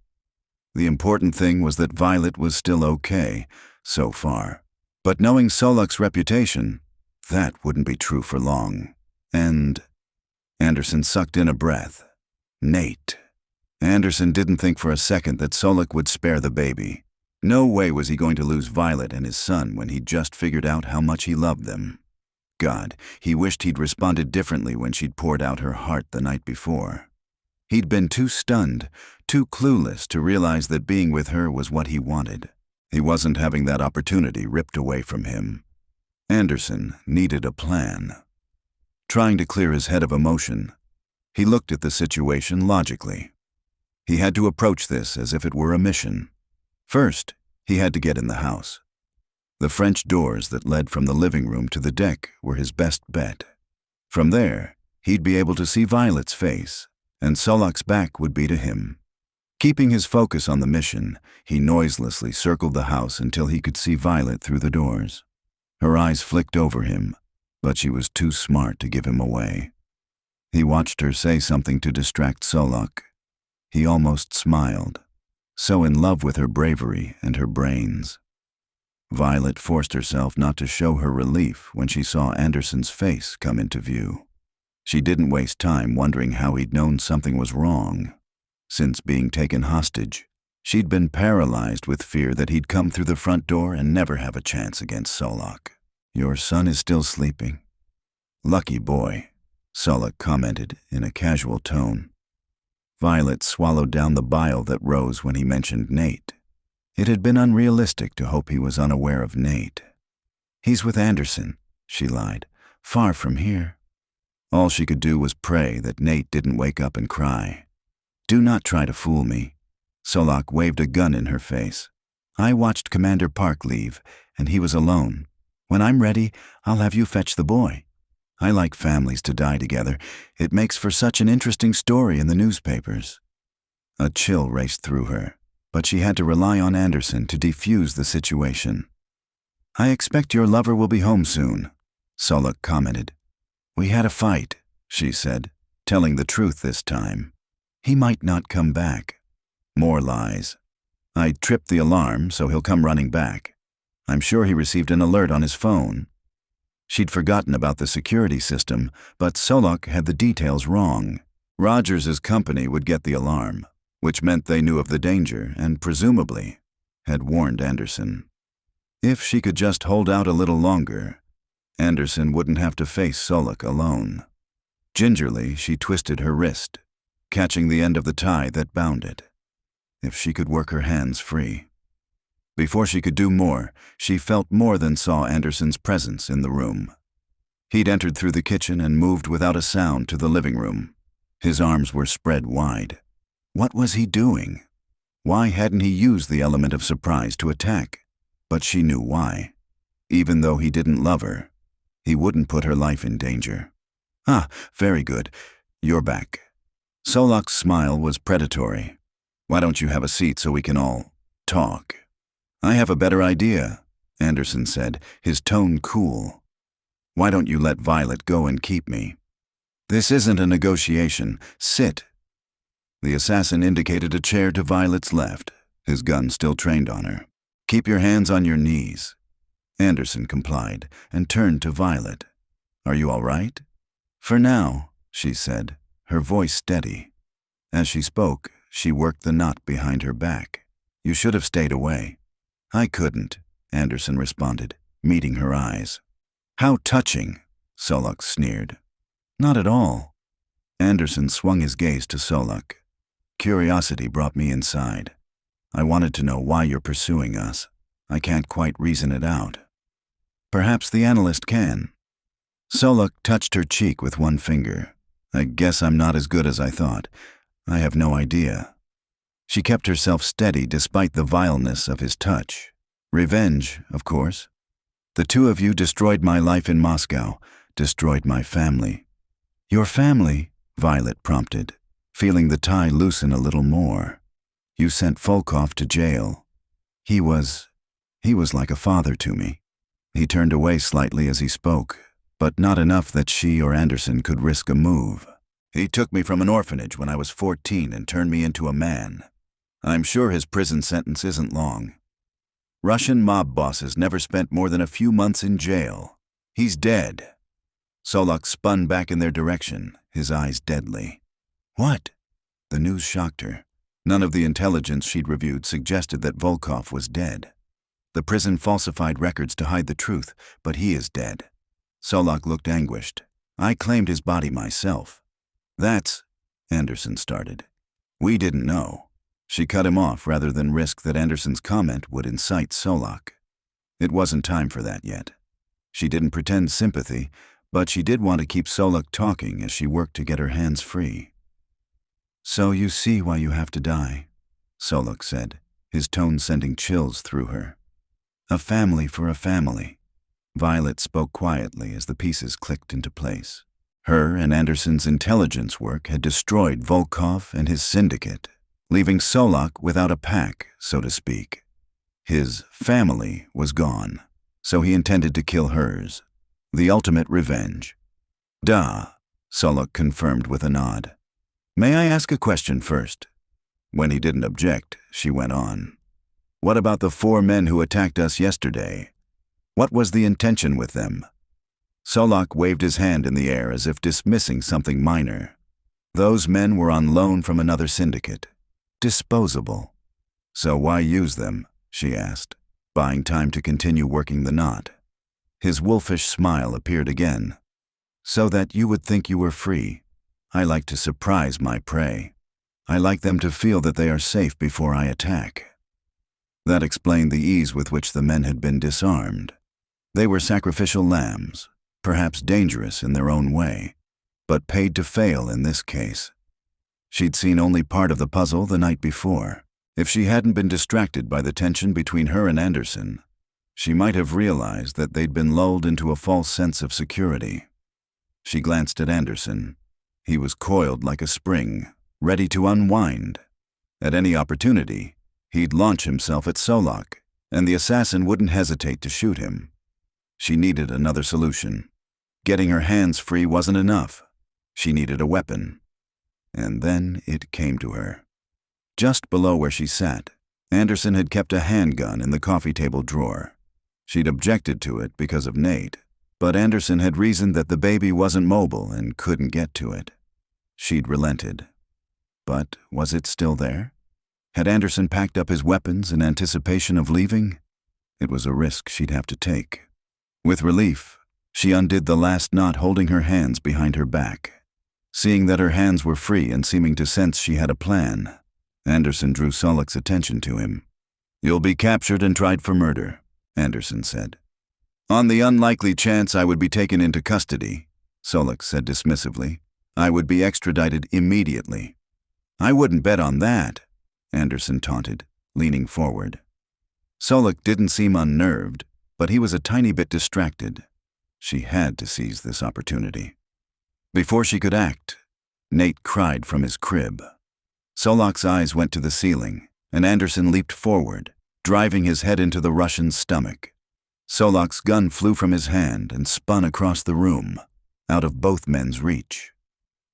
The important thing was that Violet was still okay, so far. But knowing Solok's reputation, that wouldn't be true for long. And Anderson sucked in a breath. Nate. Anderson didn't think for a second that Solok would spare the baby. No way was he going to lose Violet and his son when he'd just figured out how much he loved them. God, he wished he'd responded differently when she'd poured out her heart the night before. He'd been too stunned, too clueless to realize that being with her was what he wanted. He wasn't having that opportunity ripped away from him. Anderson needed a plan. Trying to clear his head of emotion, he looked at the situation logically. He had to approach this as if it were a mission. First, he had to get in the house. The French doors that led from the living room to the deck were his best bet. From there, he'd be able to see Violet's face, and Solok's back would be to him. Keeping his focus on the mission, he noiselessly circled the house until he could see Violet through the doors. Her eyes flicked over him, but she was too smart to give him away. He watched her say something to distract Solok. He almost smiled, so in love with her bravery and her brains. Violet forced herself not to show her relief when she saw Anderson's face come into view. She didn't waste time wondering how he'd known something was wrong. Since being taken hostage, she'd been paralyzed with fear that he'd come through the front door and never have a chance against Solok. "Your son is still sleeping." "Lucky boy," Solok commented in a casual tone. Violet swallowed down the bile that rose when he mentioned Nate. It had been unrealistic to hope he was unaware of Nate. "He's with Anderson," she lied. "Far from here." All she could do was pray that Nate didn't wake up and cry. "Do not try to fool me." Solok waved a gun in her face. "I watched Commander Park leave, and he was alone. When I'm ready, I'll have you fetch the boy. I like families to die together. It makes for such an interesting story in the newspapers." A chill raced through her, but she had to rely on Anderson to defuse the situation. "I expect your lover will be home soon," Solok commented. "We had a fight," she said, telling the truth this time. "He might not come back." More lies. "I tripped the alarm, so he'll come running back. I'm sure he received an alert on his phone." She'd forgotten about the security system, but Solok had the details wrong. Rogers's company would get the alarm, which meant they knew of the danger and, presumably, had warned Anderson. If she could just hold out a little longer, Anderson wouldn't have to face Solok alone. Gingerly, she twisted her wrist, catching the end of the tie that bound it. If she could work her hands free. Before she could do more, she felt more than saw Anderson's presence in the room. He'd entered through the kitchen and moved without a sound to the living room. His arms were spread wide. What was he doing? Why hadn't he used the element of surprise to attack? But she knew why. Even though he didn't love her, he wouldn't put her life in danger. "Ah, very good. You're back." Solok's smile was predatory. "Why don't you have a seat so we can all talk?" "I have a better idea," Anderson said, his tone cool. "Why don't you let Violet go and keep me?" "This isn't a negotiation. Sit." The assassin indicated a chair to Violet's left, his gun still trained on her. "Keep your hands on your knees." Anderson complied and turned to Violet. "Are you all right?" "For now," she said, her voice steady. As she spoke, she worked the knot behind her back. "You should have stayed away." "I couldn't," Anderson responded, meeting her eyes. "How touching," Solok sneered. "Not at all." Anderson swung his gaze to Solok. "Curiosity brought me inside. I wanted to know why you're pursuing us. I can't quite reason it out." "Perhaps the analyst can." Solok touched her cheek with one finger. I guess I'm not as good as I thought. I have no idea. She kept herself steady despite the vileness of his touch. Revenge, of course. The two of you destroyed my life in Moscow, destroyed my family. Your family? Violet prompted, feeling the tie loosen a little more. You sent Volkov to jail. He was like a father to me. He turned away slightly as he spoke, but not enough that she or Anderson could risk a move. He took me from an orphanage when I was 14 and turned me into a man. I'm sure his prison sentence isn't long. Russian mob bosses never spent more than a few months in jail. He's dead. Solok spun back in their direction, his eyes deadly. What? The news shocked her. None of the intelligence she'd reviewed suggested that Volkov was dead. The prison falsified records to hide the truth, but he is dead. Solok looked anguished. I claimed his body myself. That's... Anderson started. We didn't know. She cut him off rather than risk that Anderson's comment would incite Solok. It wasn't time for that yet. She didn't pretend sympathy, but she did want to keep Solok talking as she worked to get her hands free. So you see why you have to die, Solok said, his tone sending chills through her. A family for a family. Violet spoke quietly as the pieces clicked into place. Her and Anderson's intelligence work had destroyed Volkov and his syndicate, leaving Solok without a pack, so to speak. His family was gone, so he intended to kill hers. The ultimate revenge. Duh, Solok confirmed with a nod. May I ask a question first? When he didn't object, she went on. What about the 4 men who attacked us yesterday? What was the intention with them? Solok waved his hand in the air as if dismissing something minor. Those men were on loan from another syndicate. Disposable. So why use them? She asked, buying time to continue working the knot. His wolfish smile appeared again. So that you would think you were free. I like to surprise my prey. I like them to feel that they are safe before I attack. That explained the ease with which the men had been disarmed. They were sacrificial lambs, perhaps dangerous in their own way, but paid to fail in this case. She'd seen only part of the puzzle the night before. If she hadn't been distracted by the tension between her and Anderson, she might have realized that they'd been lulled into a false sense of security. She glanced at Anderson. He was coiled like a spring, ready to unwind. At any opportunity, he'd launch himself at Solok, and the assassin wouldn't hesitate to shoot him. She needed another solution. Getting her hands free wasn't enough. She needed a weapon. And then it came to her. Just below where she sat, Anderson had kept a handgun in the coffee table drawer. She'd objected to it because of Nate, but Anderson had reasoned that the baby wasn't mobile and couldn't get to it. She'd relented. But was it still there? Had Anderson packed up his weapons in anticipation of leaving? It was a risk she'd have to take. With relief, she undid the last knot holding her hands behind her back. Seeing that her hands were free and seeming to sense she had a plan, Anderson drew Solok's attention to him. You'll be captured and tried for murder, Anderson said. On the unlikely chance I would be taken into custody, Solok said dismissively, I would be extradited immediately. I wouldn't bet on that, Anderson taunted, leaning forward. Solok didn't seem unnerved, but he was a tiny bit distracted. She had to seize this opportunity. Before she could act, Nate cried from his crib. Solok's eyes went to the ceiling, and Anderson leaped forward, driving his head into the Russian's stomach. Solok's gun flew from his hand and spun across the room, out of both men's reach.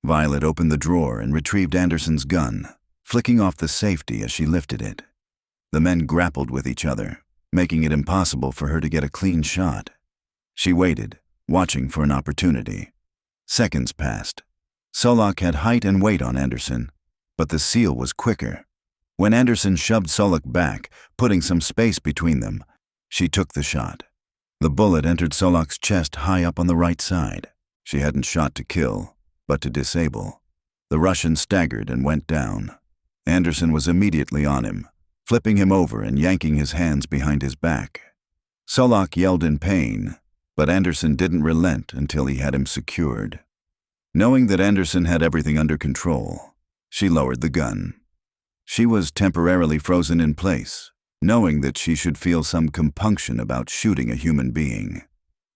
Violet opened the drawer and retrieved Anderson's gun, flicking off the safety as she lifted it. The men grappled with each other, making it impossible for her to get a clean shot. She waited, watching for an opportunity. Seconds passed. Solok had height and weight on Anderson, but the seal was quicker. When Anderson shoved Solok back, putting some space between them, she took the shot. The bullet entered Solok's chest high up on the right side. She hadn't shot to kill, but to disable. The Russian staggered and went down. Anderson was immediately on him, flipping him over and yanking his hands behind his back. Solok yelled in pain, But Anderson didn't relent until he had him secured. Knowing that Anderson had everything under control, she lowered the gun. She was temporarily frozen in place, knowing that she should feel some compunction about shooting a human being.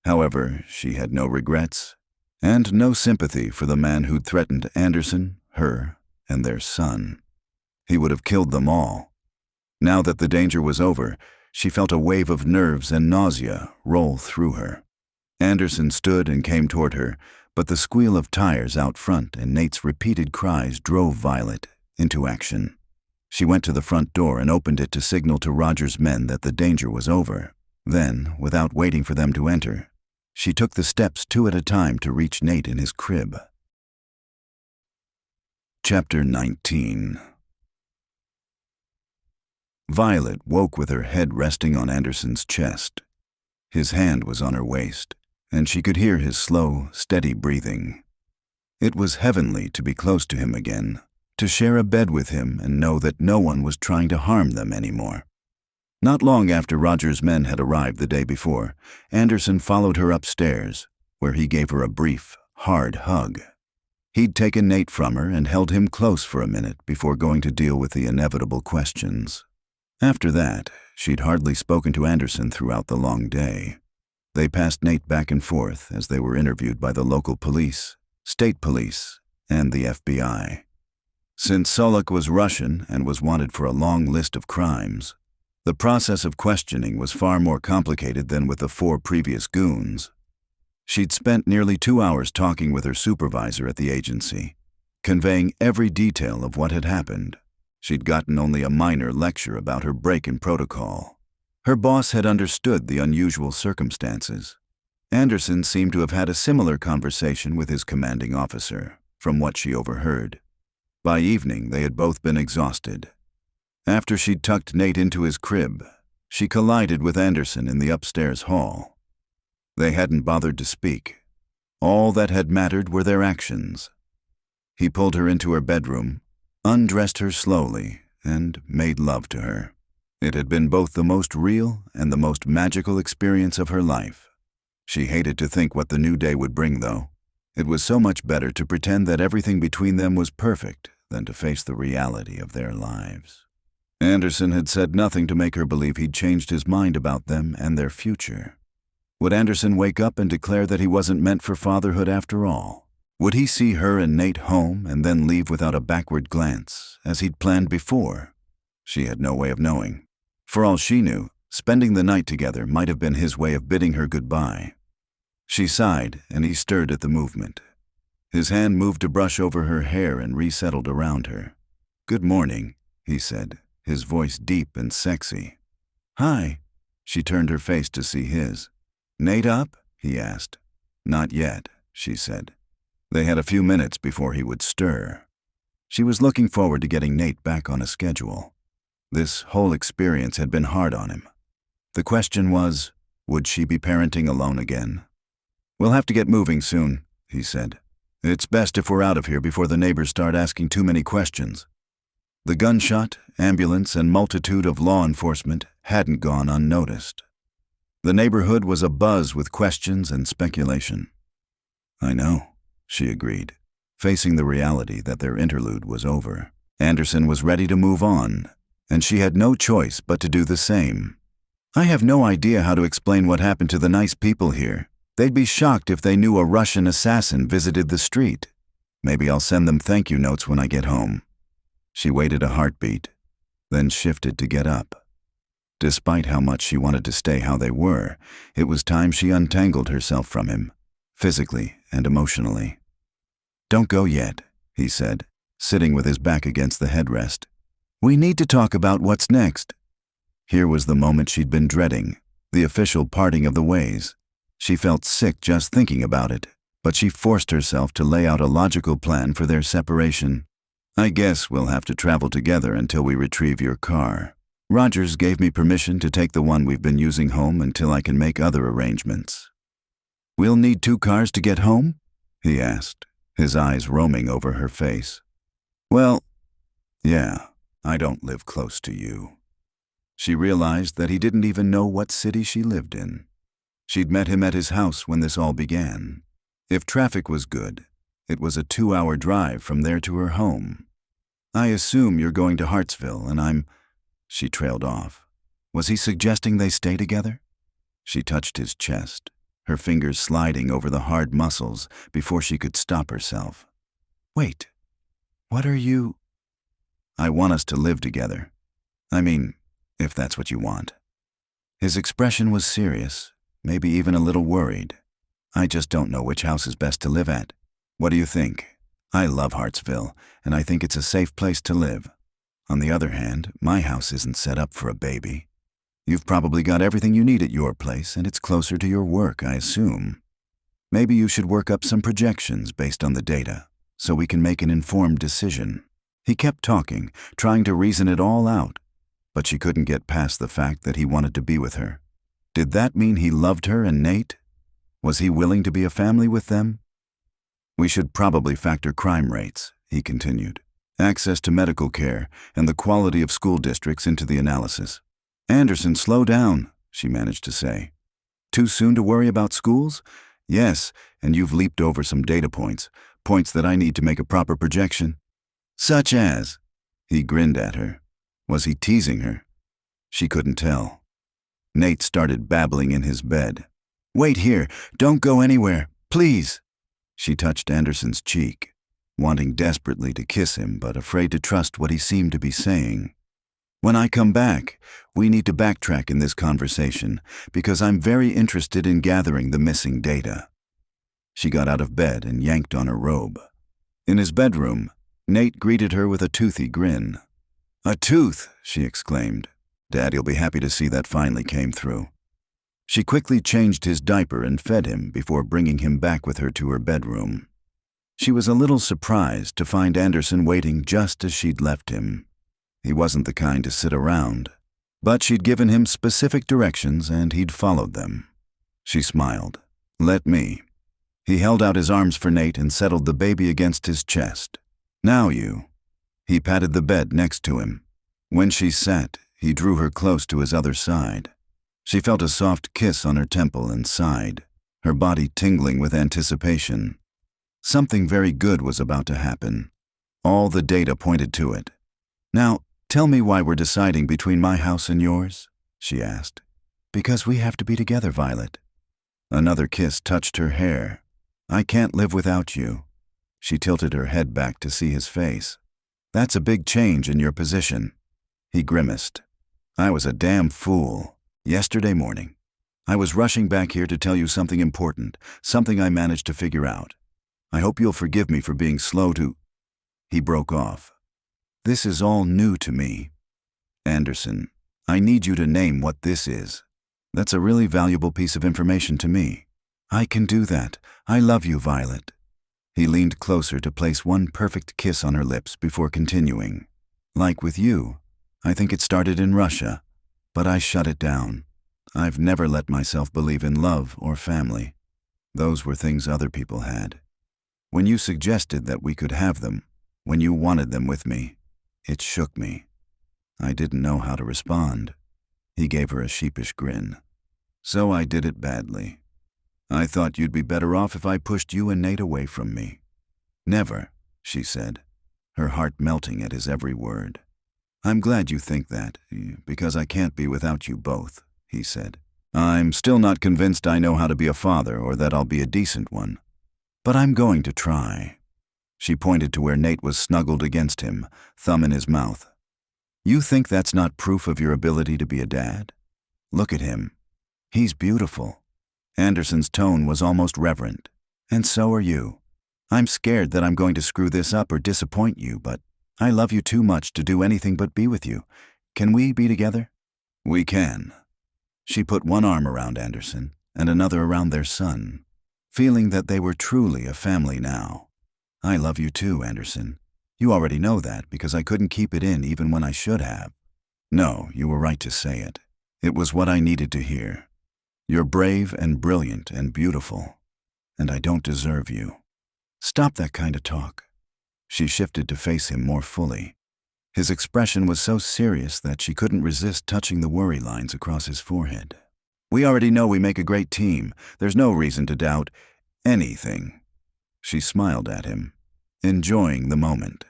However, she had no regrets, and no sympathy for the man who'd threatened Anderson, her, and their son. He would have killed them all. Now that the danger was over, she felt a wave of nerves and nausea roll through her. Anderson stood and came toward her, but the squeal of tires out front and Nate's repeated cries drove Violet into action. She went to the front door and opened it to signal to Roger's men that the danger was over. Then, without waiting for them to enter, she took the steps 2 at a time to reach Nate in his crib. Chapter 19. Violet woke with her head resting on Anderson's chest. His hand was on her waist, and she could hear his slow, steady breathing. It was heavenly to be close to him again, to share a bed with him and know that no one was trying to harm them anymore. Not long after Roger's men had arrived the day before, Anderson followed her upstairs, where he gave her a brief, hard hug. He'd taken Nate from her and held him close for a minute before going to deal with the inevitable questions. After that, she'd hardly spoken to Anderson throughout the long day. They passed Nate back and forth as they were interviewed by the local police, state police, and the FBI. Since Solok was Russian and was wanted for a long list of crimes, the process of questioning was far more complicated than with the 4 previous goons. She'd spent nearly 2 hours talking with her supervisor at the agency, conveying every detail of what had happened. She'd gotten only a minor lecture about her break in protocol. Her boss had understood the unusual circumstances. Anderson seemed to have had a similar conversation with his commanding officer, from what she overheard. By evening, they had both been exhausted. After she'd tucked Nate into his crib, she collided with Anderson in the upstairs hall. They hadn't bothered to speak. All that had mattered were their actions. He pulled her into her bedroom, undressed her slowly, and made love to her. It had been both the most real and the most magical experience of her life. She hated to think what the new day would bring, though. It was so much better to pretend that everything between them was perfect than to face the reality of their lives. Anderson had said nothing to make her believe he'd changed his mind about them and their future. Would Anderson wake up and declare that he wasn't meant for fatherhood after all? Would he see her and Nate home and then leave without a backward glance, as he'd planned before? She had no way of knowing. For all she knew, spending the night together might have been his way of bidding her goodbye. She sighed, and he stirred at the movement. His hand moved to brush over her hair and resettled around her. "Good morning," he said, his voice deep and sexy. "Hi." She turned her face to see his. "Nate up?" he asked. "Not yet," she said. They had a few minutes before he would stir. She was looking forward to getting Nate back on a schedule. This whole experience had been hard on him. The question was, would she be parenting alone again? "We'll have to get moving soon," he said. "It's best if we're out of here before the neighbors start asking too many questions." The gunshot, ambulance, and multitude of law enforcement hadn't gone unnoticed. The neighborhood was abuzz with questions and speculation. "I know," she agreed, facing the reality that their interlude was over. Anderson was ready to move on, and she had no choice but to do the same. "I have no idea how to explain what happened to the nice people here. They'd be shocked if they knew a Russian assassin visited the street. Maybe I'll send them thank you notes when I get home." She waited a heartbeat, then shifted to get up. Despite how much she wanted to stay how they were, it was time she untangled herself from him, physically and emotionally. "Don't go yet," he said, sitting with his back against the headrest. "We need to talk about what's next." Here was the moment she'd been dreading, the official parting of the ways. She felt sick just thinking about it, but she forced herself to lay out a logical plan for their separation. "I guess we'll have to travel together until we retrieve your car. Rogers gave me permission to take the one we've been using home until I can make other arrangements." "We'll need 2 cars to get home?" he asked, his eyes roaming over her face. "Well, yeah, I don't live close to you." She realized that he didn't even know what city she lived in. She'd met him at his house when this all began. If traffic was good, it was a 2-hour drive from there to her home. I assume you're going to Hartsville and I'm... She trailed off. Was he suggesting they stay together? She touched his chest, her fingers sliding over the hard muscles before she could stop herself. Wait, what are you... I want us to live together. I mean, if that's what you want. His expression was serious, maybe even a little worried. I just don't know which house is best to live at. What do you think? I love Hartsville, and I think it's a safe place to live. On the other hand, my house isn't set up for a baby. You've probably got everything you need at your place, and it's closer to your work, I assume. Maybe you should work up some projections based on the data, so we can make an informed decision. He kept talking, trying to reason it all out, but she couldn't get past the fact that he wanted to be with her. Did that mean he loved her and Nate? Was he willing to be a family with them? We should probably factor crime rates, he continued, access to medical care, and the quality of school districts into the analysis. Anderson, slow down, she managed to say. Too soon to worry about schools? Yes, and you've leaped over some data points that I need to make a proper projection. Such as? He grinned at her. Was he teasing her? She couldn't tell. Nate started babbling in his bed. Wait here, don't go anywhere, please. She touched Anderson's cheek, wanting desperately to kiss him but afraid to trust what he seemed to be saying. When I come back, we need to backtrack in this conversation because I'm very interested in gathering the missing data. She got out of bed and yanked on her robe. In his bedroom, Nate greeted her with a toothy grin. A tooth, she exclaimed. Daddy'll be happy to see that finally came through. She quickly changed his diaper and fed him before bringing him back with her to her bedroom. She was a little surprised to find Anderson waiting just as she'd left him. He wasn't the kind to sit around, but she'd given him specific directions and he'd followed them. She smiled. Let me. He held out his arms for Nate and settled the baby against his chest. Now you. He patted the bed next to him. When she sat, he drew her close to his other side. She felt a soft kiss on her temple and sighed, her body tingling with anticipation. Something very good was about to happen. All the data pointed to it. Now, tell me why we're deciding between my house and yours, she asked. Because we have to be together, Violet. Another kiss touched her hair. I can't live without you. She tilted her head back to see his face. That's a big change in your position. He grimaced. I was a damn fool. Yesterday morning, I was rushing back here to tell you something important, something I managed to figure out. I hope you'll forgive me for being slow to... He broke off. This is all new to me. Anderson, I need you to name what this is. That's a really valuable piece of information to me. I can do that. I love you, Violet. He leaned closer to place one perfect kiss on her lips before continuing. Like with you, I think it started in Russia, but I shut it down. I've never let myself believe in love or family. Those were things other people had. When you suggested that we could have them, when you wanted them with me, it shook me. I didn't know how to respond. He gave her a sheepish grin. So I did it badly. I thought you'd be better off if I pushed you and Nate away from me. Never, she said, her heart melting at his every word. I'm glad you think that, because I can't be without you both, he said. I'm still not convinced I know how to be a father or that I'll be a decent one. But I'm going to try. She pointed to where Nate was snuggled against him, thumb in his mouth. You think that's not proof of your ability to be a dad? Look at him. He's beautiful. Anderson's tone was almost reverent. And so are you. I'm scared that I'm going to screw this up or disappoint you, but I love you too much to do anything but be with you. Can we be together? We can. She put one arm around Anderson and another around their son, feeling that they were truly a family now. I love you too, Anderson. You already know that because I couldn't keep it in even when I should have. No, you were right to say it. It was what I needed to hear. You're brave and brilliant and beautiful, and I don't deserve you. Stop that kind of talk. She shifted to face him more fully. His expression was so serious that she couldn't resist touching the worry lines across his forehead. We already know we make a great team. There's no reason to doubt anything." She smiled at him, enjoying the moment.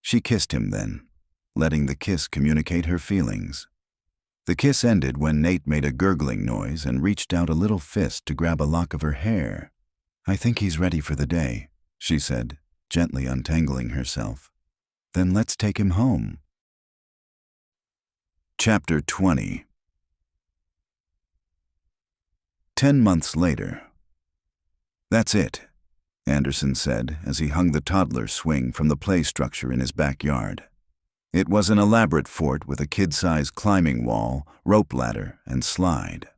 She kissed him then, letting the kiss communicate her feelings. The kiss ended when Nate made a gurgling noise and reached out a little fist to grab a lock of her hair. "I think he's ready for the day," she said, gently untangling herself. "Then let's take him home." Chapter 20. 10 months later. "That's it," Anderson said as he hung the toddler's swing from the play structure in his backyard. It was an elaborate fort with a kid-sized climbing wall, rope ladder, and slide.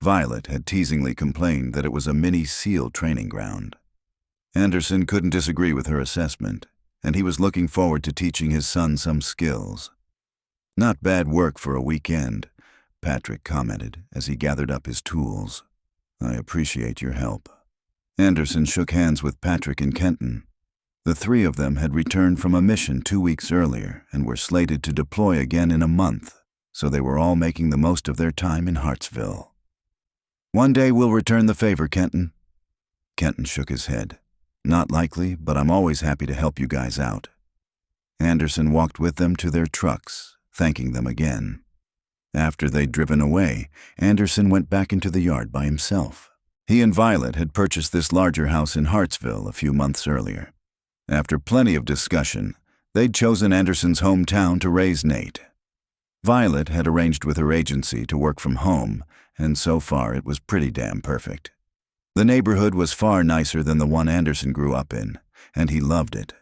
Violet had teasingly complained that it was a mini SEAL training ground. Anderson couldn't disagree with her assessment, and he was looking forward to teaching his son some skills. "Not bad work for a weekend," Patrick commented as he gathered up his tools. "I appreciate your help." Anderson shook hands with Patrick and Kenton. The three of them had returned from a mission 2 weeks earlier and were slated to deploy again in a month, so they were all making the most of their time in Hartsville. "One day we'll return the favor, Kenton." Kenton shook his head. "Not likely, but I'm always happy to help you guys out." Anderson walked with them to their trucks, thanking them again. After they'd driven away, Anderson went back into the yard by himself. He and Violet had purchased this larger house in Hartsville a few months earlier. After plenty of discussion, they'd chosen Anderson's hometown to raise Nate. Violet had arranged with her agency to work from home, and so far it was pretty damn perfect. The neighborhood was far nicer than the one Anderson grew up in, and he loved it.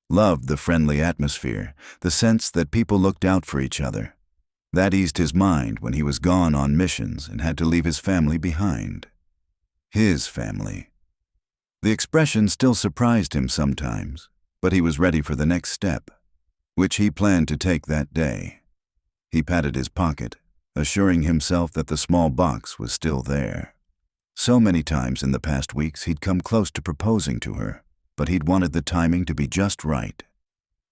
Loved the friendly atmosphere, the sense that people looked out for each other. That eased his mind when he was gone on missions and had to leave his family behind. His family. The expression still surprised him sometimes, but he was ready for the next step, which he planned to take that day. He patted his pocket, assuring himself that the small box was still there. So many times in the past weeks he'd come close to proposing to her, but he'd wanted the timing to be just right.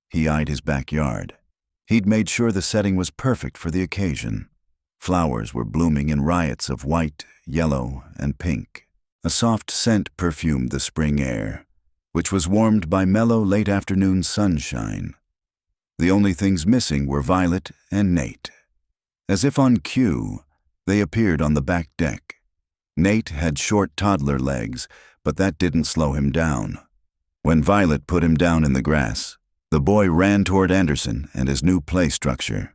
He eyed his backyard. He'd made sure the setting was perfect for the occasion. Flowers were blooming in riots of white, yellow, and pink. A soft scent perfumed the spring air, which was warmed by mellow late-afternoon sunshine. The only things missing were Violet and Nate. As if on cue, they appeared on the back deck. Nate had short toddler legs, but that didn't slow him down. When Violet put him down in the grass, the boy ran toward Anderson and his new play structure.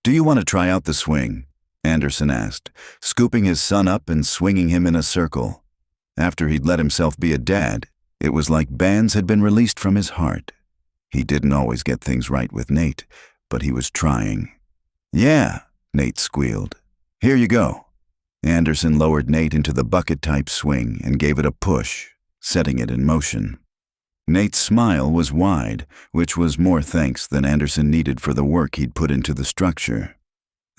"Do you want to try out the swing?" Anderson asked, scooping his son up and swinging him in a circle. After he'd let himself be a dad, it was like bands had been released from his heart. He didn't always get things right with Nate, but he was trying. "Yeah," Nate squealed. "Here you go." Anderson lowered Nate into the bucket-type swing and gave it a push, setting it in motion. Nate's smile was wide, which was more thanks than Anderson needed for the work he'd put into the structure.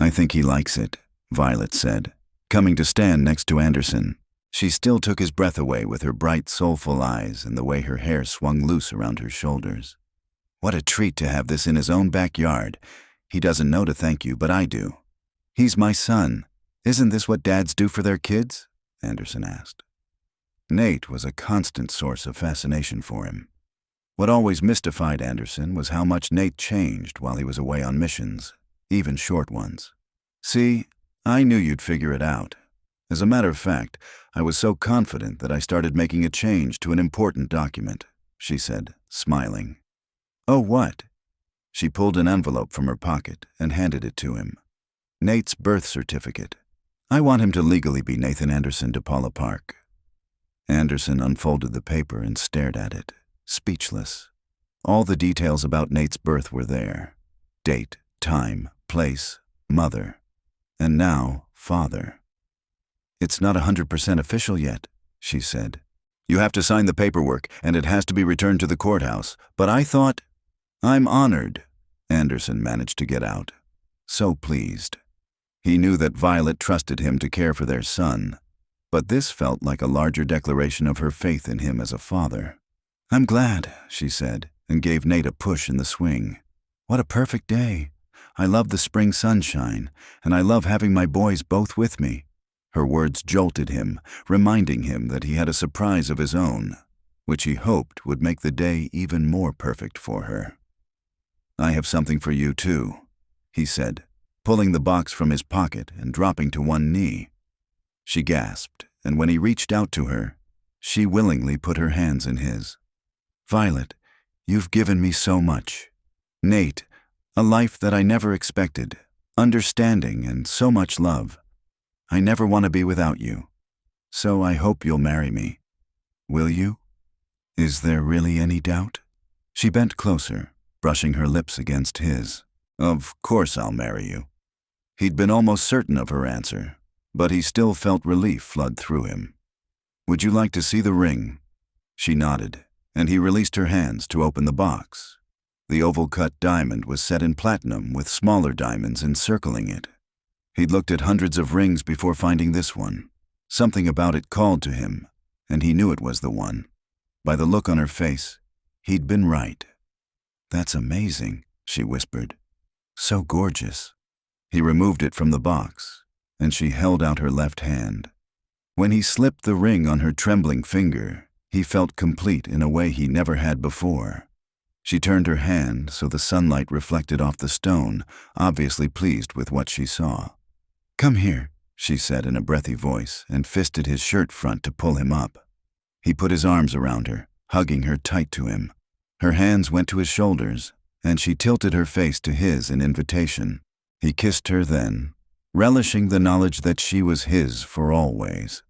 "I think he likes it," Violet said, coming to stand next to Anderson. She still took his breath away with her bright, soulful eyes and the way her hair swung loose around her shoulders. "What a treat to have this in his own backyard. He doesn't know to thank you, but I do." "He's my son. Isn't this what dads do for their kids?" Anderson asked. Nate was a constant source of fascination for him. What always mystified Anderson was how much Nate changed while he was away on missions, even short ones. "See, I knew you'd figure it out. As a matter of fact, I was so confident that I started making a change to an important document," she said, smiling. "Oh, what?" She pulled an envelope from her pocket and handed it to him. "Nate's birth certificate. I want him to legally be Nathan Anderson de Paula Park." Anderson unfolded the paper and stared at it, speechless. All the details about Nate's birth were there. Date, time, place, mother, and now father. "It's not 100% official yet," she said. "You have to sign the paperwork, and it has to be returned to the courthouse. But I thought—" "I'm honored," Anderson managed to get out. So pleased. He knew that Violet trusted him to care for their son, but this felt like a larger declaration of her faith in him as a father. "I'm glad," she said, and gave Nate a push in the swing. "What a perfect day. I love the spring sunshine, and I love having my boys both with me. Her words jolted him, reminding him that he had a surprise of his own, which he hoped would make the day even more perfect for her. "I have something for you, too," he said, pulling the box from his pocket and dropping to one knee. She gasped, and when he reached out to her, she willingly put her hands in his. "Violet, you've given me so much. Nate, a life that I never expected, understanding and so much love. I never want to be without you. So I hope you'll marry me. Will you? Is there really any doubt?" She bent closer, brushing her lips against his. "Of course I'll marry you." He'd been almost certain of her answer, but he still felt relief flood through him. "Would you like to see the ring?" She nodded, and he released her hands to open the box. The oval-cut diamond was set in platinum with smaller diamonds encircling it. He'd looked at hundreds of rings before finding this one. Something about it called to him, and he knew it was the one. By the look on her face, he'd been right. "That's amazing," she whispered. "So gorgeous." He removed it from the box, and she held out her left hand. When he slipped the ring on her trembling finger, he felt complete in a way he never had before. She turned her hand so the sunlight reflected off the stone, obviously pleased with what she saw. "Come here," she said in a breathy voice, and fisted his shirt front to pull him up. He put his arms around her, hugging her tight to him. Her hands went to his shoulders, and she tilted her face to his in invitation. He kissed her then, relishing the knowledge that she was his for always.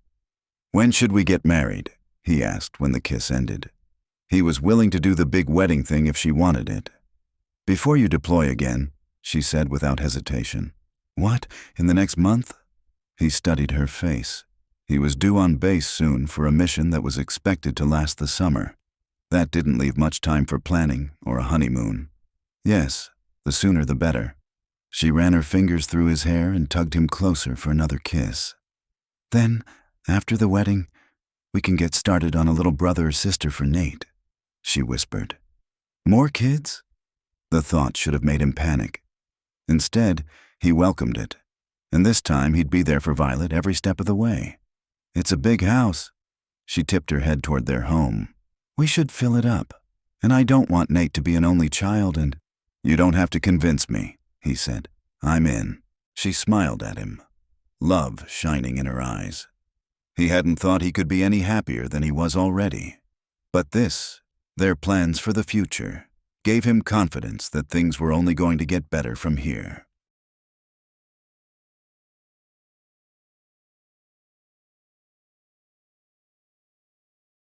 "When should we get married?" he asked when the kiss ended. He was willing to do the big wedding thing if she wanted it. "Before you deploy again," she said without hesitation. "What, in the next month?" He studied her face. He was due on base soon for a mission that was expected to last the summer. That didn't leave much time for planning or a honeymoon. "Yes, the sooner the better." She ran her fingers through his hair and tugged him closer for another kiss. "Then, after the wedding, we can get started on a little brother or sister for Nate," she whispered. "More kids?" The thought should have made him panic. Instead, he welcomed it, and this time he'd be there for Violet every step of the way. "It's a big house." She tipped her head toward their home. "We should fill it up, and I don't want Nate to be an only child and—" "You don't have to convince me," he said. "I'm in." She smiled at him, love shining in her eyes. He hadn't thought he could be any happier than he was already. But this, their plans for the future, gave him confidence that things were only going to get better from here.